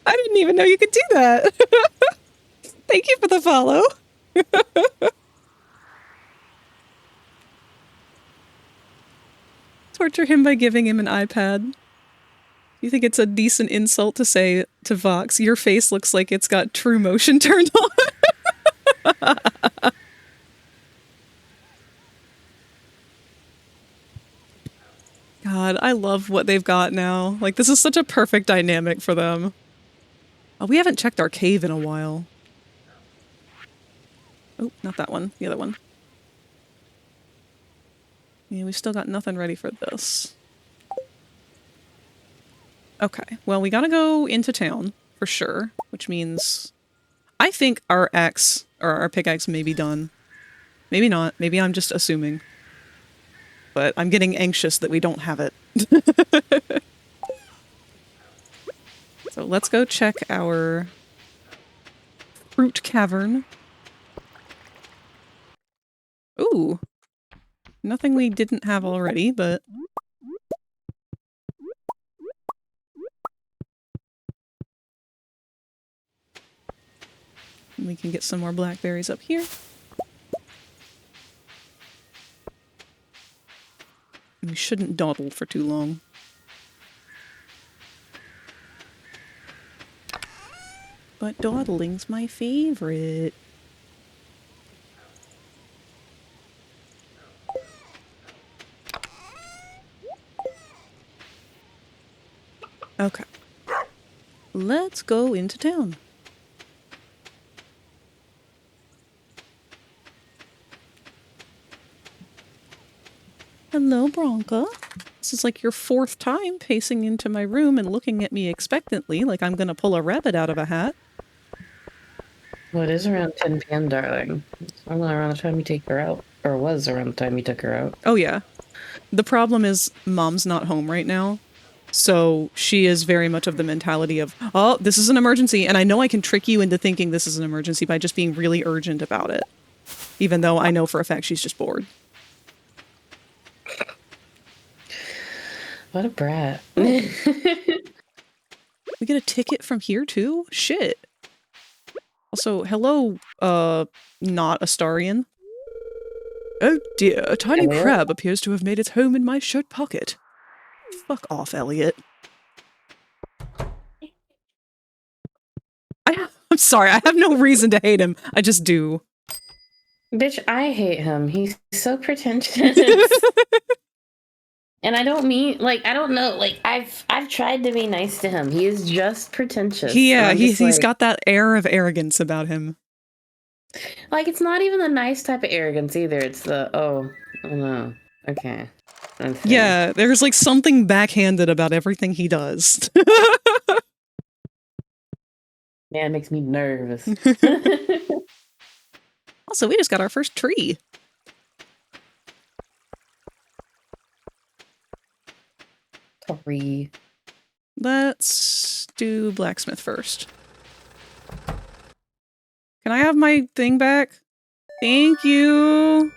didn't even know you could do that. Thank you for the follow. Torture him by giving him an iPad. You think it's a decent insult to say to Vox, your face looks like it's got true motion turned on? God, I love what they've got now. Like, this is such a perfect dynamic for them. Oh, we haven't checked our cave in a while. Oh, not that one. The other one. Yeah, we still got nothing ready for this. Okay, well, we gotta go into town, for sure, which means I think our axe, or our pickaxe may be done. Maybe not. Maybe I'm just assuming. But I'm getting anxious that we don't have it. So let's go check our fruit cavern. Ooh. Nothing we didn't have already, but... We can get some more blackberries up here. We shouldn't dawdle for too long. But dawdling's my favorite. Okay. Let's go into town. Hello, Bronca. This is like your 4th time pacing into my room and looking at me expectantly like I'm gonna pull a rabbit out of a hat. Well, it is around 10 p.m., darling. It's only around the time you take her out. Or was around the time you took her out. Oh, yeah. The problem is Mom's not home right now. So she is very much of the mentality of, oh, this is an emergency. And I know I can trick you into thinking this is an emergency by just being really urgent about it. Even though I know for a fact she's just bored. What a brat. We get a ticket from here too? Shit. Also, hello, not Astarian. Oh dear, a tiny Elliot? crab appears to have made its home in my shirt pocket. Fuck off, Elliot. I'm sorry, I have no reason to hate him. I just do. Bitch, I hate him. He's so pretentious. And I don't mean, like, I don't know, like, I've tried to be nice to him. He is just pretentious. He's got that air of arrogance about him. Like, it's not even the nice type of arrogance either. It's the, oh no, okay. Yeah, there's like something backhanded about everything he does. Man, it makes me nervous. Also, we just got our first tree. Sorry. Let's do blacksmith first. Can I have my thing back? Thank you.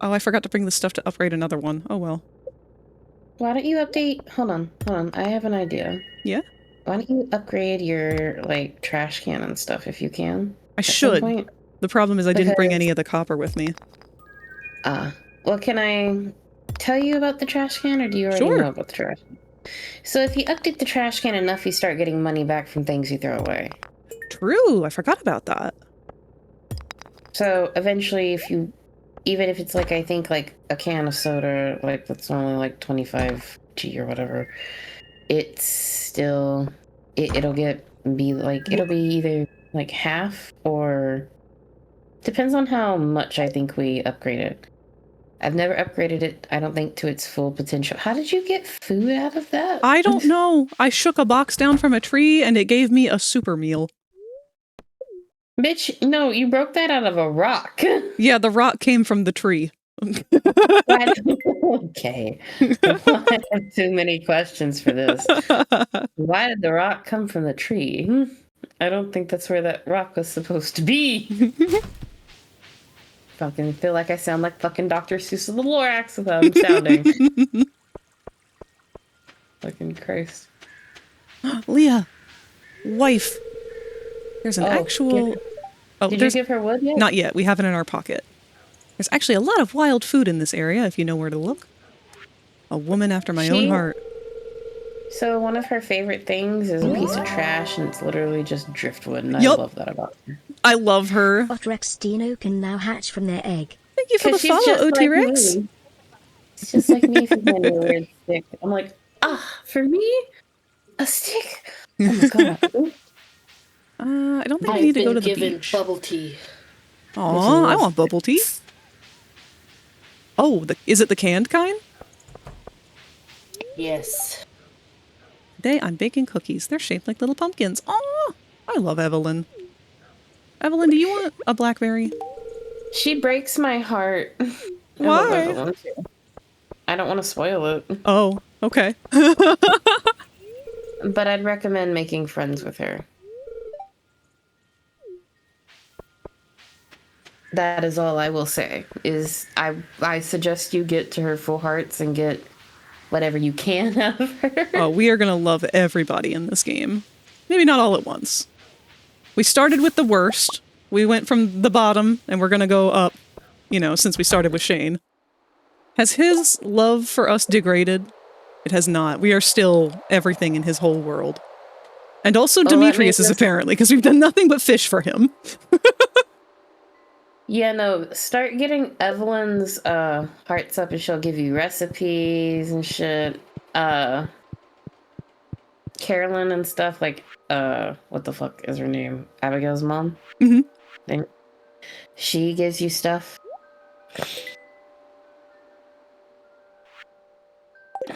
Oh, I forgot to bring the stuff to upgrade another one. Oh well. Why don't you update? Hold on. I have an idea. Yeah? Why don't you upgrade your, like, trash can and stuff if you can? I should. The problem is I didn't bring any of the copper with me. Well, can I tell you about the trash can, or do you already know about the trash can? So if you update the trash can enough, you start getting money back from things you throw away. True, I forgot about that. So eventually, even if it's like, I think like a can of soda, like that's only like 25G or whatever, it's still, it'll be either like half or depends on how much I think we upgrade it. I've never upgraded it, I don't think, to its full potential. How did you get food out of that? I don't know. I shook a box down from a tree and it gave me a super meal. Bitch, no, you broke that out of a rock. Yeah, the rock came from the tree. Okay. I have too many questions for this. Why did the rock come from the tree? I don't think that's where that rock was supposed to be. Fucking feel like I sound like fucking Dr. Seuss of the Lorax with how I'm sounding. Fucking Christ. Leah! Wife! There's an actual... Did you give her wood yet? Not yet. We have it in our pocket. There's actually a lot of wild food in this area, if you know where to look. A woman after my own heart. So one of her favorite things is a piece of trash, and it's literally just driftwood, and I love that about her. I love her. Otrex Dino can now hatch from their egg. Thank you for the follow, OT Rex. Like it's just like me for finding a weird stick. I'm like, for me? A stick? Oh my god. I don't think we need to go to the beach. Bubble tea. Aw, I want bubble tea. Oh, is it the canned kind? Yes. Today I'm baking cookies. They're shaped like little pumpkins. Aw, I love Evelyn. Evelyn, do you want a blackberry? She breaks my heart. Why? I don't want to spoil it. Oh, okay. But I'd recommend making friends with her. That is all I will say. Is I suggest you get to her full hearts and get whatever you can out of her. Oh, we are going to love everybody in this game. Maybe not all at once. We started with the worst. We went from the bottom, and we're going to go up, you know, since we started with Shane. Has his love for us degraded? It has not. We are still everything in his whole world. And also Demetrius's, apparently, because we've done nothing but fish for him. Yeah, no, start getting Evelyn's hearts up and she'll give you recipes and shit. Carolyn and stuff, like, what the fuck is her name? Abigail's mom? Mm-hmm. She gives you stuff.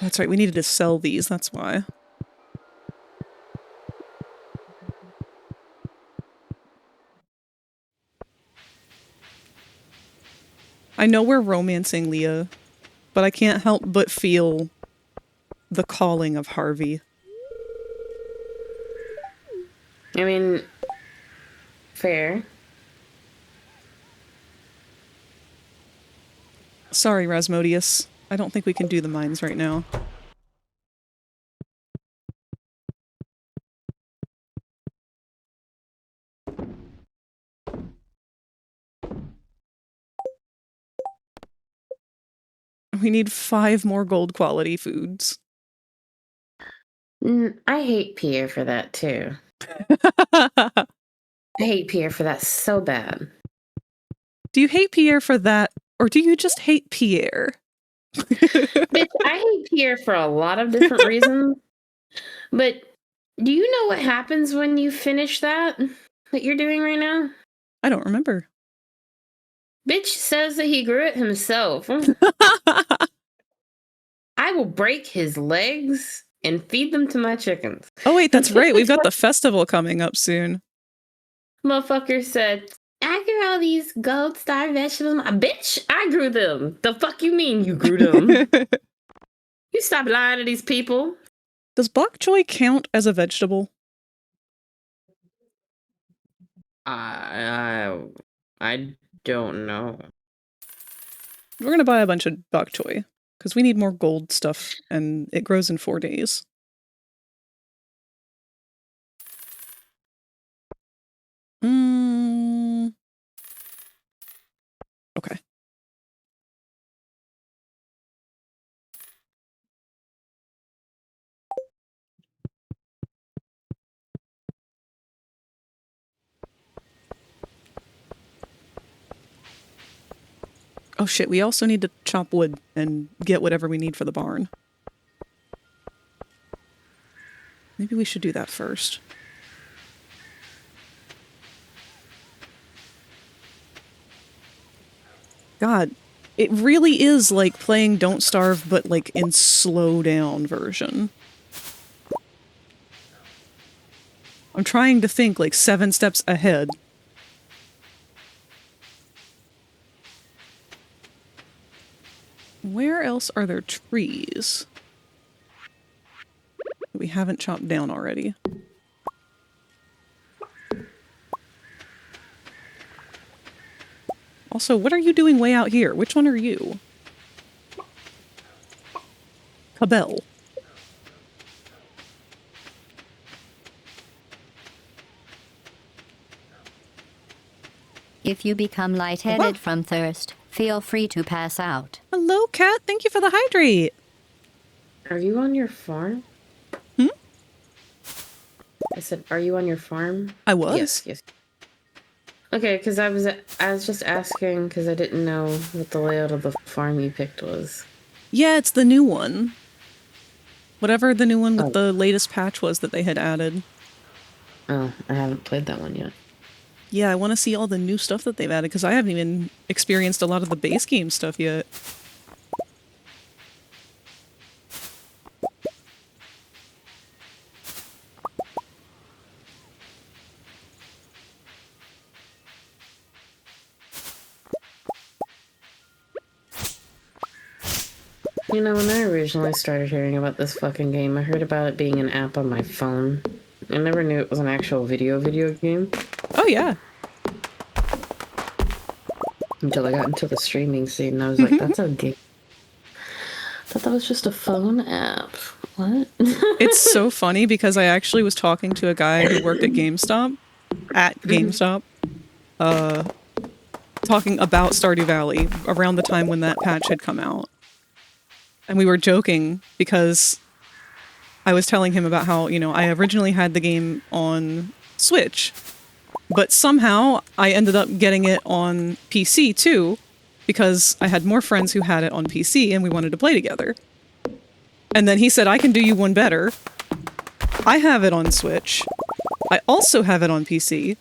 That's right, we needed to sell these, that's why. I know we're romancing Leah, but I can't help but feel the calling of Harvey. I mean, fair. Sorry, Rasmodius. I don't think we can do the mines right now. We need 5 more gold quality foods. I hate Pierre for that, too. I hate Pierre for that so bad. Do you hate Pierre for that, or do you just hate Pierre? Bitch, I hate Pierre for a lot of different reasons. But do you know what happens when you finish that you're doing right now? I don't remember. Bitch says that he grew it himself. I will break his legs and feed them to my chickens. Oh wait, that's right. We've got the festival coming up soon. Motherfucker said, I grew all these gold star vegetables. Bitch, I grew them. The fuck you mean you grew them? You stop lying to these people. Does bok choy count as a vegetable? I don't know. We're gonna buy a bunch of bok choy, because we need more gold stuff, and it grows in 4 days. Okay. Oh shit, we also need to chop wood and get whatever we need for the barn. Maybe we should do that first. God, it really is like playing Don't Starve, but like in slow down version. I'm trying to think like 7 steps ahead. Where else are there trees that we haven't chopped down already? Also, what are you doing way out here? Which one are you? Cabell. If you become lightheaded from thirst, feel free to pass out. Hello, Cat. Thank you for the hydrate. Are you on your farm? Hmm? I said, are you on your farm? I was. Yes. Okay, because I was just asking because I didn't know what the layout of the farm you picked was. Yeah, it's the new one. Whatever the new one with the latest patch was that they had added. Oh, I haven't played that one yet. Yeah, I want to see all the new stuff that they've added, because I haven't even experienced a lot of the base game stuff yet. You know, when I originally started hearing about this fucking game, I heard about it being an app on my phone. I never knew it was an actual video game. Oh, yeah. Until I got into the streaming scene, and I was like, that's a game. I thought that was just a phone app. What? It's so funny because I actually was talking to a guy who worked at GameStop, talking about Stardew Valley around the time when that patch had come out. And we were joking because I was telling him about how, you know, I originally had the game on Switch, but somehow I ended up getting it on PC too, because I had more friends who had it on PC and we wanted to play together. And then he said, I can do you one better. I have it on Switch. I also have it on PC.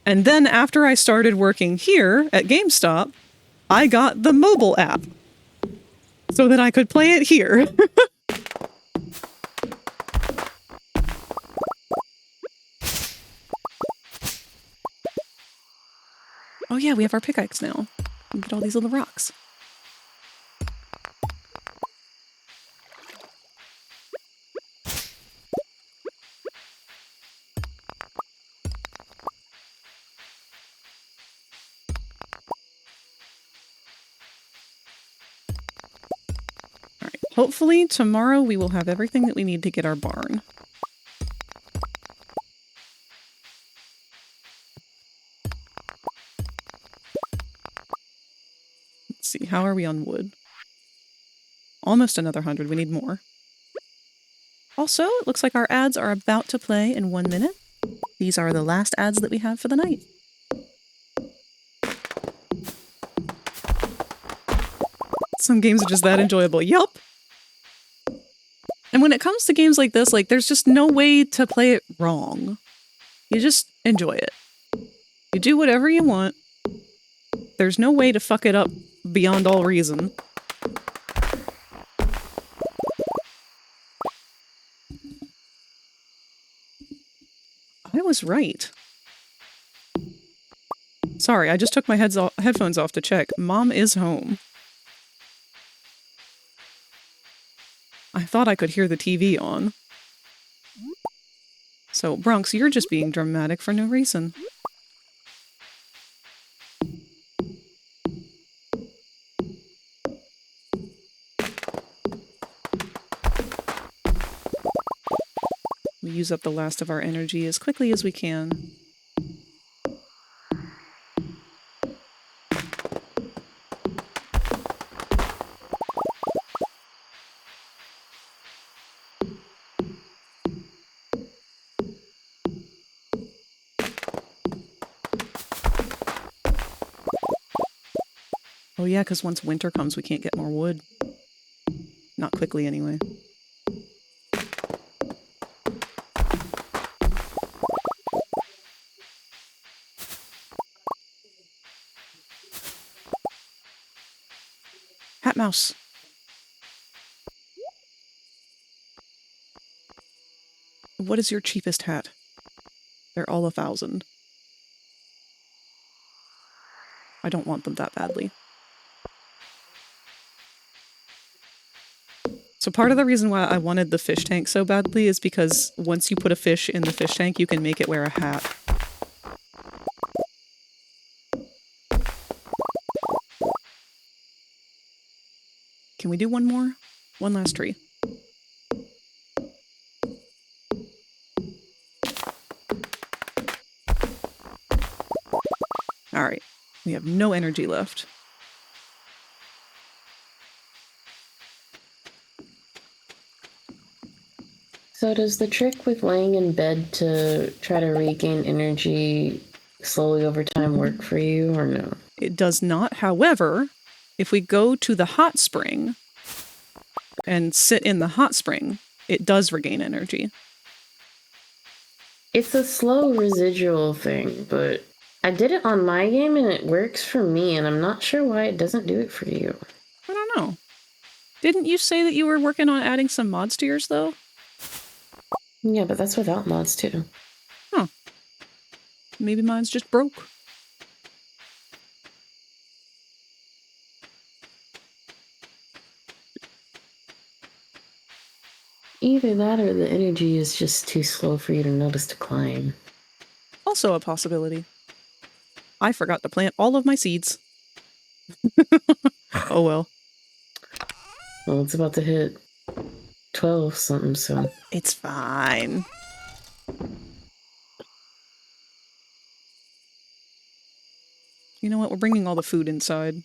And then after I started working here at GameStop, I got the mobile app so that I could play it here. Oh yeah, we have our pickaxe now. We get all these little rocks. Alright, hopefully tomorrow we will have everything that we need to get our barn. Let's see, how are we on wood? Almost another 100, we need more. Also, it looks like our ads are about to play in 1 minute. These are the last ads that we have for the night. Some games are just that enjoyable. Yup! And when it comes to games like this, like, there's just no way to play it wrong. You just enjoy it. You do whatever you want. There's no way to fuck it up beyond all reason. I was right. Sorry, I just took my headphones off to check. Mom is home. I thought I could hear the TV on. So, Bronx, you're just being dramatic for no reason. We use up the last of our energy as quickly as we can. Oh yeah, because once winter comes, we can't get more wood. Not quickly, anyway. Hat mouse. What is your cheapest hat? They're all 1,000. I don't want them that badly. So part of the reason why I wanted the fish tank so badly is because once you put a fish in the fish tank, you can make it wear a hat. Can we do one more? One last tree. Alright, we have no energy left. So does the trick with laying in bed to try to regain energy slowly over time work for you, or no? It does not. However, if we go to the hot spring and sit in the hot spring, it does regain energy. It's a slow residual thing, but I did it on my game and it works for me, and I'm not sure why it doesn't do it for you. I don't know. Didn't you say that you were working on adding some mods to yours, though? Yeah, but that's without mods, too. Huh. Maybe mine's just broke. Either that or the energy is just too slow for you to notice decline. Also a possibility. I forgot to plant all of my seeds. Oh well. Well, it's about to hit 12 something, so. It's fine. You know what? We're bringing all the food inside.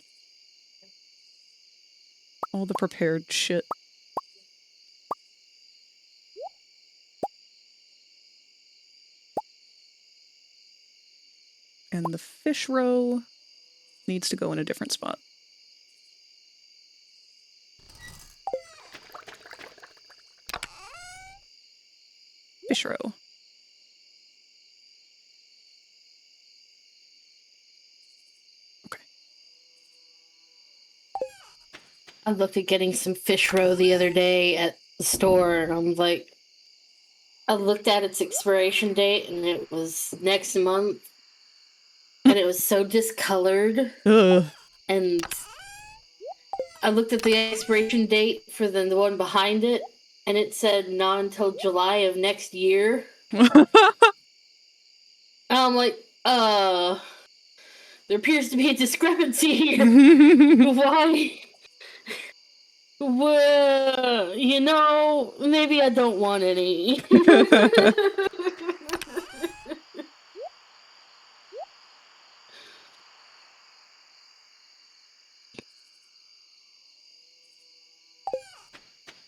All the prepared shit. And the fish roe needs to go in a different spot. Fish roe. Okay. I looked at getting some fish roe the other day at the store, and I'm like, I looked at its expiration date, and it was next month, and it was so discolored. Ugh. And I looked at the expiration date for the one behind it, and it said not until July of next year. And I'm like, there appears to be a discrepancy here. Why? Well, you know, maybe I don't want any.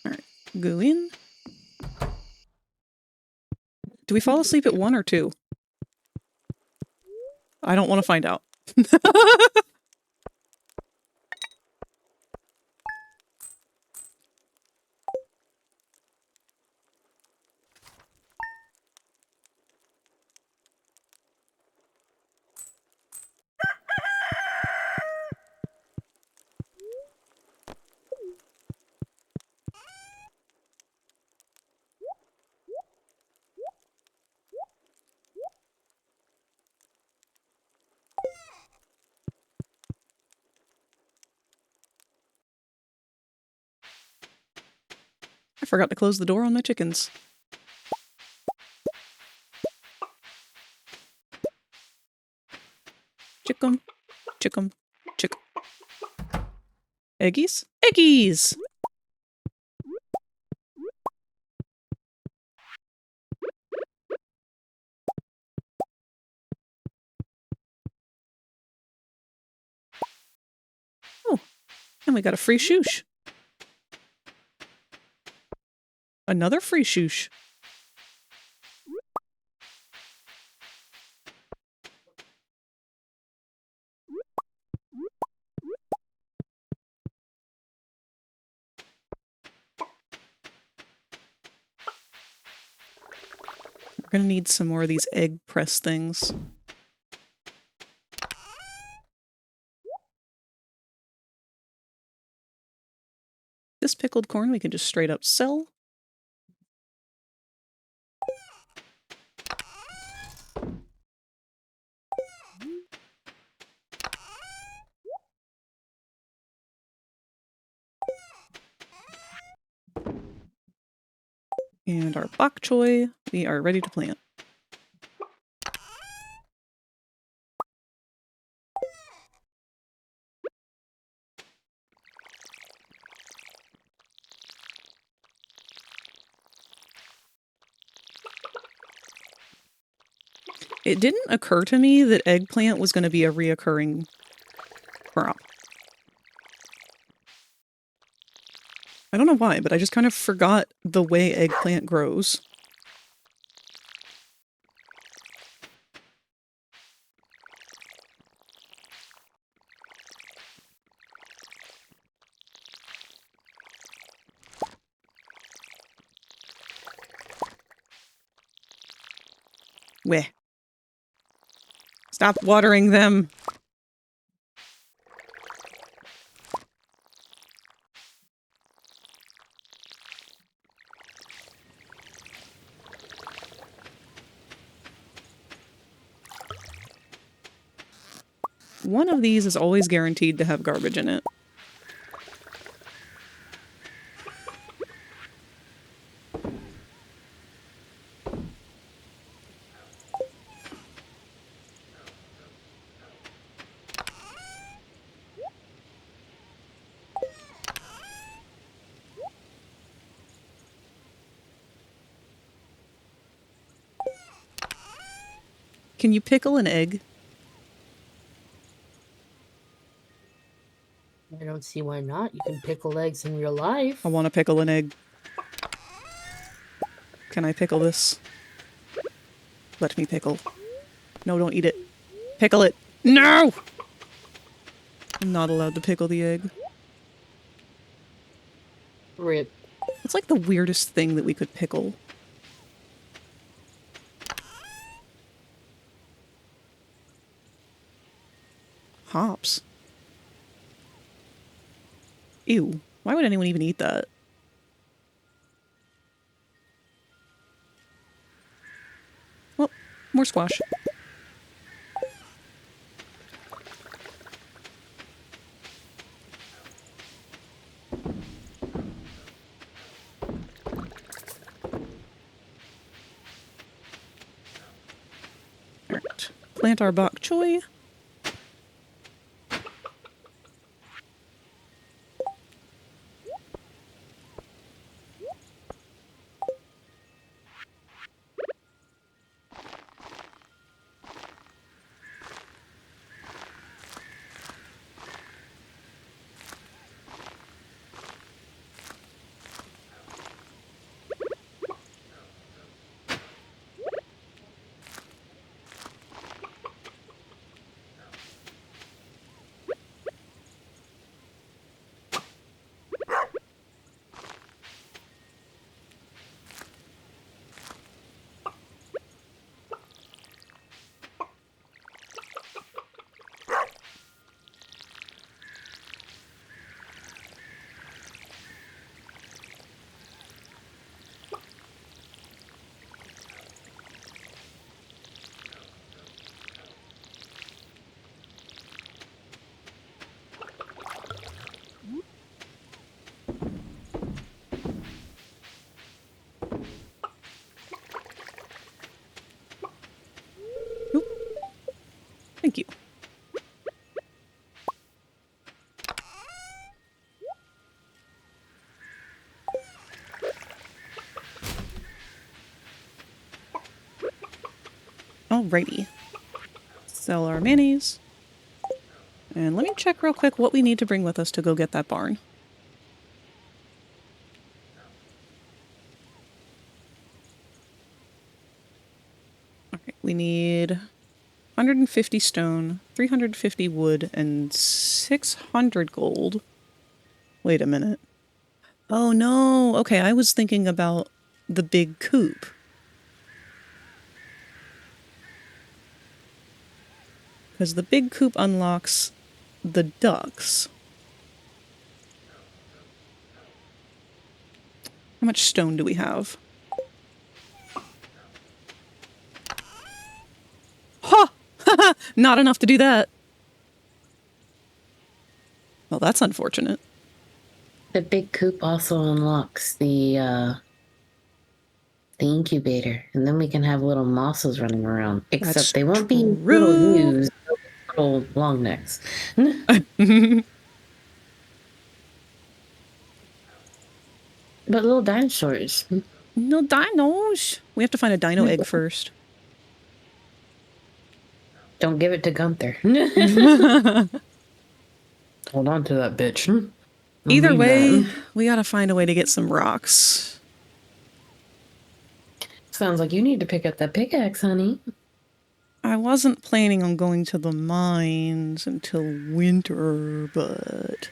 Alright. Go in. Do we fall asleep at 1 or 2? I don't want to find out. I forgot to close the door on my chickens. Chickum, chickum, chick. Eggies? Eggies! Oh, and we got a free shoosh. Another free shoosh. We're gonna need some more of these egg press things. This pickled corn we can just straight up sell. And our bok choy, we are ready to plant. It didn't occur to me that eggplant was going to be a reoccurring crop. I don't know why, but I just kind of forgot the way eggplant grows. Weh. Stop watering them. One of these is always guaranteed to have garbage in it. Can you pickle an egg? I don't see why not. You can pickle eggs in real life. I want to pickle an egg. Can I pickle this? Let me pickle. No, don't eat it. Pickle it. No! I'm not allowed to pickle the egg. Rip. It's like the weirdest thing that we could pickle. Hops. Ew. Why would anyone even eat that? Well, more squash. Alright. Plant our bok choy. Thank you. Alrighty. Sell our minis. And let me check real quick what we need to bring with us to go get that barn. Okay, we need 150 stone, 350 wood, and 600 gold. Wait a minute. Oh no, okay, I was thinking about the big coop. Because the big coop unlocks the ducks. How much stone do we have? Ha! Not enough to do that. Well, that's unfortunate. The big coop also unlocks the incubator, and then we can have little mosses running around. Except That's they won't be true. little ewes, little long necks. But little dinosaurs. No dinos. We have to find a dino egg first. Don't give it to Gunther. Hold on to that bitch. Either way, we gotta find a way to get some rocks. Sounds like you need to pick up that pickaxe, honey. I wasn't planning on going to the mines until winter, but...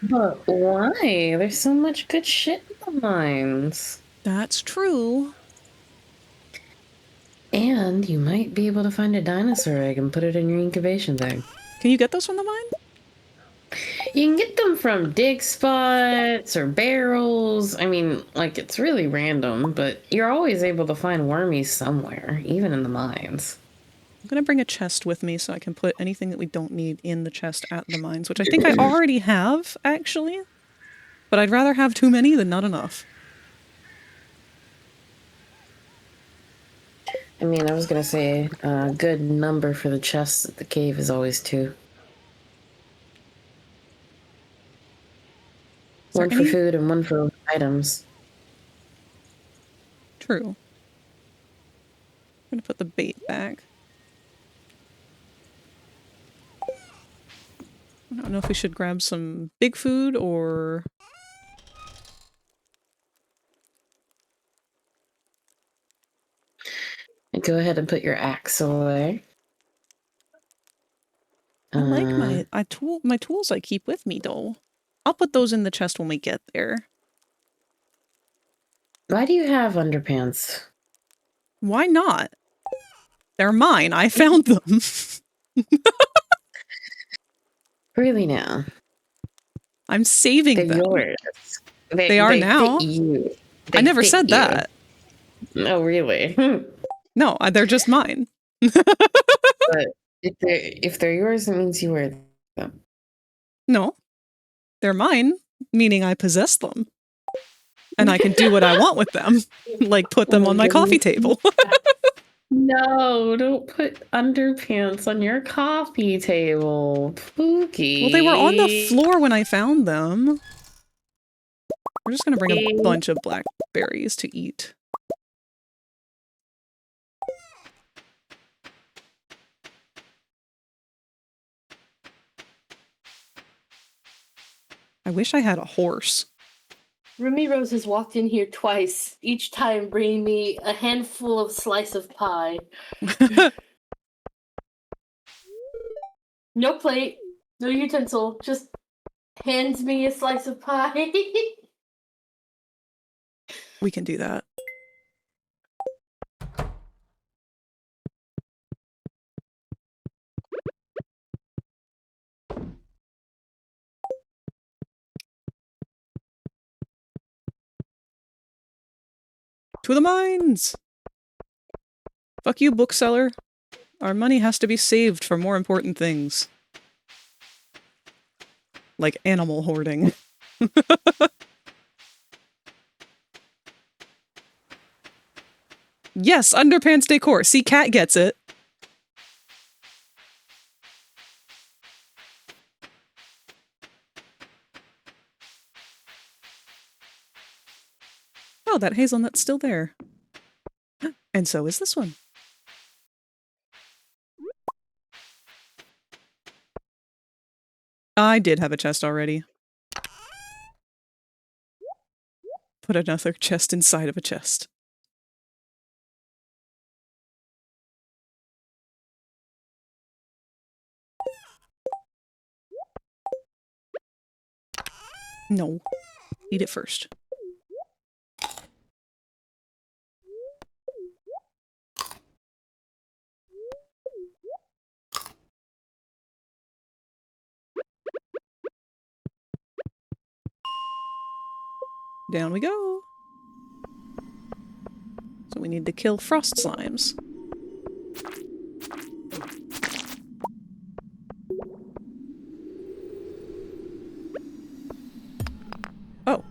But why? There's so much good shit in the mines. That's true. And you might be able to find a dinosaur egg and put it in your incubation thing. Can you get those from the mine? You can get them from dig spots or barrels. I mean, like, it's really random, but you're always able to find wormies somewhere, even in the mines. I'm gonna bring a chest with me so I can put anything that we don't need in the chest at the mines, which I think I already have, actually. But I'd rather have too many than not enough. I mean, I was gonna say a good number for the chests at the cave is always 2. One for food and one for items. True. I'm gonna put the bait back. I don't know if we should grab some big food or... Go ahead and put your axe away. I like my tools I keep with me though. I'll put those in the chest when we get there. Why do you have underpants? Why not? They're mine. I found them. Really now? I'm saving They're them. yours. They are now. Fit you. I never fit said you. that. No, really. No, they're just mine. But if they're yours, it means you wear them. No, they're mine, meaning I possess them. And I can do what I want with them. Like put them on my coffee table. No, don't put underpants on your coffee table. Spooky. Well, they were on the floor when I found them. We're just gonna bring a bunch of blackberries to eat. I wish I had a horse. Remy Rose has walked in here twice, each time bringing me a handful of slice of pie. No plate, no utensil, just hands me a slice of pie. We can do that. To the mines! Fuck you, bookseller. Our money has to be saved for more important things. Like animal hoarding. Yes, underpants decor. See, Cat gets it. Oh, that hazelnut's still there. And so is this one. I did have a chest already. Put another chest inside of a chest. No. Eat it first. Down we go. So we need to kill frost slimes. Oh.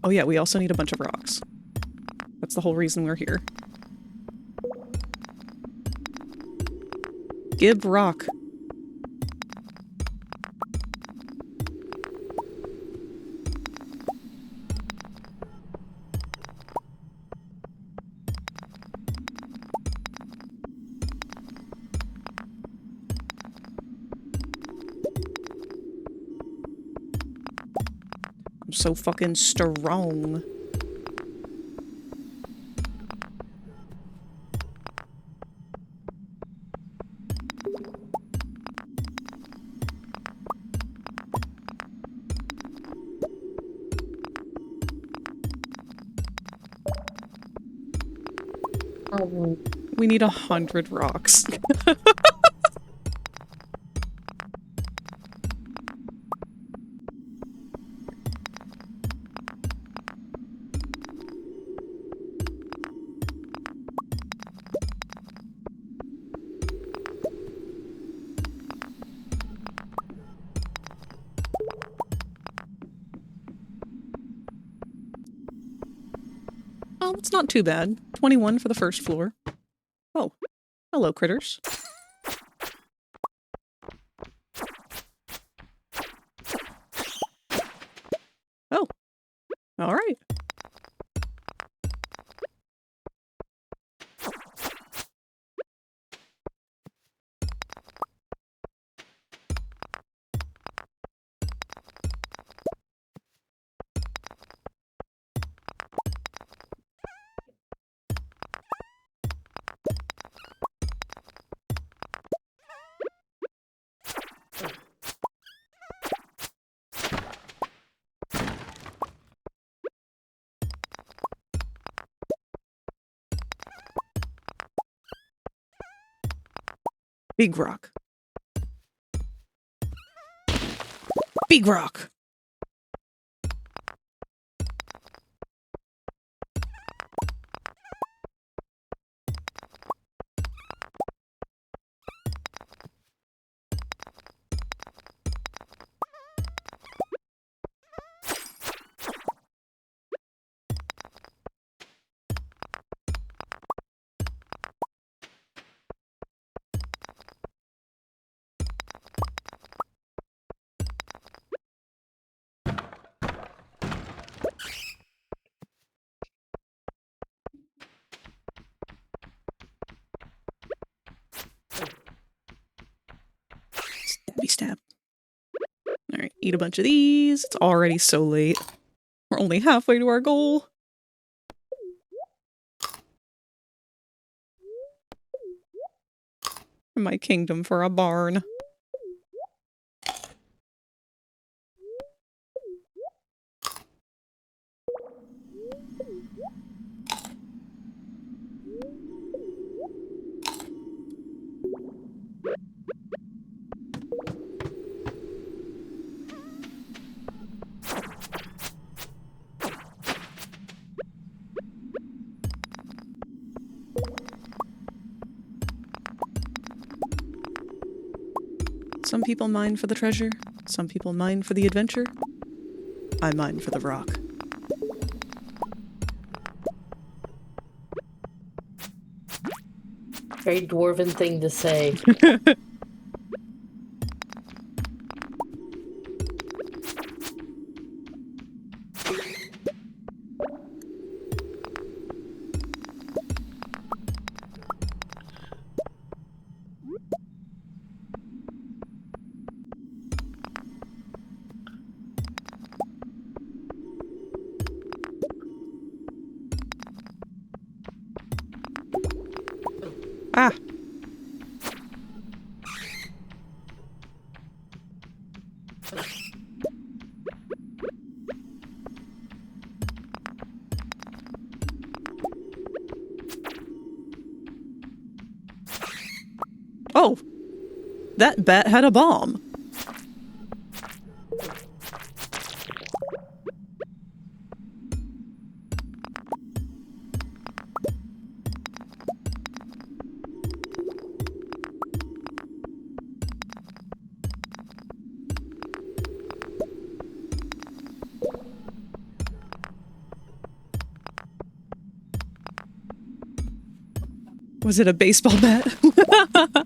Oh yeah, we also need a bunch of rocks. That's the whole reason we're here. Gib rock. I'm so fucking strong. We need 100 rocks. Oh, it's not too bad. 21 for the first floor. Oh, hello, critters. Oh, all right. Big rock. Big rock. Stabby stab. Alright, eat a bunch of these. It's already so late. We're only halfway to our goal. My kingdom for a barn. Some people mine for the treasure, some people mine for the adventure. I mine for the rock. Very dwarven thing to say. Ah! Oh! That bat had a bomb! Was it a baseball bat? I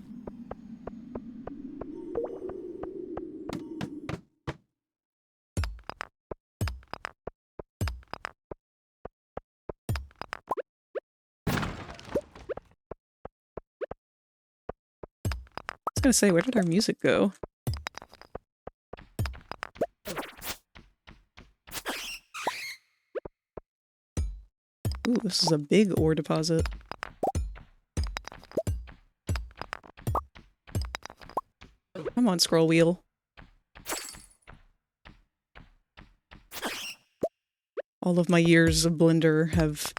was gonna say, where did our music go? Ooh, this is a big ore deposit. Come on, scroll wheel. All of my years of Blender have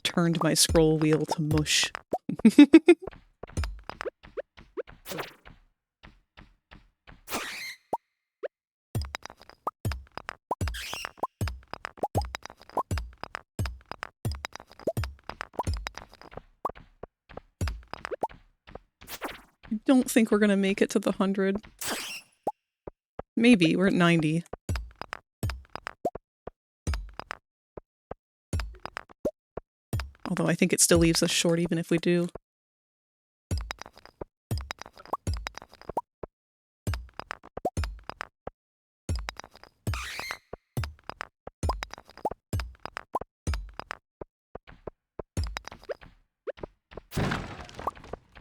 turned my scroll wheel to mush. I don't think we're gonna make it to the 100. Maybe, we're at 90. Although I think it still leaves us short even if we do.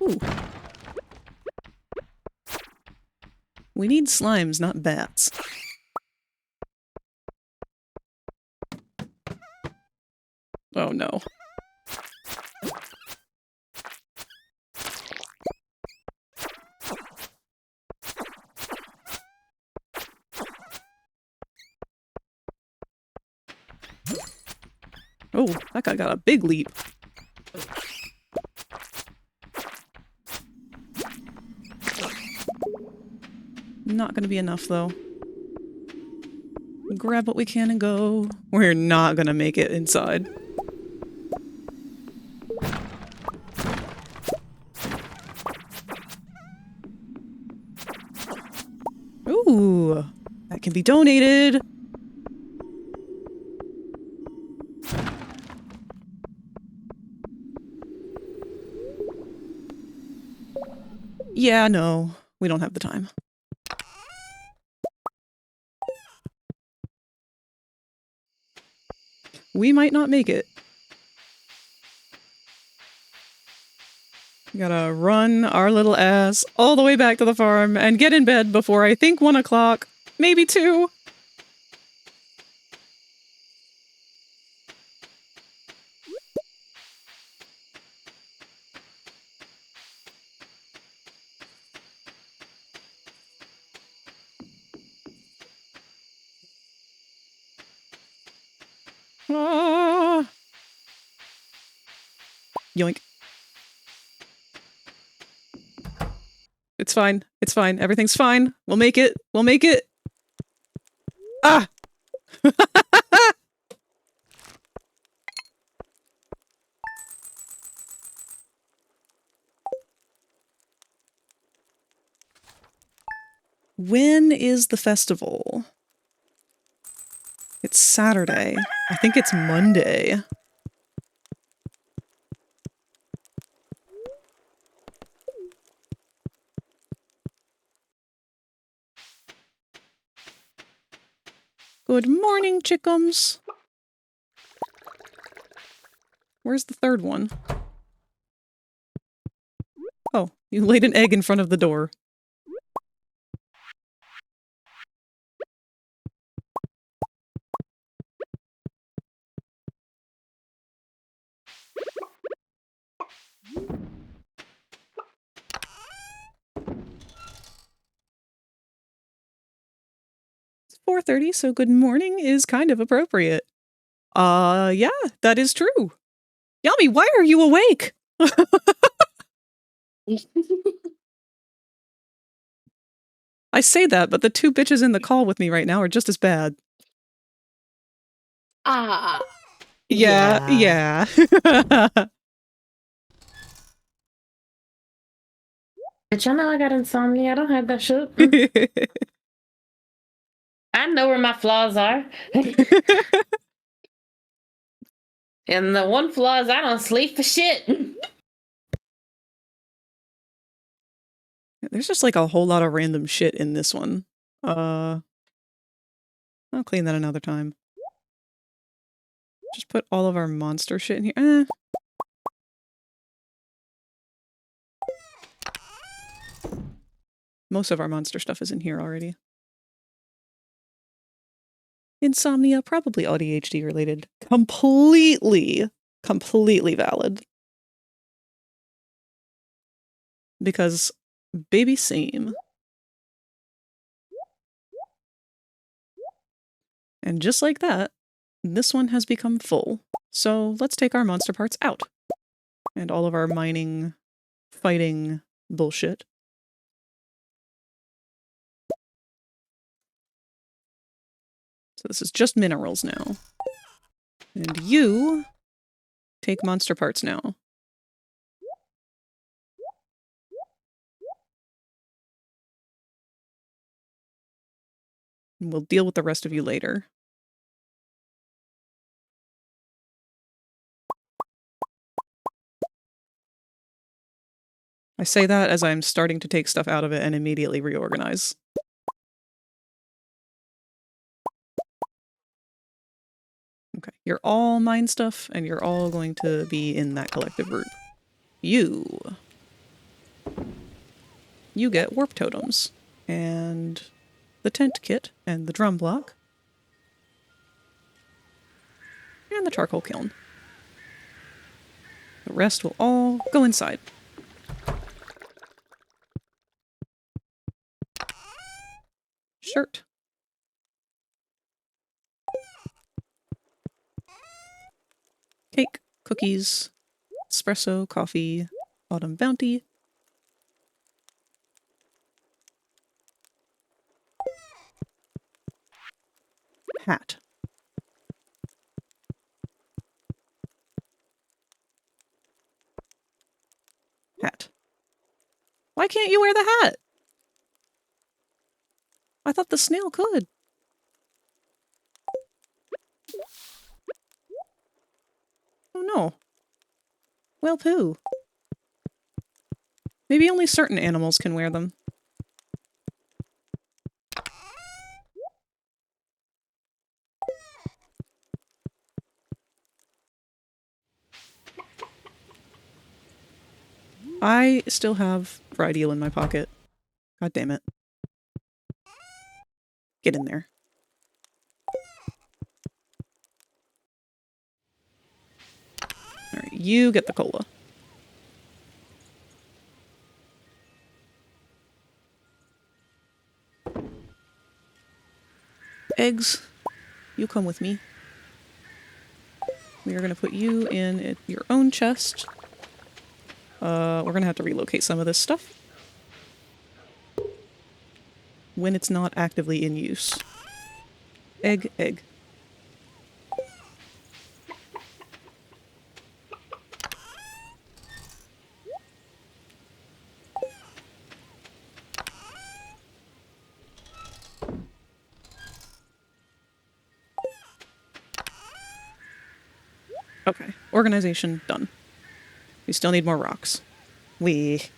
Ooh. We need slimes, not bats. Oh no. Oh, that guy got a big leap. Not gonna be enough, though. Grab what we can and go. We're not gonna make it inside. Ooh, that can be donated. Yeah, no, we don't have the time. We might not make it. We gotta run our little ass all the way back to the farm and get in bed before I think 1 o'clock, maybe 2. Ah. Yoink. It's fine. It's fine. Everything's fine. We'll make it. We'll make it. Ah! When is the festival? It's Saturday. I think it's Monday. Good morning, chickums. Where's the third one? Oh, you laid an egg in front of the door. It's 4:30, so good morning is kind of appropriate. Yeah, that is true. Yummy, why are you awake? I say that, but the 2 bitches in the call with me right now are just as bad. Ah. Yeah. Did y'all know I got insomnia? I don't have that shit. I know where my flaws are. And the one flaw is I don't sleep for shit. There's just like a whole lot of random shit in this one. I'll clean that another time. Just put all of our monster shit in here. Most of our monster stuff is in here already. Insomnia, probably ADHD related. Completely valid. Because baby same. And just like that, this one has become full. So let's take our monster parts out. And all of our mining, fighting bullshit. So this is just minerals now. And you take monster parts now. And we'll deal with the rest of you later. I say that as I'm starting to take stuff out of it and immediately reorganize. Okay, you're all mine stuff, and you're all going to be in that collective group. You get warp totems, and the tent kit, and the drum block, and the charcoal kiln. The rest will all go inside. Shirt. Cake, cookies, espresso, coffee, autumn bounty. Hat. Hat. Why can't you wear the hat? I thought the snail could. Oh no. Well, poo. Maybe only certain animals can wear them. I still have fried eel in my pocket. God damn it. Get in there. Alright, you get the cola. Eggs, you come with me. We are going to put you in your own chest. We're going to have to relocate some of this stuff when it's not actively in use. Egg, egg. Okay, organization done. We still need more rocks. At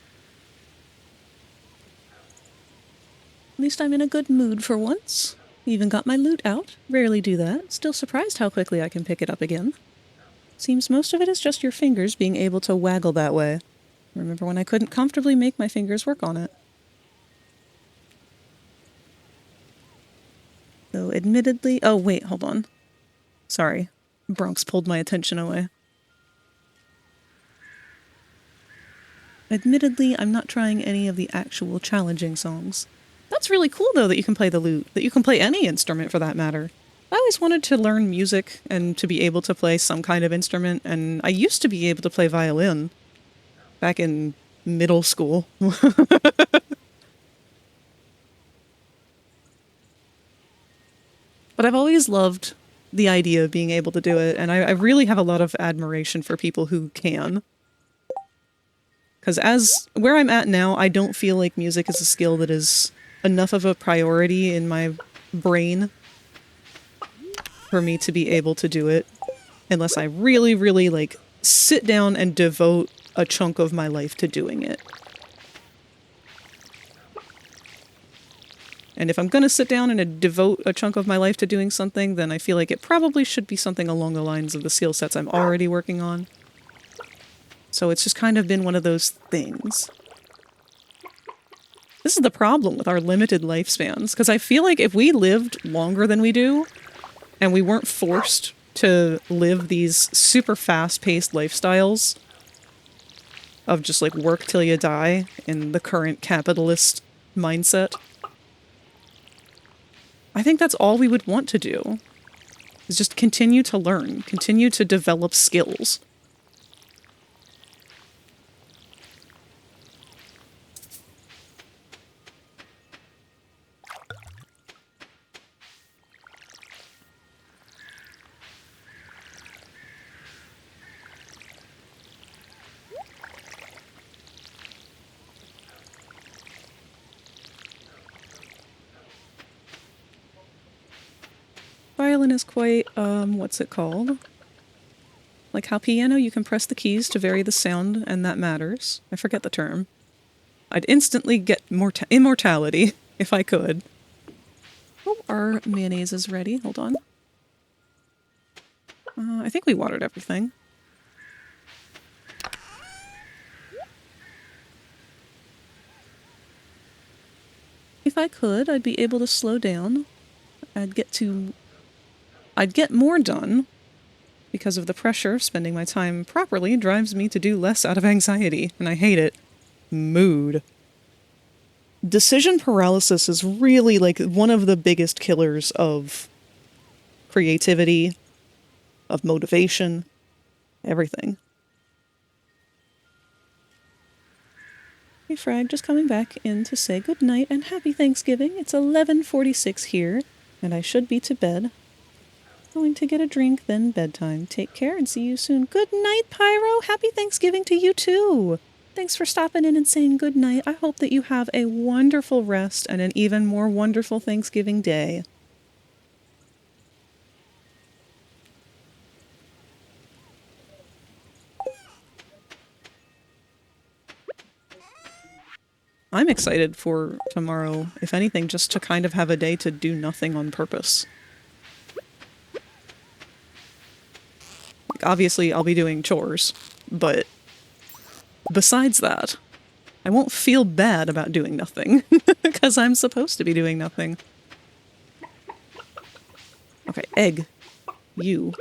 least I'm in a good mood for once. Even got my loot out. Rarely do that. Still surprised how quickly I can pick it up again. Seems most of it is just your fingers being able to waggle that way. Remember when I couldn't comfortably make my fingers work on it. Though admittedly... Oh, wait, hold on. Sorry. Bronx pulled my attention away. Admittedly, I'm not trying any of the actual challenging songs. That's really cool, though, that you can play the lute. That you can play any instrument, for that matter. I always wanted to learn music and to be able to play some kind of instrument, and I used to be able to play violin back in middle school. But I've always loved the idea of being able to do it, and I really have a lot of admiration for people who can. Because where I'm at now, I don't feel like music is a skill that is enough of a priority in my brain for me to be able to do it. Unless I really, really, like, sit down and devote a chunk of my life to doing it. And if I'm gonna sit down and devote a chunk of my life to doing something, then I feel like it probably should be something along the lines of the skill sets I'm already working on. So it's just kind of been one of those things. This is the problem with our limited lifespans, because I feel like if we lived longer than we do, and we weren't forced to live these super fast-paced lifestyles of just like work till you die in the current capitalist mindset, I think that's all we would want to do, is just continue to learn, continue to develop skills. Violin is quite, what's it called? Like how piano, you can press the keys to vary the sound, and that matters. I forget the term. I'd instantly get immortality, if I could. Oh, our mayonnaise is ready. Hold on. I think we watered everything. If I could, I'd be able to slow down. I'd get more done, because of the pressure. Spending my time properly drives me to do less out of anxiety, and I hate it. Mood. Decision paralysis is really, like, one of the biggest killers of creativity, of motivation, everything. Hey Frag, just coming back in to say good night and happy Thanksgiving. It's 11:46 here, and I should be to bed. Going to get a drink, then bedtime. Take care and see you soon. Good night, Pyro. Happy Thanksgiving to you too. Thanks for stopping in and saying good night. I hope that you have a wonderful rest and an even more wonderful Thanksgiving day. I'm excited for tomorrow, if anything, just to kind of have a day to do nothing on purpose. Like, obviously, I'll be doing chores, but besides that, I won't feel bad about doing nothing, because I'm supposed to be doing nothing. Okay, egg. You.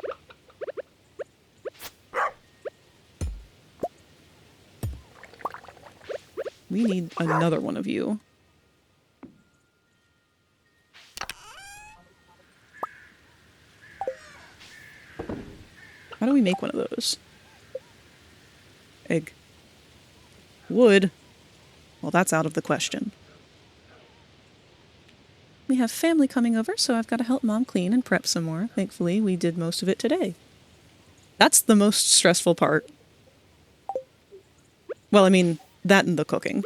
We need another one of you. How do we make one of those? Egg. Wood. Well, that's out of the question. We have family coming over, so I've got to help Mom clean and prep some more. Thankfully, we did most of it today. That's the most stressful part. Well, I mean, that and the cooking.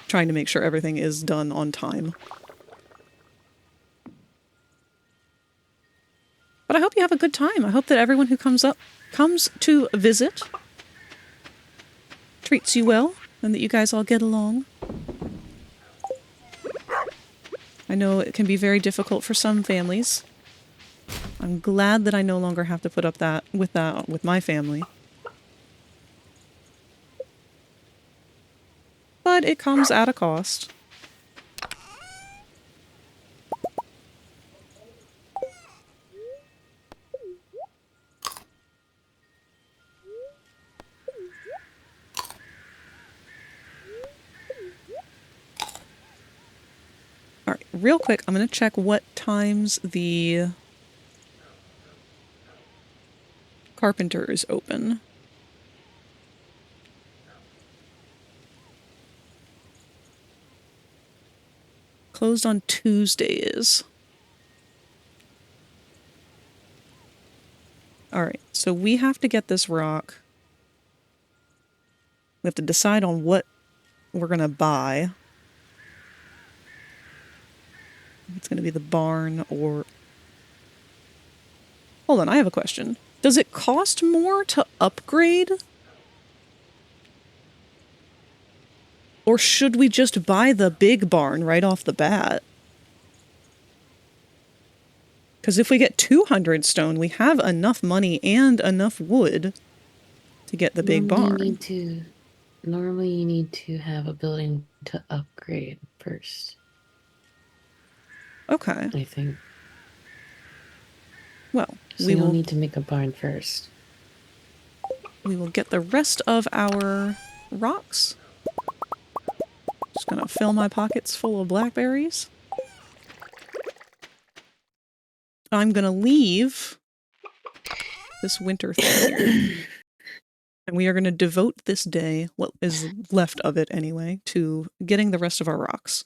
Trying to make sure everything is done on time. But I hope you have a good time. I hope that everyone who comes to visit treats you well and that you guys all get along. I know it can be very difficult for some families. I'm glad that I no longer have to put up with my family. But it comes at a cost. Alright, real quick, I'm going to check what times the carpenter is open. Closed on Tuesdays. Alright, so we have to get this rock. We have to decide on what we're going to buy. It's going to be the barn or... Hold on, I have a question. Does it cost more to upgrade? Or should we just buy the big barn right off the bat? Because if we get 200 stone, we have enough money and enough wood to get the big barn. Normally you need to have a building to upgrade first. Okay. I think. Well, So we you'll will need to make a barn first. We will get the rest of our rocks. Just gonna fill my pockets full of blackberries. I'm gonna leave this winter thing here. And we are gonna devote this day, what is left of it anyway, to getting the rest of our rocks.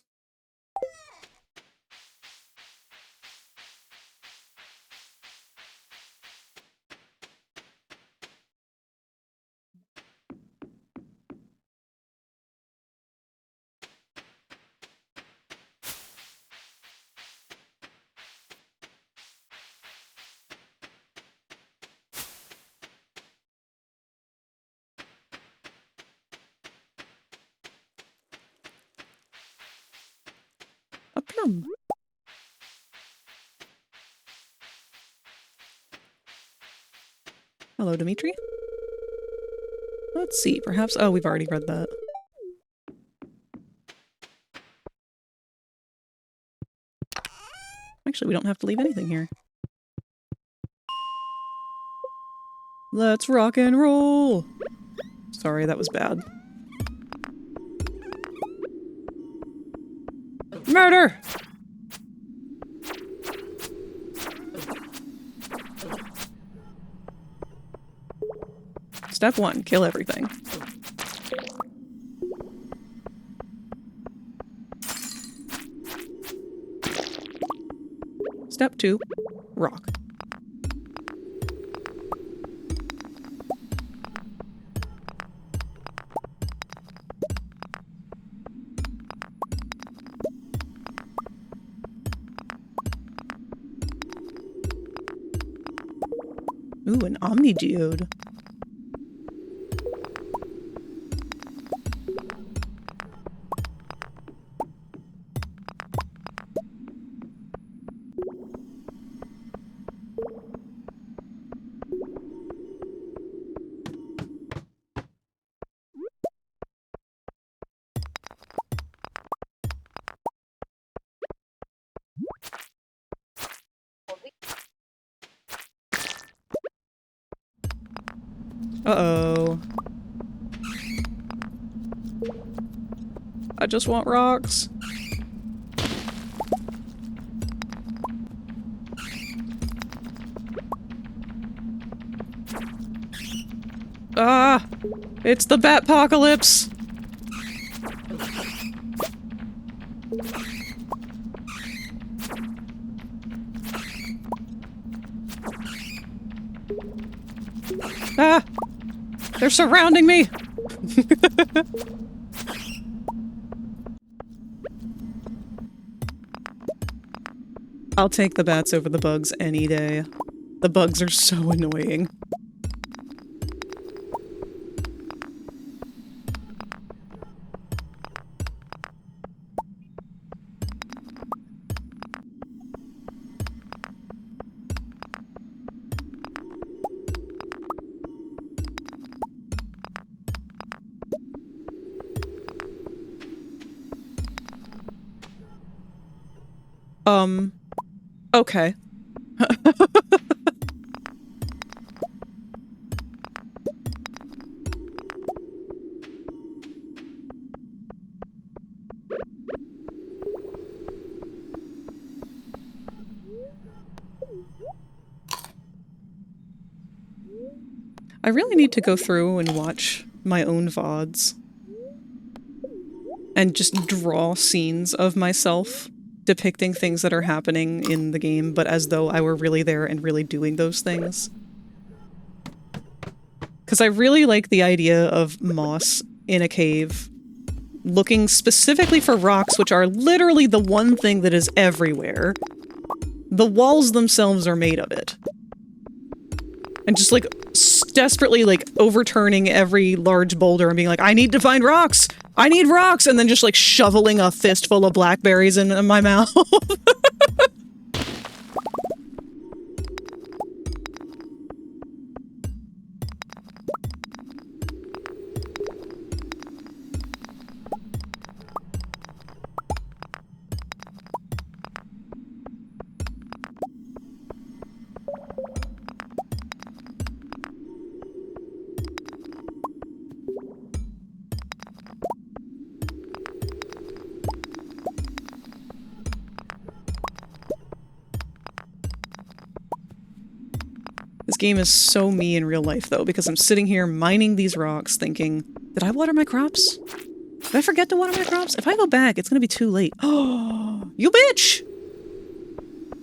Up here. Hello, Dimitri. Let's see, perhaps... Oh, we've already read that. Actually, we don't have to leave anything here. Let's rock and roll! Sorry, that was bad. Murder! Step 1, kill everything. Step 2, Rock. Ooh, an omnigeode. Uh-oh. I just want rocks. Ah! It's the Batpocalypse! Ah! They're surrounding me! I'll take the bats over the bugs any day. The bugs are so annoying. Okay. I really need to go through and watch my own VODs. And just draw scenes of myself depicting things that are happening in the game, but as though I were really there and really doing those things. Because I really like the idea of Moss in a cave, looking specifically for rocks, which are literally the one thing that is everywhere. The walls themselves are made of it. And just, like, desperately, like, overturning every large boulder and being like, I need to find rocks! I need rocks! And then just, like, shoveling a fistful of blackberries in my mouth. This game is so me in real life, though, because I'm sitting here mining these rocks thinking, did I water my crops? Did I forget to water my crops? If I go back, it's gonna be too late. Oh, you bitch!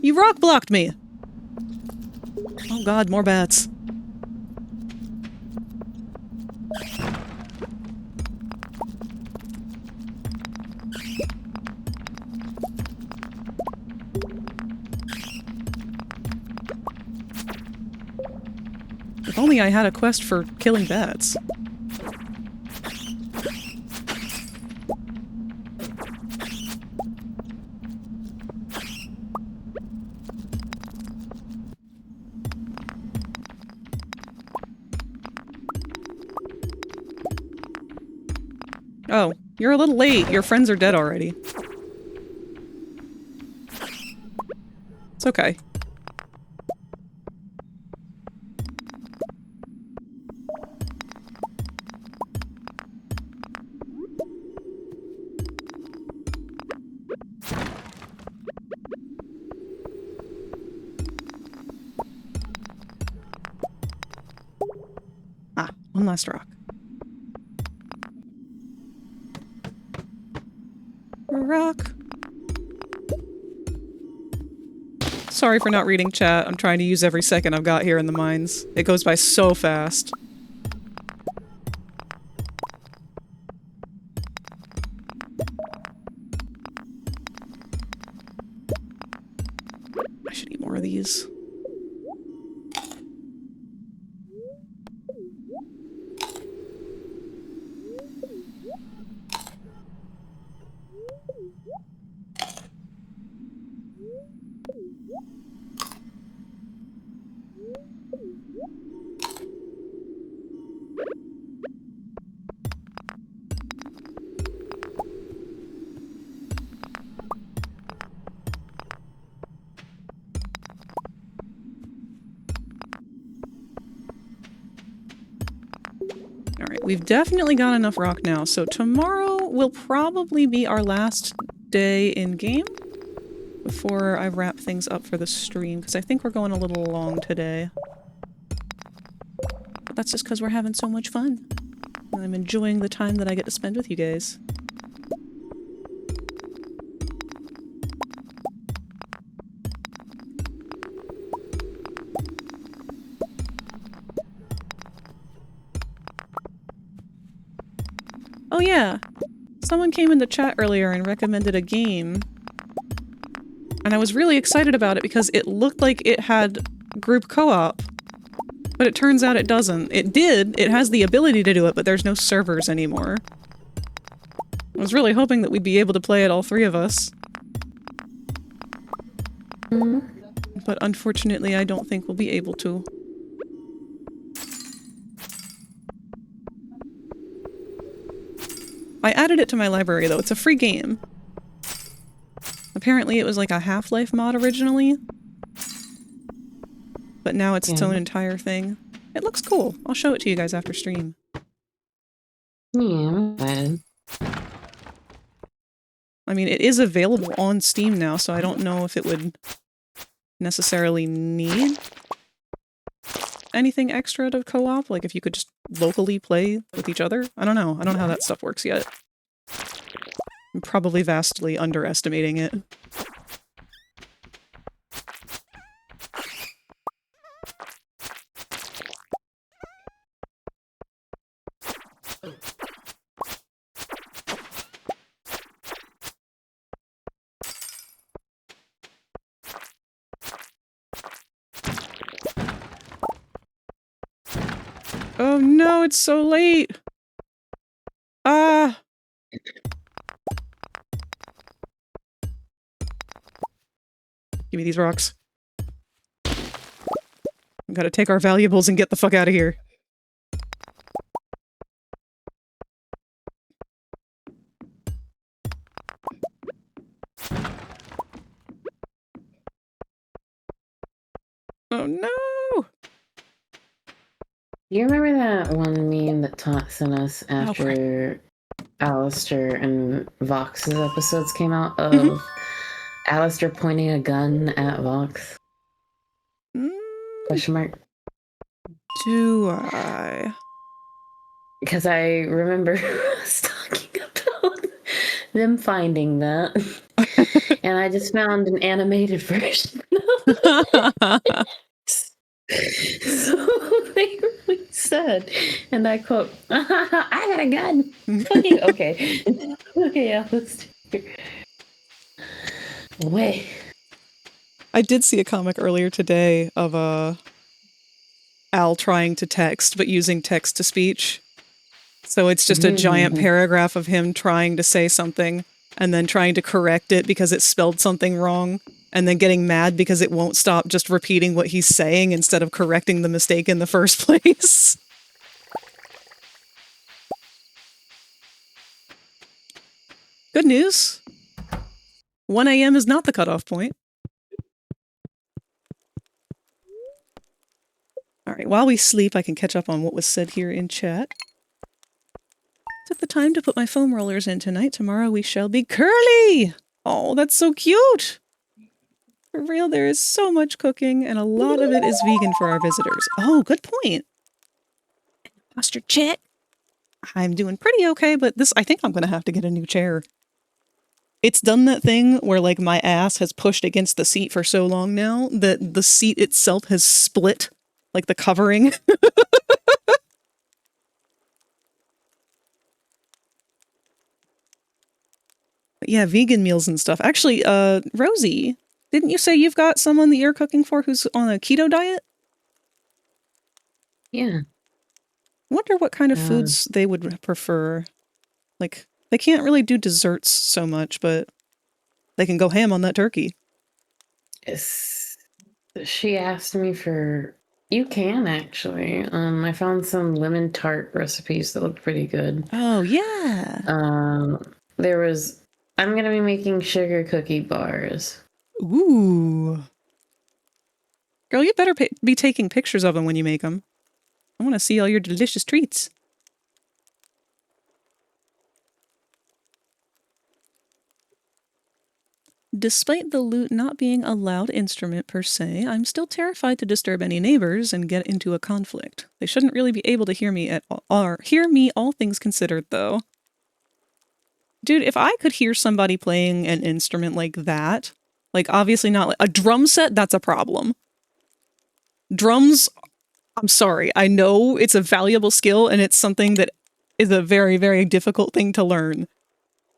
You rock blocked me! Oh god, more bats. If only I had a quest for killing bats. Oh, you're a little late. Your friends are dead already. It's okay. Ah, one last rock. Rock. sorry for not reading chat. I'm trying to use every second I've got here in the mines. It goes by so fast. I should eat more of these. We've definitely got enough rock now, so tomorrow will probably be our last day in-game before I wrap things up for the stream, because I think we're going a little long today. But that's just because we're having so much fun. And I'm enjoying the time that I get to spend with you guys. Oh yeah, someone came in the chat earlier and recommended a game. And I was really excited about it because it looked like it had group co-op. But it turns out it doesn't. It did, it has the ability to do it, but there's no servers anymore. I was really hoping that we'd be able to play it, all three of us. But unfortunately, I don't think we'll be able to. I added it to my library, though. It's a free game. Apparently it was like a Half-Life mod originally. But now it's its own entire thing. It looks cool. I'll show it to you guys after stream. Yeah, man. I mean, it is available on Steam now, so I don't know if it would necessarily need anything extra to co-op, like if you could just locally play with each other. I don't know. I don't know how that stuff works yet. I'm probably vastly underestimating it. Oh no, it's so late! Ah! Give me these rocks. We gotta take our valuables and get the fuck out of here. Oh no! You remember that one meme that Tot sent us after Alistair and Vox's episodes came out of Alistair pointing a gun at Vox? Question mark. Do I? Because I remember us talking about them finding that. And I just found an animated version of it. So they really said, and I quote, I got a gun. Okay. Okay, yeah, let's do it. Way. I did see a comic earlier today of Al trying to text, but using text-to-speech. So it's just a giant paragraph of him trying to say something, and then trying to correct it because it spelled something wrong, and then getting mad because it won't stop just repeating what he's saying instead of correcting the mistake in the first place. Good news. 1 a.m. is not the cutoff point. Alright, while we sleep, I can catch up on what was said here in chat. Took the time to put my foam rollers in tonight. Tomorrow we shall be curly! Oh, that's so cute! For real, there is so much cooking, and a lot of it is vegan for our visitors. Oh, good point! Posture check! I'm doing pretty okay, but I think I'm gonna have to get a new chair. It's done that thing where like my ass has pushed against the seat for so long now that the seat itself has split, like the covering. But yeah, vegan meals and stuff. Actually, Rosie, didn't you say you've got someone that you're cooking for who's on a keto diet? Yeah. Wonder what kind of foods they would prefer. Like, they can't really do desserts so much, but they can go ham on that turkey. She asked me for... You can, actually. I found some lemon tart recipes that looked pretty good. Oh, yeah. There was... I'm going to be making sugar cookie bars. Ooh. Girl, you better be taking pictures of them when you make them. I want to see all your delicious treats. Despite the lute not being a loud instrument per se, I'm still terrified to disturb any neighbors and get into a conflict. They shouldn't really be able to hear me all things considered, though. Dude, if I could hear somebody playing an instrument like that, like obviously not like a drum set, that's a problem. Drums, I'm sorry, I know it's a valuable skill and it's something that is a very, very difficult thing to learn.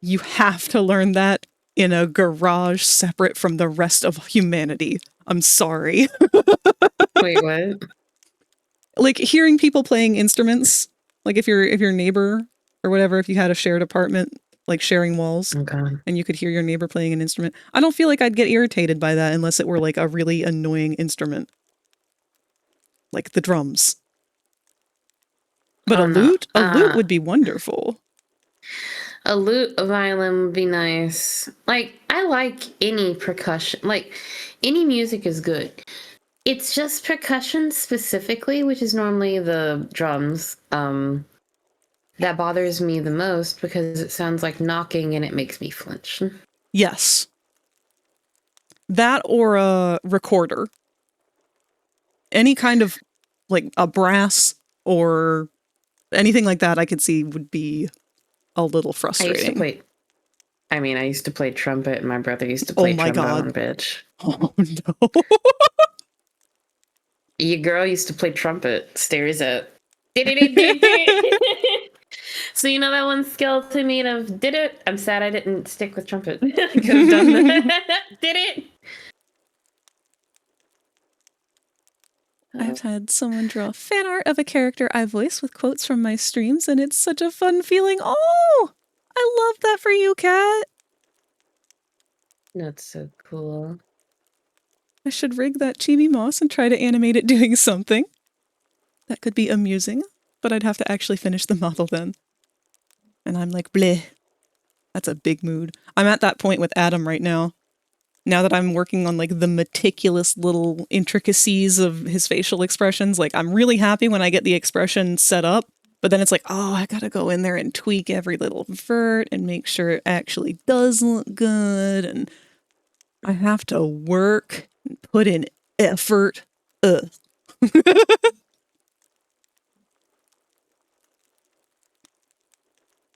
You have to learn that in a garage separate from the rest of humanity. I'm sorry. Wait, what? Like hearing people playing instruments, like if your neighbor or whatever, if you had a shared apartment, like sharing walls, and you could hear your neighbor playing an instrument. I don't feel like I'd get irritated by that unless it were like a really annoying instrument. Like the drums. But a lute would be wonderful. A lute, a violin would be nice. Like, I like any percussion. Like, any music is good. It's just percussion specifically, which is normally the drums, that bothers me the most because it sounds like knocking and it makes me flinch. Yes. That or a recorder. Any kind of, like, a brass or anything like that I could see would be a little frustrating. I used to play trumpet and my brother used to play trombone, bitch. Oh, no. Your girl used to play trumpet. Stares at. So you know that one skeleton meme of did it? I'm sad I didn't stick with trumpet. I could have done that. Did it? I've had someone draw fan art of a character I voice with quotes from my streams, and it's such a fun feeling. Oh, I love that for you, Kat. That's so cool. I should rig that chibi moss and try to animate it doing something. That could be amusing, but I'd have to actually finish the model then. And I'm like, bleh. That's a big mood. I'm at that point with Adam right now. Now that I'm working on like the meticulous little intricacies of his facial expressions, like I'm really happy when I get the expression set up, but then it's like, oh, I gotta go in there and tweak every little vert and make sure it actually does look good. And I have to work and put in effort. Ugh.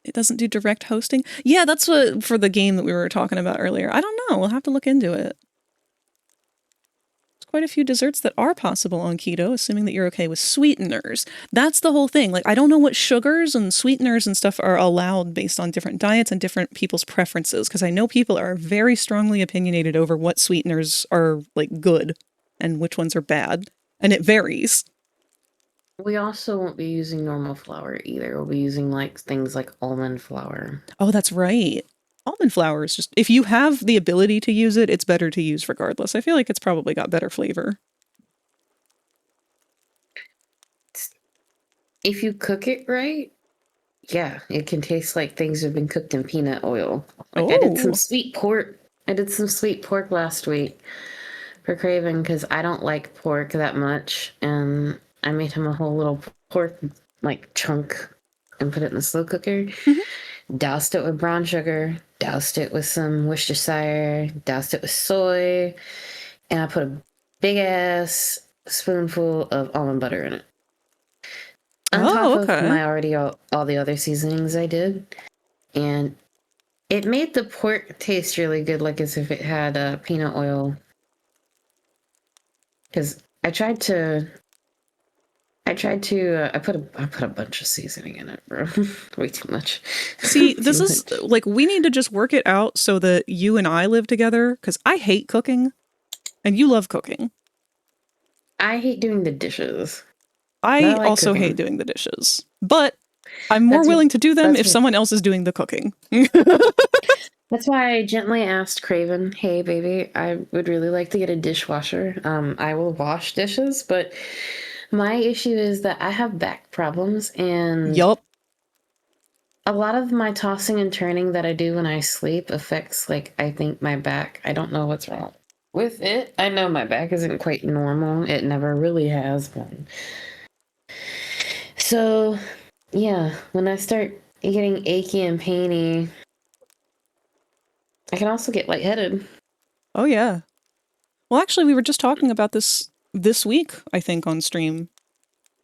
It doesn't do direct hosting? Yeah, that's what for the game that we were talking about earlier. I don't know. We'll have to look into it. There's quite a few desserts that are possible on keto, assuming that you're okay with sweeteners. That's the whole thing. Like, I don't know what sugars and sweeteners and stuff are allowed based on different diets and different people's preferences, because I know people are very strongly opinionated over what sweeteners are, like, good and which ones are bad. And it varies. We also won't be using normal flour either. We'll be using like things like almond flour. Oh, that's right. Almond flour is just, if you have the ability to use it, it's better to use regardless. I feel like it's probably got better flavor. If you cook it right, yeah, it can taste like things have been cooked in peanut oil. Like I did some sweet pork. I did some sweet pork last week for Craven because I don't like pork that much, and I made him a whole little pork like chunk and put it in the slow cooker. Mm-hmm. Doused it with brown sugar, doused it with some Worcestershire, doused it with soy, and I put a big ass spoonful of almond butter in it. On top of my already all the other seasonings I did. And It made the pork taste really good, like as if it had peanut oil. Because I put a bunch of seasoning in it, bro. Way too much. See, Too this is much. like, we need to just work it out so that you and I live together, because I hate cooking and you love cooking. I hate doing the dishes. I I like also cooking. hate doing the dishes, but I'm more That's willing to do them that's if what- someone else is doing the cooking. That's why I gently asked Craven, "Hey, baby, I would really like to get a dishwasher. I will wash dishes, but my issue is that I have back problems, and Yup. a lot of my tossing and turning that I do when I sleep affects, like, I think my back. I don't know what's wrong with it. I know my back isn't quite normal. It never really has been. So, yeah, when I start getting achy and painy, I can also get lightheaded. Oh, yeah. Well, actually, we were just talking about this week, I think, on stream.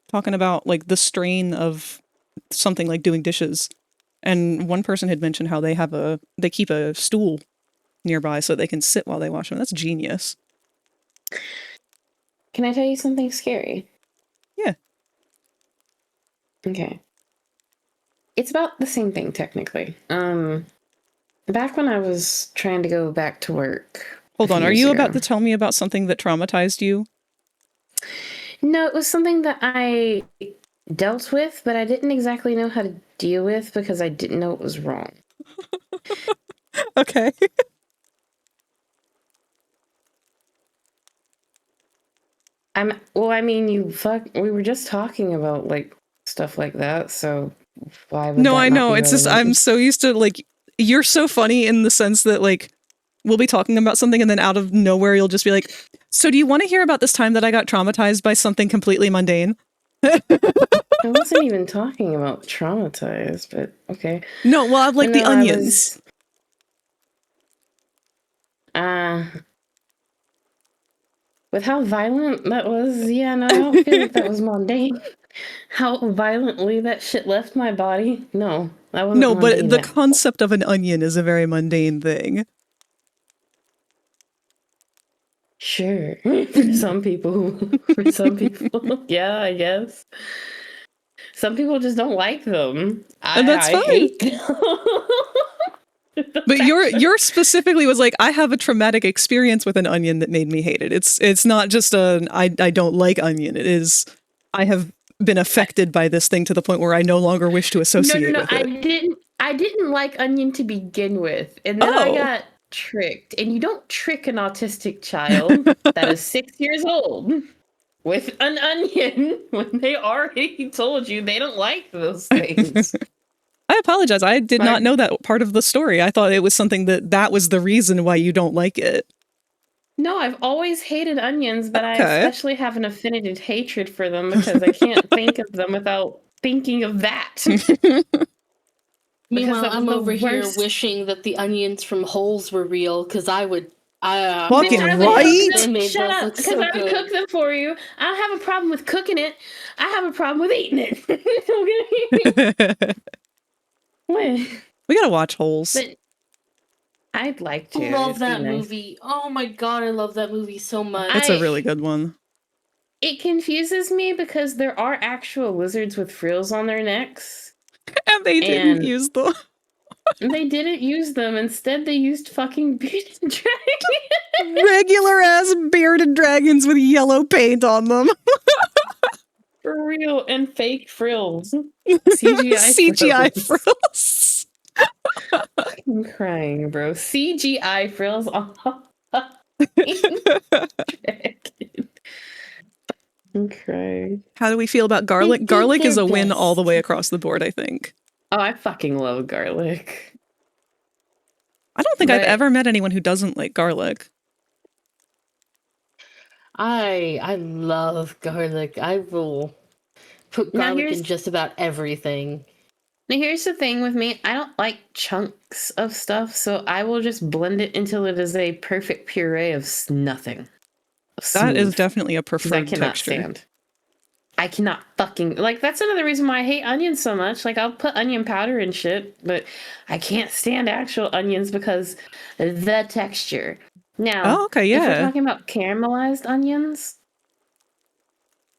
Talking about, like, the strain of something like doing dishes. And one person had mentioned how they keep a stool nearby so they can sit while they wash them. That's genius. Can I tell you something scary? Yeah. Okay. It's about the same thing, technically. Back when I was trying to go back to work. Hold on, are years you ago. about to tell me about something that traumatized you? No, it was something that I dealt with, but I didn't exactly know how to deal with because I didn't know it was wrong. Okay. I mean, we were just talking about, like, stuff like that, so why would No, that I not know. be It's just, relevant? I'm so used to, like, you're so funny in the sense that, like, we'll be talking about something and then out of nowhere you'll just be like, so do you want to hear about this time that I got traumatized by something completely mundane? I wasn't even talking about traumatized, but okay. No, well, like the No, onions. With how violent that was, yeah, no, I don't feel like that was mundane. How violently that shit left my body, no, that wasn't No, but mundane the at all. concept of an onion is a very mundane thing. Sure, for some people, yeah, I guess. Some people just don't like them. And that's I fine. hate them. But your specifically was like, I have a traumatic experience with an onion that made me hate it. It's not just I don't like onion. It is, I have been affected by this thing to the point where I no longer wish to associate No, with it. I didn't like onion to begin with, and then I Oh. got tricked. And you don't trick an autistic child that is 6 years old with an onion when they already told you they don't like those things. I apologize. I did not My- know that part of the story. I thought it was something that was the reason why you don't like it. No, I've always hated onions, but I Okay. especially have an affinity hatred for them because I can't think of them without thinking of that. Meanwhile, that was I'm the over here worst. wishing that the onions from Holes were real because I would. Fucking Bitch, I would right? cook them. They made Shut those up, look because so I would good. cook them for you. I don't have a problem with cooking it. I have a problem with eating it. What? We gotta watch Holes. But I'd like to. I love It'd be that nice. movie. Oh my god, I love that movie so much. It's a really good one. It confuses me because there are actual lizards with frills on their necks. And they didn't use them. They didn't use them. Instead, they used fucking bearded dragons. Regular ass bearded dragons with yellow paint on them. For real, and fake frills. CGI frills. I'm crying, bro. CGI frills on dragon. I'm crying. How do we feel about garlic? did Garlic is their a win all the best. way across the board, I think. Oh, I fucking love garlic. I don't think I've But- ever met anyone who doesn't like garlic. I love garlic. I will put Now garlic here's- in just about everything. Now, here's the thing with me. I don't like chunks of stuff, so I will just blend it until it is a perfect puree of nothing. That is Smooth. definitely a 'Cause I preferred cannot texture. stand. I cannot fucking like. That's another reason why I hate onions so much. Like I'll put onion powder and shit, but I can't stand actual onions because the texture. Now, Oh, okay, if we're yeah. talking about caramelized onions,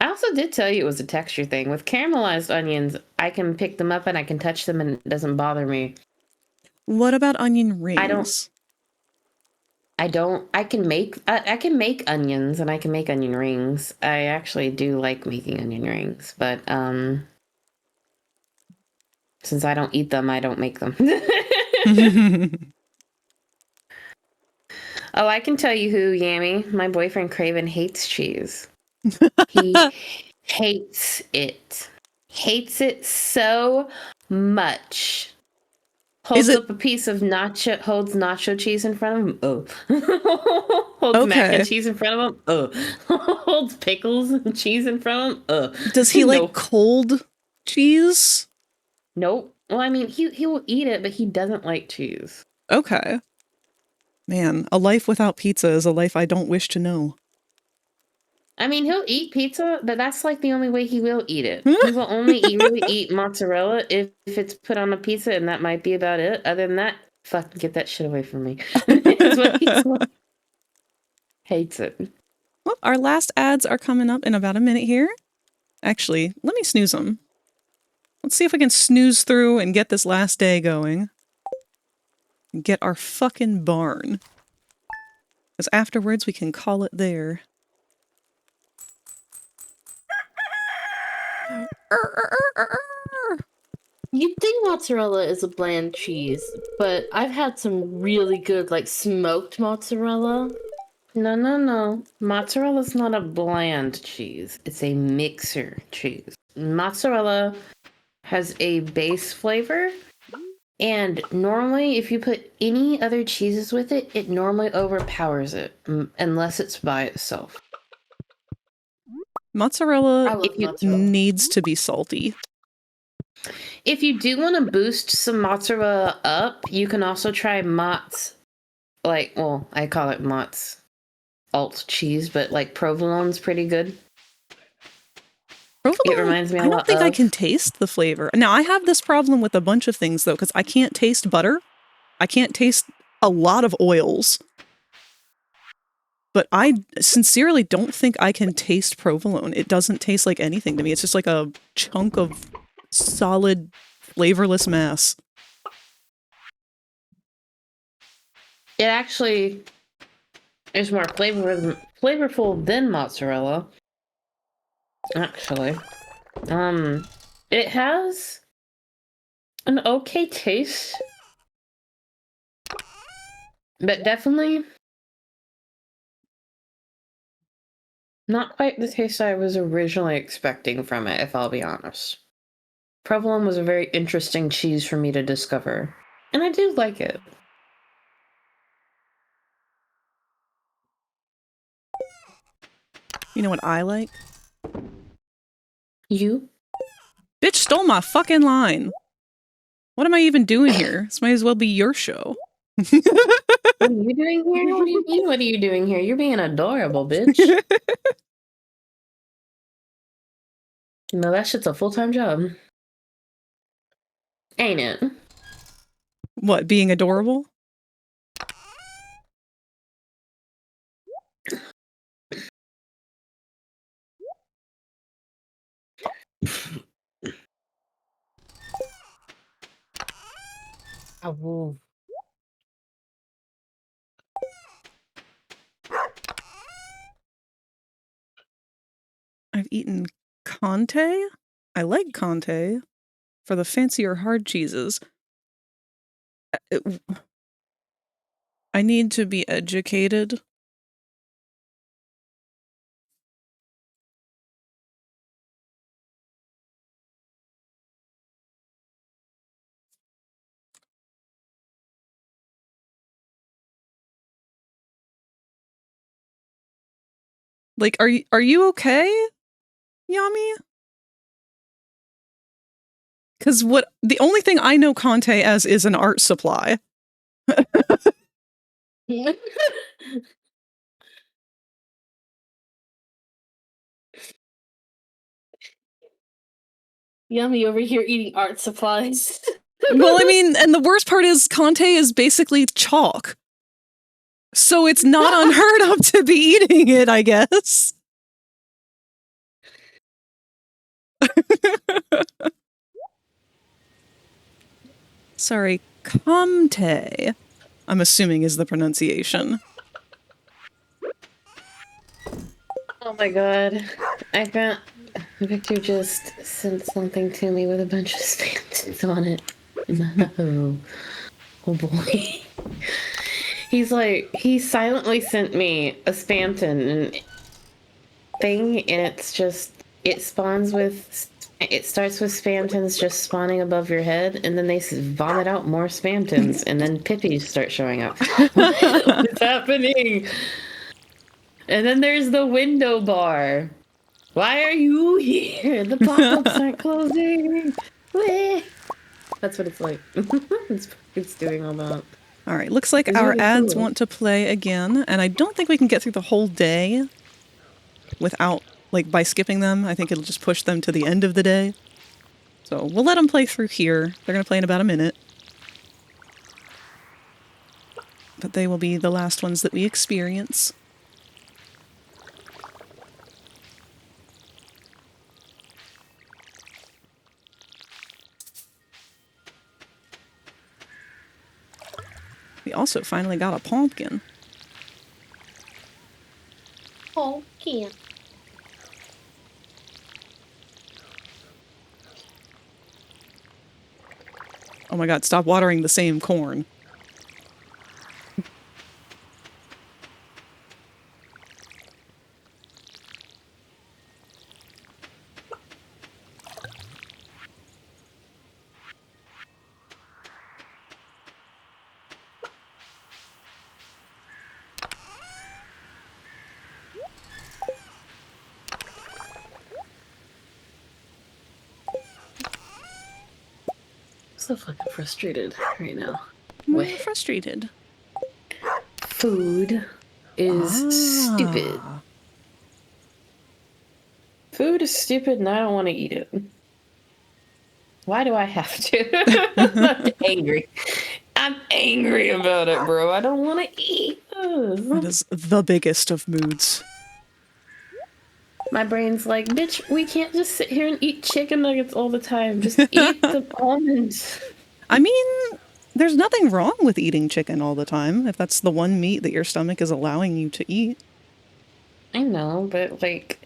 I also did tell you it was a texture thing. With caramelized onions, I can pick them up and I can touch them and it doesn't bother me. What about onion rings? I can make onions and I can make onion rings. I actually do like making onion rings, but since I don't eat them, I don't make them. Oh, I can tell you who, Yami. My boyfriend Craven hates cheese. He hates it. Hates it so much. Holds up a piece of holds nacho cheese in front of him. Oh. Holds mac and cheese in front of him. Oh. Holds pickles and cheese in front of him. Does he like cold cheese? Nope. Well, I mean, he will eat it, but he doesn't like cheese. Okay. Man, a life without pizza is a life I don't wish to know. I mean, he'll eat pizza, but that's like the only way he will eat it. He will only really eat mozzarella if it's put on a pizza, and that might be about it. Other than that, fucking get that shit away from me. Is what he's like. Hates it. Well, our last ads are coming up in about a minute here. Actually, let me snooze them. Let's see if we can snooze through and get this last day going. And get our fucking barn. Because afterwards we can call it there. You'd think mozzarella is a bland cheese, but I've had some really good, like, smoked mozzarella. No. Mozzarella's not a bland cheese. It's a mixer cheese. Mozzarella has a base flavor, and normally if you put any other cheeses with it, it normally overpowers it, unless it's by itself. Mozzarella mozzarella needs to be salty. If you do want to boost some mozzarella up, you can also try Mott's, I call it Mott's alt cheese, but like provolone's pretty good. Provolone, it reminds me a I don't lot think of... I can taste the flavor. Now, I have this problem with a bunch of things, though, because I can't taste butter. I can't taste a lot of oils. But I sincerely don't think I can taste provolone. It doesn't taste like anything to me. It's just like a chunk of solid, flavorless mass. It actually is more flavorful than mozzarella. Actually. It has an okay taste. But definitely not quite the taste I was originally expecting from it, if I'll be honest. Provolone was a very interesting cheese for me to discover. And I do like it. You know what I like? You? Bitch stole my fucking line. What am I even doing here? This might as well be your show. What are you doing here? What do you mean, what are you doing here? You're being adorable, bitch. No, that shit's a full-time job. Ain't it? What, being adorable? Oh. I've eaten Conte. I like Conte for the fancier hard cheeses. I need to be educated. Like, are you okay, Yami? Because the only thing I know Conte as is an art supply. Yummy over here eating art supplies. Well, I mean, and the worst part is Conte is basically chalk. So it's not unheard of to be eating it, I guess. Sorry, Comte, I'm assuming is the pronunciation. Oh my god. I got... Victor just sent something to me with a bunch of spam on it. No. Oh boy. He silently sent me a Spamton thing, and it's just, it starts with Spamtons just spawning above your head, and then they vomit out more Spamtons, and then Pippies start showing up. What's happening? And then there's the window bar. Why are you here? The pop-ups aren't closing. That's what it's like. It's doing all that. All right, looks like It's our really ads cool. want to play again, and I don't think we can get through the whole day without, like, by skipping them. I think it'll just push them to the end of the day. So we'll let them play through here. They're going to play in about a minute. But they will be the last ones that we experience. We also finally got a pumpkin. Pumpkin. Oh my god, stop watering the same corn. So fucking frustrated right now. I'm frustrated. Food is stupid. Food is stupid and I don't want to eat it. Why do I have to? I'm angry. I'm angry about it, bro. I don't want to eat this. That is the biggest of moods. My brain's like, bitch, we can't just sit here and eat chicken nuggets all the time. Just eat the almonds. I mean, there's nothing wrong with eating chicken all the time, if that's the one meat that your stomach is allowing you to eat. I know, but like,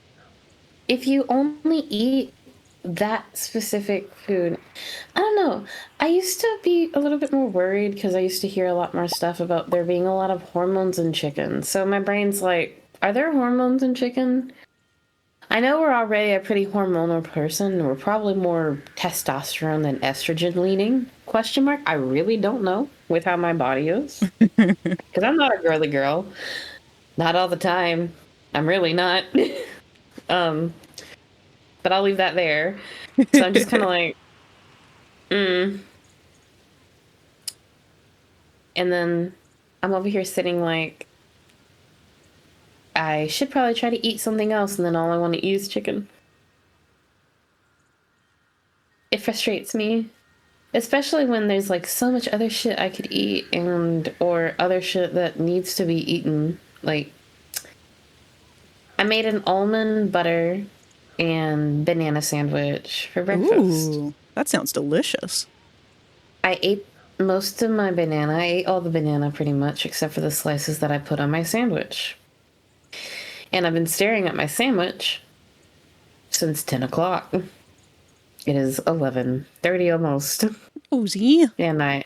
if you only eat that specific food, I don't know. I used to be a little bit more worried because I used to hear a lot more stuff about there being a lot of hormones in chicken. So my brain's like, are there hormones in chicken? I know we're already a pretty hormonal person. We're probably more testosterone than estrogen leaning. Question mark? I really don't know with how my body is. Because I'm not a girly girl. Not all the time. I'm really not. But I'll leave that there. So I'm just kind of like, And then I'm over here sitting like, I should probably try to eat something else, and then all I want to eat is chicken. It frustrates me. Especially when there's like so much other shit I could eat or other shit that needs to be eaten. Like, I made an almond butter and banana sandwich for breakfast. Ooh, that sounds delicious. I ate most of my banana. I ate all the banana pretty much, except for the slices that I put on my sandwich. And I've been staring at my sandwich since 10 o'clock. It is 11:30 almost. Cozy. And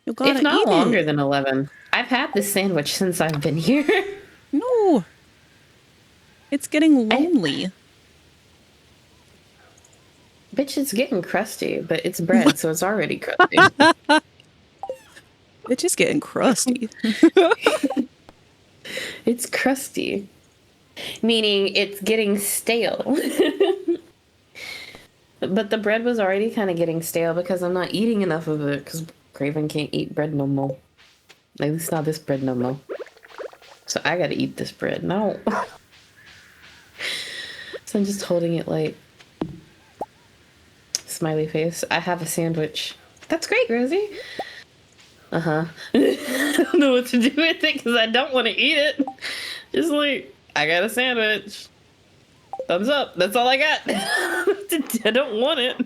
You gotta if not eat longer it. than 11. I've had this sandwich since I've been here. No. It's getting lonely. Bitch, it's getting crusty, but it's bread, so it's already crusty. It's just getting crusty. It's crusty. Meaning it's getting stale. But the bread was already kind of getting stale because I'm not eating enough of it because Craven can't eat bread no more. At least not this bread no more. So I gotta eat this bread. No. So I'm just holding it like smiley face. I have a sandwich. That's great, Rosie. I don't know what to do with it because I don't want to eat it. Just like, I got a sandwich. Thumbs up. That's all I got. I don't want it.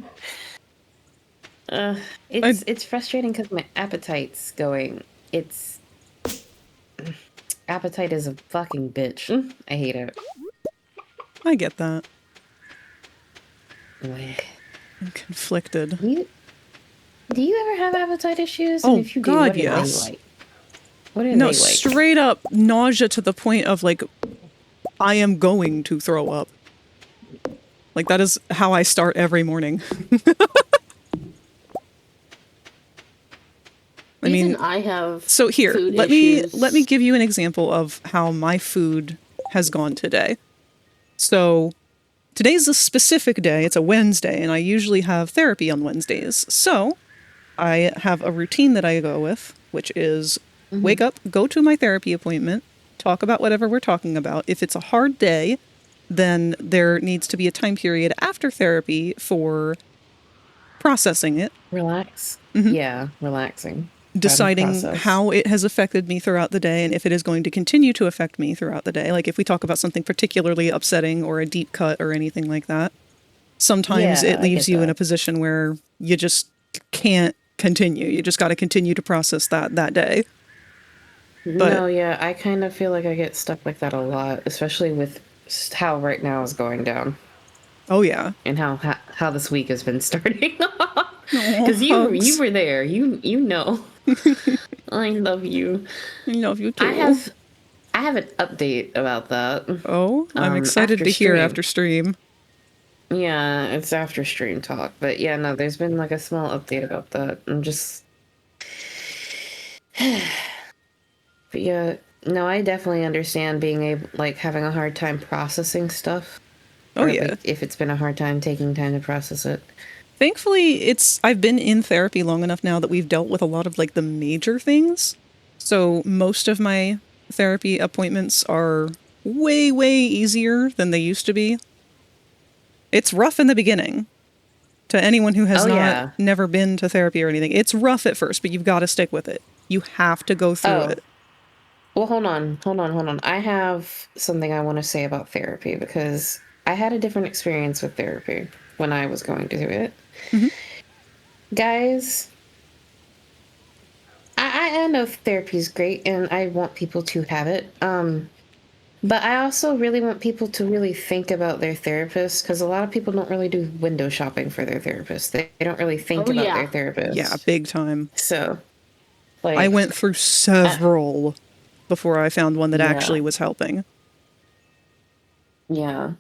It's frustrating because my appetite's going. Appetite is a fucking bitch. I hate it. I get that. Like, I'm conflicted. Do you ever have appetite issues? Oh, And if you do, God, what are yes. they like? What are No, they like? straight up nausea to the point of, like, I am going to throw up. Like, that is how I start every morning. I mean, Even I have so here, food let issues. me give you an example of how my food has gone today. So today's a specific day. It's a Wednesday, and I usually have therapy on Wednesdays. So I have a routine that I go with, which is wake up, go to my therapy appointment, talk about whatever we're talking about. If it's a hard day, then there needs to be a time period after therapy for processing it, Relax. Yeah, relaxing. deciding process. how it has affected me throughout the day and if it is going to continue to affect me throughout the day. Like if we talk about something particularly upsetting or a deep cut or anything like that, sometimes Yeah, it I leaves get you in that. a position where you just can't continue. You just got to continue to process that day. But No, yeah, I kind of feel like I get stuck like that a lot, especially with how right now is going down oh yeah. and how this week has been starting. Aw, Because you hugs. were there, you know. I love you. I love you too. I have an update about that. Oh, I'm excited after to hear stream. after stream. Yeah, it's after stream talk, but yeah, no, there's been like a small update about that. I'm just, but yeah, no, I definitely understand being able, like, having a hard time processing stuff. Oh Or, yeah. like, if it's been a hard time taking time to process it. Thankfully, I've been in therapy long enough now that we've dealt with a lot of like the major things. So most of my therapy appointments are way, way easier than they used to be. It's rough in the beginning. To anyone who has Oh, yeah. never been to therapy or anything, it's rough at first, but you've got to stick with it. You have to go through Oh. it. Well, hold on. I have something I want to say about therapy because I had a different experience with therapy when I was going to do it. Guys, I know therapy is great and I want people to have it. But I also really want people to really think about their therapist because a lot of people don't really do window shopping for their therapist. They don't really think about their therapist. Yeah, big time. So, like, I went through several before I found one that Yeah. actually was helping. Yeah.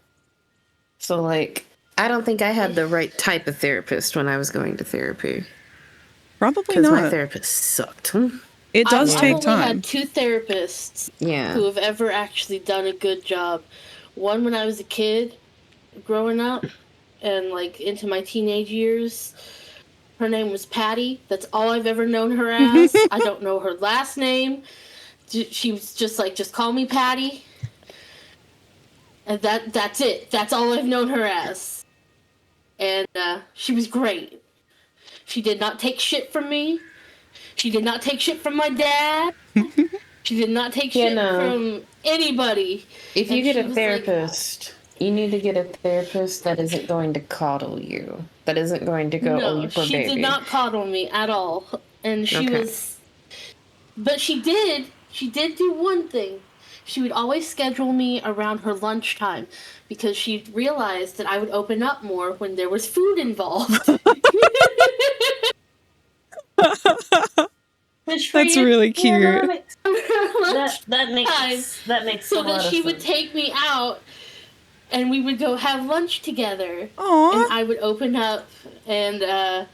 So, like, I don't think I had the right type of therapist when I was going to therapy. Probably Because my not. therapist sucked. It does I've take only time. had 2 therapists Yeah. who have ever actually done a good job. One when I was a kid, growing up, and like into my teenage years. Her name was Patty. That's all I've ever known her as. I don't know her last name. She was just like, just call me Patty. And that's it. That's all I've known her as. And she was great. She did not take shit from me. She did not take shit from my dad. She did not take shit from anybody. If you And get she a was therapist, you need to get a therapist that isn't going to coddle you. That isn't going to go, oh, you poor she baby. did not coddle me at all. And she Okay. was... But she did do one thing. She would always schedule me around her lunchtime because she realized that I would open up more when there was food involved. Which for That's you, really yeah, no, cute. that makes So a lot that of she would sense. take me out and we would go have lunch together. Aw. And I would open up and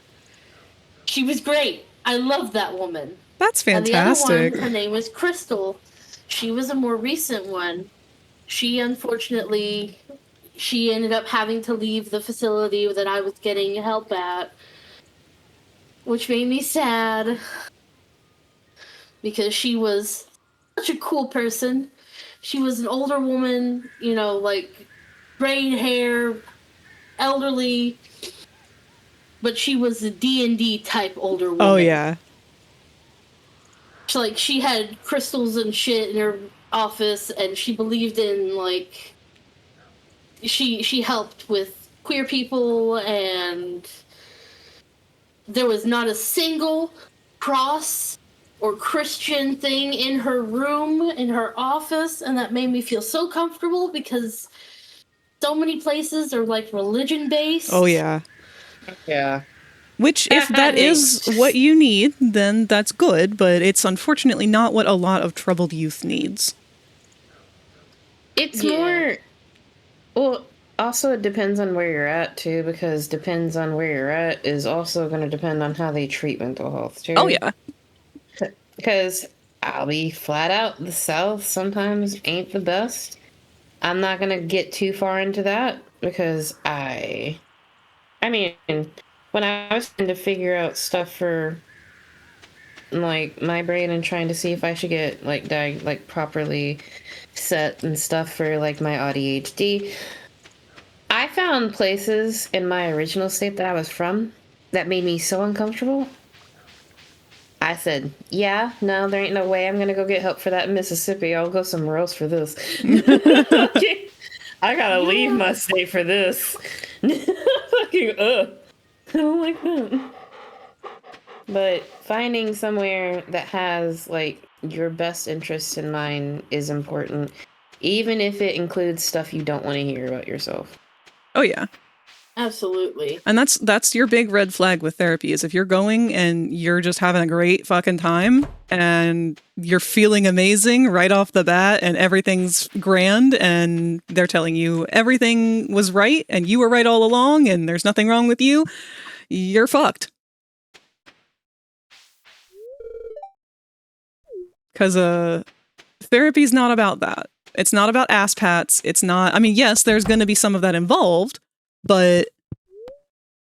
she was great. I loved that woman. That's And the other fantastic. one, her name was Crystal. She was a more recent one. She unfortunately, she ended up having to leave the facility that I was getting help at, which made me sad because she was such a cool person. She was an older woman, you know, like gray hair, elderly, but she was a D&D type older woman. Oh, yeah. She had crystals and shit in her office, and she believed in, like, she helped with queer people, and there was not a single cross or Christian thing in her room, in her office, and that made me feel so comfortable because so many places are, like, religion-based. Oh, yeah. Yeah. Which, if that is what you need, then that's good, but it's unfortunately not what a lot of troubled youth needs. It's Yeah. more. Well, also it depends on where you're at too, because depends on where you're at is also going to depend on how they treat mental health too. Oh, yeah. Because I'll be flat out, the South sometimes ain't the best. I'm not going to get too far into that because I mean, when I was trying to figure out stuff for like my brain and trying to see if I should get like properly set and stuff for like my ADHD, I found places in my original state that I was from that made me so uncomfortable. I said, yeah, no, there ain't no way I'm gonna go get help for that in Mississippi. I'll go somewhere else for this. I gotta leave my state for this. Fucking I don't like that. But finding somewhere that has like your best interests in mind is important, even if it includes stuff you don't want to hear about yourself. Oh, yeah. Absolutely. And that's your big red flag with therapy, is if you're going and you're just having a great fucking time and you're feeling amazing right off the bat and everything's grand and they're telling you everything was right and you were right all along and there's nothing wrong with you, you're fucked. Because therapy's not about that. It's not about ass pats. It's not, I mean, yes, there's going to be some of that involved, but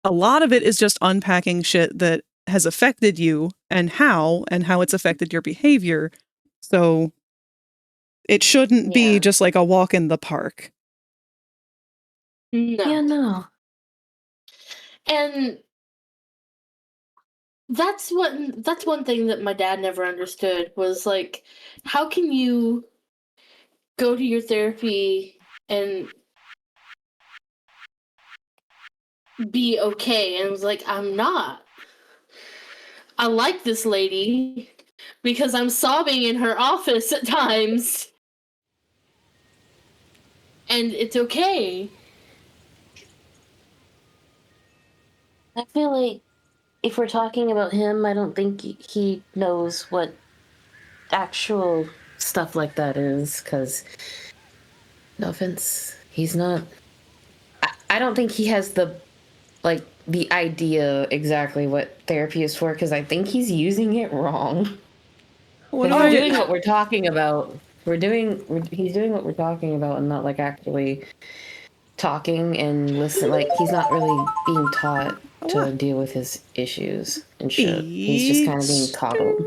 a lot of it is just unpacking shit that has affected you and how it's affected your behavior. So it shouldn't be just like a walk in the park. No. Yeah, no. And that's one thing that my dad never understood was like, how can you go to your therapy and be okay? And I was like, I'm not. I like this lady because I'm sobbing in her office at times. And it's okay. I feel like if we're talking about him, I don't think he knows what actual stuff like that is, because, no offense, he's not... I don't think he has the idea exactly what therapy is for, because I think he's using it wrong. He's doing what we're talking about. He's doing what we're talking about and not like actually talking and listen. Like, he's not really being taught to deal with his issues and shit. He's just kind of being coddled.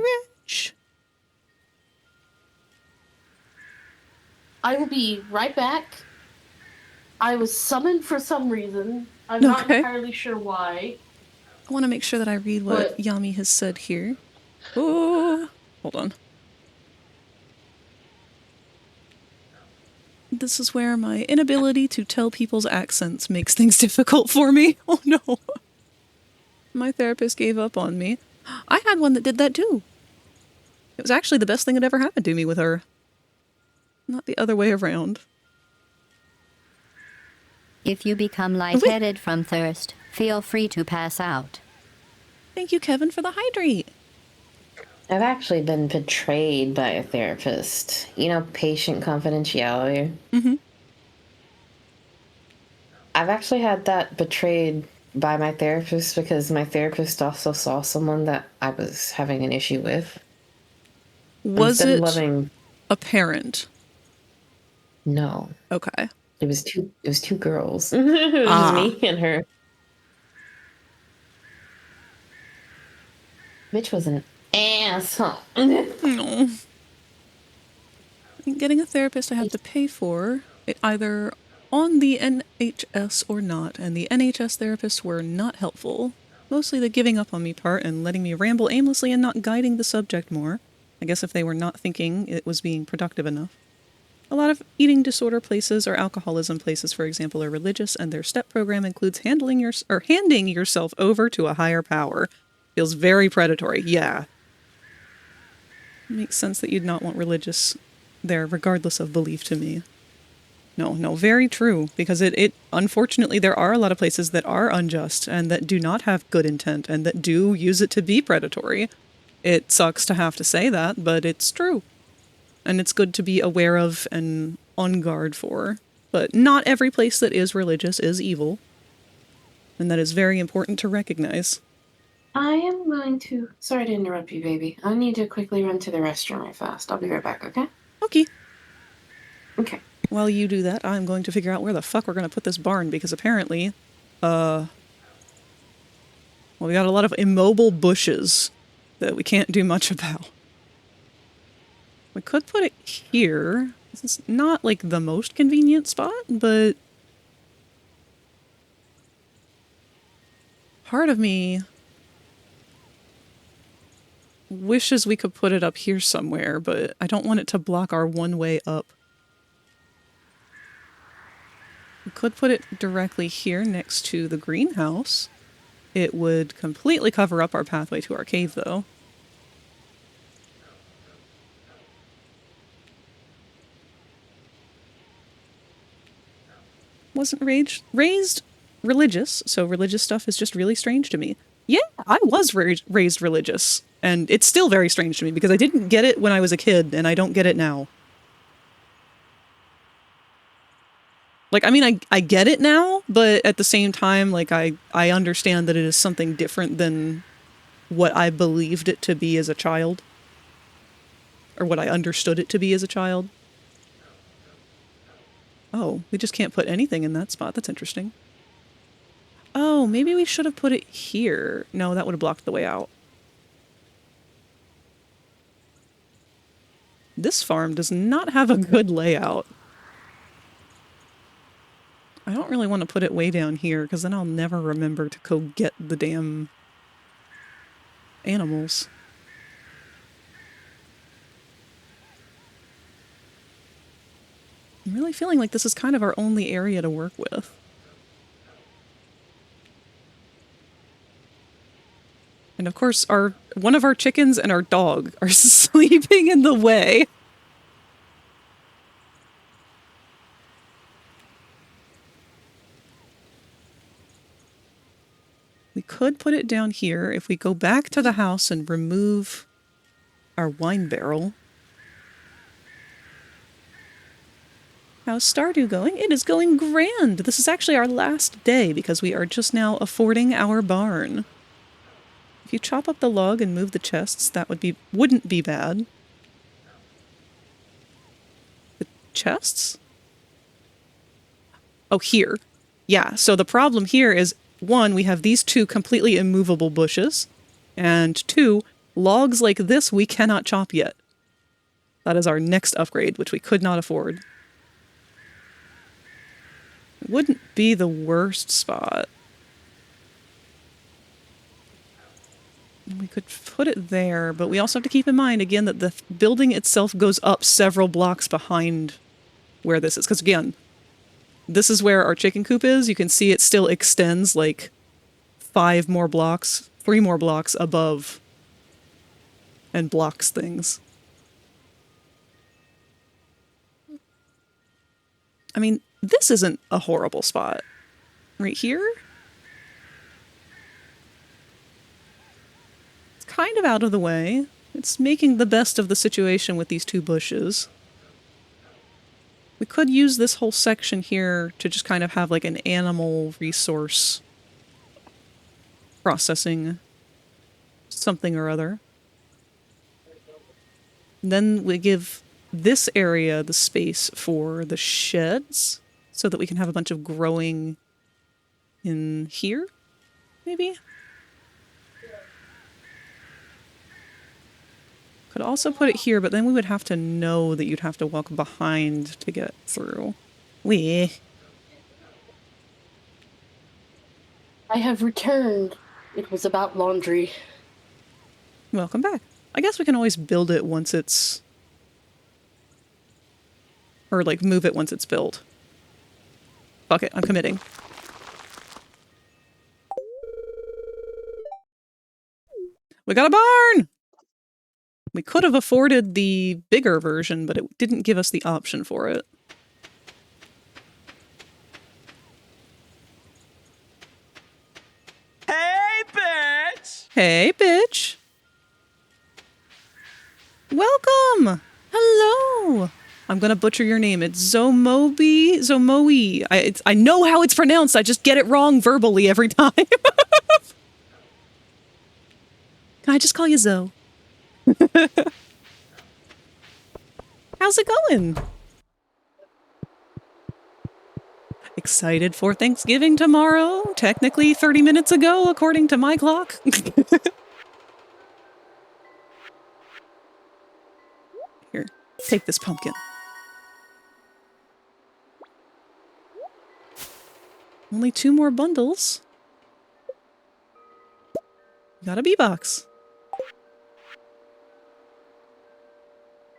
I will be right back. I was summoned for some reason. I'm not entirely sure why. I want to make sure that I read what Yami has said here. Oh, hold on. This is where my inability to tell people's accents makes things difficult for me. Oh no. My therapist gave up on me. I had one that did that too. It was actually the best thing that ever happened to me with her. Not the other way around. If you become lightheaded from thirst, feel free to pass out. Thank you, Kevin, for the hydrate. I've actually been betrayed by a therapist. You know, patient confidentiality. Mm-hmm. I've actually had that betrayed by my therapist because my therapist also saw someone that I was having an issue with. Was it apparent? No. Okay. It was two girls. It was me and her. Bitch was an asshole. No. Getting a therapist I had to pay for, either on the NHS or not, and the NHS therapists were not helpful. Mostly the giving up on me part and letting me ramble aimlessly and not guiding the subject more. I guess if they were not thinking it was being productive enough. A lot of eating disorder places or alcoholism places, for example, are religious, and their step program includes handing yourself over to a higher power. Feels very predatory. Yeah. Makes sense that you'd not want religious there, regardless of belief to me. No, very true, because it unfortunately, there are a lot of places that are unjust and that do not have good intent and that do use it to be predatory. It sucks to have to say that, but it's true. And it's good to be aware of and on guard for. But not every place that is religious is evil. And that is very important to recognize. I am going to... Sorry to interrupt you, baby. I need to quickly run to the restroom right fast. I'll be right back, okay? Okay. Okay. While you do that, I'm going to figure out where the fuck we're going to put this barn, because apparently, well, we got a lot of immobile bushes that we can't do much about. We could put it here. This is not, like, the most convenient spot, but part of me wishes we could put it up here somewhere, but I don't want it to block our one way up. We could put it directly here next to the greenhouse. It would completely cover up our pathway to our cave, though. Wasn't raised religious, so religious stuff is just really strange to me. Yeah, I was raised religious, and it's still very strange to me because I didn't get it when I was a kid, and I don't get it now. Like, I mean, I get it now, but at the same time, like, I understand that it is something different than what I believed it to be as a child. Or what I understood it to be as a child. Oh, we just can't put anything in that spot. That's interesting. Oh, maybe we should have put it here. No, that would have blocked the way out. This farm does not have a good layout. I don't really want to put it way down here, because then I'll never remember to go get the damn animals. I'm really feeling like this is kind of our only area to work with. And of course, one of our chickens and our dog are sleeping in the way. We could put it down here if we go back to the house and remove our wine barrel. How's Stardew going? It is going grand! This is actually our last day because we are just now affording our barn. If you chop up the log and move the chests, that wouldn't be bad. The chests? Oh, here. Yeah, so the problem here is, one, we have these two completely immovable bushes, and two, logs like this we cannot chop yet. That is our next upgrade, which we could not afford. It wouldn't be the worst spot. We could put it there, but we also have to keep in mind, again, that the building itself goes up several blocks behind where this is. Because, again, this is where our chicken coop is. You can see it still extends, like, 3 more blocks above and blocks things. I mean, this isn't a horrible spot. Right here? It's kind of out of the way. It's making the best of the situation with these two bushes. We could use this whole section here to just kind of have like an animal resource processing something or other. And then we give this area the space for the sheds so that we can have a bunch of growing in here, maybe? Could also put it here, but then we would have to know that you'd have to walk behind to get through. I have returned. It was about laundry. Welcome back. I guess we can always build it once it's... Or, like, move it once it's built. Fuck it, I'm committing. We got a barn! We could have afforded the bigger version, but it didn't give us the option for it. Hey, bitch! Hey, bitch! Welcome! Hello! I'm gonna butcher your name. It's Zomoe. I know how it's pronounced, I just get it wrong verbally every time. Can I just call you Zoe? How's it going? Excited for Thanksgiving tomorrow? Technically 30 minutes ago, according to my clock. Here, take this pumpkin. Only 2 more bundles. Got a B-box.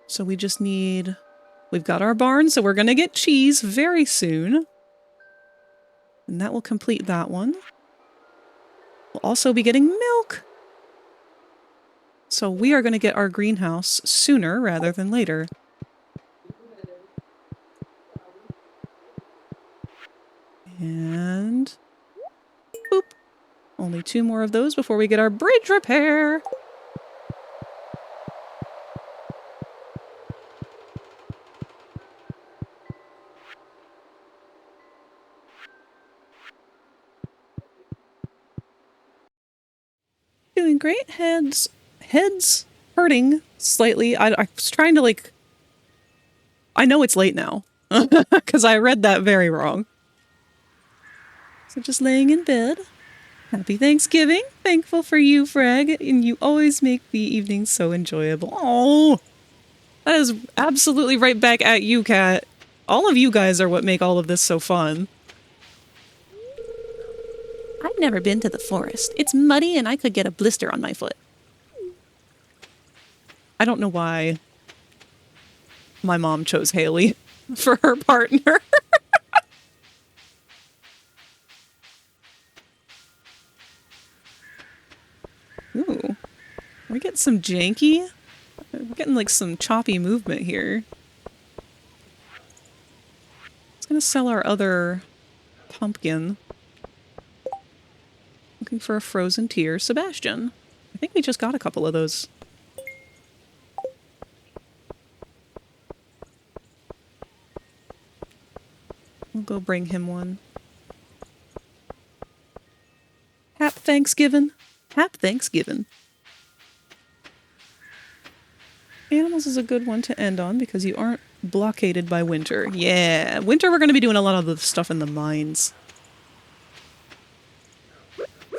So we just need... We've got our barn, so we're gonna get cheese very soon. And that will complete that one. We'll also be getting milk. So we are gonna get our greenhouse sooner rather than later. And... boop. Only 2 more of those before we get our bridge repair. Doing great. Heads hurting slightly. I was trying to, like... I know it's late now. Because I read that very wrong. So just laying in bed. Happy Thanksgiving. Thankful for you, Frag. And you always make the evening so enjoyable. Oh, that is absolutely right back at you, Kat. All of you guys are what make all of this so fun. I've never been to the forest. It's muddy and I could get a blister on my foot. I don't know why my mom chose Haley for her partner. Ooh. We get some janky? We're getting like some choppy movement here. It's gonna sell our other pumpkin. Looking for a frozen tear. Sebastian. I think we just got a couple of those. We'll go bring him one. Hap Thanksgiving. Hap Thanksgiving. Animals is a good one to end on because you aren't blockaded by winter. Yeah, winter we're going to be doing a lot of the stuff in the mines.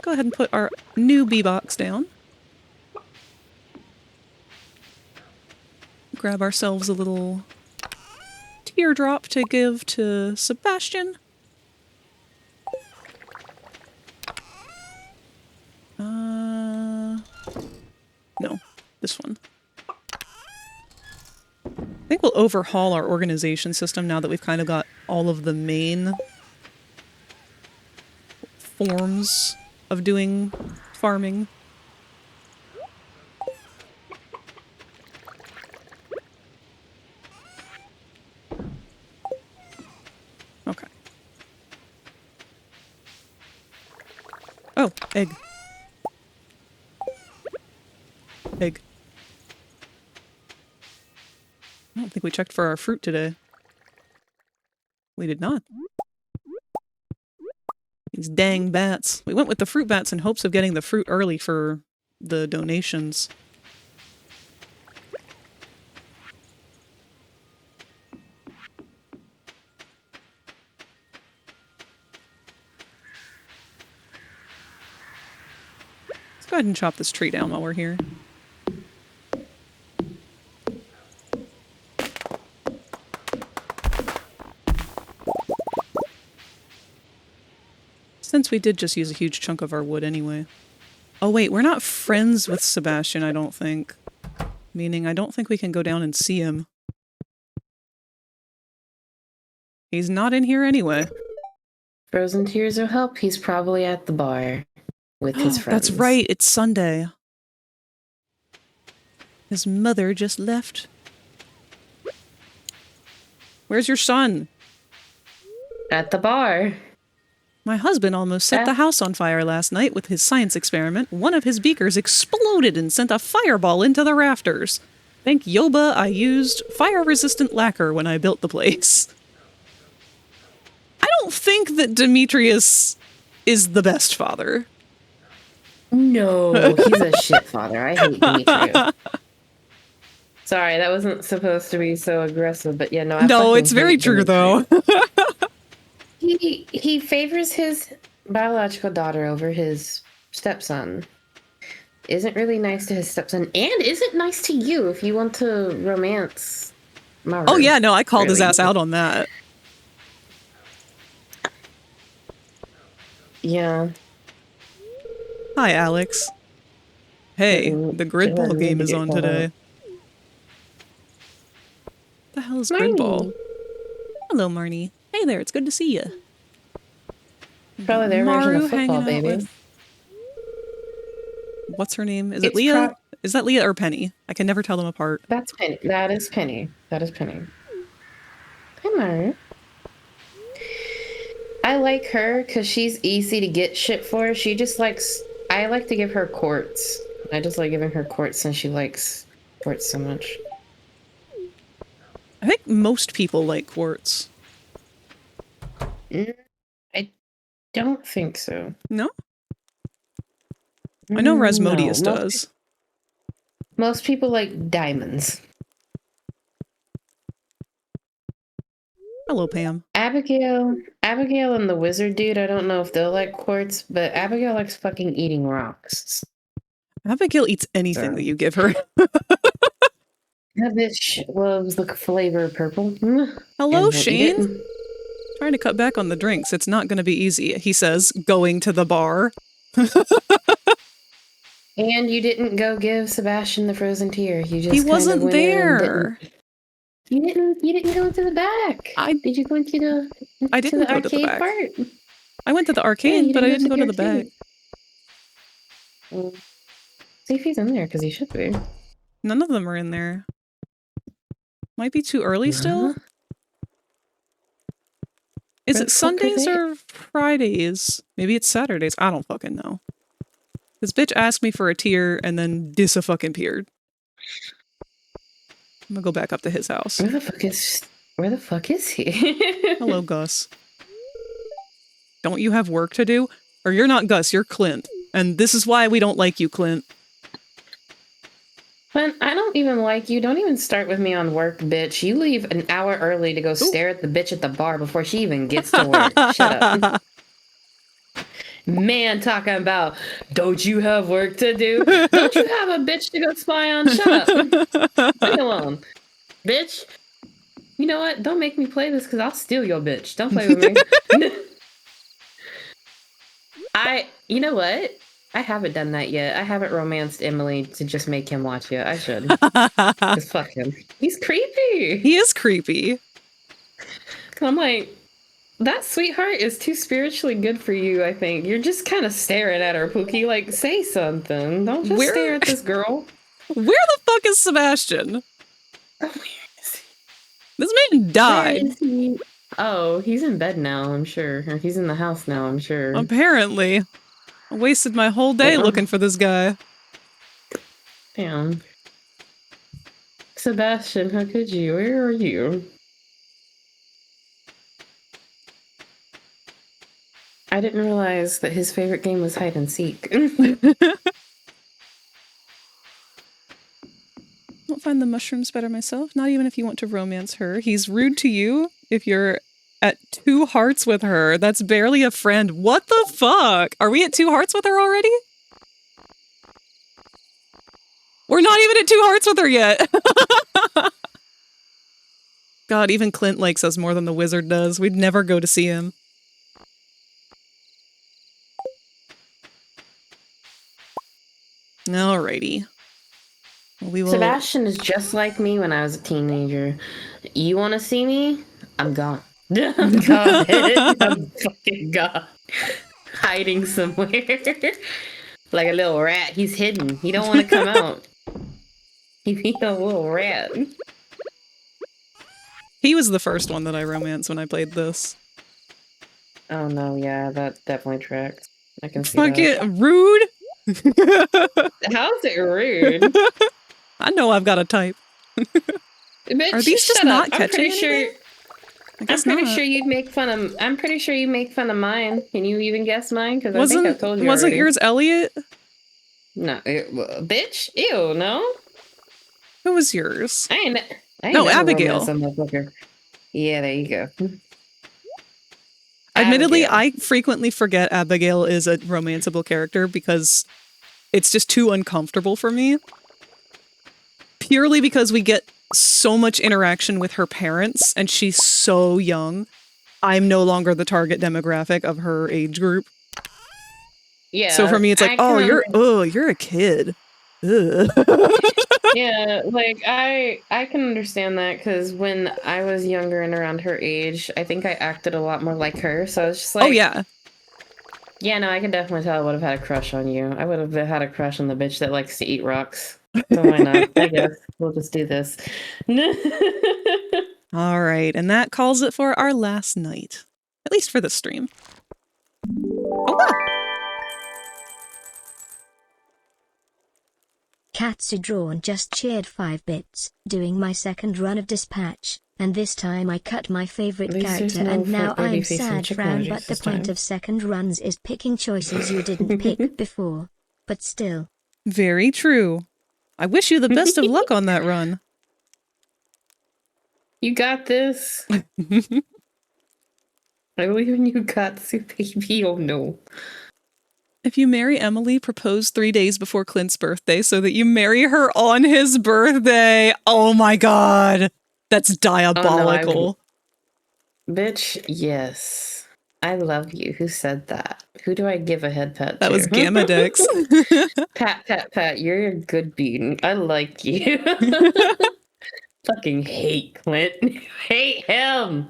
Go ahead and put our new B-box down. Grab ourselves a little teardrop to give to Sebastian. No, this one. I think we'll overhaul our organization system now that we've kind of got all of the main forms of doing farming. Okay. Oh, egg. Egg. I don't think we checked for our fruit today. We did not. These dang bats. We went with the fruit bats in hopes of getting the fruit early for the donations. Let's go ahead and chop this tree down while we're here. Since we did just use a huge chunk of our wood anyway. Oh wait, we're not friends with Sebastian, I don't think. Meaning, I don't think we can go down and see him. He's not in here anyway. Frozen tears will help. He's probably at the bar with his friends. That's right, it's Sunday. His mother just left. Where's your son? At the bar. My husband almost set the house on fire last night with his science experiment. One of his beakers exploded and sent a fireball into the rafters. Thank Yoba I used fire-resistant lacquer when I built the place. I don't think that Demetrius is the best father. No, he's a shit father. I hate Demetrius. Sorry, that wasn't supposed to be so aggressive, but yeah, no. No, it's very true, though. He favors his biological daughter over his stepson. Isn't really nice to his stepson, and isn't nice to you if you want to romance Maru. Oh yeah, no, I called his ass out on that. Yeah. Hi, Alex. Hey, the grid ball game is on today. What the hell is grid ball? Hello, Marnie. Hey there, it's good to see you. Probably their version of football, baby. What's her name? Is it Leah? Is that Leah or Penny? I can never tell them apart. That's Penny. That is Penny. That is Penny. Hi, Maru. I like her because she's easy to get shit for. She just likes... I like to give her quartz. I just like giving her quartz since she likes quartz so much. I think most people like quartz. I don't think so. No? I know Rasmodius No, does. Most people like diamonds. Hello, Pam. Abigail and the wizard dude, I don't know if they'll like quartz, but Abigail likes fucking eating rocks. Abigail eats anything that you give her. That bitch loves the flavor purple. Hello, Shane. Trying to cut back on the drinks. It's not going to be easy, he says, going to the bar. And you didn't go give Sebastian the frozen tear. You just he wasn't there. You didn't go into the back. Did you go into the I didn't go to the back. Part? I went to the arcade, but I didn't go to the back. Well, see if he's in there, because he should be. None of them are in there. Might be too early still. Is it Sundays or Fridays? Maybe it's Saturdays. I don't fucking know. This bitch asked me for a tier and then dis-a-fucking-peared. I'm gonna go back up to his house. Where the fuck is he? Hello, Gus. Don't you have work to do? Or you're not Gus, you're Clint. And this is why we don't like you, Clint. Clint, I don't even like you. Don't even start with me on work, bitch. You leave an hour early to go stare at the bitch at the bar before she even gets to work. Shut up. Man, talking about, don't you have work to do? Don't you have a bitch to go spy on? Shut up. Leave me alone. Bitch. You know what? Don't make me play this because I'll steal your bitch. Don't play with me. You know what? I haven't done that yet. I haven't romanced Emily to just make him watch it. I should. Just fuck him. He's creepy. He is creepy. I'm like, that sweetheart is too spiritually good for you, I think. You're just kind of staring at her, Pookie. Like, say something. Don't just stare at this girl. Where the fuck is Sebastian? Where is he? This man died. Where is he? Oh, he's in bed now, I'm sure. Or he's in the house now, I'm sure. Apparently. I wasted my whole day looking for this guy. Damn. Sebastian, how could you? Where are you? I didn't realize that his favorite game was hide and seek. Don't find the mushrooms better myself. Not even if you want to romance her. He's rude to you if you're at 2 hearts with her. That's barely a friend. What the fuck? Are we at 2 hearts with her already? We're not even at 2 hearts with her yet. God, even Clint likes us more than the wizard does. We'd never go to see him. Alrighty. We will. Sebastian is just like me when I was a teenager. You want to see me? I'm gone. I'm gone. I'm fucking gone. Hiding somewhere. Like a little rat. He's hidden. He don't want to come out. He's a little rat. He was the first one that I romanced when I played this. Oh no, yeah, that definitely tracks. I can see Fuck that. it, rude. How's it rude? I know I've got a type. Bitch, Are these just shut not up. catching I'm pretty sure. anything? I'm pretty sure you'd make fun of. I'm pretty sure you make fun of mine. Can you even guess mine? Because I think I've told you Wasn't already. yours Elliot? No, bitch. Ew, no. Who was yours? I ain't No, never Abigail. romanced some motherfucker. Yeah, there you go. Admittedly, Abigail. I frequently forget Abigail is a romanceable character because it's just too uncomfortable for me. Purely because we get so much interaction with her parents, and she's so young. I'm no longer the target demographic of her age group. Yeah. So for me, it's like, oh, you're a kid. Ugh. Yeah, like I can understand that because when I was younger and around her age, I think I acted a lot more like her. So I was just like, Oh yeah. Yeah, no, I can definitely tell I would have had a crush on you. I would have had a crush on the bitch that likes to eat rocks. So why not? I guess we'll just do this. All right, and that calls it for our last night. At least for the stream. Oh, wow. Katsu Drawn just cheered 5 bits, doing my second run of Dispatch, and this time I cut my favorite character and now I'm sad Fran, but the point of second runs is picking choices you didn't pick before. But still. Very true. I wish you the best of luck on that run. You got this. I believe in you, Katsu, baby. Oh no. If you marry Emily, propose 3 days before Clint's birthday so that you marry her on his birthday. Oh my god. That's diabolical. Oh, no, bitch, yes. I love you. Who said that? Who do I give a head pat to? That was Gamadex. Pat, pat, pat. You're a good bean. I like you. Fucking hate Clint. Hate him.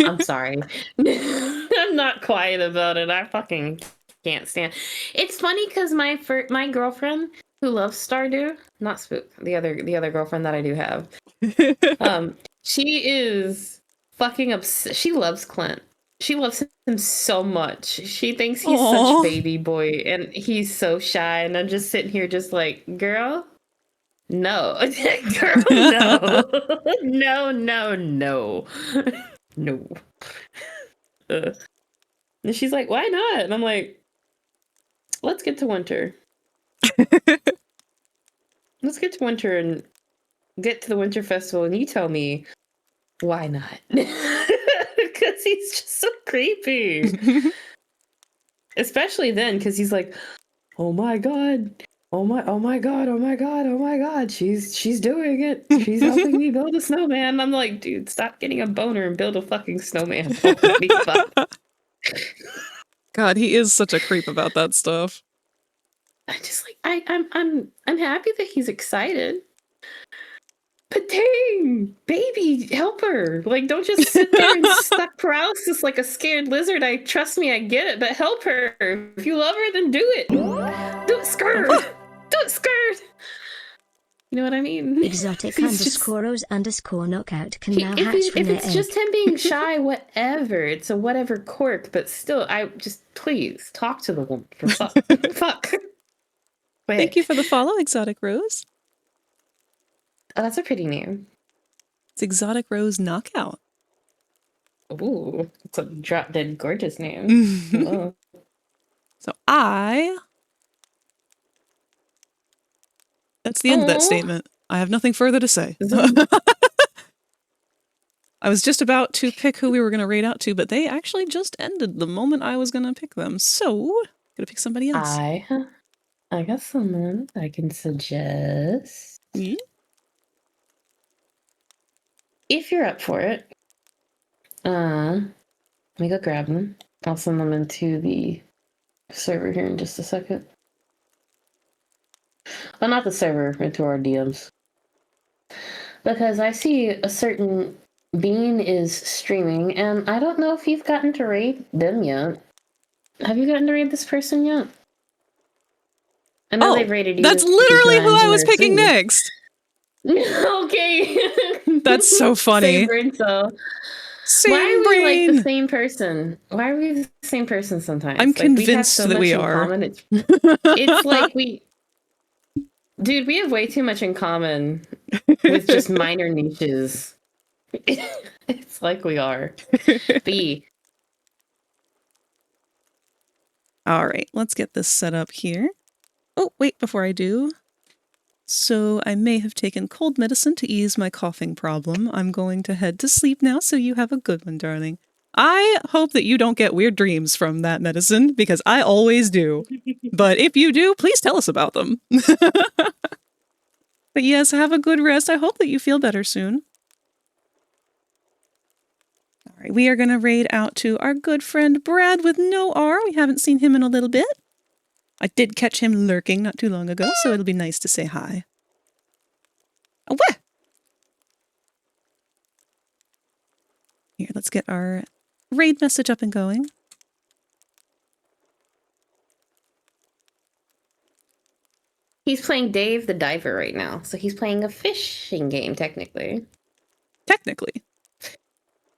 I'm sorry. I'm not quiet about it. I fucking can't stand. It's funny because my girlfriend who loves Stardew, not Spook, the other girlfriend that I do have, she is fucking obsessed. She loves Clint. She loves him so much. She thinks he's such baby boy, and he's so shy. And I'm just sitting here, just like, girl, no, girl, no, no, no, no, no. And she's like, why not? And I'm like, let's get to winter. Let's get to winter and get to the winter festival, and you tell me why not? Because he's just so creepy. Especially then, because he's like, oh my god, oh my god, oh my god, oh my god, she's doing it. She's helping me build a snowman. And I'm like, dude, stop getting a boner and build a fucking snowman. Holy fuck. God, he is such a creep about that stuff. I just like I'm happy that he's excited. But dang, baby, help her. Like, don't just sit there and stuck paralysis like a scared lizard. Trust me, I get it, but help her. If you love her, then do it. Do it scared. Do it scared. You know what I mean? Exotic _O's _ knockout can now hatch if from their it's egg. just him being shy, whatever. It's a whatever quirk, but still, I just please talk to the woman for fuck. Fuck. Wait. Thank you for the follow, Exotic Rose. Oh, that's a pretty name. It's Exotic Rose Knockout. Ooh, it's a drop dead gorgeous name. Oh. So that's the end of that statement. I have nothing further to say. I was just about to pick who we were going to raid out to, but they actually just ended the moment I was going to pick them. So, gotta pick somebody else. I got someone I can suggest. Yeah. If you're up for it, let me go grab them. I'll send them into the server here in just a second. Well, not the server, into our DMs. Because I see a certain being is streaming, and I don't know if you've gotten to raid them yet. Have you gotten to raid this person yet? I know they've raided you. That's a few literally who times I in was our picking stream. next. Okay. That's so funny. Same brain cell. Same Why are brain. we like the same person? Why are we the same person sometimes? I'm like, convinced we have so that much we in are. common. It's like dude, we have way too much in common with just minor niches. It's like we are. B. All right, let's get this set up here. Oh, wait, before I do. So I may have taken cold medicine to ease my coughing problem. I'm going to head to sleep now, so you have a good one, darling. I hope that you don't get weird dreams from that medicine, because I always do. But if you do, please tell us about them. But yes, have a good rest. I hope that you feel better soon. All right, we are going to raid out to our good friend Brad with no R. We haven't seen him in a little bit. I did catch him lurking not too long ago, so it'll be nice to say hi. Oh, what? Here, let's get our raid message up and going. He's playing Dave the Diver right now, so he's playing a fishing game, technically. Technically.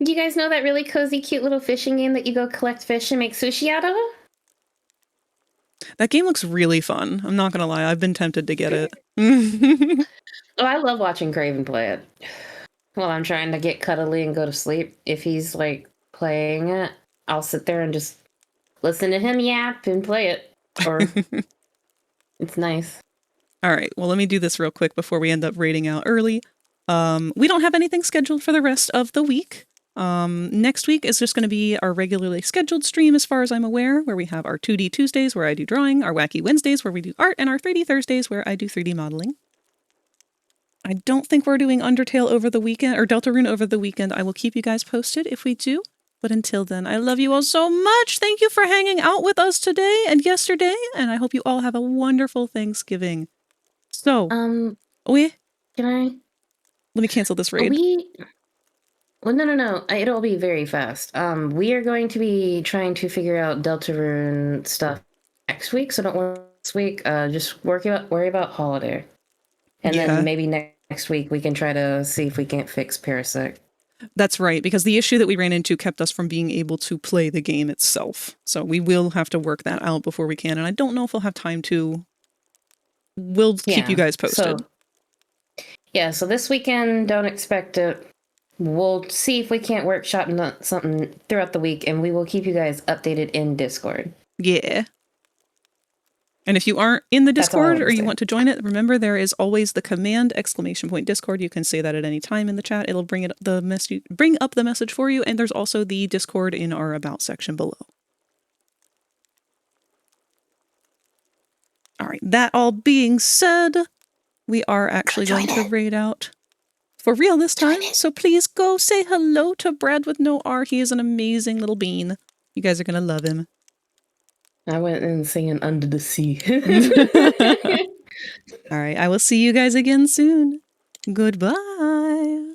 Do you guys know that really cozy, cute little fishing game that you go collect fish and make sushi out of? That game looks really fun. I'm not gonna lie, I've been tempted to get it. Oh, I love watching Craven play it. While I'm trying to get cuddly and go to sleep. If he's, like, playing it, I'll sit there and just listen to him yap and play it. Or it's nice. All right, well, let me do this real quick before we end up raiding out early. We don't have anything scheduled for the rest of the week. Next week is just going to be our regularly scheduled stream as far as I'm aware, where we have our 2D Tuesdays where I do drawing, our Wacky Wednesdays where we do art, and our 3D Thursdays where I do 3D modeling. I don't think we're doing Undertale over the weekend, or Deltarune over the weekend. I will keep you guys posted if we do. But until then, I love you all so much. Thank you for hanging out with us today and yesterday, and I hope you all have a wonderful Thanksgiving. So, Can I? Let me cancel this raid. Well, no. It'll be very fast. We are going to be trying to figure out Deltarune stuff next week, so don't worry this week. Just worry about Holiday. And then maybe next week we can try to see if we can't fix Parasect. That's right, because the issue that we ran into kept us from being able to play the game itself. So we will have to work that out before we can, and I don't know if we'll have time to. We'll keep you guys posted. So this weekend, don't expect it. We'll see if we can't workshop something throughout the week, and we will keep you guys updated in Discord. Yeah. And if you aren't in the Discord or you want to join it, remember there is always the command !Discord. You can say that at any time in the chat. It'll bring up the message for you, and there's also the Discord in our About section below. All right, that all being said, we are actually going to raid out for real this time. So please go say hello to Brad with no R. He is an amazing little bean. You guys are going to love him. I went in singing Under the Sea. All right, I will see you guys again soon. Goodbye.